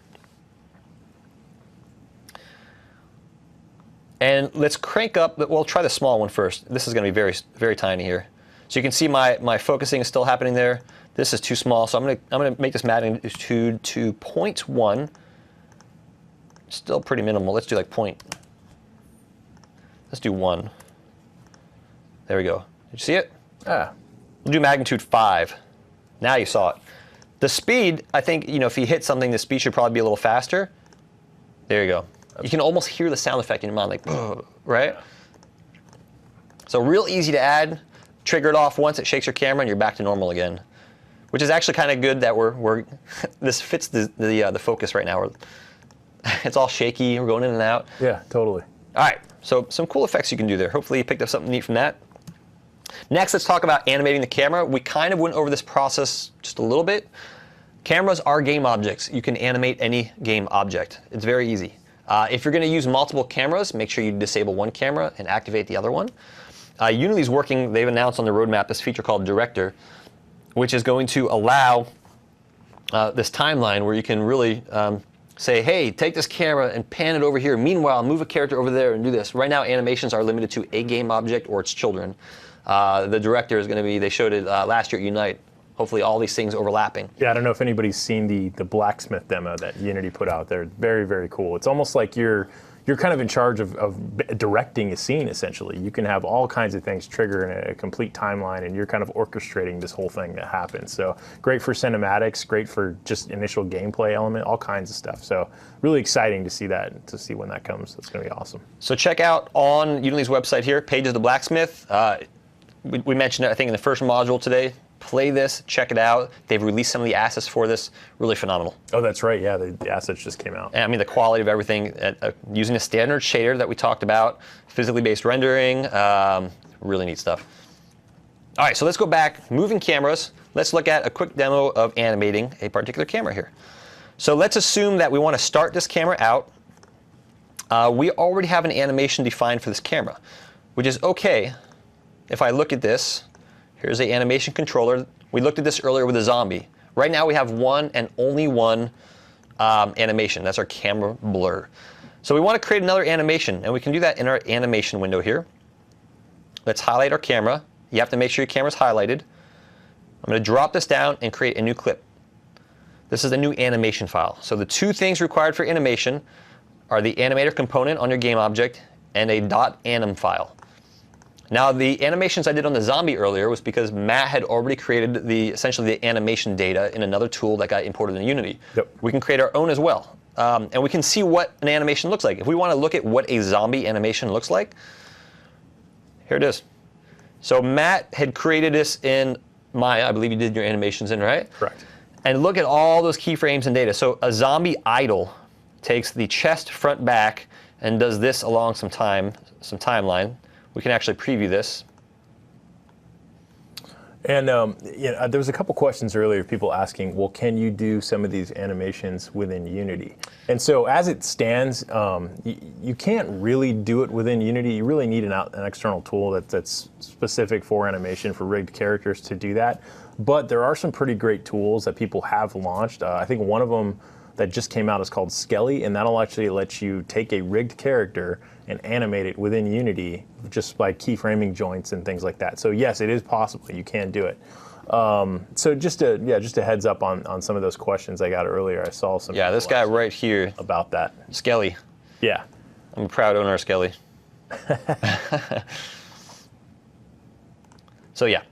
And let's crank up. We'll try the small one first. This is going to be very, very tiny here. So you can see my focusing is still happening there. This is too small, so I'm going to make this magnitude to 0.1. Still pretty minimal. Let's do like let's do 1. There we go. Did you see it? Yeah. We'll do magnitude 5. Now you saw it. The speed, I think, if you hit something, the speed should probably be a little faster. There you go. You can almost hear the sound effect in your mind, like, right? So real easy to add. Trigger it off once, it shakes your camera, and you're back to normal again. Which is actually kind of good that we're this fits the focus right now. It's all shaky. We're going in and out. Yeah, totally. All right, so some cool effects you can do there. Hopefully you picked up something neat from that. Next, let's talk about animating the camera. We kind of went over this process just a little bit. Cameras are game objects. You can animate any game object. It's very easy. If you're going to use multiple cameras, make sure you disable one camera and activate the other one. Unity's working, they've announced on the roadmap this feature called Director, which is going to allow this timeline where you can really say, hey, take this camera and pan it over here. Meanwhile, move a character over there and do this. Right now, animations are limited to a game object or its children. The Director is going to be, they showed it last year at Unite. Hopefully all these things overlapping. Yeah, I don't know if anybody's seen the blacksmith demo that Unity put out there. Very, very cool. It's almost like you're kind of in charge of directing a scene, essentially. You can have all kinds of things trigger in a complete timeline, and you're kind of orchestrating this whole thing that happens. So great for cinematics, great for just initial gameplay element, all kinds of stuff. So really exciting to see that, to see when that comes. That's going to be awesome. So check out on Unity's website here, Pages of the Blacksmith. We mentioned it, I think, in the first module today. Play this, check it out. They've released some of the assets for this. Really phenomenal. Oh, that's right. Yeah, the assets just came out. And I mean, the quality of everything, using a standard shader that we talked about, physically based rendering, really neat stuff. All right, so let's go back. Moving cameras. Let's look at a quick demo of animating a particular camera here. So let's assume that we want to start this camera out. We already have an animation defined for this camera, which is okay. If I look at this, here's the animation controller. We looked at this earlier with a zombie. Right now we have one and only one animation. That's our camera blur. So we want to create another animation, and we can do that in our animation window here. Let's highlight our camera. You have to make sure your camera's highlighted. I'm going to drop this down and create a new clip. This is the new animation file. So the two things required for animation are the animator component on your game object and a .anim file. Now, the animations I did on the zombie earlier was because Matt had already created essentially the animation data in another tool that got imported in Unity. Yep. We can create our own as well. And we can see what an animation looks like. If we want to look at what a zombie animation looks like, here it is. So Matt had created this in Maya. I believe you did your animations in, right? Correct. And look at all those keyframes and data. So a zombie idle takes the chest, front, back, and does this along some timeline. We can actually preview this. And there was a couple questions earlier, people asking, well, can you do some of these animations within Unity? And so as it stands, you can't really do it within Unity. You really need an external tool that's specific for animation, for rigged characters to do that. But there are some pretty great tools that people have launched. I think one of them that just came out is called Skelly, and that'll actually let you take a rigged character and animate it within Unity just by keyframing joints and things like that. So yes, it is possible. You can do it. So just a heads up on some of those questions I got earlier. I saw some. Yeah, this guy right here, about that. Skelly. Yeah. I'm a proud owner of Skelly. So yeah.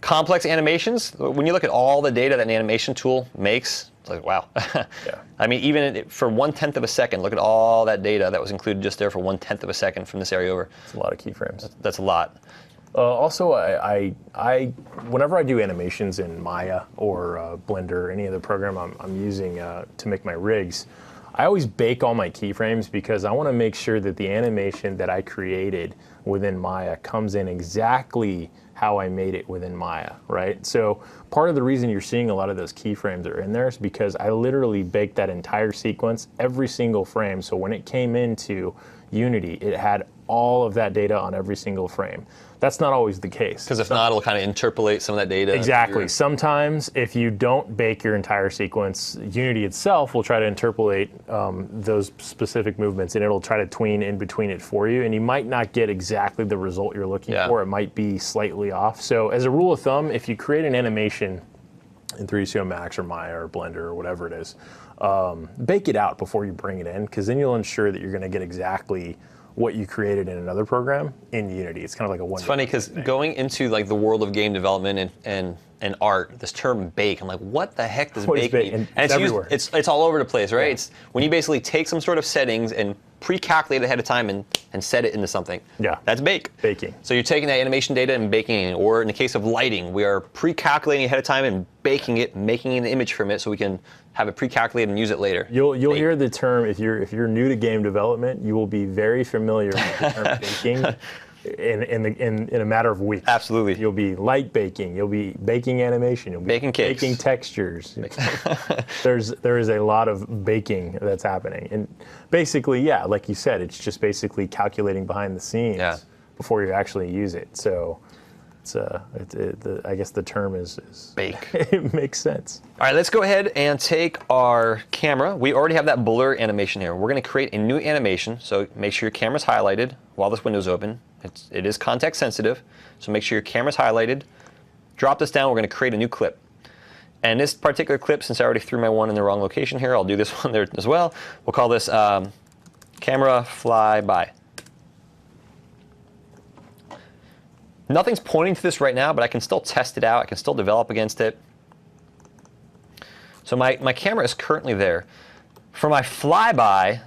Complex animations, when you look at all the data that an animation tool makes, it's like, wow. Yeah. I mean, even for 1/10 of a second, look at all that data that was included just there for 1/10 of a second from this area over. It's a lot of keyframes. That's a lot. Also, I whenever I do animations in Maya or Blender, any other program I'm using to make my rigs, I always bake all my keyframes because I want to make sure that the animation that I created within Maya comes in exactly how I made it within Maya, right? So part of the reason you're seeing a lot of those keyframes are in there is because I literally baked that entire sequence, every single frame. So when it came into Unity, it had all of that data on every single frame. That's not always the case. Because if not, it'll kind of interpolate some of that data. Exactly. Sometimes if you don't bake your entire sequence, Unity itself will try to interpolate those specific movements, and it'll try to tween in between it for you, and you might not get exactly the result you're looking for. It might be slightly off. So as a rule of thumb, if you create an animation in 3ds Max or Maya or Blender or whatever it is, bake it out before you bring it in, because then you'll ensure that you're going to get exactly what you created in another program in Unity. It's kind of like a one. It's funny because going into like the world of game development and art, this term bake, I'm like, what the heck does bake mean? And it's everywhere. It's all over the place, right? It's when you basically take some sort of settings and pre-calculate ahead of time and set it into something. Yeah. That's bake. Baking. So you're taking that animation data and baking it, or in the case of lighting, we are pre-calculating ahead of time and baking it, making an image from it so we can have it pre-calculated and use it later. You'll hear the term, if you're new to game development, you will be very familiar with the term baking in a matter of weeks. Absolutely. You'll be light baking, you'll be baking animation, you'll be baking cakes, baking textures. There is a lot of baking that's happening. And basically, yeah, like you said, it's just basically calculating behind the scenes before you actually use it. So I guess the term is bake. It makes sense. All right, let's go ahead and take our camera. We already have that blur animation here. We're going to create a new animation, so make sure your camera's highlighted while this window's open. It is context sensitive, so make sure your camera's highlighted. Drop this down. We're going to create a new clip. And this particular clip, since I already threw my one in the wrong location here, I'll do this one there as well. We'll call this camera fly by. Nothing's pointing to this right now, but I can still test it out. I can still develop against it. So my camera is currently there. For my flyby,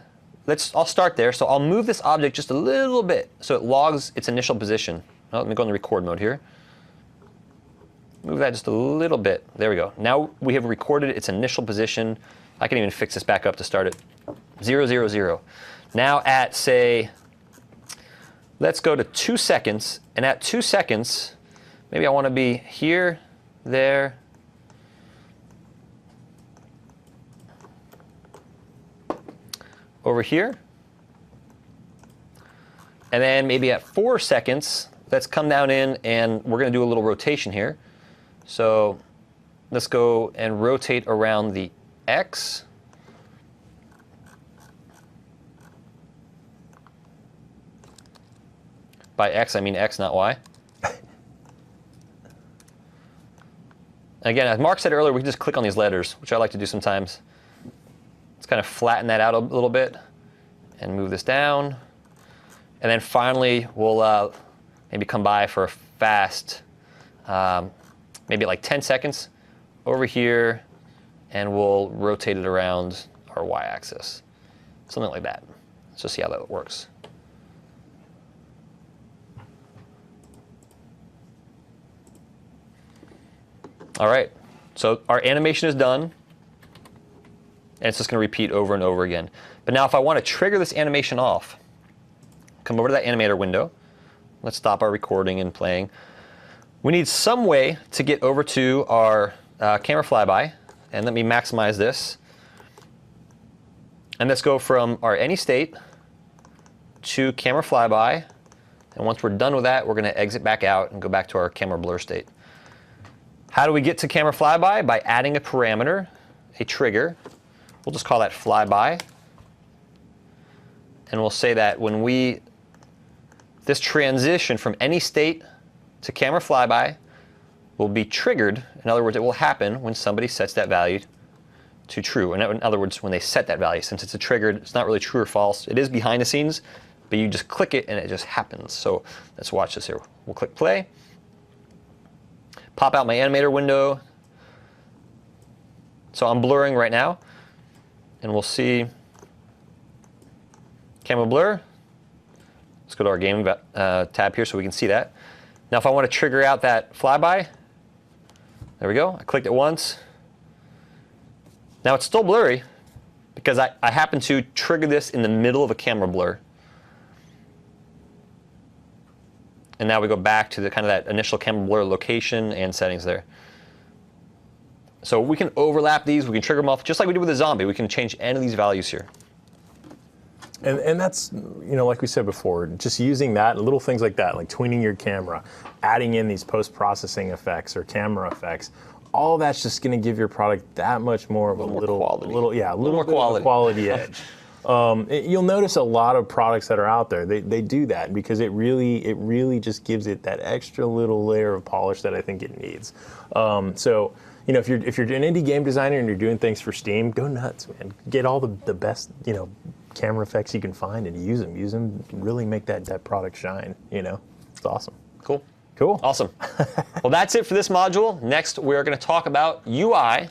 I'll start there. So I'll move this object just a little bit so it logs its initial position. Oh, let me go into record mode here. Move that just a little bit. There we go. Now we have recorded its initial position. I can even fix this back up to start it. 0, 0, 0. Now at, say, let's go to 2 seconds. And at 2 seconds, maybe I want to be here, there, over here. And then maybe at 4 seconds, let's come down in and we're going to do a little rotation here. So let's go and rotate around the X. By X, I mean X, not Y. And Again, as Mark said earlier, we can just click on these letters, which I like to do sometimes. Let's kind of flatten that out a little bit and move this down. And then finally, we'll maybe come by for a fast, maybe like 10 seconds over here, and we'll rotate it around our y-axis. Something like that. Let's just see how that works. All right, so our animation is done, and it's just going to repeat over and over again. But now if I want to trigger this animation off, come over to that animator window. Let's stop our recording and playing. We need some way to get over to our camera flyby, and let me maximize this. And let's go from our any state to camera flyby, and once we're done with that, we're going to exit back out and go back to our camera blur state. How do we get to camera flyby? By adding a parameter, a trigger. We'll just call that flyby. And we'll say that when this transition from any state to camera flyby will be triggered. In other words, it will happen when somebody sets that value to true. In other words, when they set that value. Since it's a triggered, it's not really true or false. It is behind the scenes, but you just click it and it just happens. So let's watch this here. We'll click play. Pop out my animator window. So I'm blurring right now, and we'll see camera blur. Let's go to our game tab here so we can see that. Now if I want to trigger out that flyby, there we go. I clicked it once. Now it's still blurry because I happen to trigger this in the middle of a camera blur. And now we go back to the kind of that initial camera blur location and settings there. So we can overlap these, we can trigger them off, just like we did with the zombie. We can change any of these values here. And that's, like we said before, just using that, little things like that, like tweening your camera, adding in these post-processing effects or camera effects, all that's just going to give your product that much more of a little more quality edge. You'll notice a lot of products that are out there, they do that because it really just gives it that extra little layer of polish that I think it needs. So if you're an indie game designer and you're doing things for Steam, go nuts, man. Get all the best camera effects you can find and use them. Really make that product shine. It's awesome. Cool. Awesome. Well, that's it for this module. Next, we're going to talk about UI.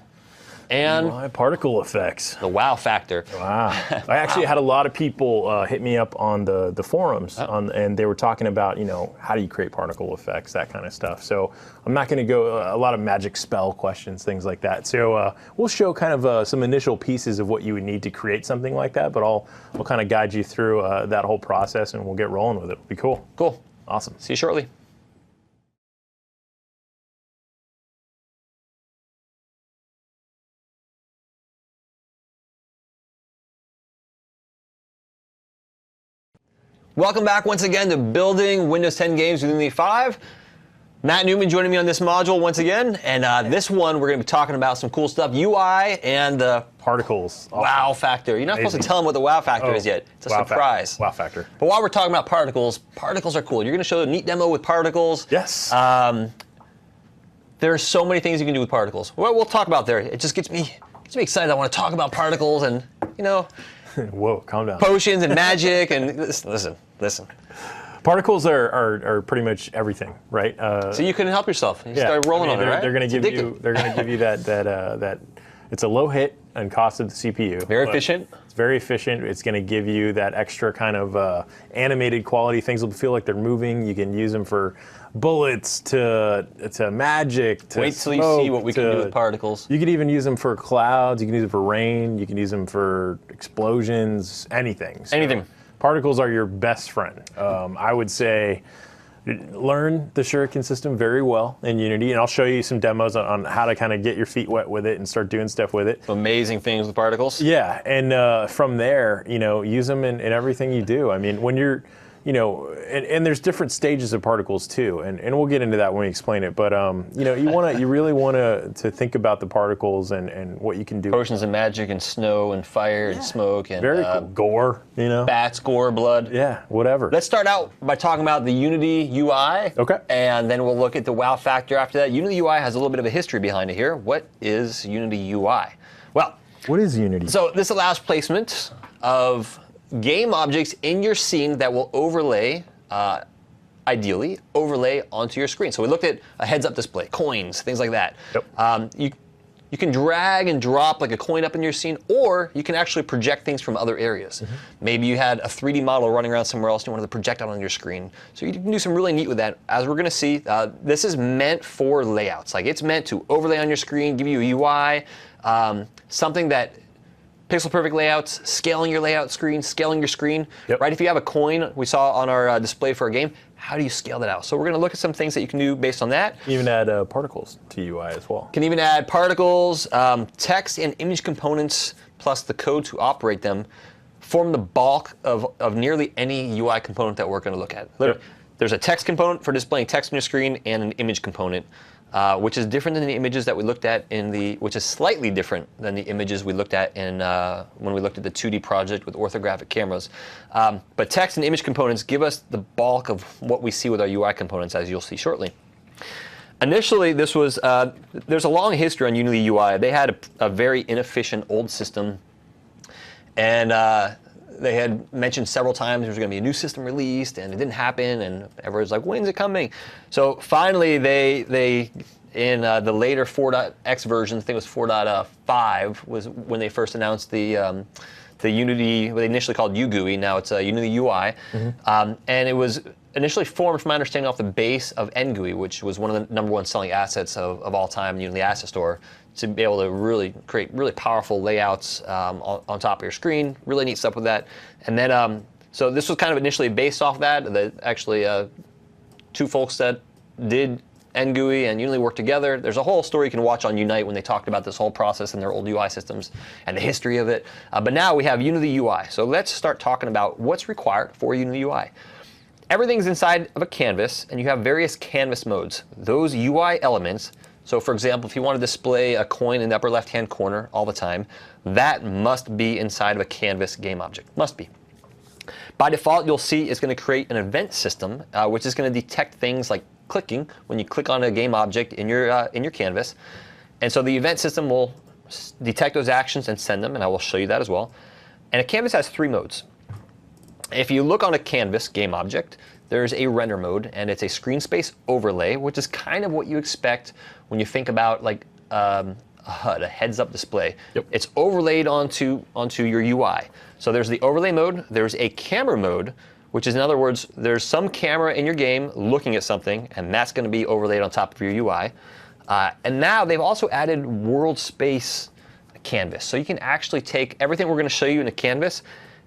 And particle effects. The wow factor. Wow. I actually had a lot of people hit me up on the forums, and they were talking about, how do you create particle effects, that kind of stuff. So I'm not going to go a lot of magic spell questions, things like that. So we'll show kind of some initial pieces of what you would need to create something like that, but I'll kind of guide you through that whole process, and we'll get rolling with it. It'll be cool. Cool. Awesome. See you shortly. Welcome back once again to building Windows 10 games with Unity 5. Matt Newman joining me on this module once again, and this one we're going to be talking about some cool stuff, UI and the particles. Wow factor. You're not supposed to tell them what the wow factor is yet. It's a surprise. Wow factor. But while we're talking about particles are cool. You're going to show a neat demo with particles. Yes. There are so many things you can do with particles. Well, we'll talk about there. It just gets me excited. I want to talk about particles and Whoa, calm down. Potions and magic and listen. Particles are pretty much everything, right? So you couldn't help yourself. You start rolling on it, right? They're going to give you that. It's a low hit and cost of the CPU. Very efficient. It's very efficient. It's going to give you that extra kind of animated quality. Things will feel like they're moving. You can use them for bullets to magic to wait till you see what we can do with particles. You could even use them for clouds. You can use them for rain. You can use them for explosions. Anything. Anything. Particles are your best friend. I would say learn the Shuriken system very well in Unity, and I'll show you some demos on how to kind of get your feet wet with it and start doing stuff with it. Amazing things with particles. Yeah, and from there, use them in everything you do. I mean, when you're you know, and there's different stages of particles too, and we'll get into that when we explain it. But you know, you really want to think about the particles and what you can do. Potions and magic and snow and fire and smoke and Very cool. Gore, you know. bats, gore, blood. Yeah, whatever. Let's start out by talking about the Unity UI. Okay. And then we'll look at the wow factor after that. Unity UI has a little bit of a history behind it here. What is Unity UI? Well, What is Unity? so this allows placement of game objects in your scene that will overlay, ideally, overlay onto your screen. So we looked at a heads-up display, coins, things like that. Yep. You can drag and drop like a coin up in your scene, or you can actually project things from other areas. Maybe you had a 3D model running around somewhere else and you wanted to project out on your screen. So you can do some really neat with that. As we're going to see, this is meant for layouts. Like it's meant to overlay on your screen, give you a UI, something that pixel perfect layouts, scaling your layout screen, scaling your screen, Yep. right? If you have a coin we saw on our display for a game, how do you scale that out? So we're going to look at some things that you can do based on that. Even add particles to UI as well. Can even add particles, text and image components, plus the code to operate them, form the bulk of nearly any UI component that we're going to look at. Yep. There's a text component for displaying text on your screen and an image component, which is different than the images that we looked at which is slightly different than the images we looked at when we looked at the 2D project with orthographic cameras. But text and image components give us the bulk of what we see with our UI components, as you'll see shortly. Initially, this was there's a long history on Unity UI. They had a very inefficient old system, and they had mentioned several times there was going to be a new system released, and it didn't happen, and everyone's like, when's it coming? So finally, they in the later 4.x version, I think it was 4.5, was when they first announced the Unity, what they initially called UGUI, now it's Unity UI, and it was initially formed, from my understanding, off the base of NGUI, which was one of the #1 selling assets of all time in Unity Asset Store, to be able to really create really powerful layouts on top of your screen. Really neat stuff with that. And then, so this was kind of initially based off that. Actually, two folks that did NGUI and Unity worked together. There's a whole story you can watch on Unite when they talked about this whole process and their old UI systems and the history of it. But now we have Unity UI. So let's start talking about what's required for Unity UI. Everything's inside of a canvas, and you have various canvas modes. Those UI elements, so for example, if you want to display a coin in the upper left-hand corner all the time, that must be inside of a canvas game object. Must be. By default, you'll see it's going to create an event system, which is going to detect things like clicking when you click on a game object in your canvas. And so the event system will detect those actions and send them, and I will show you that as well. And a canvas has 3 modes. If you look on a canvas game object, there's a render mode, and it's a screen space overlay, which is kind of what you expect when you think about like a HUD, a heads-up display. Yep. It's overlaid onto your UI. So there's the overlay mode, there's a camera mode, which is, in other words, there's some camera in your game looking at something, and that's going to be overlaid on top of your UI. And now they've also added world space canvas. So you can actually take everything we're going to show you in a canvas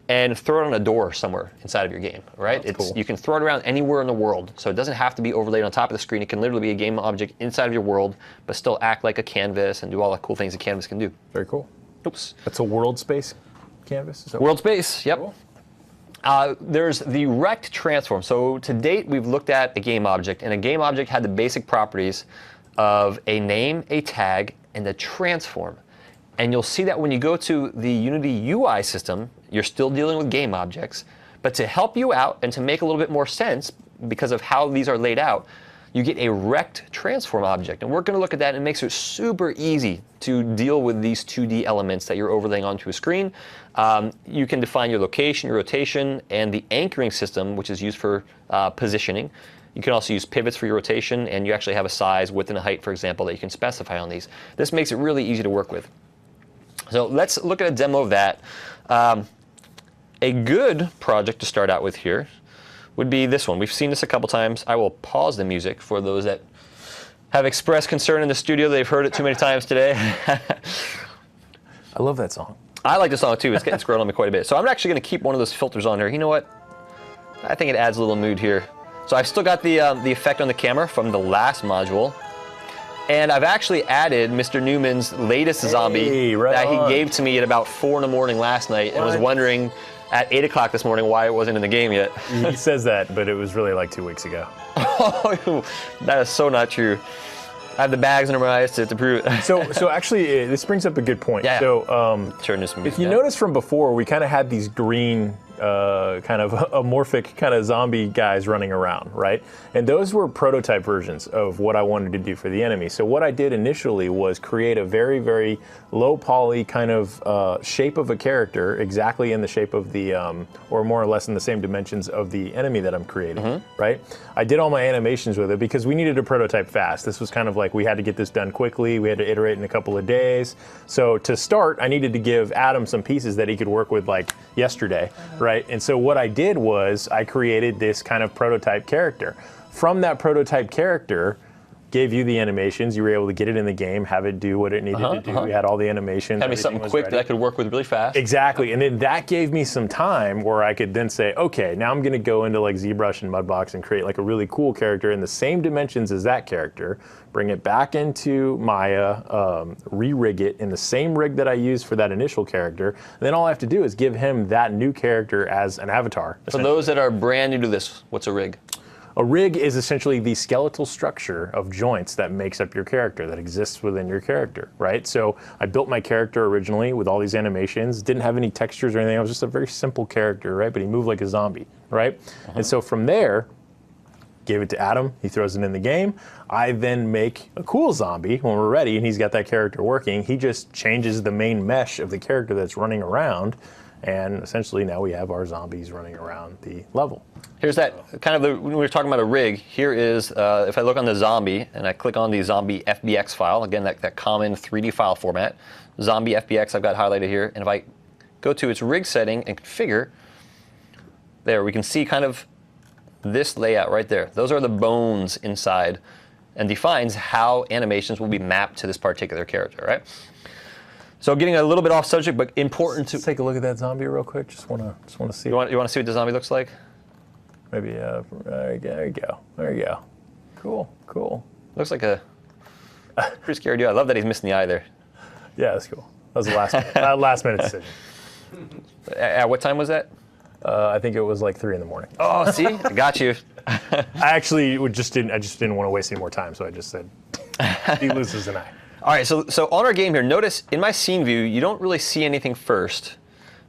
and throw it on a door somewhere inside of your game, right? That's cool. You can throw it around anywhere in the world, so it doesn't have to be overlaid on top of the screen. It can literally be a game object inside of your world, but still act like a canvas and do all the cool things a canvas can do. Very cool. Oops. That's a world space canvas? Is that World space, yep. Cool. There's the rect transform. So to date, we've looked at a game object, and a game object had the basic properties of a name, a tag, and a transform. And you'll see that when you go to the Unity UI system, you're still dealing with game objects. But to help you out and to make a little bit more sense, because of how these are laid out, you get a rect transform object. And we're going to look at that, and it makes it super easy to deal with these 2D elements that you're overlaying onto a screen. You can define your location, your rotation, and the anchoring system, which is used for positioning. You can also use pivots for your rotation, and you actually have a size, width, and a height, for example, that you can specify on these. This makes it really easy to work with. So let's look at a demo of that. A good project to start out with here would be this one. We've seen this a couple times. I will pause the music for those that have expressed concern in the studio. They've heard it too many times today. I love that song. I like the song too. It's getting scrolled on me quite a bit. So I'm actually going to keep one of those filters on there. You know what? I think it adds a little mood here. So I've still got the effect on the camera from the last module. And I've actually added Mr. Newman's latest zombie right that on. he gave to me at about 4 in the morning last night, and was wondering, at 8 o'clock this morning why it wasn't in the game yet. He says that, but it was really like 2 weeks ago. Oh, that is so not true. I have the bags under my eyes to prove it. So actually, this brings up a good point. Yeah. So Turn this if you notice from before, we kind of had these green kind of amorphic kind of zombie guys running around, right? And those were prototype versions of what I wanted to do for the enemy. So what I did initially was create a very, very low poly kind of shape of a character, exactly in the shape of the, or more or less in the same dimensions of the enemy that I'm creating, right? I did all my animations with it because we needed a prototype fast. This was kind of like we had to get this done quickly. We had to iterate in a couple of days. So to start, I needed to give Adam some pieces that he could work with like yesterday, right? And so what I did was I created this kind of prototype character. From that prototype character, gave you the animations. You were able to get it in the game, have it do what it needed to do. We had all the animations. Had me something quick that I could work with really fast. Exactly, and then that gave me some time where I could then say, okay, now I'm going to go into like ZBrush and Mudbox and create like a really cool character in the same dimensions as that character, bring it back into Maya, re-rig it in the same rig that I used for that initial character. And then all I have to do is give him that new character as an avatar. For those that are brand new to this, what's a rig? A rig is essentially the skeletal structure of joints that makes up your character, that exists within your character, right? So I built my character originally with all these animations, didn't have any textures or anything. I was just a very simple character, right? But he moved like a zombie, right? And so from there, gave it to Adam, he throws it in the game. I then make a cool zombie when we're ready and he's got that character working. He just changes the main mesh of the character that's running around, and essentially now we have our zombies running around the level. Here's that kind of when we were talking about a rig. Here is if I look on the zombie and I click on the zombie FBX file, again that common 3D file format, zombie FBX I've got highlighted here, and if I go to its rig setting and configure, there we can see kind of this layout right there. Those are the bones inside, and defines how animations will be mapped to this particular character, right? So getting a little bit off subject, but important to Let's take a look at that zombie real quick. Just wanna see. You want to see what the zombie looks like? Maybe there you go. Cool. Looks like a pretty scary dude. I love that he's missing the eye there. Yeah, that's cool. That was the last minute decision. At what time was that? I think it was like 3 in the morning. Oh, see, I got you. I actually just didn't want to waste any more time, so I just said he loses an eye. All right, so on our game here, notice in my scene view, you don't really see anything first,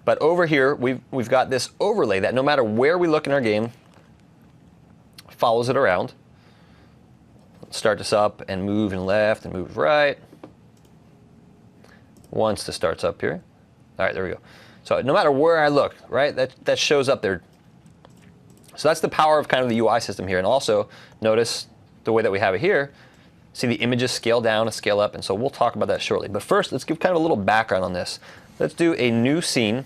but over here we've got this overlay that no matter where we look in our game, follows it around. Let's start this up and move and left and move right. Once this starts up here. All right, there we go. So no matter where I look, right, that shows up there. So that's the power of kind of the UI system here. And also notice the way that we have it here. See the images scale down and scale up, and so we'll talk about that shortly. But first, let's give kind of a little background on this. Let's do a new scene.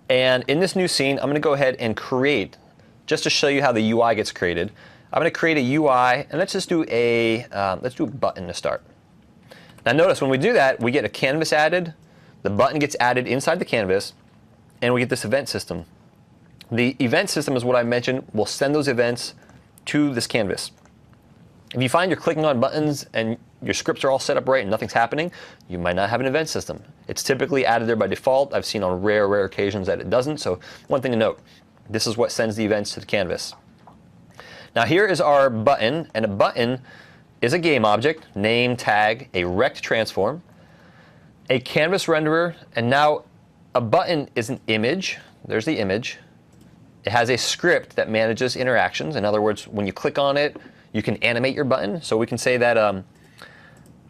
And in this new scene, I'm going to go ahead and create, just to show you how the UI gets created. I'm going to create a UI, and let's just do a button to start. Now notice when we do that, we get a canvas added, the button gets added inside the canvas, and we get this event system. The event system is what I mentioned. We'll send those events to this canvas. If you find you're clicking on buttons and your scripts are all set up right and nothing's happening, you might not have an event system. It's typically added there by default. I've seen on rare occasions that it doesn't. So one thing to note, this is what sends the events to the canvas. Now here is our button, and a button is a game object, name, tag, a rect transform, a canvas renderer, and now a button is an image. There's the image. It has a script that manages interactions. In other words, when you click on it, you can animate your button. So we can say that,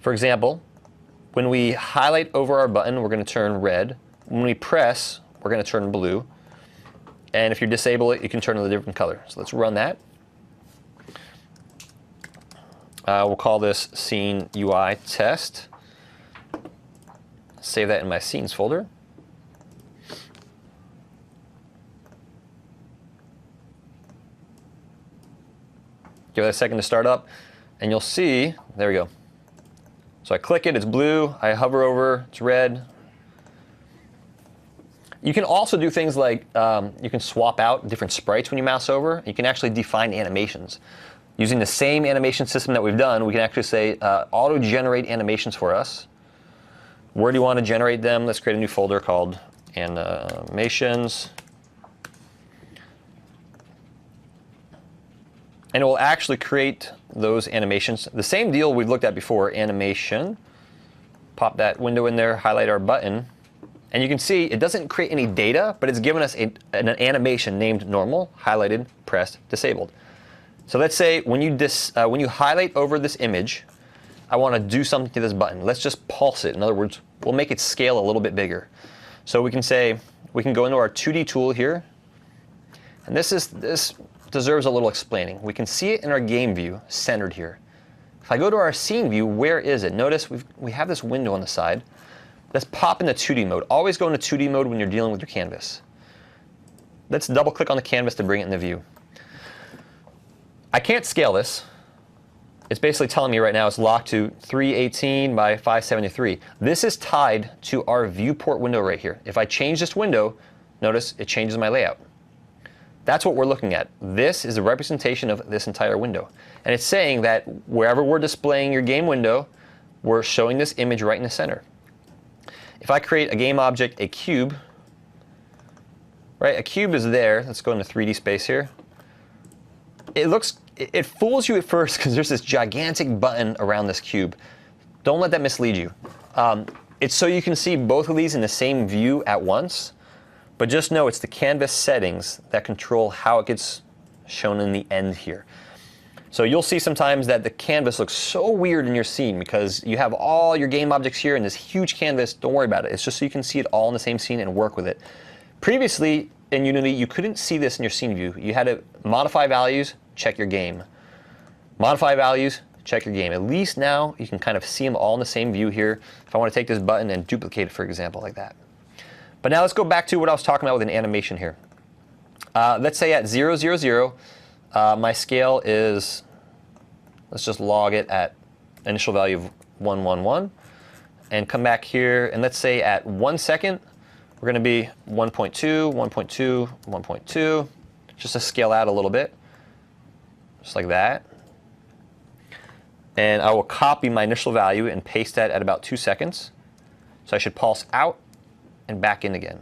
for example, when we highlight over our button, we're going to turn red. When we press, we're going to turn blue. And if you disable it, you can turn it a different color. So let's run that. We'll call this scene UI test. Save that in my scenes folder. Give it a second to start up, and you'll see, there we go. So I click it, it's blue. I hover over, it's red. You can also do things like you can swap out different sprites when you mouse over. You can actually define animations. Using the same animation system that we've done, we can actually say auto-generate animations for us. Where do you want to generate them? Let's create a new folder called animations. And it will actually create those animations. The same deal we've looked at before, animation. Pop that window in there, highlight our button. And you can see it doesn't create any data, but it's given us an animation named normal, highlighted, pressed, disabled. So let's say when you highlight over this image, I want to do something to this button. Let's just pulse it. In other words, we'll make it scale a little bit bigger. So we can go into our 2D tool here. And this deserves a little explaining. We can see it in our game view, centered here. If I go to our scene view, where is it? Notice we have this window on the side. Let's pop into 2D mode. Always go into 2D mode when you're dealing with your canvas. Let's double click on the canvas to bring it in the view. I can't scale this. It's basically telling me right now it's locked to 318 by 573. This is tied to our viewport window right here. If I change this window, notice it changes my layout. That's what we're looking at. This is a representation of this entire window. And it's saying that wherever we're displaying your game window, we're showing this image right in the center. If I create a game object, a cube, right? A cube is there. Let's go into 3D space here. It fools you at first because there's this gigantic button around this cube. Don't let that mislead you. It's so you can see both of these in the same view at once. But just know it's the canvas settings that control how it gets shown in the end here. So you'll see sometimes that the canvas looks so weird in your scene because you have all your game objects here in this huge canvas. Don't worry about it. It's just so you can see it all in the same scene and work with it. Previously in Unity, you couldn't see this in your scene view. You had to modify values, check your game. Modify values, check your game. At least now you can kind of see them all in the same view here. If I want to take this button and duplicate it, for example, like that. But now let's go back to what I was talking about with an animation here. Let's say at 0, 0, 0, my scale is, let's just log it at initial value of 1, 1, 1. And come back here, and let's say at 1 second, we're going to be 1.2, 1.2, 1.2, just to scale out a little bit, just like that. And I will copy my initial value and paste that at about 2 seconds. So I should pulse out and back in again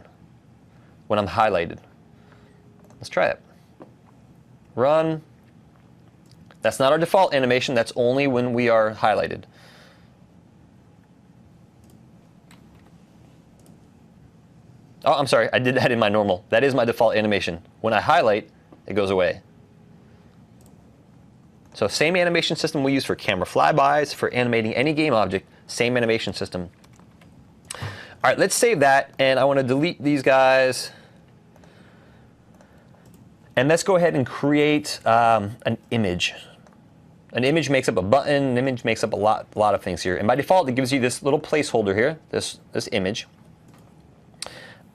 when I'm highlighted. Let's try it. Run. That's not our default animation. That's only when we are highlighted. Oh, I'm sorry. I did that in my normal. That is my default animation. When I highlight, it goes away. So same animation system we use for camera flybys, for animating any game object, same animation system. All right, let's save that, and I want to delete these guys. And let's go ahead and create an image. An image makes up a button. An image makes up a lot of things here. And by default, it gives you this little placeholder here, this image.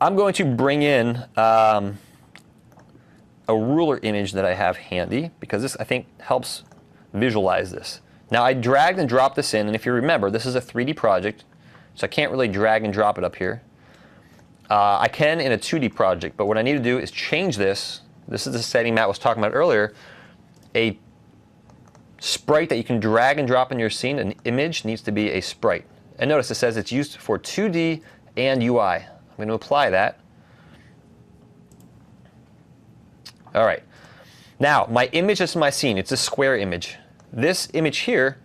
I'm going to bring in a ruler image that I have handy, because this, I think, helps visualize this. Now, I dragged and dropped this in, and if you remember, this is a 3D project. So I can't really drag and drop it up here. I can in a 2D project, but what I need to do is change this. This is the setting Matt was talking about earlier. A sprite that you can drag and drop in your scene, an image, needs to be a sprite. And notice it says it's used for 2D and UI. I'm going to apply that. All right. Now, my image is my scene. It's a square image. This image here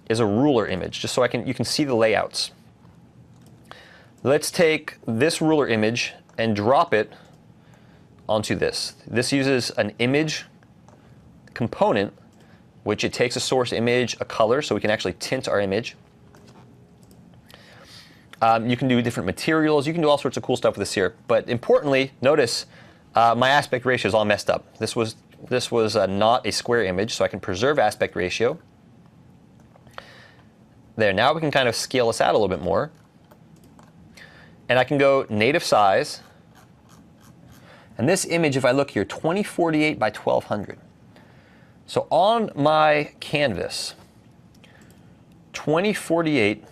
is a ruler image, just so you can see the layouts. Let's take this ruler image and drop it onto this. This uses an image component, which it takes a source image, a color, so we can actually tint our image. You can do different materials. You can do all sorts of cool stuff with this here. But importantly, notice my aspect ratio is all messed up. This was not a square image, so I can preserve aspect ratio. There, now we can kind of scale this out a little bit more. And I can go native size. And this image, if I look here, 2048 by 1200. So on my canvas, 2048,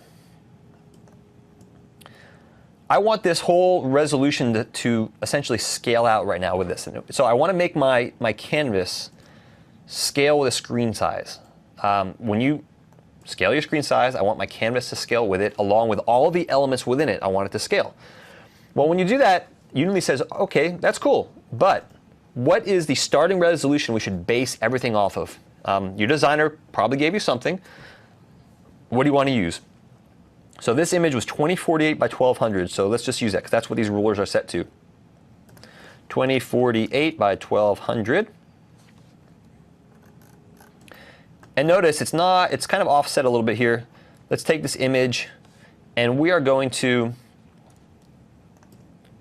I want this whole resolution to essentially scale out right now with this. So I want to make my canvas scale with a screen size. When you scale your screen size, I want my canvas to scale with it, along with all of the elements within it. I want it to scale. Well, when you do that, Unity says, okay, that's cool, but what is the starting resolution we should base everything off of? Your designer probably gave you something. What do you want to use? So this image was 2048 by 1200, so let's just use that because that's what these rulers are set to. 2048 by 1200. And notice it's kind of offset a little bit here. Let's take this image and we are going to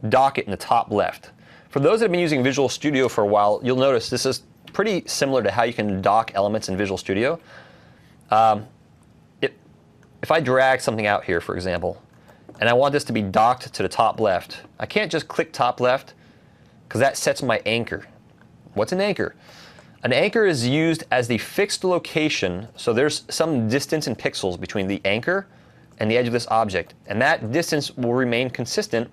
dock it in the top left. For those that have been using Visual Studio for a while, you'll notice this is pretty similar to how you can dock elements in Visual Studio. If I drag something out here, for example, and I want this to be docked to the top left, I can't just click top left because that sets my anchor. What's an anchor? An anchor is used as the fixed location, so there's some distance in pixels between the anchor and the edge of this object, and that distance will remain consistent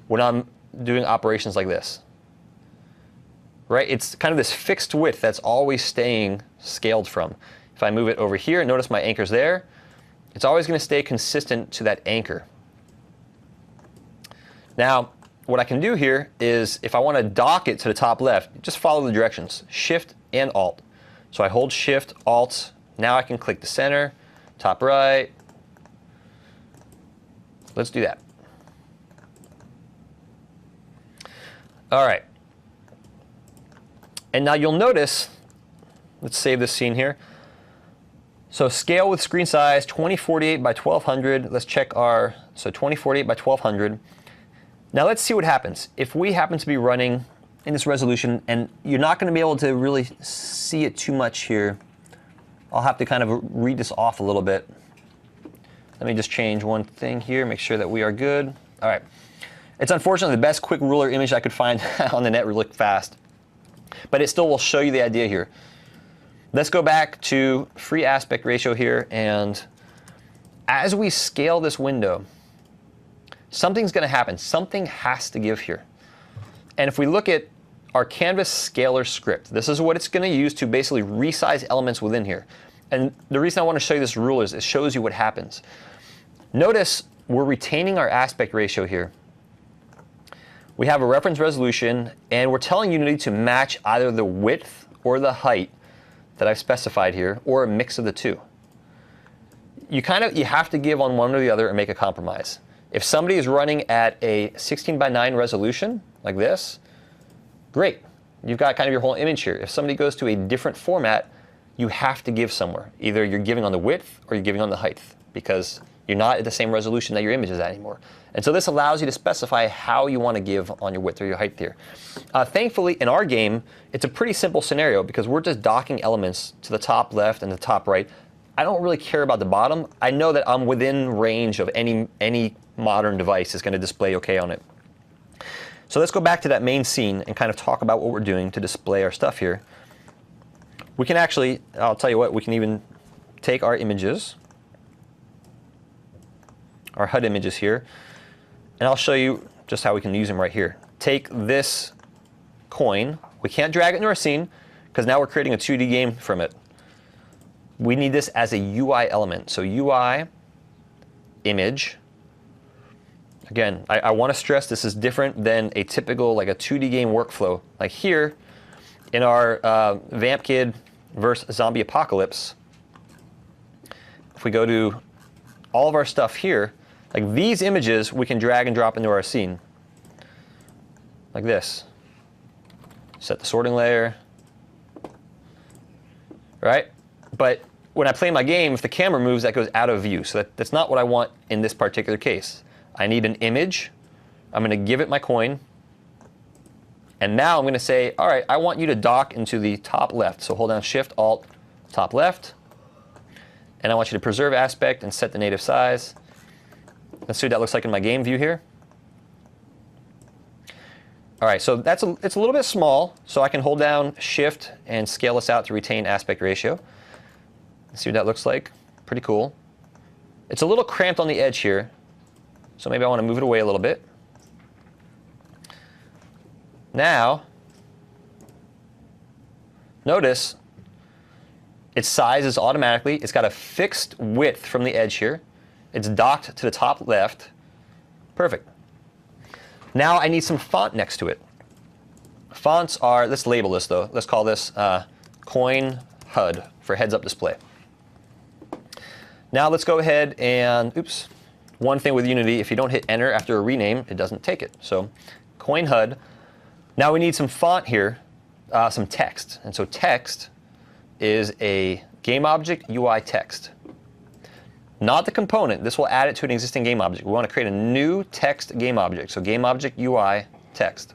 when I'm doing operations like this. Right? It's kind of this fixed width that's always staying scaled from. If I move it over here, notice my anchor's there. It's always going to stay consistent to that anchor. Now, what I can do here is if I want to dock it to the top left, just follow the directions, Shift and Alt. So I hold Shift, Alt. Now I can click the center, top right. Let's do that. All right. And now you'll notice, let's save this scene here. So scale with screen size 2048 by 1200. Let's check our, so 2048 by 1200. Now let's see what happens. If we happen to be running in this resolution, and you're not going to be able to really see it too much here, I'll have to kind of read this off a little bit. Let me just change one thing here, make sure that we are good. All right. It's unfortunately the best quick ruler image I could find on the net really fast, but it still will show you the idea here. Let's go back to free aspect ratio here, and as we scale this window, something's going to happen. Something has to give here. And if we look at our canvas scaler script, this is what it's going to use to basically resize elements within here. And the reason I want to show you this ruler is it shows you what happens. Notice we're retaining our aspect ratio here. We have a reference resolution, and we're telling Unity to match either the width or the height that I've specified here, or a mix of the two. You have to give on one or the other and make a compromise. If somebody is running at a 16 by 9 resolution, like this, great. You've got kind of your whole image here. If somebody goes to a different format, you have to give somewhere. Either you're giving on the width or you're giving on the height, because you're not at the same resolution that your image is at anymore. And so this allows you to specify how you want to give on your width or your height here. Thankfully, in our game, it's a pretty simple scenario because we're just docking elements to the top left and the top right. I don't really care about the bottom. I know that I'm within range of any modern device is going to display OK on it. So let's go back to that main scene and kind of talk about what we're doing to display our stuff here. We can actually, I'll tell you what, we can even take our images, our HUD images here, and I'll show you just how we can use them right here. Take this coin. We can't drag it into our scene because now we're creating a 2D game from it. We need this as a UI element. So UI, image. Again, I want to stress this is different than a typical like a 2D game workflow. Like here in our Vamp Kid versus Zombie Apocalypse, if we go to all of our stuff here, like these images we can drag and drop into our scene. Like this. Set the sorting layer. Right? But when I play my game, if the camera moves, that goes out of view. So that's not what I want in this particular case. I need an image. I'm going to give it my coin. And now I'm going to say, all right, I want you to dock into the top left. So hold down Shift, Alt, top left. And I want you to preserve aspect and set the native size. Let's see what that looks like in my game view here. All right, so it's a little bit small, so I can hold down Shift and scale this out to retain aspect ratio. Let's see what that looks like. Pretty cool. It's a little cramped on the edge here, so maybe I want to move it away a little bit. Now, notice its size is automatically, it's got a fixed width from the edge here. It's docked to the top left. Perfect. Now I need some font next to it. Fonts are, let's label this though. Let's call this coin HUD for heads-up display. Now let's go ahead and, oops, one thing with Unity, if you don't hit enter after a rename, it doesn't take it. So coin HUD. Now we need some font here, some text. And so text is a game object UI text. Not the component. This will add it to an existing game object. We want to create a new text game object. So game object UI text.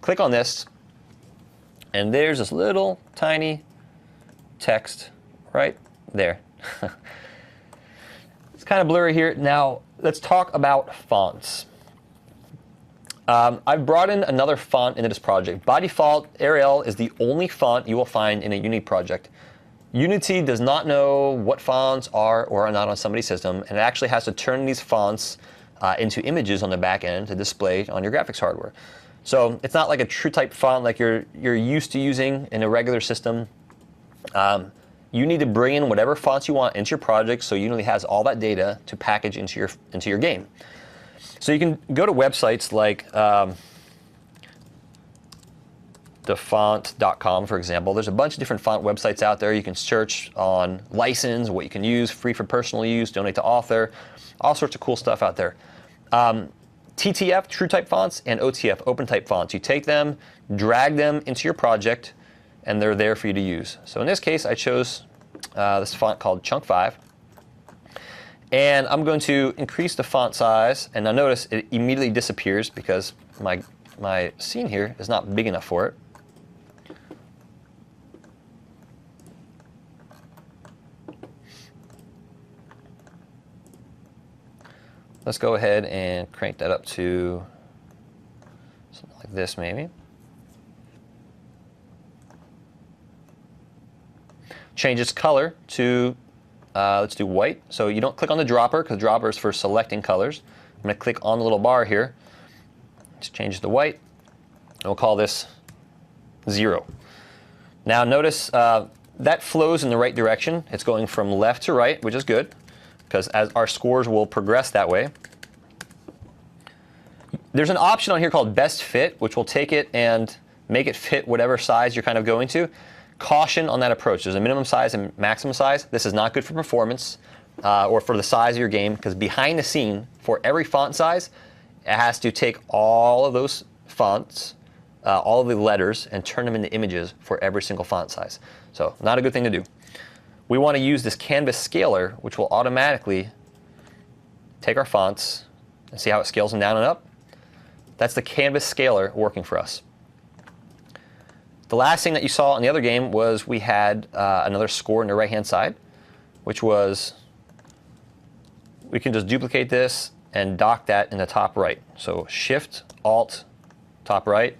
Click on this, and there's this little tiny text right there. It's kind of blurry here. Now let's talk about fonts. I've brought in another font into this project. By default, Arial is the only font you will find in a Unity project. Unity does not know what fonts are or are not on somebody's system, and it actually has to turn these fonts into images on the back end to display on your graphics hardware. So it's not like a true type font like you're used to using in a regular system. You need to bring in whatever fonts you want into your project so Unity has all that data to package into your game. So you can go to websites like thefont.com, for example. There's a bunch of different font websites out there. You can search on license, what you can use, free for personal use, donate to author, all sorts of cool stuff out there. TTF, true type fonts, and OTF, open type fonts. You take them, drag them into your project, and they're there for you to use. So in this case, I chose this font called Chunk 5. And I'm going to increase the font size. And now notice it immediately disappears because my scene here is not big enough for it. Let's go ahead and crank that up to something like this maybe. Change its color to, let's do white. So you don't click on the dropper because dropper is for selecting colors. I'm going to click on the little bar here. Just change it to white. And we'll call this 0. Now notice that flows in the right direction. It's going from left to right, which is good, because as our scores will progress that way. There's an option on here called Best Fit, which will take it and make it fit whatever size you're kind of going to. Caution on that approach. There's a minimum size and maximum size. This is not good for performance or for the size of your game, because behind the scene, for every font size, it has to take all of those fonts, all of the letters, and turn them into images for every single font size. So not a good thing to do. We want to use this canvas scaler, which will automatically take our fonts and see how it scales them down and up. That's the canvas scaler working for us. The last thing that you saw in the other game was we had another score on the right-hand side, which was we can just duplicate this and dock that in the top right. So Shift, Alt, top right.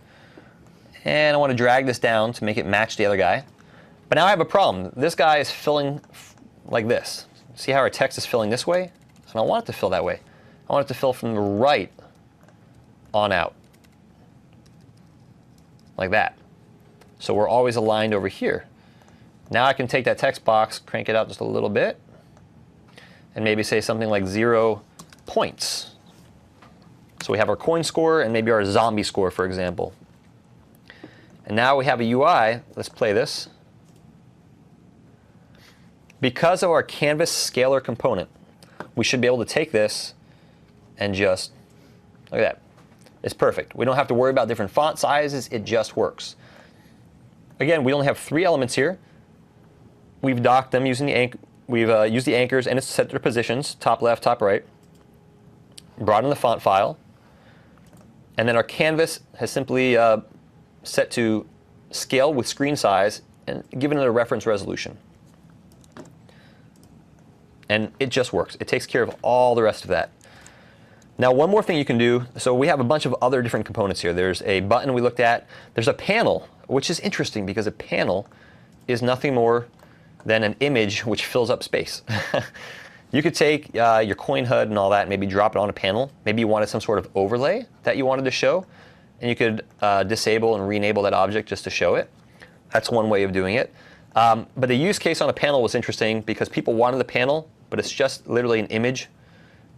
And I want to drag this down to make it match the other guy. But now I have a problem. This guy is filling like this. See how our text is filling this way? I don't want it to fill that way. I want it to fill from the right on out. Like that. So we're always aligned over here. Now I can take that text box, crank it out just a little bit, and maybe say something like 0 points. So we have our coin score and maybe our zombie score, for example. And now we have a UI. Let's play this. Because of our canvas scalar component, we should be able to take this and just, look at that. It's perfect. We don't have to worry about different font sizes. It just works. Again, we only have 3 elements here. We've docked them using the we've used the anchors and it's set their positions, top left, top right. Brought in the font file. And then our canvas has simply set to scale with screen size and given it a reference resolution. And it just works. It takes care of all the rest of that. Now, one more thing you can do. So we have a bunch of other different components here. There's a button we looked at. There's a panel, which is interesting because a panel is nothing more than an image which fills up space. You could take your coin HUD and all that and maybe drop it on a panel. Maybe you wanted some sort of overlay that you wanted to show, and you could disable and re-enable that object just to show it. That's one way of doing it. But the use case on a panel was interesting because people wanted the panel, but it's just literally an image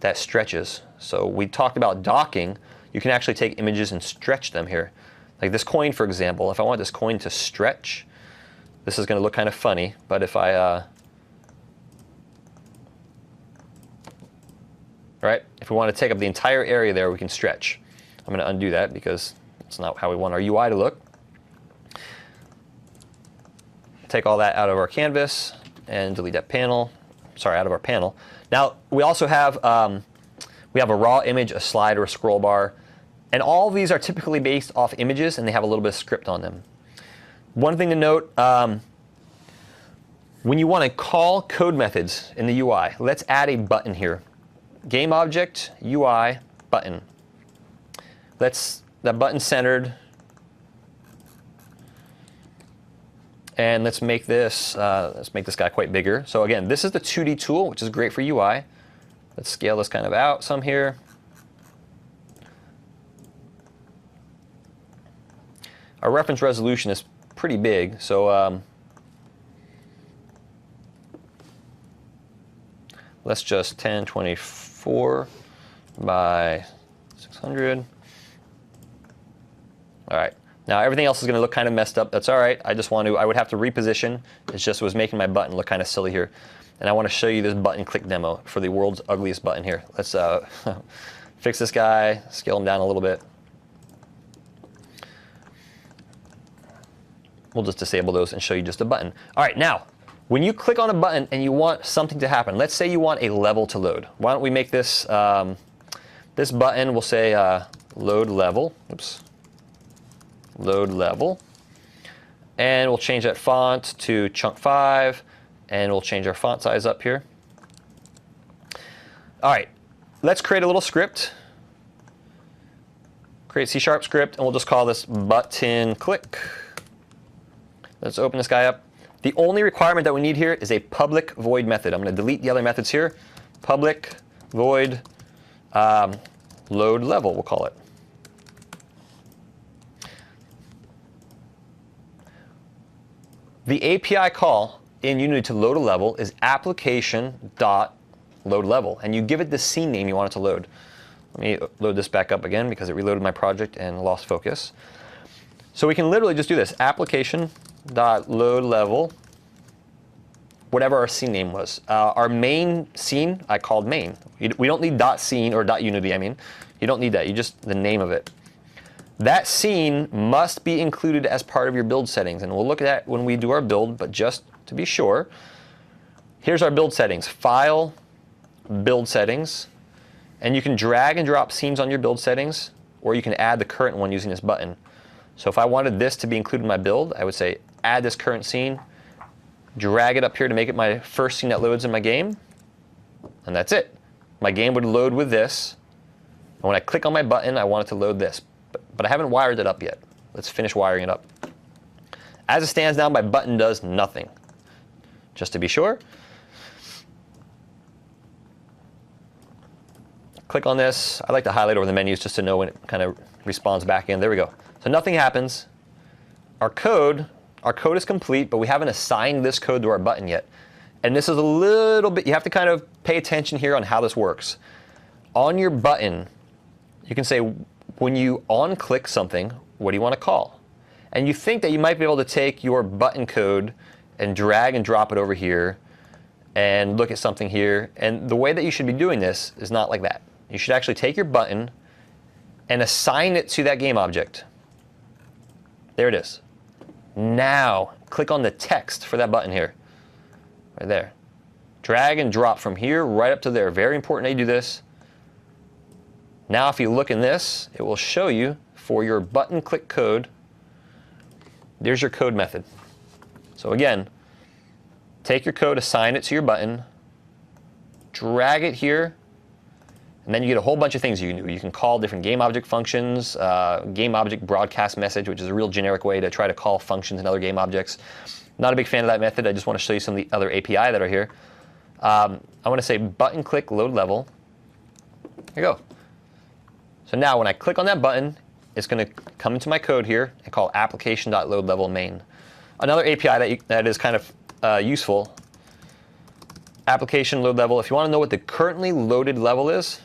that stretches. So we talked about docking. you can actually take images and stretch them here. Like this coin, for example, if I want this coin to stretch, this is going to look kind of funny, but if I, right, if we want to take up the entire area there, we can stretch. I'm going to undo that because it's not how we want our UI to look. Take all that out of our canvas and delete that panel. Sorry, out of our panel. Now, we also have, we have a raw image, a slide, or a scroll bar. And all of these are typically based off images, and they have a little bit of script on them. One thing to note, when you want to call code methods in the UI, let's add a button here. Game object, UI, button. That button centered. And let's make this guy quite bigger. So again, this is the 2D tool, which is great for UI. Let's scale this kind of out some here. Our reference resolution is pretty big, so let's just 1024 by 600. All right. Now everything else is going to look kind of messed up. That's all right. I would have to reposition. It just was making my button look kind of silly here. And I want to show you this button click demo for the world's ugliest button here. Let's fix this guy, scale him down a little bit. We'll just disable those and show you just a button. All right, now, when you click on a button and you want something to happen, let's say you want a level to load. Why don't we make this, this button, we'll say load level. Oops. Load level. And we'll change that font to chunk 5, and we'll change our font size up here. All right, let's create a little script. Create C# script, and we'll just call this button click. Let's open this guy up. The only requirement that we need here is a public void method. I'm going to delete the other methods here. Public void load level, we'll call it. The API call in Unity to load a level is application.loadLevel, and you give it the scene name you want it to load. Let me load this back up again because it reloaded my project and lost focus. So we can literally just do this, application.loadLevel, whatever our scene name was. Our main scene, I called main. We don't need .scene or .unity, I mean. You don't need that, you just, the name of it. That scene must be included as part of your build settings, and we'll look at that when we do our build, but just to be sure, here's our build settings. File, build settings, and you can drag and drop scenes on your build settings, or you can add the current one using this button. So if I wanted this to be included in my build, I would say add this current scene, drag it up here to make it my first scene that loads in my game, and that's it. My game would load with this, and when I click on my button, I want it to load this. But I haven't wired it up yet. Let's finish wiring it up. As it stands now, my button does nothing. Just to be sure, click on this. I like to highlight over the menus just to know when it kind of responds back in. There we go. So nothing happens. Our code is complete, but we haven't assigned this code to our button yet. And this is a little bit, you have to kind of pay attention here on how this works. On your button, you can say, when you on-click something, what do you want to call? And you think that you might be able to take your button code and drag and drop it over here and look at something here. And the way that you should be doing this is not like that. You should actually take your button and assign it to that game object. There it is. Now, click on the text for that button here. Right there. Drag and drop from here right up to there. Very important that you do this. Now if you look in this, it will show you for your button click code, there's your code method. So again, take your code, assign it to your button, drag it here, and then you get a whole bunch of things you can do. You can call different game object functions, game object broadcast message, which is a real generic way to try to call functions and other game objects. Not a big fan of that method. I just want to show you some of the other API that are here. I want to say button click load level. There you go. So now when I click on that button, it's going to come into my code here and call application.loadLevelMain. Another API that is kind of useful, application load level. If you want to know what the currently loaded level is,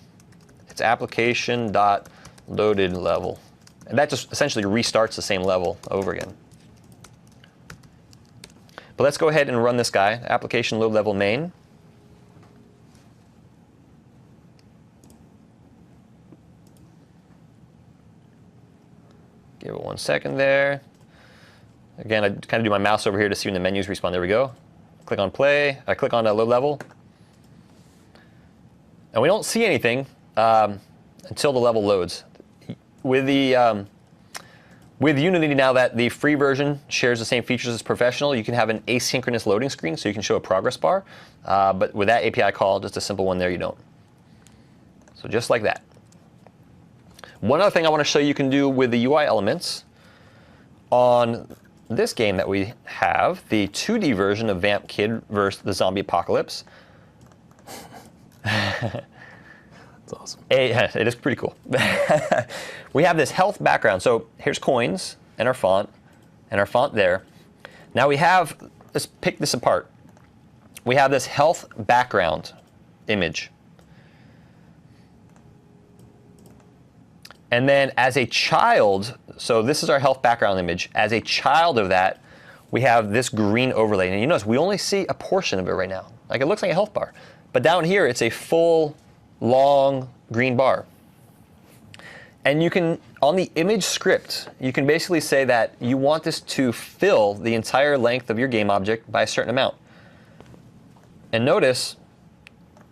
it's application.loadLevel loaded level. And that just essentially restarts the same level over again. But let's go ahead and run this guy, application load level main. Give it 1 second there. Again, I kind of do my mouse over here to see when the menus respawn. There we go. Click on play. I click on load level. And we don't see anything until the level loads. With the with Unity now that the free version shares the same features as professional, you can have an asynchronous loading screen, so you can show a progress bar. But with that API call, just a simple one there, you don't. So just like that. One other thing I want to show you can do with the UI elements on this game that we have, the 2D version of Vamp Kid versus the Zombie Apocalypse. That's awesome. It is pretty cool. We have this health background. So here's coins and our font there. Now we have, let's pick this apart. We have this health background image. And then as a child, so this is our health background image. As a child of that, we have this green overlay. And you notice we only see a portion of it right now. Like it looks like a health bar. But down here, it's a full, long green bar. And you can, on the image script, you can basically say that you want this to fill the entire length of your game object by a certain amount. And notice,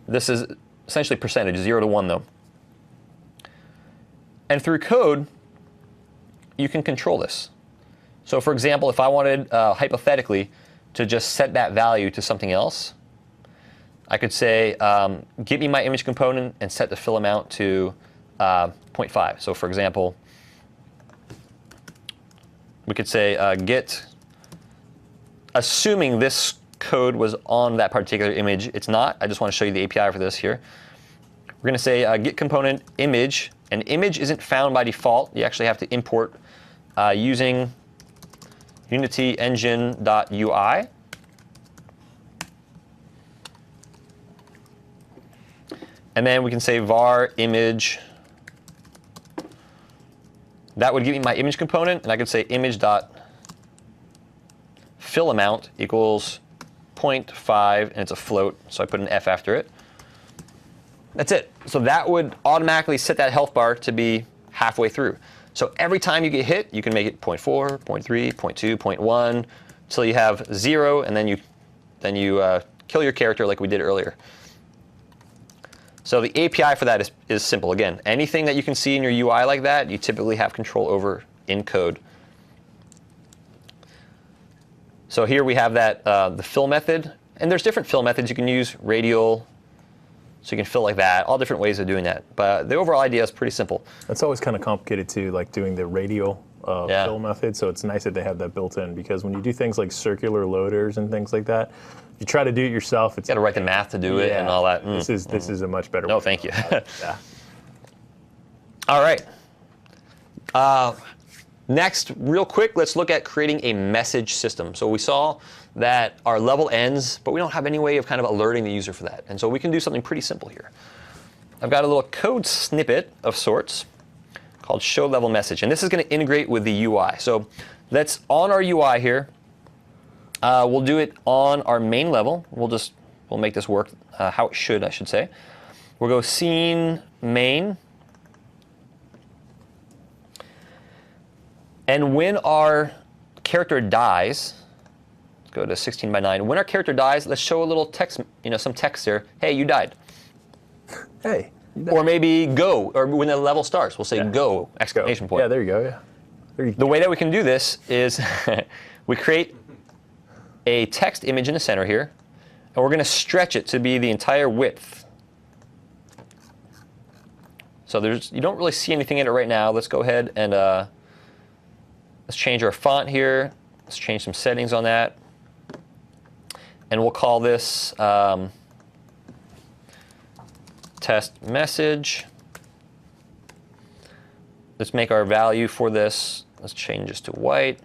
this is essentially percentage, 0 to 1 though. And through code, you can control this. So for example, if I wanted, hypothetically, to just set that value to something else, I could say, give me my image component and set the fill amount to 0.5. So for example, we could say get, assuming this code was on that particular image. It's not. I just want to show you the API for this here. We're going to say get component image. An image isn't found by default. You actually have to import using Unity engine.ui. And then we can say var image. That would give me my image component, and I could say image.fill amount equals 0.5, and it's a float, so I put an F after it. That's it. So that would automatically set that health bar to be halfway through. So every time you get hit, you can make it 0.4, 0.3, 0.2, 0.1, until you have 0, and then you kill your character like we did earlier. So the API for that is simple. Again, anything that you can see in your UI like that, you typically have control over in code. So here we have that the fill method, and there's different fill methods you can use, radial. So you can fill like that, all different ways of doing that. But the overall idea is pretty simple. That's always kind of complicated too, like doing the radial fill method. So it's nice that they have that built in, because when you do things like circular loaders and things like that, you try to do it yourself. It's got to write the math to do it and all that. This is a much better. No, thank you. Yeah. All right. Next, real quick, let's look at creating a message system. So we saw that our level ends, but we don't have any way of kind of alerting the user for that. And so we can do something pretty simple here. I've got a little code snippet of sorts called show level message. And this is going to integrate with the UI. So let's, on our UI here, we'll do it on our main level. We'll make this work how it should, I should say. We'll go scene main. And when our character dies, let's go to 16 by 9. When our character dies, let's show a little text, some text there. Hey, you died. Hey. You died. Or maybe go, or when the level starts, we'll say go, exclamation point. Yeah, there you go, yeah. The way that we can do this is we create a text image in the center here, and we're going to stretch it to be the entire width. So you don't really see anything in it right now. Let's go ahead and let's change our font here. Let's change some settings on that. And we'll call this test message. Let's make our value for this. Let's change this to white.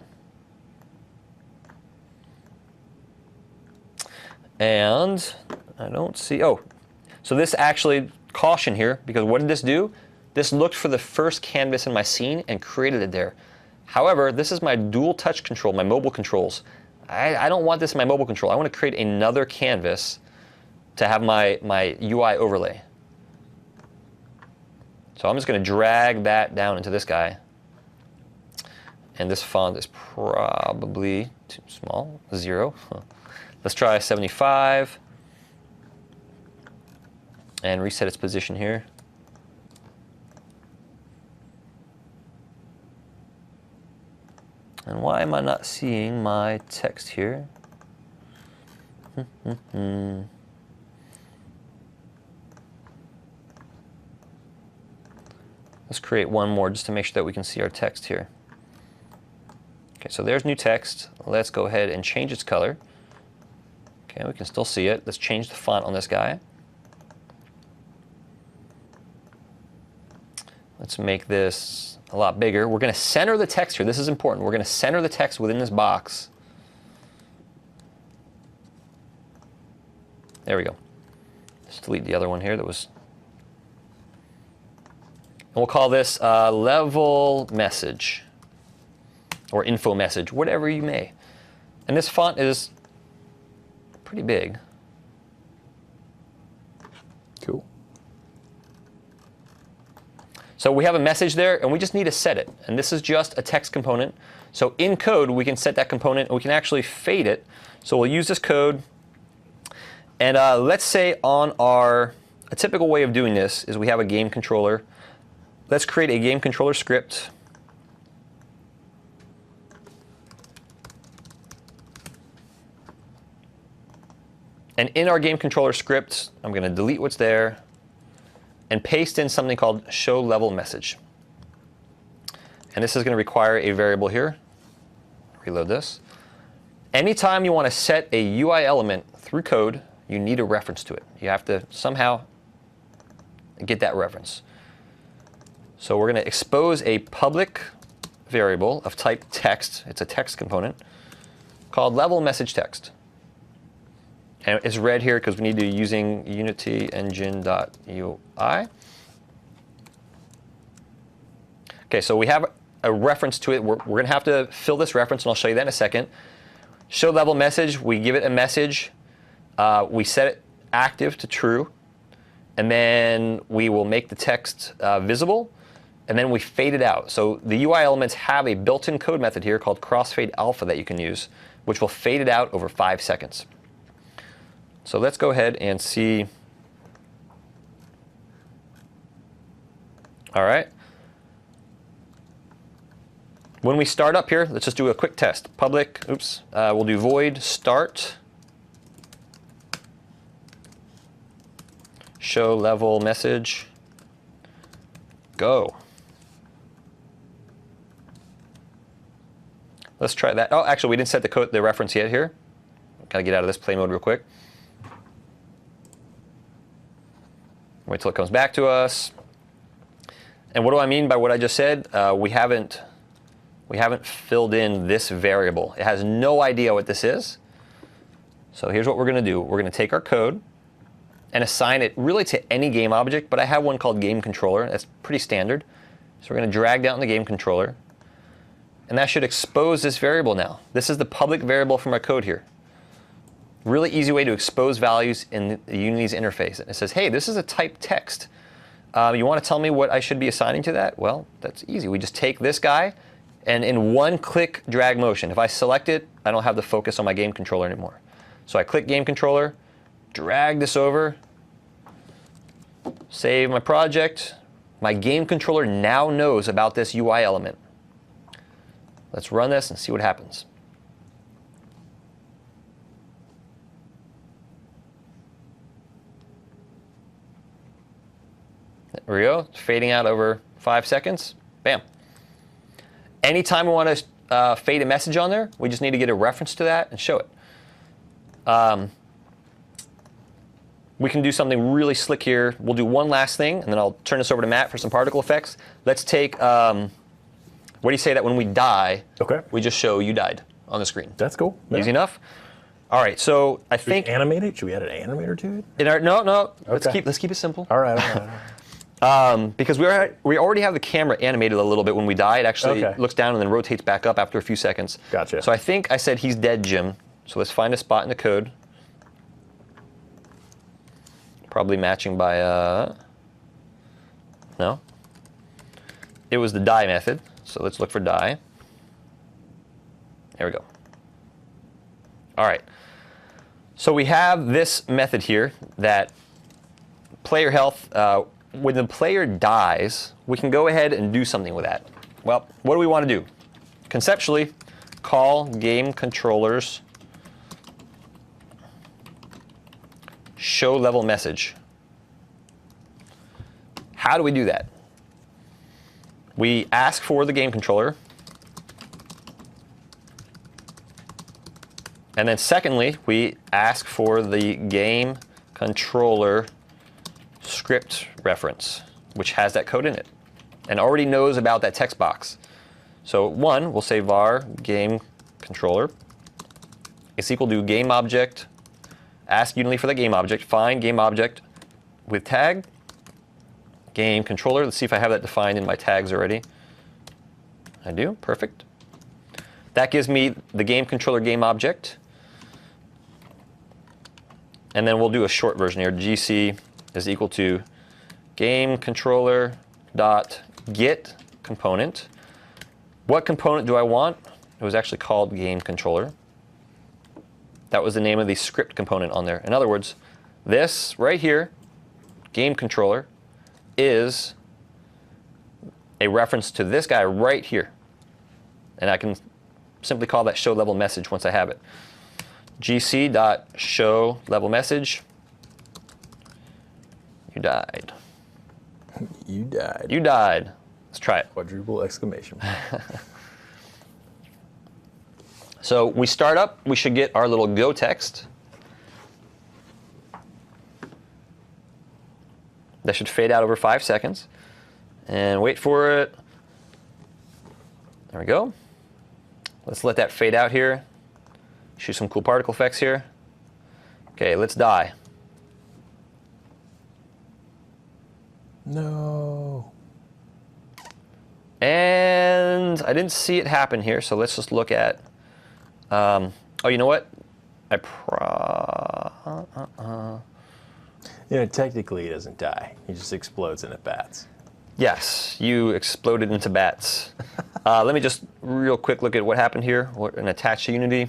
And I don't see, so this actually, caution here, because what did this do? This looked for the first canvas in my scene and created it there. However, this is my dual touch control, my mobile controls. I don't want this in my mobile control. I want to create another canvas to have my UI overlay. So I'm just going to drag that down into this guy. And this font is probably too small, 0. Let's try 75. And reset its position here. And why am I not seeing my text here? Let's create one more just to make sure that we can see our text here. Okay, so there's new text. Let's go ahead and change its color. Okay, we can still see it. Let's change the font on this guy. Let's make this a lot bigger. We're going to center the text here. This is important. We're going to center the text within this box. There we go. Let's delete the other one here that was... And we'll call this level message or info message, whatever you may. And this font is pretty big. Cool. So we have a message there, and we just need to set it. And this is just a text component. So in code, we can set that component, and we can actually fade it. So we'll use this code. And let's say on a typical way of doing this is we have a game controller. Let's create a game controller script. And in our game controller script, I'm going to delete what's there and paste in something called show level message. And this is going to require a variable here. Reload this. Anytime you want to set a UI element through code, you need a reference to it. You have to somehow get that reference. So we're going to expose a public variable of type text. It's a text component called level message text. And it's red here because we need to be using Unity engine.ui. Okay, so we have a reference to it. We're going to have to fill this reference, and I'll show you that in a second. Show level message, we give it a message. We set it active to true. And then we will make the text visible. And then we fade it out. So the UI elements have a built-in code method here called crossfade alpha that you can use, which will fade it out over 5 seconds. So let's go ahead and see. All right. When we start up here, let's just do a quick test. Public, we'll do void start. Show level message. Go. Let's try that. Oh, actually, we didn't set the reference yet here. Got to get out of this play mode real quick. Wait till it comes back to us. And what do I mean by what I just said? We haven't filled in this variable. It has no idea what this is. So here's what we're going to do. We're going to take our code and assign it really to any game object, but I have one called game controller. That's pretty standard. So we're going to drag down the game controller. And that should expose this variable now. This is the public variable from our code here. Really easy way to expose values in the Unity's interface. And it says, hey, this is a type text. You want to tell me what I should be assigning to that? Well, that's easy. We just take this guy, and in one click drag motion, if I select it, I don't have the focus on my game controller anymore. So I click game controller, drag this over, save my project. My game controller now knows about this UI element. Let's run this and see what happens. There we go. It's fading out over 5 seconds. Bam. Anytime we want to fade a message on there, we just need to get a reference to that and show it. We can do something really slick here. We'll do one last thing, and then I'll turn this over to Matt for some particle effects. Let's take, what do you say that when we die, we just show you died on the screen? That's cool. Yeah. Easy enough? All right, so I think... Should we animate it? Should we add an animator to it? No. Okay. Let's keep it simple. All right. Because we already have the camera animated a little bit when we die. It actually looks down and then rotates back up after a few seconds. Gotcha. So I think I said he's dead, Jim. So let's find a spot in the code. Probably matching by, no. It was the die method. So let's look for die. There we go. All right. So we have this method here that player health, when the player dies, we can go ahead and do something with that. Well, what do we want to do? Conceptually, call game controllers show level message. How do we do that? We ask for the game controller. And then secondly, we ask for the game controller script reference, which has that code in it and already knows about that text box. So one, we'll say var game controller is equal to game object, ask Unity for the game object, find game object with tag, game controller. Let's see if I have that defined in my tags already. I do, perfect. That gives me the game controller game object. And then we'll do a short version here. GC is equal to game controller dot get component. What component do I want? It was actually called game controller. That was the name of the script component on there. In other words, this right here, game controller, is a reference to this guy right here. And I can simply call that show level message once I have it. gc.show level message. You died. You died. You died. Let's try it. Quadruple exclamation. So we start up, we should get our little go text. That should fade out over 5 seconds. And wait for it. There we go. Let's let that fade out here. Shoot some cool particle effects here. Okay, let's die. No. And I didn't see it happen here, so let's just look at. Oh, you know what? Technically, he doesn't die. He just explodes into bats. Yes, you exploded into bats. Let me just real quick look at what happened here and attach to Unity.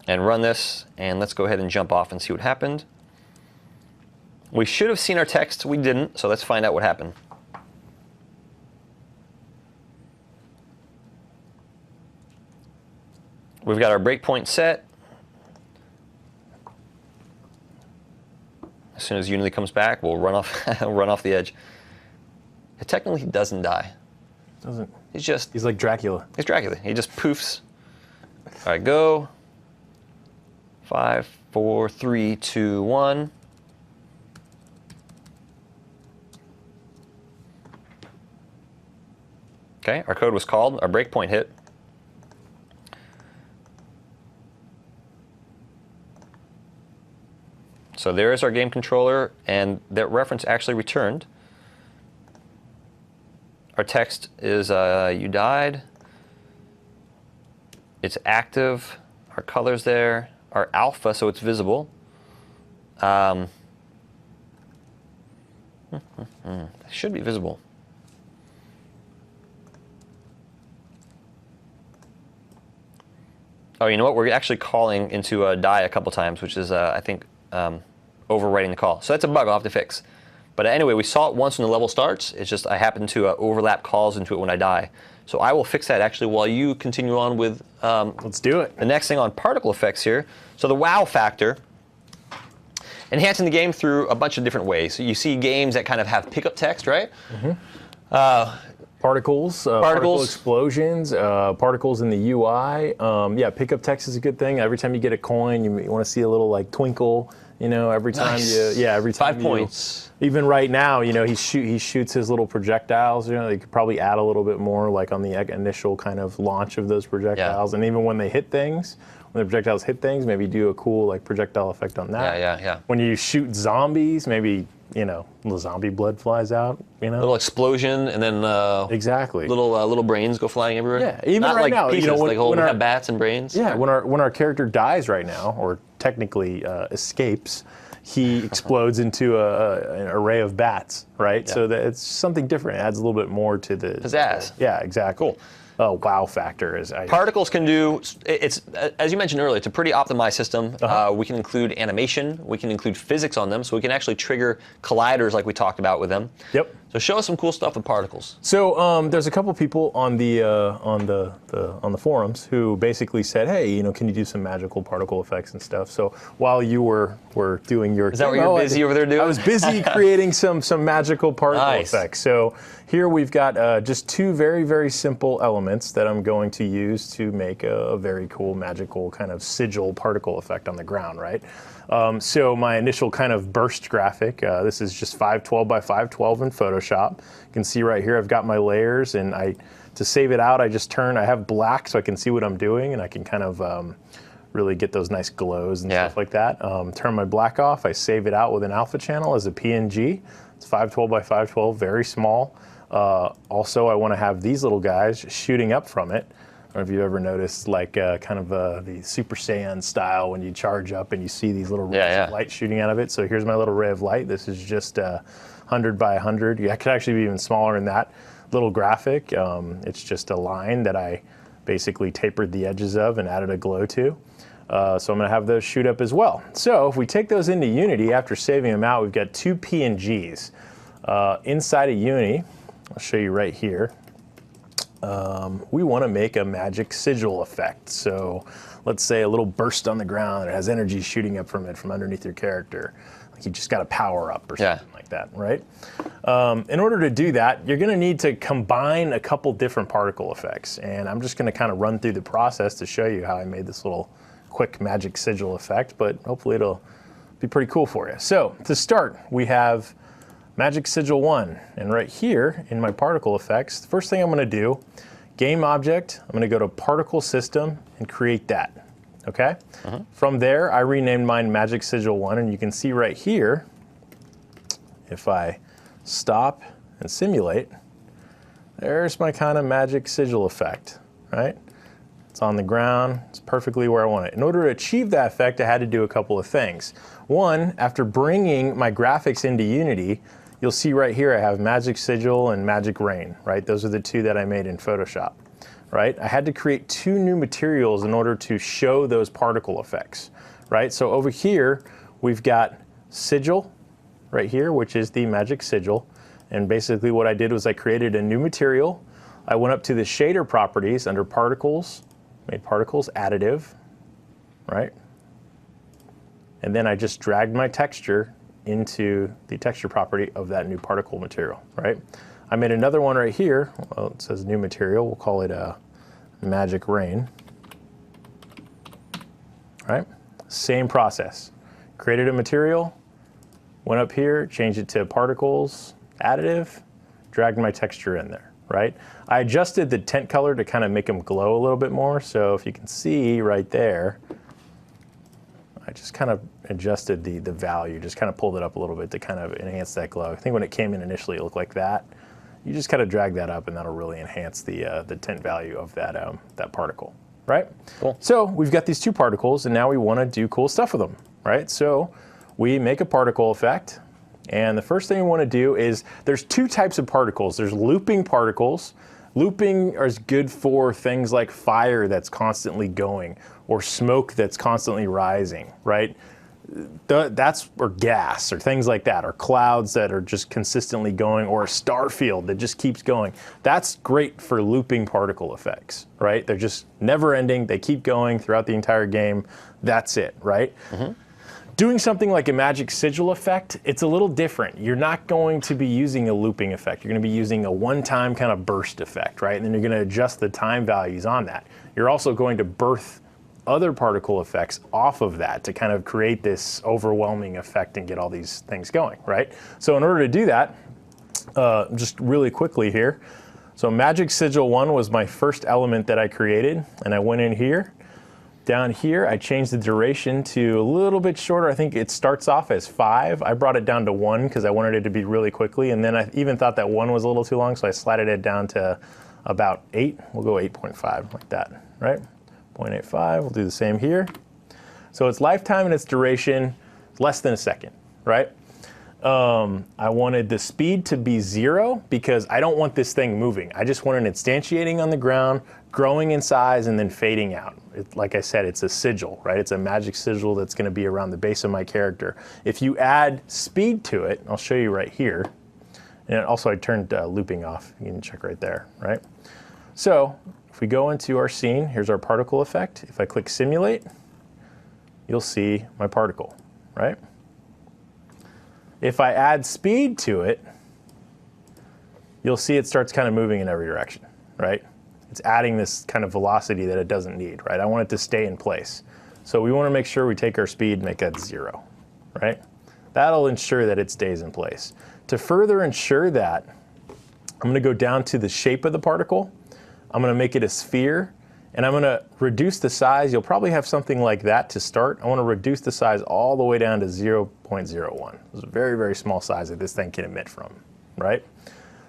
And run this, and let's go ahead and jump off and see what happened. We should have seen our text. We didn't, so let's find out what happened. We've got our breakpoint set. As soon as Unity comes back, we'll run off, run off the edge. It technically doesn't die. Doesn't. He's like Dracula. He's Dracula. He just poofs. All right, go. 5, 4, 3, 2, 1. Okay, our code was called. Our breakpoint hit. So there is our game controller, and that reference actually returned. Our text is you died. It's active. Our color's there. Our alpha, so it's visible. It should be visible. Oh, you know what? We're actually calling into a die a couple times, which is, I think, overwriting the call. So that's a bug I'll have to fix. But anyway, we saw it once when the level starts. It's just I happen to overlap calls into it when I die. So I will fix that actually while you continue on with Let's do it. the next thing on particle effects here. So the wow factor, enhancing the game through a bunch of different ways. So you see games that kind of have pickup text, right? Mm-hmm. Particles, particle explosions, particles in the UI. Yeah, pickup text is a good thing. Every time you get a coin, you want to see a little like twinkle You know, every time Nice. every time 5 points. Even right now, you know, he shoots his little projectiles. You know, they could probably add a little bit more, like on the initial kind of launch of those projectiles, and even when they hit things, when the projectiles hit things, maybe do a cool like projectile effect on that. Yeah. When you shoot zombies, maybe, you know, little zombie blood flies out. You know, Little explosion, and then exactly. little brains go flying everywhere. Yeah, even not right like now, pieces, you know, like when we our- have bats and brains. Yeah, when our character dies right now, or technically escapes, he explodes into an array of bats, right? Yeah. So that it's something different. It adds a little bit more to the Pizzazz. Yeah, exactly. Cool. Wow factor is. Particles can do, it's as you mentioned earlier, it's a pretty optimized system. We can include animation, we can include physics on them, so we can actually trigger colliders like we talked about with them. Yep. So show us some cool stuff with particles. So there's a couple people on the forums who basically said, hey, you know, can you do some magical particle effects and stuff? So while you were doing your, Is that what you're busy over there doing? I was busy creating some magical particle Nice. effects. So here we've got just two very, very simple elements that I'm going to use to make a very cool magical kind of sigil particle effect on the ground, right? So my initial kind of burst graphic, this is just 512 by 512 in Photoshop. You can see right here I've got my layers, and to save it out, I have black so I can see what I'm doing, and I can kind of really get those nice glows and stuff like that. Turn my black off, I save it out with an alpha channel as a PNG. It's 512 by 512, very small. Also, I want to have these little guys shooting up from it. I don't know if you've ever noticed, like kind of the Super Saiyan style when you charge up and you see these little rays of light shooting out of it. So here's my little ray of light. This is just 100 by 100. Yeah, it could actually be even smaller than that little graphic. It's just a line that I basically tapered the edges of and added a glow to. So I'm going to have those shoot up as well. So if we take those into Unity, after saving them out, we've got two PNGs. Inside of Unity, I'll show you right here. We want to make a magic sigil effect. So let's say a little burst on the ground that has energy shooting up from it from underneath your character. Like you just got a power up or something like that, right? In order to do that, you're going to need to combine a couple different particle effects. And I'm just going to kind of run through the process to show you how I made this little quick magic sigil effect, but hopefully it'll be pretty cool for you. So to start, we have Magic Sigil 1, and right here in my particle effects, the first thing I'm going to do, game object, I'm going to go to particle system and create that, okay? From there, I renamed mine Magic Sigil 1, and you can see right here, if I stop and simulate, there's my kind of magic sigil effect, right? It's on the ground, it's perfectly where I want it. In order to achieve that effect, I had to do a couple of things. One, after bringing my graphics into Unity, you'll see right here I have Magic Sigil and Magic Rain, right? Those are the two that I made in Photoshop, right? I had to create two new materials in order to show those particle effects, right? So over here, we've got Sigil right here, which is the Magic Sigil. And basically what I did was I created a new material. I went up to the shader properties under particles, made particles additive, right? And then I just dragged my texture into the texture property of that new particle material, right? I made another one right here. Well, it says new material. We'll call it a Magic Rain, right? Same process. Created a material, went up here, changed it to particles, additive, dragged my texture in there, right? I adjusted the tint color to kind of make them glow a little bit more. So if you can see right there, I just kind of adjusted the value, just kind of pulled it up a little bit to kind of enhance that glow. I think when it came in initially, it looked like that. You just kind of drag that up, and that'll really enhance the tint value of that particle, right? Cool. So we've got these two particles, and now we want to do cool stuff with them, right? So we make a particle effect, and the first thing we want to do is there's two types of particles. There's looping particles. Looping is good for things like fire that's constantly going, or smoke that's constantly rising, right? Or gas, or things like that, or clouds that are just consistently going, or a star field that just keeps going. That's great for looping particle effects, right? They're just never ending. They keep going throughout the entire game. That's it, right? Doing something like a Magic Sigil effect, it's a little different. You're not going to be using a looping effect. You're going to be using a one-time kind of burst effect, right? And then you're going to adjust the time values on that. You're also going to birth other particle effects off of that to kind of create this overwhelming effect and get all these things going, right? So in order to do that, just really quickly here, so Magic Sigil 1 was my first element that I created, and I went in here. Down here, I changed the duration to a little bit shorter. I think it starts off as 5. I brought it down to 1 because I wanted it to be really quickly, and then I even thought that 1 was a little too long, so I slided it down to about 8. We'll go 8.5 like that, right? 0.85, we'll do the same here. So its lifetime and its duration, less than a second, right? I wanted the speed to be 0 because I don't want this thing moving. I just want it instantiating on the ground, growing in size, and then fading out. Like I said, it's a sigil, right? It's a magic sigil that's going to be around the base of my character. If you add speed to it, I'll show you right here. And also I turned looping off. You can check right there, right? So if we go into our scene, here's our particle effect. If I click simulate, you'll see my particle, right? If I add speed to it, you'll see it starts kind of moving in every direction, right? It's adding this kind of velocity that it doesn't need, right? I want it to stay in place. So we want to make sure we take our speed and make that 0, right? That'll ensure that it stays in place. To further ensure that, I'm going to go down to the shape of the particle. I'm going to make it a sphere, and I'm going to reduce the size. You'll probably have something like that to start. I want to reduce the size all the way down to 0.01. It's a very, very small size that this thing can emit from, right?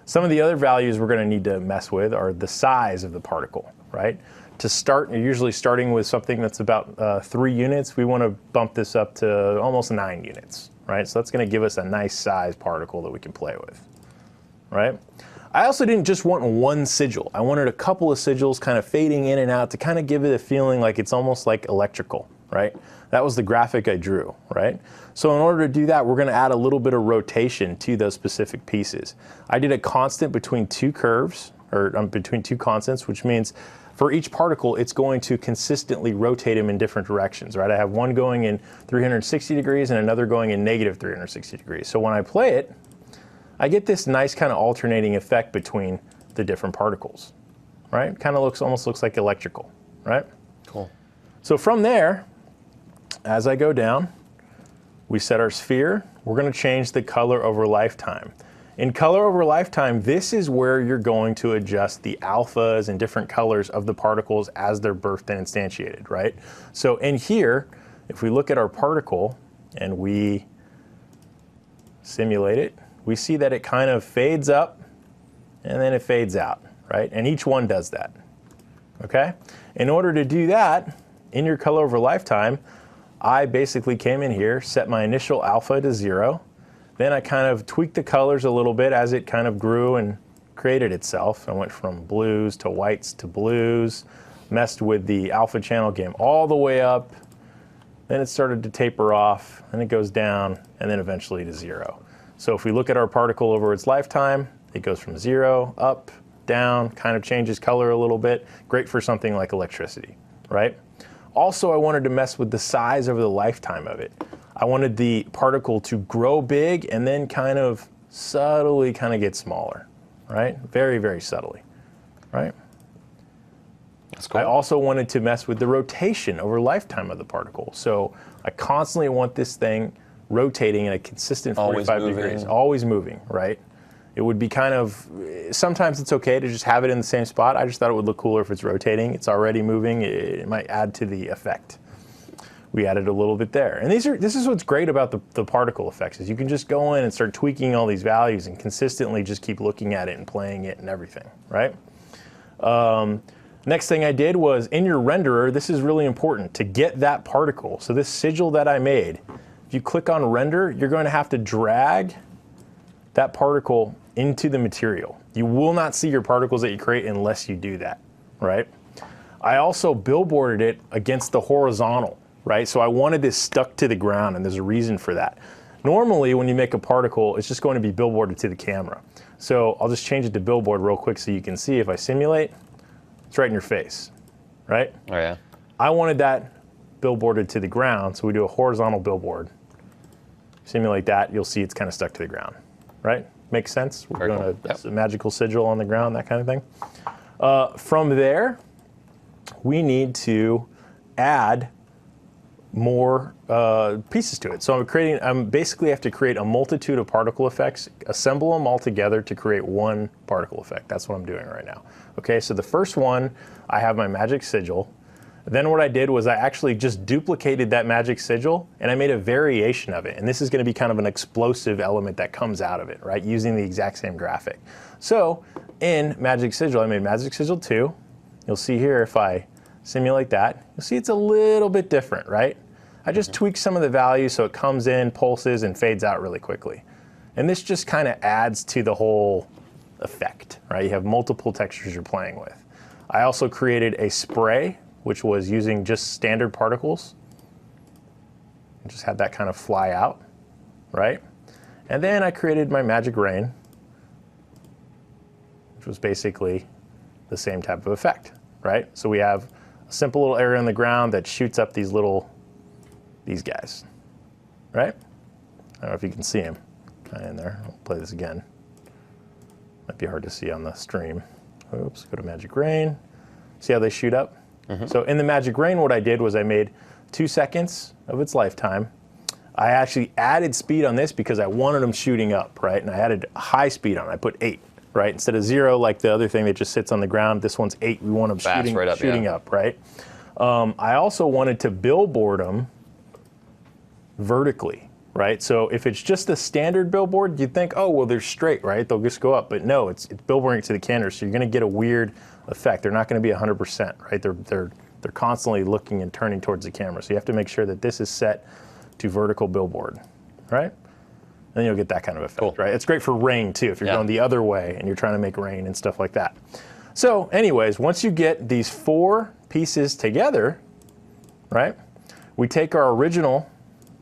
Some of the other values we're going to need to mess with are the size of the particle, right? To start, you're usually starting with something that's about 3 units. We want to bump this up to almost 9 units, right? So that's going to give us a nice size particle that we can play with, right? I also didn't just want one sigil. I wanted a couple of sigils kind of fading in and out to kind of give it a feeling like it's almost like electrical, right? That was the graphic I drew, right? So in order to do that, we're going to add a little bit of rotation to those specific pieces. I did a constant between 2 curves, or between 2 constants, which means for each particle, it's going to consistently rotate them in different directions, right? I have one going in 360 degrees and another going in negative 360 degrees. So when I play it, I get this nice kind of alternating effect between the different particles, right? Kind of almost looks like electrical, right? Cool. So from there, as I go down, we set our sphere. We're going to change the color over lifetime. In color over lifetime, this is where you're going to adjust the alphas and different colors of the particles as they're birthed and instantiated, right? So in here, if we look at our particle and we simulate it, we see that it kind of fades up and then it fades out, right? And each one does that, okay? In order to do that, in your color over lifetime, I basically came in here, set my initial alpha to 0, then I kind of tweaked the colors a little bit as it kind of grew and created itself. I went from blues to whites to blues, messed with the alpha channel game all the way up, then it started to taper off, and it goes down, and then eventually to 0. So if we look at our particle over its lifetime, it goes from 0, up, down, kind of changes color a little bit. Great for something like electricity, right? Also, I wanted to mess with the size over the lifetime of it. I wanted the particle to grow big and then kind of subtly kind of get smaller, right? Very, very subtly, right? That's cool. I also wanted to mess with the rotation over lifetime of the particle. So I constantly want this thing rotating in a consistent 45 degrees, always moving, right? It would be kind of, sometimes it's okay to just have it in the same spot. I just thought it would look cooler if it's rotating. It's already moving. It might add to the effect. We added a little bit there. And this is what's great about the particle effects, is you can just go in and start tweaking all these values and consistently just keep looking at it and playing it and everything, right? Next thing I did was, in your renderer, this is really important to get that particle. So this sigil that I made, if you click on render, you're going to have to drag that particle into the material. You will not see your particles that you create unless you do that, right? I also billboarded it against the horizontal, right? So I wanted this stuck to the ground, and there's a reason for that. Normally, when you make a particle, it's just going to be billboarded to the camera. So I'll just change it to billboard real quick so you can see. If I simulate, it's right in your face, right? Oh, yeah. I wanted that billboarded to the ground, so we do a horizontal billboard. Simulate that, you'll see it's kind of stuck to the ground, right? Makes sense? We're doing a magical sigil on the ground, that kind of thing. From there, we need to add more pieces to it. So I'm basically have to create a multitude of particle effects, assemble them all together to create one particle effect. That's what I'm doing right now. Okay, so the first one, I have my magic sigil. Then what I did was I actually just duplicated that magic sigil and I made a variation of it. And this is going to be kind of an explosive element that comes out of it, right? Using the exact same graphic. So in magic sigil, I made magic sigil 2. You'll see here if I simulate that, you'll see it's a little bit different, right? I just tweaked some of the values so it comes in, pulses, and fades out really quickly. And this just kind of adds to the whole effect, right? You have multiple textures you're playing with. I also created a spray, which was using just standard particles. I just had that kind of fly out, right? And then I created my magic rain, which was basically the same type of effect, right? So we have a simple little area on the ground that shoots up these guys, right? I don't know if you can see them kind of in there. I'll play this again. Might be hard to see on the stream. Oops, go to magic rain. See how they shoot up? So in the magic rain, what I did was I made 2 seconds of its lifetime. I actually added speed on this because I wanted them shooting up, right? And I added high speed on it. I put 8, right? Instead of 0, like the other thing that just sits on the ground, this one's 8. We want them shooting up, right? I also wanted to billboard them vertically, right? So if it's just a standard billboard, you'd think, oh, well, they're straight, right? They'll just go up. But no, it's billboarding to the camera, so you're going to get a weird effect. They're not going to be 100%, right? They're constantly looking and turning towards the camera. So you have to make sure that this is set to vertical billboard, right? Then you'll get that kind of effect, right? It's great for rain too, if you're going the other way and you're trying to make rain and stuff like that. So anyways, once you get these 4 pieces together, right? We take our original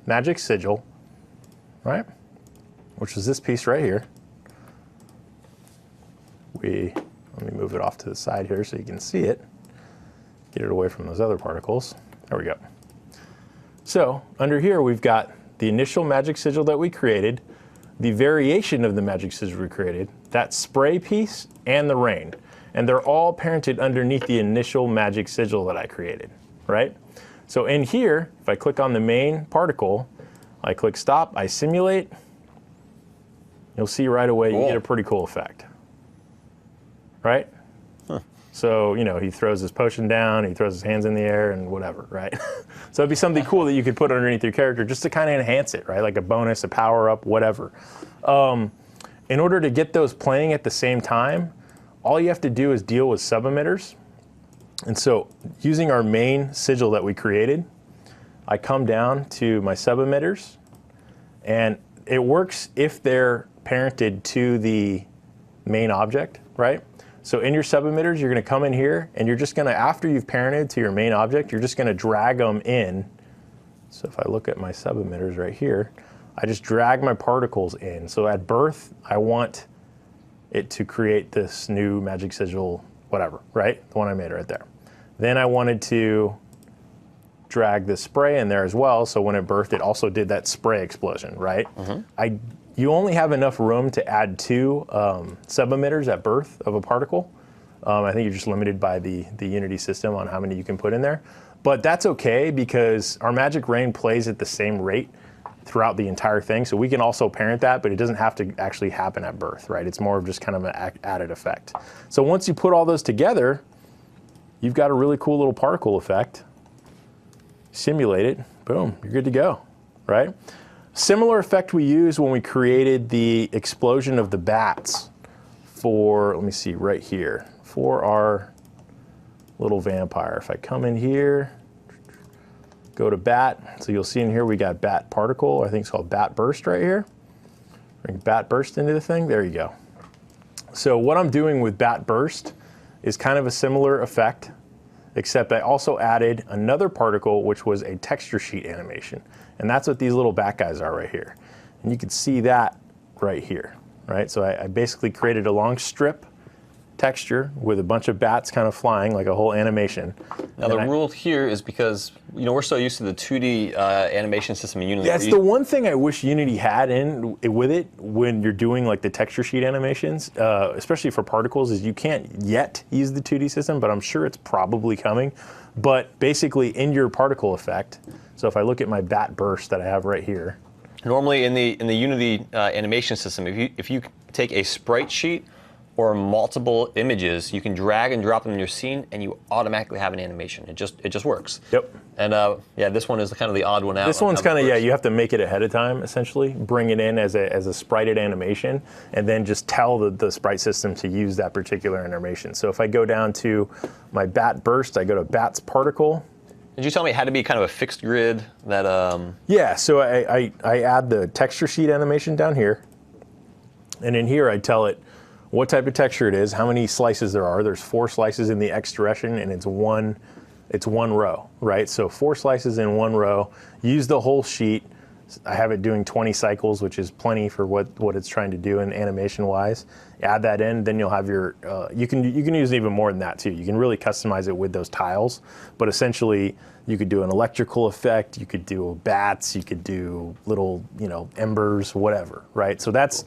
magic sigil, right? Which is this piece right here. Let me move it off to the side here so you can see it. Get it away from those other particles. There we go. So under here we've got the initial magic sigil that we created, the variation of the magic sigil we created, that spray piece, and the rain. And they're all parented underneath the initial magic sigil that I created, right? So in here, if I click on the main particle, I click stop, I simulate, you'll see right away you get a pretty cool effect, right? So, you know, he throws his potion down, he throws his hands in the air and whatever, right? So it'd be something cool that you could put underneath your character just to kind of enhance it, right? Like a bonus, a power up, whatever. In order to get those playing at the same time, all you have to do is deal with sub-emitters. And so using our main sigil that we created, I come down to my sub-emitters, and it works if they're parented to the main object, right? So in your sub-emitters, you're going to come in here, and you're just going to, after you've parented to your main object, you're just going to drag them in. So if I look at my sub-emitters right here, I just drag my particles in. So at birth, I want it to create this new magic sigil, whatever, right? The one I made right there. Then I wanted to drag this spray in there as well, so when it birthed, it also did that spray explosion, right? You only have enough room to add 2 sub-emitters at birth of a particle. I think you're just limited by the Unity system on how many you can put in there. But that's okay because our magic rain plays at the same rate throughout the entire thing, so we can also parent that, but it doesn't have to actually happen at birth, right? It's more of just kind of an added effect. So once you put all those together, you've got a really cool little particle effect. Simulate it, boom, you're good to go, right? Similar effect we used when we created the explosion of the bats for, let me see, right here, for our little vampire. If I come in here, go to bat, so you'll see in here we got bat particle, I think it's called bat burst right here. Bring bat burst into the thing, there you go. So what I'm doing with bat burst is kind of a similar effect, except I also added another particle, which was a texture sheet animation. And that's what these little bat guys are right here. And you can see that right here, right? So I basically created a long strip texture with a bunch of bats kind of flying, like a whole animation. Now the rule here is because we're so used to the 2D animation system in Unity. That's the one thing I wish Unity had with it when you're doing like the texture sheet animations, especially for particles, is you can't yet use the 2D system, but I'm sure it's probably coming. But basically in your particle effect, so if I look at my bat burst that I have right here. Normally in the Unity animation system, if you take a sprite sheet or multiple images, you can drag and drop them in your scene, and you automatically have an animation. It just works. Yep. And yeah, this one is kind of the odd one out. This one's kind of, yeah, you have to make it ahead of time, essentially. Bring it in as a sprited animation, and then just tell the sprite system to use that particular animation. So if I go down to my bat burst, I go to bat's particle. Did you tell me it had to be kind of a fixed grid that? Yeah, so I add the texture sheet animation down here, and in here I tell it what type of texture it is, how many slices there are. There's 4 slices in the X direction, and it's one row, right? So 4 slices in 1 row. Use the whole sheet. I have it doing 20 cycles, which is plenty for what it's trying to do in animation-wise. Add that in, then you'll have your. You can use even more than that too. You can really customize it with those tiles, but essentially you could do an electrical effect. You could do bats. You could do little embers, whatever, right? So that's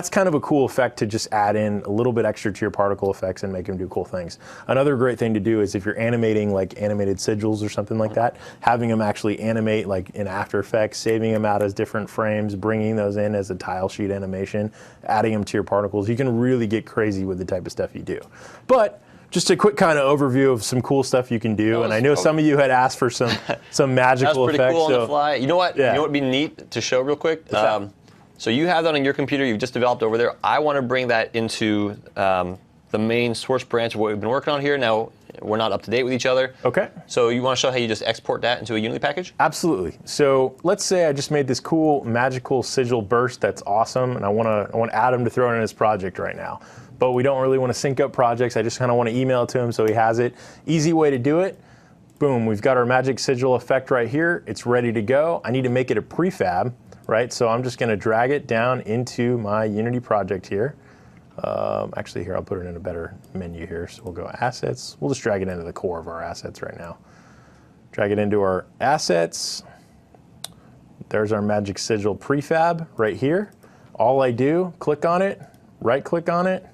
kind of a cool effect to just add in a little bit extra to your particle effects and make them do cool things. Another great thing to do is if you're animating like animated sigils or something like that, having them actually animate like in After Effects, saving them out as different frames, bringing those in as a tile sheet animation, adding them to your particles. You can really get crazy with the type of stuff you do. But just a quick kind of overview of some cool stuff you can do, and I know some of you had asked for some magical effects. That's pretty cool on so. the fly. You know what? Yeah. You know what would be neat to show real quick? So you have that on your computer. You've just developed over there. I want to bring that into the main source branch of what we've been working on here. Now we're not up to date with each other. Okay. So you want to show how you just export that into a Unity package? Absolutely. So let's say I just made this cool magical sigil burst that's awesome, and I want Adam to throw it in his project right now. But we don't really want to sync up projects. I just kind of want to email it to him so he has it. Easy way to do it. Boom, we've got our magic sigil effect right here. It's ready to go. I need to make it a prefab, right? So I'm just going to drag it down into my Unity project here. Actually, here, I'll put it in a better menu here. So we'll go assets. We'll just drag it into the core of our assets right now. Drag it into our assets. There's our magic sigil prefab right here. All I do, click on it, right click on it,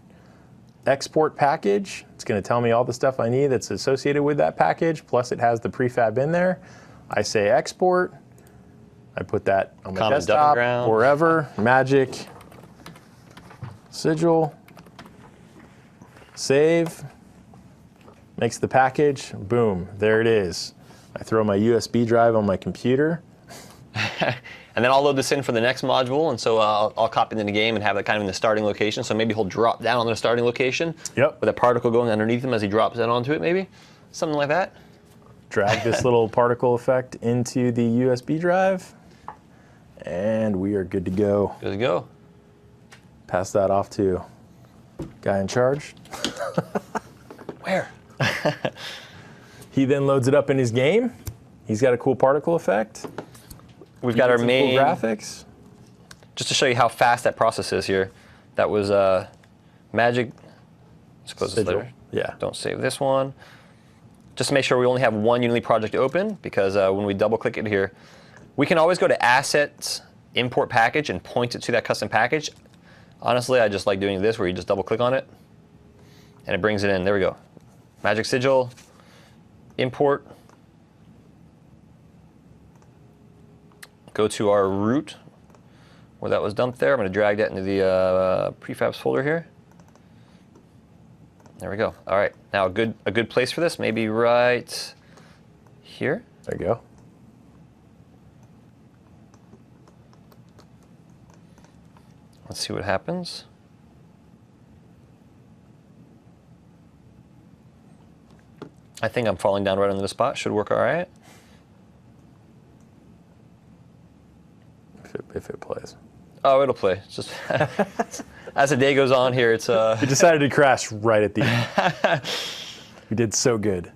export package. It's going to tell me all the stuff I need that's associated with that package, plus it has the prefab in there. I say export. I put that on my desktop, wherever, magic, sigil, save, makes the package, boom, there it is. I throw my USB drive on my computer. And then I'll load this in for the next module, and so I'll copy it in the game and have it kind of in the starting location. So maybe he'll drop down on the starting location with a particle going underneath him as he drops down onto it, maybe. Something like that. Drag this little particle effect into the USB drive, and we are good to go. Good to go. Pass that off to guy in charge. Where? He then loads it up in his game. He's got a cool particle effect. We've got our main cool graphics. Just to show you how fast that process is here. That was magic. Let's close this later. Yeah. Don't save this one. Just to make sure we only have one Unity project open, because when we double click it here, we can always go to Assets, Import Package, and point it to that custom package. Honestly, I just like doing this where you just double click on it, and it brings it in. There we go. Magic Sigil, Import. Go to our root where that was dumped there. I'm going to drag that into the prefabs folder here. There we go. All right, now a good place for this, maybe right here. There you go. Let's see what happens. I think I'm falling down right under the spot. Should work all right. If it plays. Oh, it'll play. It's just as the day goes on here, it's It decided to crash right at the end. We did so good.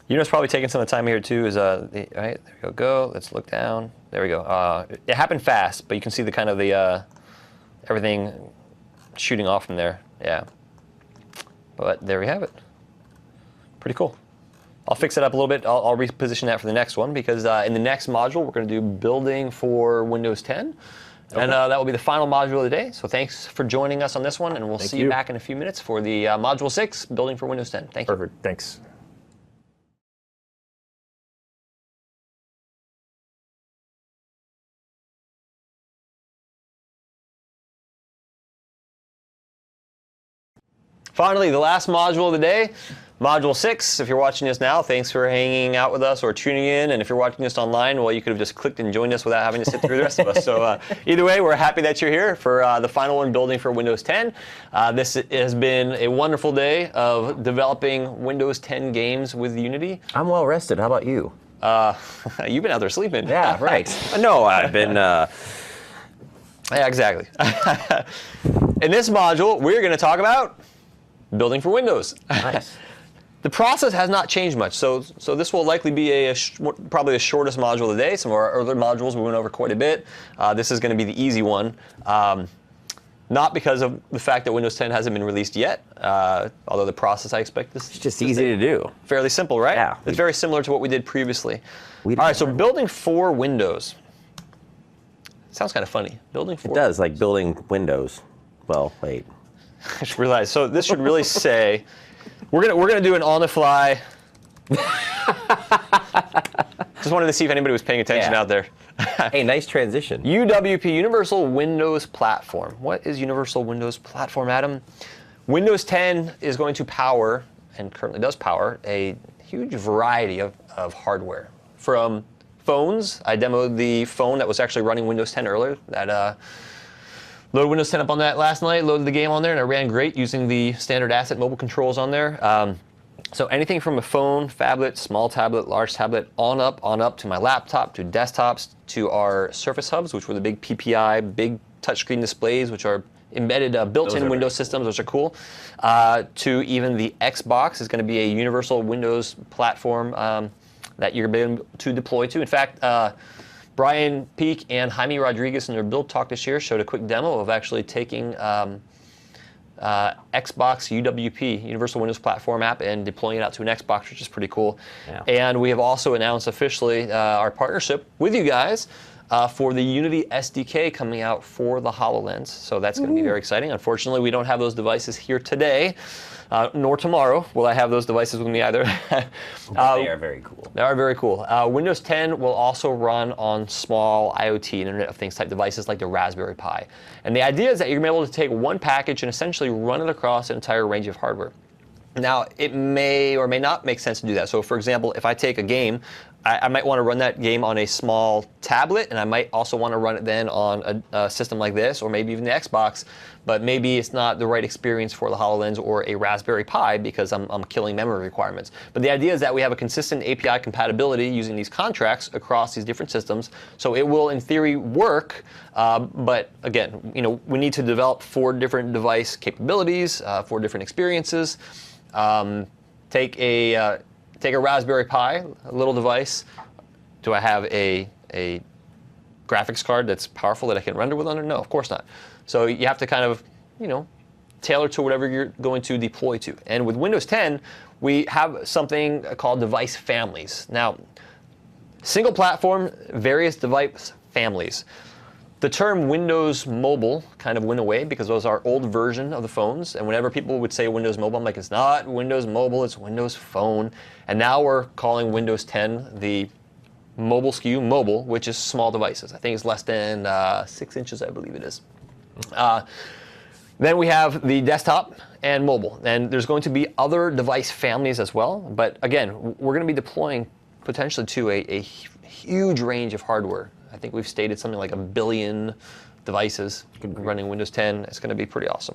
You know, it's probably taking some of the time here too. Is right there we go. Let's look down. There we go. It happened fast, but you can see the kind of the everything shooting off from there. Yeah. But there we have it. Pretty cool. I'll fix it up a little bit. I'll reposition that for the next one because in the next module, we're going to do building for Windows 10. Okay. And that will be the final module of the day. So thanks for joining us on this one, and we'll see you back in a few minutes for the Module 6, building for Windows 10. Thank you. Perfect. Thanks. Finally, the last module of the day, Module 6. If you're watching this now, thanks for hanging out with us or tuning in. And if you're watching this online, well, you could have just clicked and joined us without having to sit through the rest of us. So either way, we're happy that you're here for the final one, building for Windows 10. This has been a wonderful day of developing Windows 10 games with Unity. I'm well rested. How about you? You've been out there sleeping. Yeah, right. No, I've been... Yeah, exactly. In this module, we're going to talk about building for Windows. Nice. The process has not changed much, so this will likely be probably the shortest module of the day. Some of our other modules we went over quite a bit. This is going to be the easy one, not because of the fact that Windows 10 hasn't been released yet, although the process I expect this It's just easy to do. Fairly simple, right? Yeah. It's very similar to what we did previously. All right, so building for Windows. Sounds kind of funny. Building for. It does, like building Windows. Well, wait. I just realized. So this should really say, we're gonna do an on-the-fly. Just wanted to see if anybody was paying attention out there. Hey, nice transition. UWP, Universal Windows Platform. What is Universal Windows Platform, Adam? Windows 10 is going to power, and currently does power, a huge variety of hardware. From phones, I demoed the phone that was actually running Windows 10 earlier. That loaded Windows 10 up on that last night, loaded the game on there, and it ran great using the standard asset mobile controls on there. So anything from a phone, phablet, small tablet, large tablet, on up to my laptop, to desktops, to our Surface Hubs, which were the big PPI, big touchscreen displays, which are embedded built-in Windows systems, which are cool, to even the Xbox is going to be a universal Windows platform that you're going to be able to deploy to. In fact, Brian Peak and Jaime Rodriguez in their build talk this year showed a quick demo of actually taking Xbox UWP, Universal Windows Platform app, and deploying it out to an Xbox, which is pretty cool. Yeah. And we have also announced officially our partnership with you guys for the Unity SDK coming out for the HoloLens. So that's going to be very exciting. Unfortunately, we don't have those devices here today. Nor tomorrow will I have those devices with me either. They are very cool. They are very cool. Windows 10 will also run on small IoT, Internet of Things type devices like the Raspberry Pi. And the idea is that you're going to be able to take one package and essentially run it across an entire range of hardware. Now, it may or may not make sense to do that. So, for example, if I take a game, I might want to run that game on a small tablet, and I might also want to run it then on a system like this, or maybe even the Xbox, but maybe it's not the right experience for the HoloLens or a Raspberry Pi because I'm killing memory requirements. But the idea is that we have a consistent API compatibility using these contracts across these different systems, so it will, in theory, work, but again, we need to develop 4 different device capabilities, 4 different experiences. Take a Raspberry Pi, a little device. Do I have a graphics card that's powerful that I can render with under? No, of course not. So you have to kind of, tailor to whatever you're going to deploy to. And with Windows 10, we have something called device families. Now, single platform, various device families. The term Windows Mobile kind of went away because it was our old version of the phones. And whenever people would say Windows Mobile, I'm like, it's not Windows Mobile, it's Windows Phone. And now we're calling Windows 10 the mobile SKU, mobile, which is small devices. I think it's less than 6 inches, I believe it is. Then we have the desktop and mobile. And there's going to be other device families as well. But again, we're going to be deploying potentially to a huge range of hardware. I think we've stated something like 1 billion devices running Windows 10. It's going to be pretty awesome.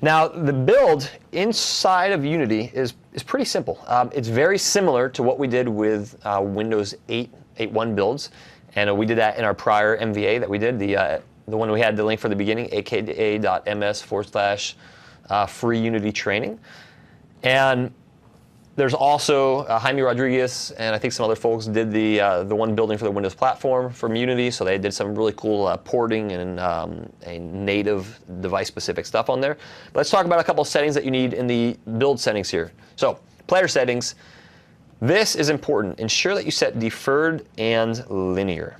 Now, the build inside of Unity is pretty simple. It's very similar to what we did with Windows 8.1 builds. And we did that in our prior MVA that we did, the one we had the link for the beginning, aka.ms/free Unity training. And There's also Jaime Rodriguez and I think some other folks did the one building for the Windows platform from Unity, so they did some really cool porting and a native device-specific stuff on there. But let's talk about a couple of settings that you need in the build settings here. So, player settings. This is important. Ensure that you set deferred and linear.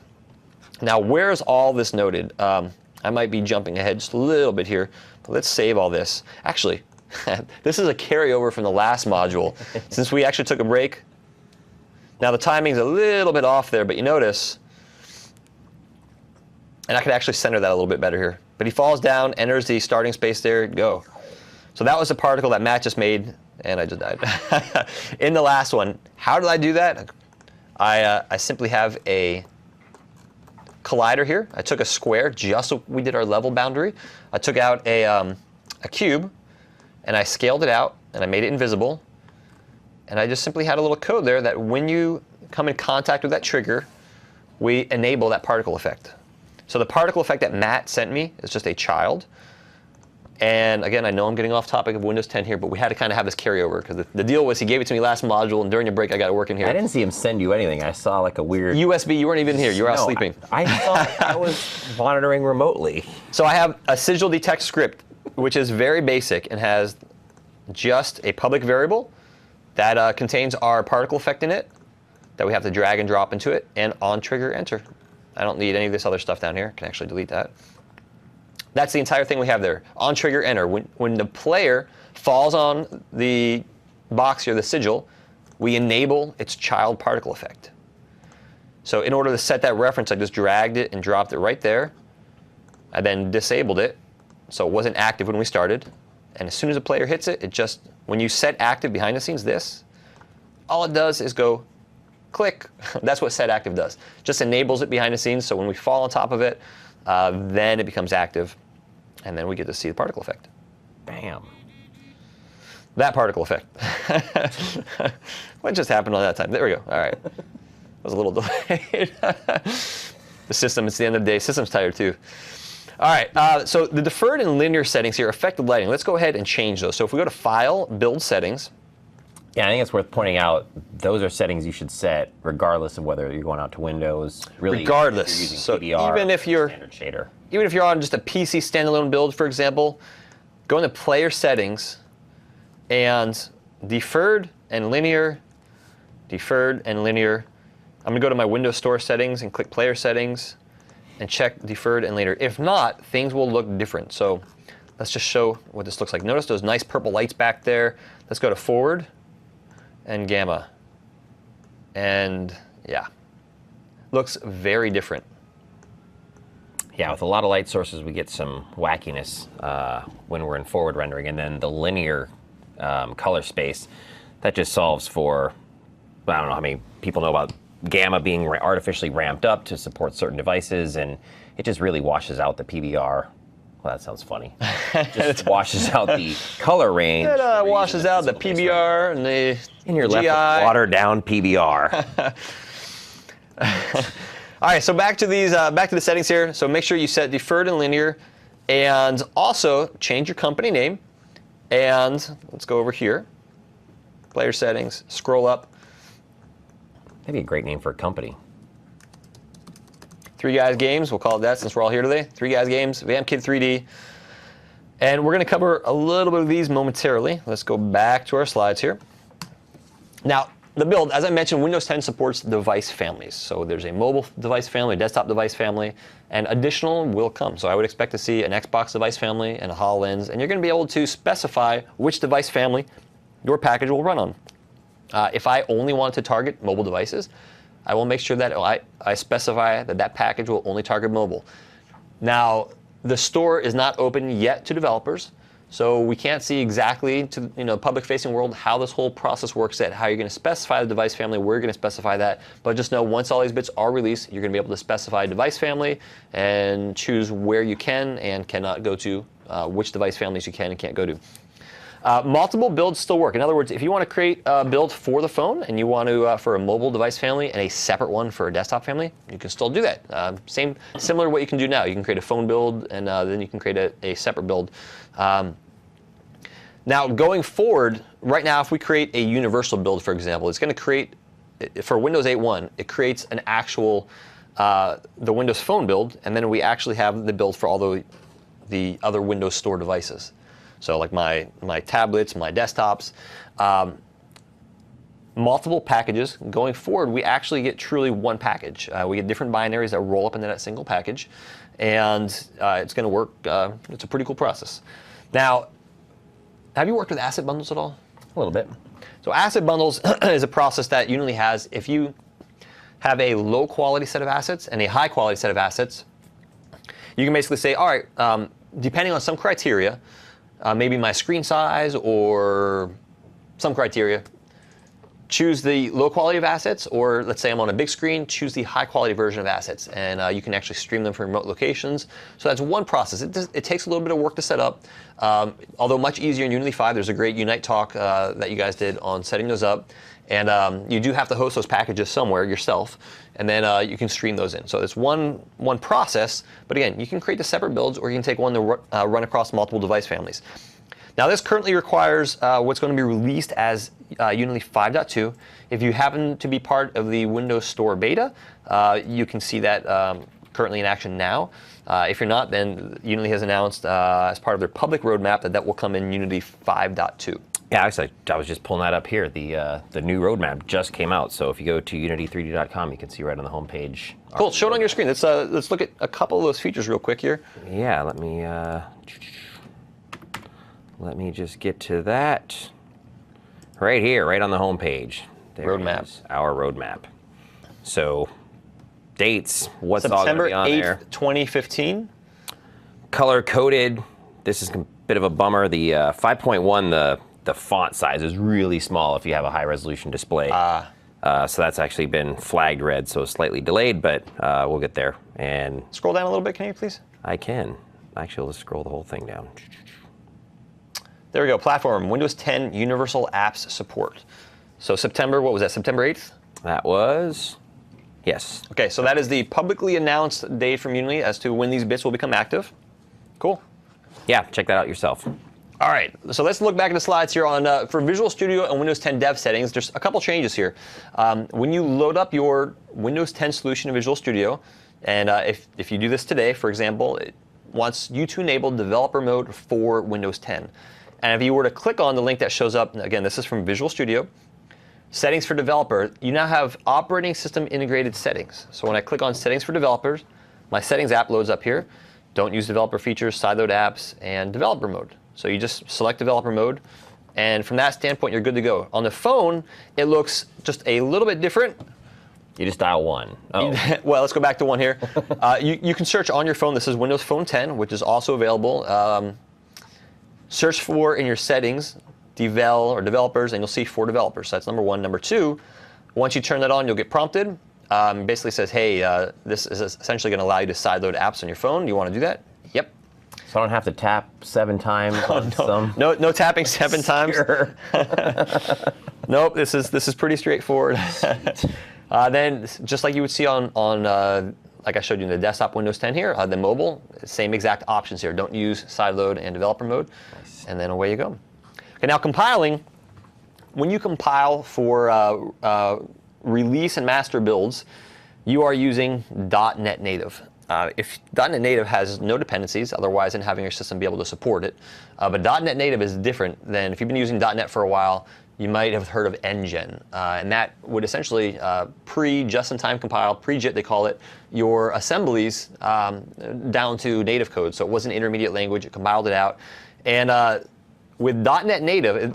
Now, where is all this noted? I might be jumping ahead just a little bit here, but let's save all this. Actually, this is a carryover from the last module. Since we actually took a break, now the timing's a little bit off there, but you notice, and I could actually center that a little bit better here, but he falls down, enters the starting space there, go. So that was a particle that Matt just made, and I just died. In the last one, how did I do that? I simply have a collider here. I took a square, just so we did our level boundary. I took out a cube, and I scaled it out, and I made it invisible. And I just simply had a little code there that when you come in contact with that trigger, we enable that particle effect. So the particle effect that Matt sent me is just a child. And again, I know I'm getting off topic of Windows 10 here, but we had to kind of have this carryover, because the deal was he gave it to me last module, and during the break I got it working here. I didn't see him send you anything. I saw like a weird USB, you weren't even here. You were out sleeping. I thought I was monitoring remotely. So I have a sigil detect script, which is very basic and has just a public variable that contains our particle effect in it that we have to drag and drop into it, and on trigger enter. I don't need any of this other stuff down here. I can actually delete that. That's the entire thing we have there. On trigger enter. When the player falls on the box here, the sigil, we enable its child particle effect. So in order to set that reference, I just dragged it and dropped it right there. I then disabled it, so it wasn't active when we started. And as soon as a player hits it, when you set active behind the scenes, all it does is go click. That's what set active does. Just enables it behind the scenes, so when we fall on top of it, then it becomes active, and then we get to see the particle effect. Bam. That particle effect. What just happened on that time? There we go. All right. That was a little delayed. The system, it's the end of the day. System's tired too. All right, so the deferred and linear settings here affect the lighting. Let's go ahead and change those. So if we go to File, Build Settings. Yeah, I think it's worth pointing out those are settings you should set regardless of whether you're going out to Windows. Really, regardless. If you're using So PBR even if you're standard shader. Even if you're on just a PC standalone build, for example, go into Player Settings and deferred and linear, deferred and linear. I'm going to go to my Windows Store settings and click Player Settings and check deferred and linear. If not, things will look different. So let's just show what this looks like. Notice those nice purple lights back there. Let's go to forward and gamma. And yeah, looks very different. Yeah, with a lot of light sources, we get some wackiness when we're in forward rendering. And then the linear color space, that just solves for, I don't know how many people know about gamma being artificially ramped up to support certain devices, and it just really washes out the PBR. Well, that sounds funny. Just washes out the color range. It washes out the PBR and the and you're left GI. with watered down PBR. All right, so back to the settings here. So make sure you set deferred and linear, and also change your company name. And let's go over here, player settings, scroll up. That'd be a great name for a company. 3 Guys Games, we'll call it that since we're all here today. 3 Guys Games, VamKid 3D. And we're going to cover a little bit of these momentarily. Let's go back to our slides here. Now, the build, as I mentioned, Windows 10 supports device families. So there's a mobile device family, a desktop device family, and additional will come. So I would expect to see an Xbox device family and a HoloLens, and you're going to be able to specify which device family your package will run on. If I only want to target mobile devices, I will make sure that I specify that package will only target mobile. Now, the store is not open yet to developers, so we can't see exactly to public-facing world how this whole process works yet, how you're going to specify the device family, where you're going to specify that. But just know once all these bits are released, you're going to be able to specify device family and choose where you can and cannot go to, which device families you can and can't go to. Multiple builds still work. In other words, if you want to create a build for the phone and you want to for a mobile device family and a separate one for a desktop family, you can still do that. Similar to what you can do now. You can create a phone build and then you can create a separate build. Now, going forward, right now, if we create a universal build, for example, it's going to create, for Windows 8.1, it creates an actual, the Windows Phone build, and then we actually have the build for all the other Windows Store devices. So like my tablets, my desktops, multiple packages. Going forward, we actually get truly one package. We get different binaries that roll up into that single package, and it's going to work. It's a pretty cool process. Now, have you worked with asset bundles at all? A little bit. So asset bundles is a process that Unity has. If you have a low quality set of assets and a high quality set of assets, you can basically say, all right, depending on some criteria, maybe my screen size or some criteria, choose the low quality of assets, or let's say I'm on a big screen, choose the high quality version of assets, and you can actually stream them from remote locations. So that's one process. It takes a little bit of work to set up, although much easier in Unity 5. There's a great Unite talk that you guys did on setting those up, and you do have to host those packages somewhere yourself, and then you can stream those in. So it's one process, but again, you can create the separate builds, or you can take one to run across multiple device families. Now, this currently requires what's going to be released as Unity 5.2. If you happen to be part of the Windows Store beta, you can see that currently in action now. If you're not, then Unity has announced as part of their public roadmap that will come in Unity 5.2. Yeah, actually, I was just pulling that up here. The new roadmap just came out, so if you go to unity3d.com, you can see right on the homepage. Cool. Show it on your screen. Let's look at a couple of those features real quick here. Yeah, let me just get to that. Right here, right on the homepage. There Roadmap. is our roadmap. So, dates, what's all going to September be on 8th, there. 2015. Color-coded. This is a bit of a bummer. The 5.1, the font size is really small if you have a high-resolution display. So that's actually been flagged red, so slightly delayed, but we'll get there. And Scroll down a little bit, can you please? I can. Actually, let's scroll the whole thing down. There we go. Platform, Windows 10 Universal Apps Support. So September, what was that, September 8th? That was, yes. Okay, so that is the publicly announced date from Unity as to when these bits will become active. Cool. Yeah, check that out yourself. All right, so let's look back at the slides here on for Visual Studio and Windows 10 dev settings. There's a couple changes here. When you load up your Windows 10 solution in Visual Studio, and if you do this today, for example, it wants you to enable developer mode for Windows 10. And if you were to click on the link that shows up, again, this is from Visual Studio, Settings for Developer, you now have Operating System Integrated Settings. So when I click on Settings for Developers, my Settings app loads up here. Don't use developer features, sideload apps, and developer mode. So you just select developer mode, and from that standpoint, you're good to go. On the phone, it looks just a little bit different. You just dial 1. Oh. Well, let's go back to 1 here. You can search on your phone. This is Windows Phone 10, which is also available. Search for in your settings, devel or developers, and you'll see for developers. So that's number 1. Number 2, once you turn that on, you'll get prompted. Basically says, hey, this is essentially going to allow you to sideload apps on your phone. Do you want to do that? Yep. So I don't have to tap 7 times on some? No tapping 7 times. Sure. Nope, this is pretty straightforward. Then, just like you would see on like I showed you in the desktop Windows 10 here, the mobile, same exact options here. Don't use sideload and developer mode, and then away you go. Okay, now compiling. When you compile for release and master builds, you are using .NET Native. If .NET Native has no dependencies, otherwise than having your system be able to support it, but .NET Native is different than if you've been using .NET for a while. You might have heard of NGen, and that would essentially just-in-time compile, pre-JIT they call it, your assemblies down to native code. So it was an intermediate language, it compiled it out. And with .NET Native,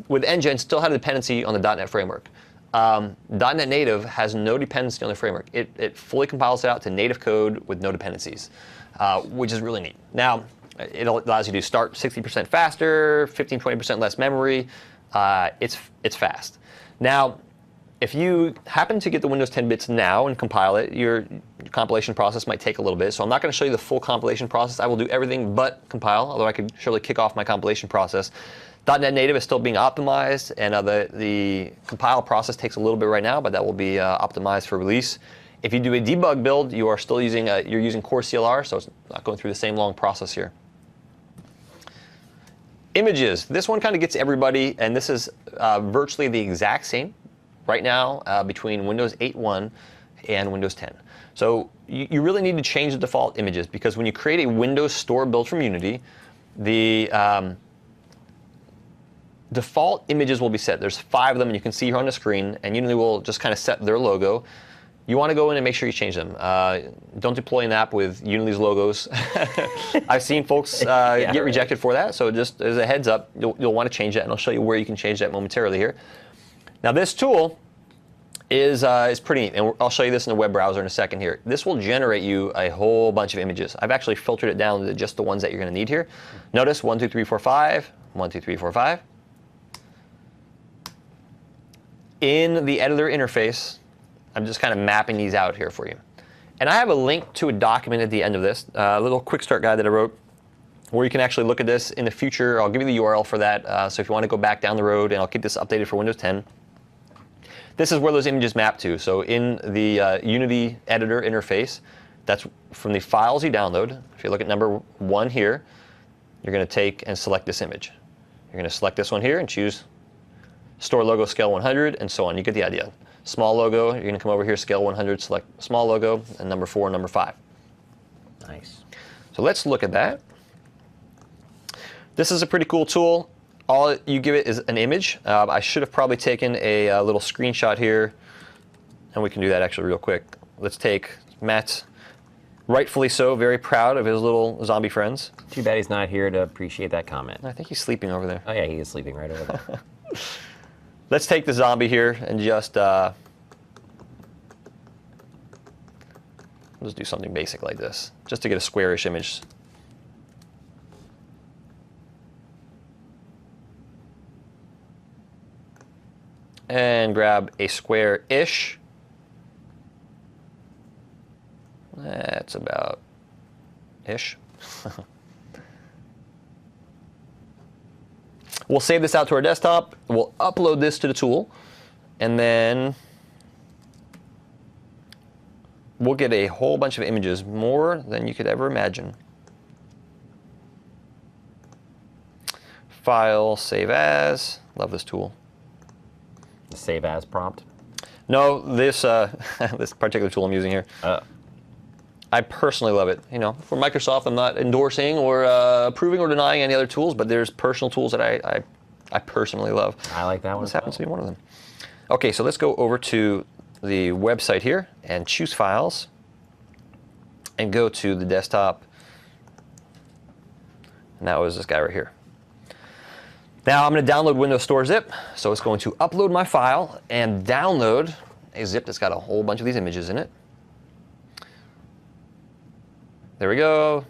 with NGen still had a dependency on the .NET framework. .NET Native has no dependency on the framework. It fully compiles it out to native code with no dependencies, which is really neat. Now, it allows you to start 60% faster, 15-20% less memory. It's fast. Now, if you happen to get the Windows 10 bits now and compile it, your compilation process might take a little bit. So I'm not going to show you the full compilation process. I will do everything but compile, although I could surely kick off my compilation process. .NET Native is still being optimized, and the compile process takes a little bit right now, but that will be optimized for release. If you do a debug build, you are still using you're using Core CLR, so it's not going through the same long process here. Images. This one kind of gets everybody, and this is virtually the exact same right now between Windows 8.1 and Windows 10. So you really need to change the default images, because when you create a Windows store built from Unity, the default images will be set. There's 5 of them, and you can see here on the screen, and Unity will just kind of set their logo. You want to go in and make sure you change them. Don't deploy an app with Unity's logos. I've seen folks get rejected for that, so just as a heads up, you'll want to change that, and I'll show you where you can change that momentarily here. Now this tool is pretty neat, and I'll show you this in the web browser in a second here. This will generate you a whole bunch of images. I've actually filtered it down to just the ones that you're going to need here. Notice 1, 2, 3, 4, 5, 1, 2, 3, 4, 5. In the editor interface, I'm just kind of mapping these out here for you. And I have a link to a document at the end of this, a little quick start guide that I wrote, where you can actually look at this in the future. I'll give you the URL for that, so if you want to go back down the road, and I'll keep this updated for Windows 10. This is where those images map to. So in the Unity editor interface, that's from the files you download. If you look at number 1 here, you're going to take and select this image. You're going to select this one here and choose Store Logo Scale 100, and so on. You get the idea. Small logo, you're going to come over here, Scale 100, select small logo, and number 4 and number 5. Nice. So let's look at that. This is a pretty cool tool. All you give it is an image. I should have probably taken a little screenshot here, and we can do that actually real quick. Let's take Matt's, rightfully so, very proud of his little zombie friends. Too bad he's not here to appreciate that comment. I think he's sleeping over there. Oh yeah, he is sleeping right over there. Let's take the zombie here and just let's do something basic like this, just to get a squarish image. And grab a square-ish. That's about ish. We'll save this out to our desktop. We'll upload this to the tool, and then we'll get a whole bunch of images, more than you could ever imagine. File, save as. Love this tool. The save as prompt? No, this this particular tool I'm using here. I personally love it. You know, for Microsoft, I'm not endorsing or approving or denying any other tools, but there's personal tools that I personally love. I like that one. This happens to be one of them. Okay, so let's go over to the website here and choose Files and go to the desktop. And that was this guy right here. Now I'm going to download Windows Store Zip, so it's going to upload my file and download a zip that's got a whole bunch of these images in it. There we go.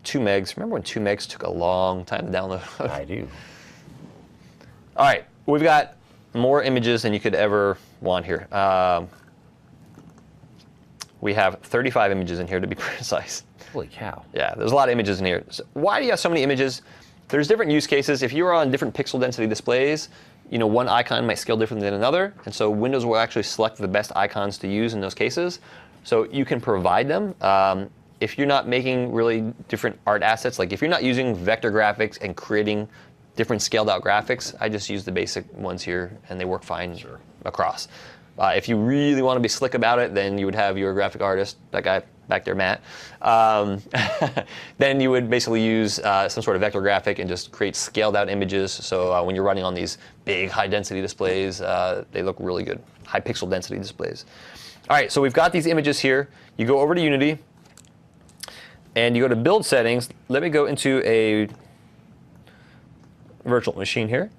2 megs. Remember when 2 megs took a long time to download? I do. All right, we've got more images than you could ever want here. We have 35 images in here, to be precise. Holy cow. Yeah, there's a lot of images in here. So why do you have so many images? There's different use cases. If you're on different pixel density displays, you know, one icon might scale differently than another, and so Windows will actually select the best icons to use in those cases. So you can provide them. If you're not making really different art assets, like if you're not using vector graphics and creating different scaled out graphics, I just use the basic ones here, and they work fine across. If you really want to be slick about it, then you would have your graphic artist, that guy back there, Matt. Then you would basically use some sort of vector graphic and just create scaled out images. So when you're running on these big high density displays, they look really good, high pixel density displays. All right, so we've got these images here. You go over to Unity, and you go to Build Settings. Let me go into a virtual machine here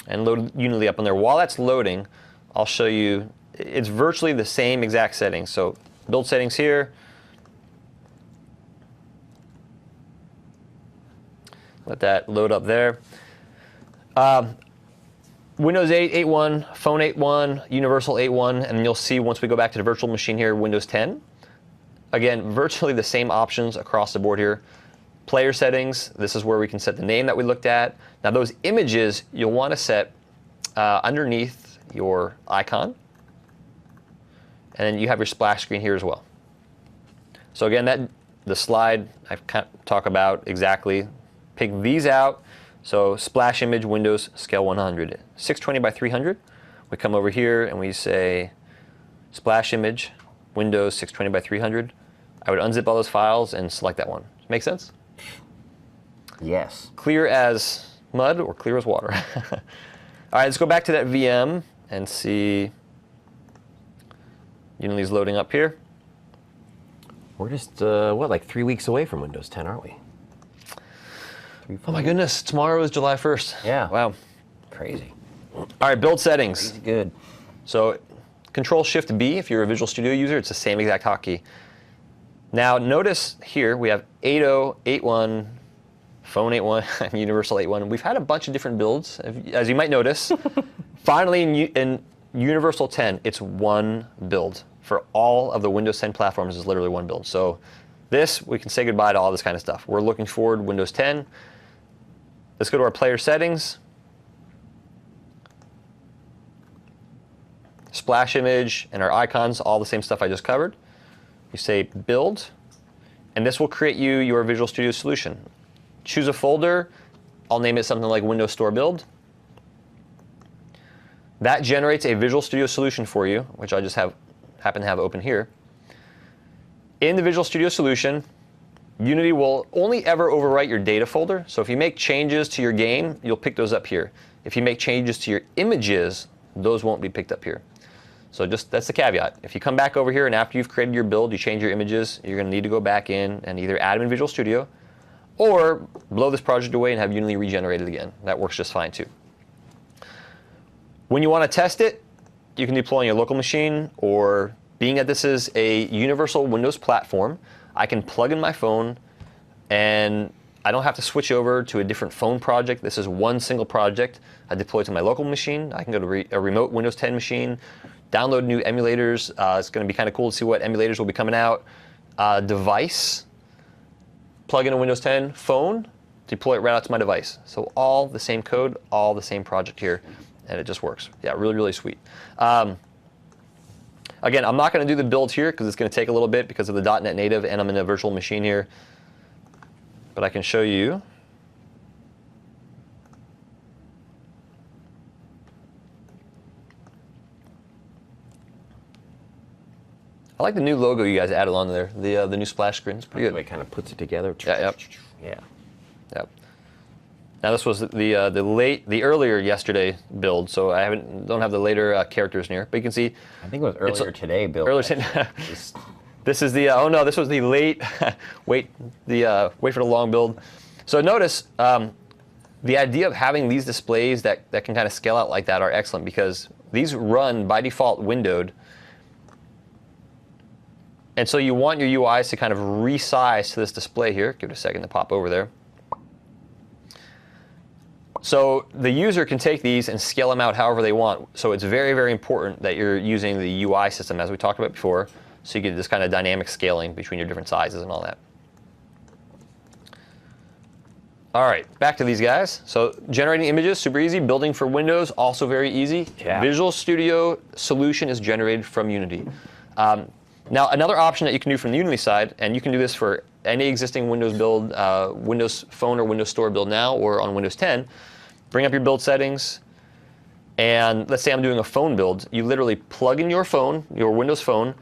and load Unity up on there. While that's loading, I'll show you, it's virtually the same exact settings. So Build Settings here. Let that load up there. Windows 8, 8.1, Phone 8.1, Universal 8.1, and you'll see once we go back to the virtual machine here, Windows 10. Again, virtually the same options across the board here. Player settings, this is where we can set the name that we looked at. Now those images you'll want to set underneath your icon. And then you have your splash screen here as well. So again, that the slide I talk about exactly. Pick these out. So splash image, Windows, scale 100. 620 by 300. We come over here and we say splash image, Windows, 620 by 300. I would unzip all those files and select that one. Make sense? Yes. Clear as mud or clear as water. All right, let's go back to that VM and see Unity's loading up here. We're just, what, like 3 weeks away from Windows 10, aren't we? Oh my goodness, tomorrow is July 1st. Yeah. Wow. Crazy. All right, build settings. Crazy good. So Control-Shift-B, if you're a Visual Studio user, it's the same exact hotkey. Now notice here we have 8.0, 8.1, Phone 8.1, Universal 8.1. We've had a bunch of different builds, as you might notice. Finally, in Universal 10, it's one build. For all of the Windows 10 platforms, is literally one build. So this, we can say goodbye to all this kind of stuff. We're looking forward to Windows 10. Let's go to our player settings. Splash image and our icons, all the same stuff I just covered. You say build, and this will create you your Visual Studio solution. Choose a folder. I'll name it something like Windows Store Build. That generates a Visual Studio solution for you, which I just happen to have open here. In the Visual Studio solution, Unity will only ever overwrite your data folder. So if you make changes to your game, you'll pick those up here. If you make changes to your images, those won't be picked up here. So that's the caveat. If you come back over here and after you've created your build, you change your images, you're going to need to go back in and either add them in Visual Studio or blow this project away and have Unity regenerate it again. That works just fine too. When you want to test it, you can deploy on your local machine, or being that this is a universal Windows platform, I can plug in my phone and I don't have to switch over to a different phone project. This is one single project. I deploy to my local machine. I can go to a remote Windows 10 machine, download new emulators. It's going to be kind of cool to see what emulators will be coming out. Device, plug in a Windows 10 phone, deploy it right out to my device. So all the same code, all the same project here, and it just works. Yeah, really, really sweet. Again, I'm not going to do the build here because it's going to take a little bit because of the .NET Native, and I'm in a virtual machine here. But I can show you. I like the new logo you guys added on there. The new splash screen. It's pretty good. The way it kind of puts it together. Yeah, yep. Yeah. Yep. Now this was the earlier yesterday build, so I don't have the later characters near, but you can see. I think it was earlier today build. Earlier today. This is the oh no, this was the late wait for the long build. So notice the idea of having these displays that can kind of scale out like that are excellent because these run by default windowed. And so you want your UIs to kind of resize to this display here. Give it a second to pop over there. So the user can take these and scale them out however they want. So it's very, very important that you're using the UI system as we talked about before, so you get this kind of dynamic scaling between your different sizes and all that. All right, back to these guys. So generating images, super easy. Building for Windows, also very easy. Yeah. Visual Studio solution is generated from Unity. Now, another option that you can do from the Unity side, and you can do this for any existing Windows build, Windows Phone or Windows Store build now, or on Windows 10, bring up your build settings, and let's say I'm doing a phone build. You literally plug in your phone, your Windows phone,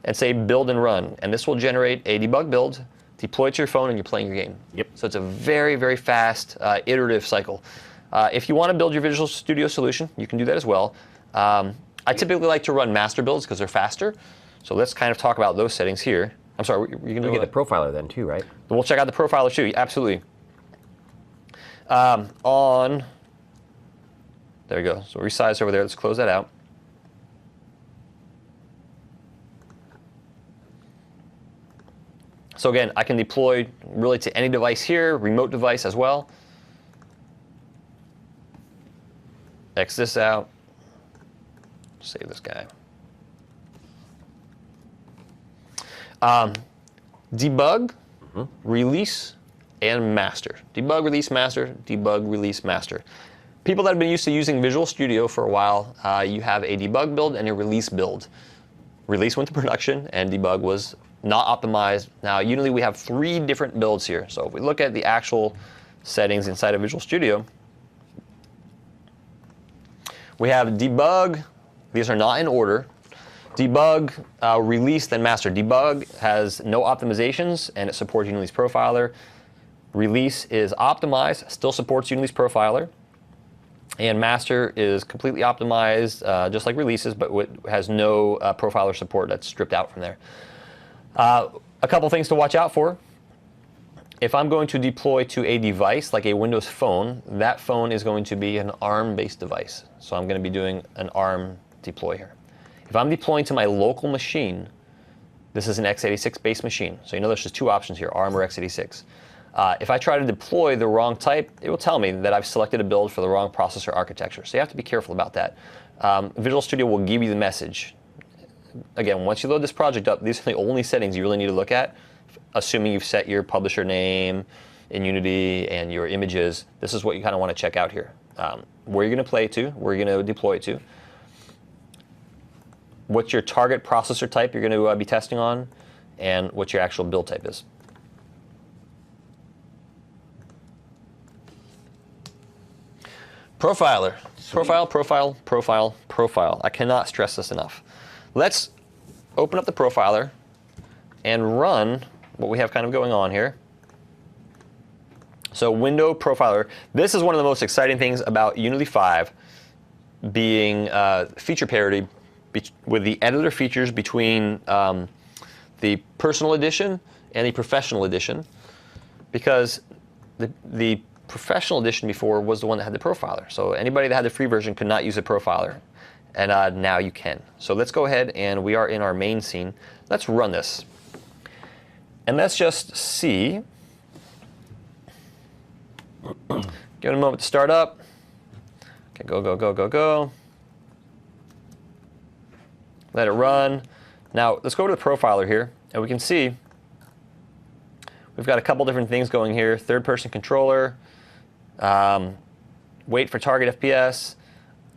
and say build and run, and this will generate a debug build, deploy it to your phone, and you're playing your game. Yep. So it's a very, very fast, iterative cycle. If you want to build your Visual Studio solution, you can do that as well. I typically like to run master builds because they're faster. So let's kind of talk about those settings here. I'm sorry, you can do get the profiler then too, right? We'll check out the profiler too, absolutely. There we go. So resize over there. Let's close that out. So again, I can deploy really to any device here, remote device as well. X this out. Save this guy. Debug, release, and master. Debug, release, master. Debug, release, master. People that have been used to using Visual Studio for a while, you have a debug build and a release build. Release went to production, and debug was not optimized. Now, Unity, we have 3 different builds here. So if we look at the actual settings inside of Visual Studio, we have debug. These are not in order. Debug, release, then master. Debug has no optimizations, and it supports Unity's profiler. Release is optimized, still supports Unity's profiler. And master is completely optimized, just like releases, but has no profiler support. That's stripped out from there. A couple things to watch out for. If I'm going to deploy to a device like a Windows phone, that phone is going to be an ARM-based device. So I'm going to be doing an ARM deploy here. If I'm deploying to my local machine, this is an x86-based machine. So you know there's just 2 options here, ARM or x86. If I try to deploy the wrong type, it will tell me that I've selected a build for the wrong processor architecture. So you have to be careful about that. Visual Studio will give you the message. Again, once you load this project up, these are the only settings you really need to look at, assuming you've set your publisher name in Unity and your images. This is what you kind of want to check out here. Where you're going to play to, where you're going to deploy it to, what's your target processor type you're going to be testing on, and what your actual build type is. Profiler. Profile, profile, profile, profile. I cannot stress this enough. Let's open up the profiler and run what we have kind of going on here. So window profiler. This is one of the most exciting things about Unity 5 being feature parity with the editor features between the personal edition and the professional edition, because the professional edition before was the one that had the profiler. So anybody that had the free version could not use a profiler, and now you can. So let's go ahead, and we are in our main scene. Let's run this, and let's just see. Give it a moment to start up. Okay, go, go, go, go, go. Let it run. Now, let's go to the profiler here, and we can see we've got a couple different things going here. Third-person controller, wait for target FPS.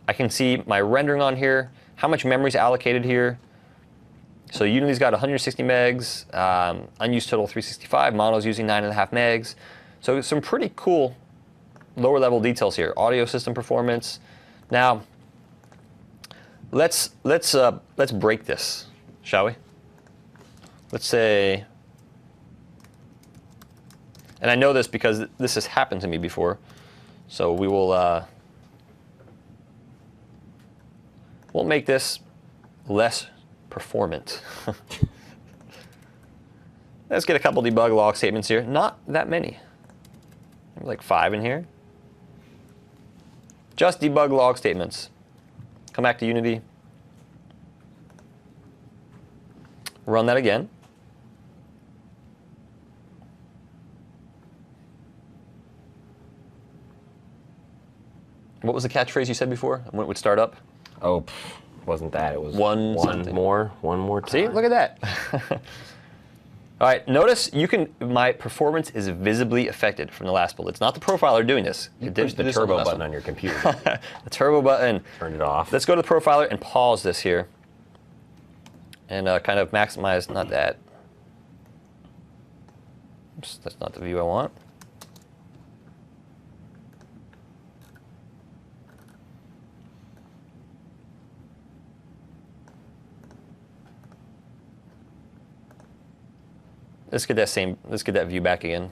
I can see my rendering on here, how much memory is allocated here. So Unity's got 160 megs, unused total 365, Mono's using 9.5 megs. So some pretty cool lower-level details here. Audio system performance. Now, let's break this, shall we? Let's say, and I know this because this has happened to me before, so we will we'll make this less performant. Let's get a couple debug log statements here. Not that many. Maybe like 5 in here. Just debug log statements. Come back to Unity. Run that again. What was the catchphrase you said before when it would start up? Oh, wasn't that. It was one more time. See, look at that. All right, notice my performance is visibly affected from the last build. It's not the profiler doing this. You pushed the turbo button on your computer. The turbo button. Turned it off. Let's go to the profiler and pause this here. And kind of maximize, not that. Oops, that's not the view I want. Let's get that view back again.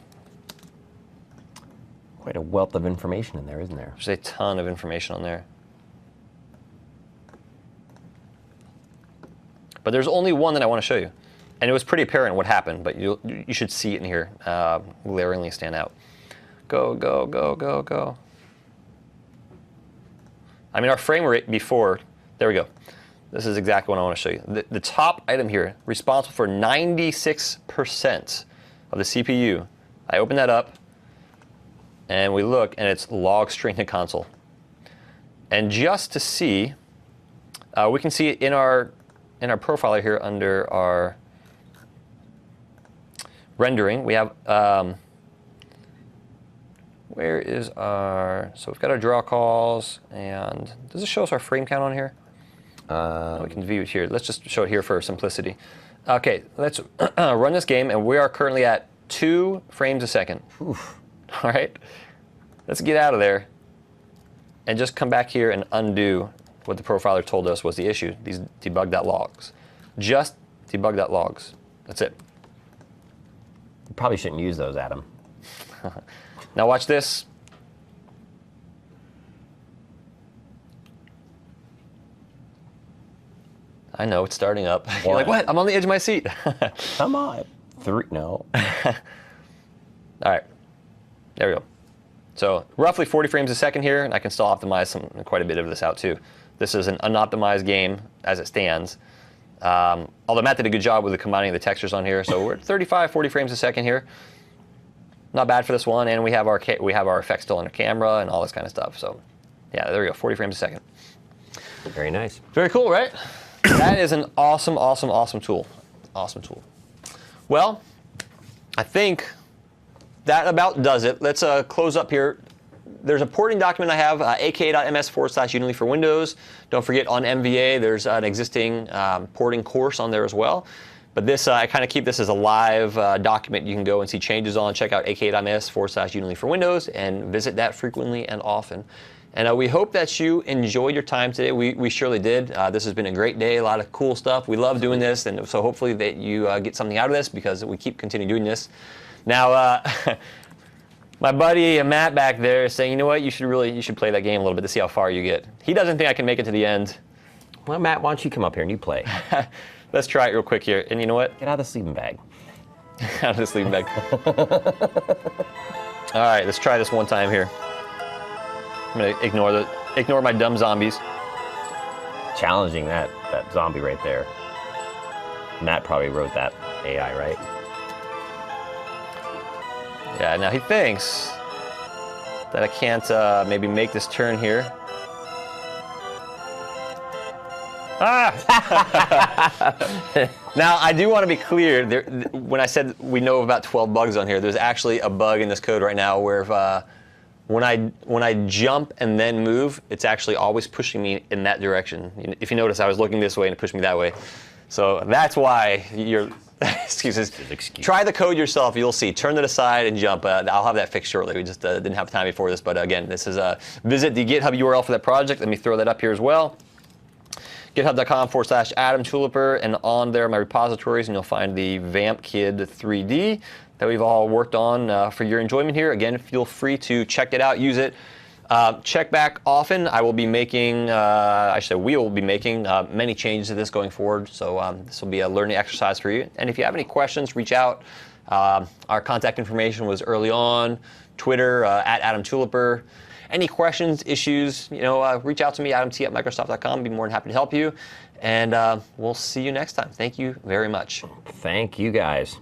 Quite a wealth of information in there, isn't there? There's a ton of information on there. But there's only one that I want to show you. And it was pretty apparent what happened, but you should see it in here, glaringly stand out. Go, go, go, go, go. I mean, our frame rate before, there we go. This is exactly what I want to show you. The top item here, responsible for 96% of the CPU. I open that up, and we look, and it's log string to console. And just to see, we can see it in our profiler here under our rendering. We have, where is our, so we've got our draw calls, and does it show us our frame count on here? We can view it here. Let's just show it here for simplicity. Okay, let's run this game, and we are currently at 2 frames a second. Oof. All right, let's get out of there and just come back here and undo what the profiler told us was the issue, these debug.logs. Just debug.logs. That's it. You probably shouldn't use those, Adam. Now watch this. I know, it's starting up. You're like, what? I'm on the edge of my seat. Come on. 3, no. All right, there we go. So roughly 40 frames a second here, and I can still optimize quite a bit of this out too. This is an unoptimized game as it stands. Although Matt did a good job with combining the textures on here, so we're at 35, 40 frames a second here. Not bad for this one, and we have our effects still on the camera and all this kind of stuff. So yeah, there we go, 40 frames a second. Very nice. Very cool, right? That is an awesome, awesome, awesome tool. Awesome tool. Well, I think that about does it. Let's close up here. There's a porting document I have, aka.ms/Unity for Windows. Don't forget on MVA, there's an existing porting course on there as well. But this, I kind of keep this as a live document you can go and see changes on. Check out aka.ms/Unity for Windows and visit that frequently and often. And we hope that you enjoyed your time today. We surely did. This has been a great day, a lot of cool stuff. We love doing this, and so hopefully that you get something out of this because we keep continuing doing this. Now, my buddy Matt back there is saying, you know what, you should play that game a little bit to see how far you get. He doesn't think I can make it to the end. Well, Matt, why don't you come up here and you play? Let's try it real quick here. And you know what? Get out of the sleeping bag. Out of the sleeping bag. All right, let's try this one time here. I'm gonna ignore my dumb zombies. Challenging that zombie right there. Matt probably wrote that AI, right? Yeah, now he thinks that I can't maybe make this turn here. Ah! Now, I do want to be clear. When I said we know about 12 bugs on here, there's actually a bug in this code right now where when I jump and then move, it's actually always pushing me in that direction. If you notice, I was looking this way and it pushed me that way. So that's why you're... Excuses. Try the code yourself. You'll see. Turn it aside and jump. I'll have that fixed shortly. We just didn't have time before this. But again, this is visit the GitHub URL for that project. Let me throw that up here as well. GitHub.com/Adam Tuliper, and on there my repositories, and you'll find the Vamp Kid 3D that we've all worked on for your enjoyment here. Again, feel free to check it out, use it. Check back often. I will be making, we will be making many changes to this going forward. So this will be a learning exercise for you. And if you have any questions, reach out. Our contact information was early on. Twitter at Adam Tuliper. Any questions, issues, reach out to me, adamt@microsoft.com. Be more than happy to help you. And we'll see you next time. Thank you very much. Thank you, guys.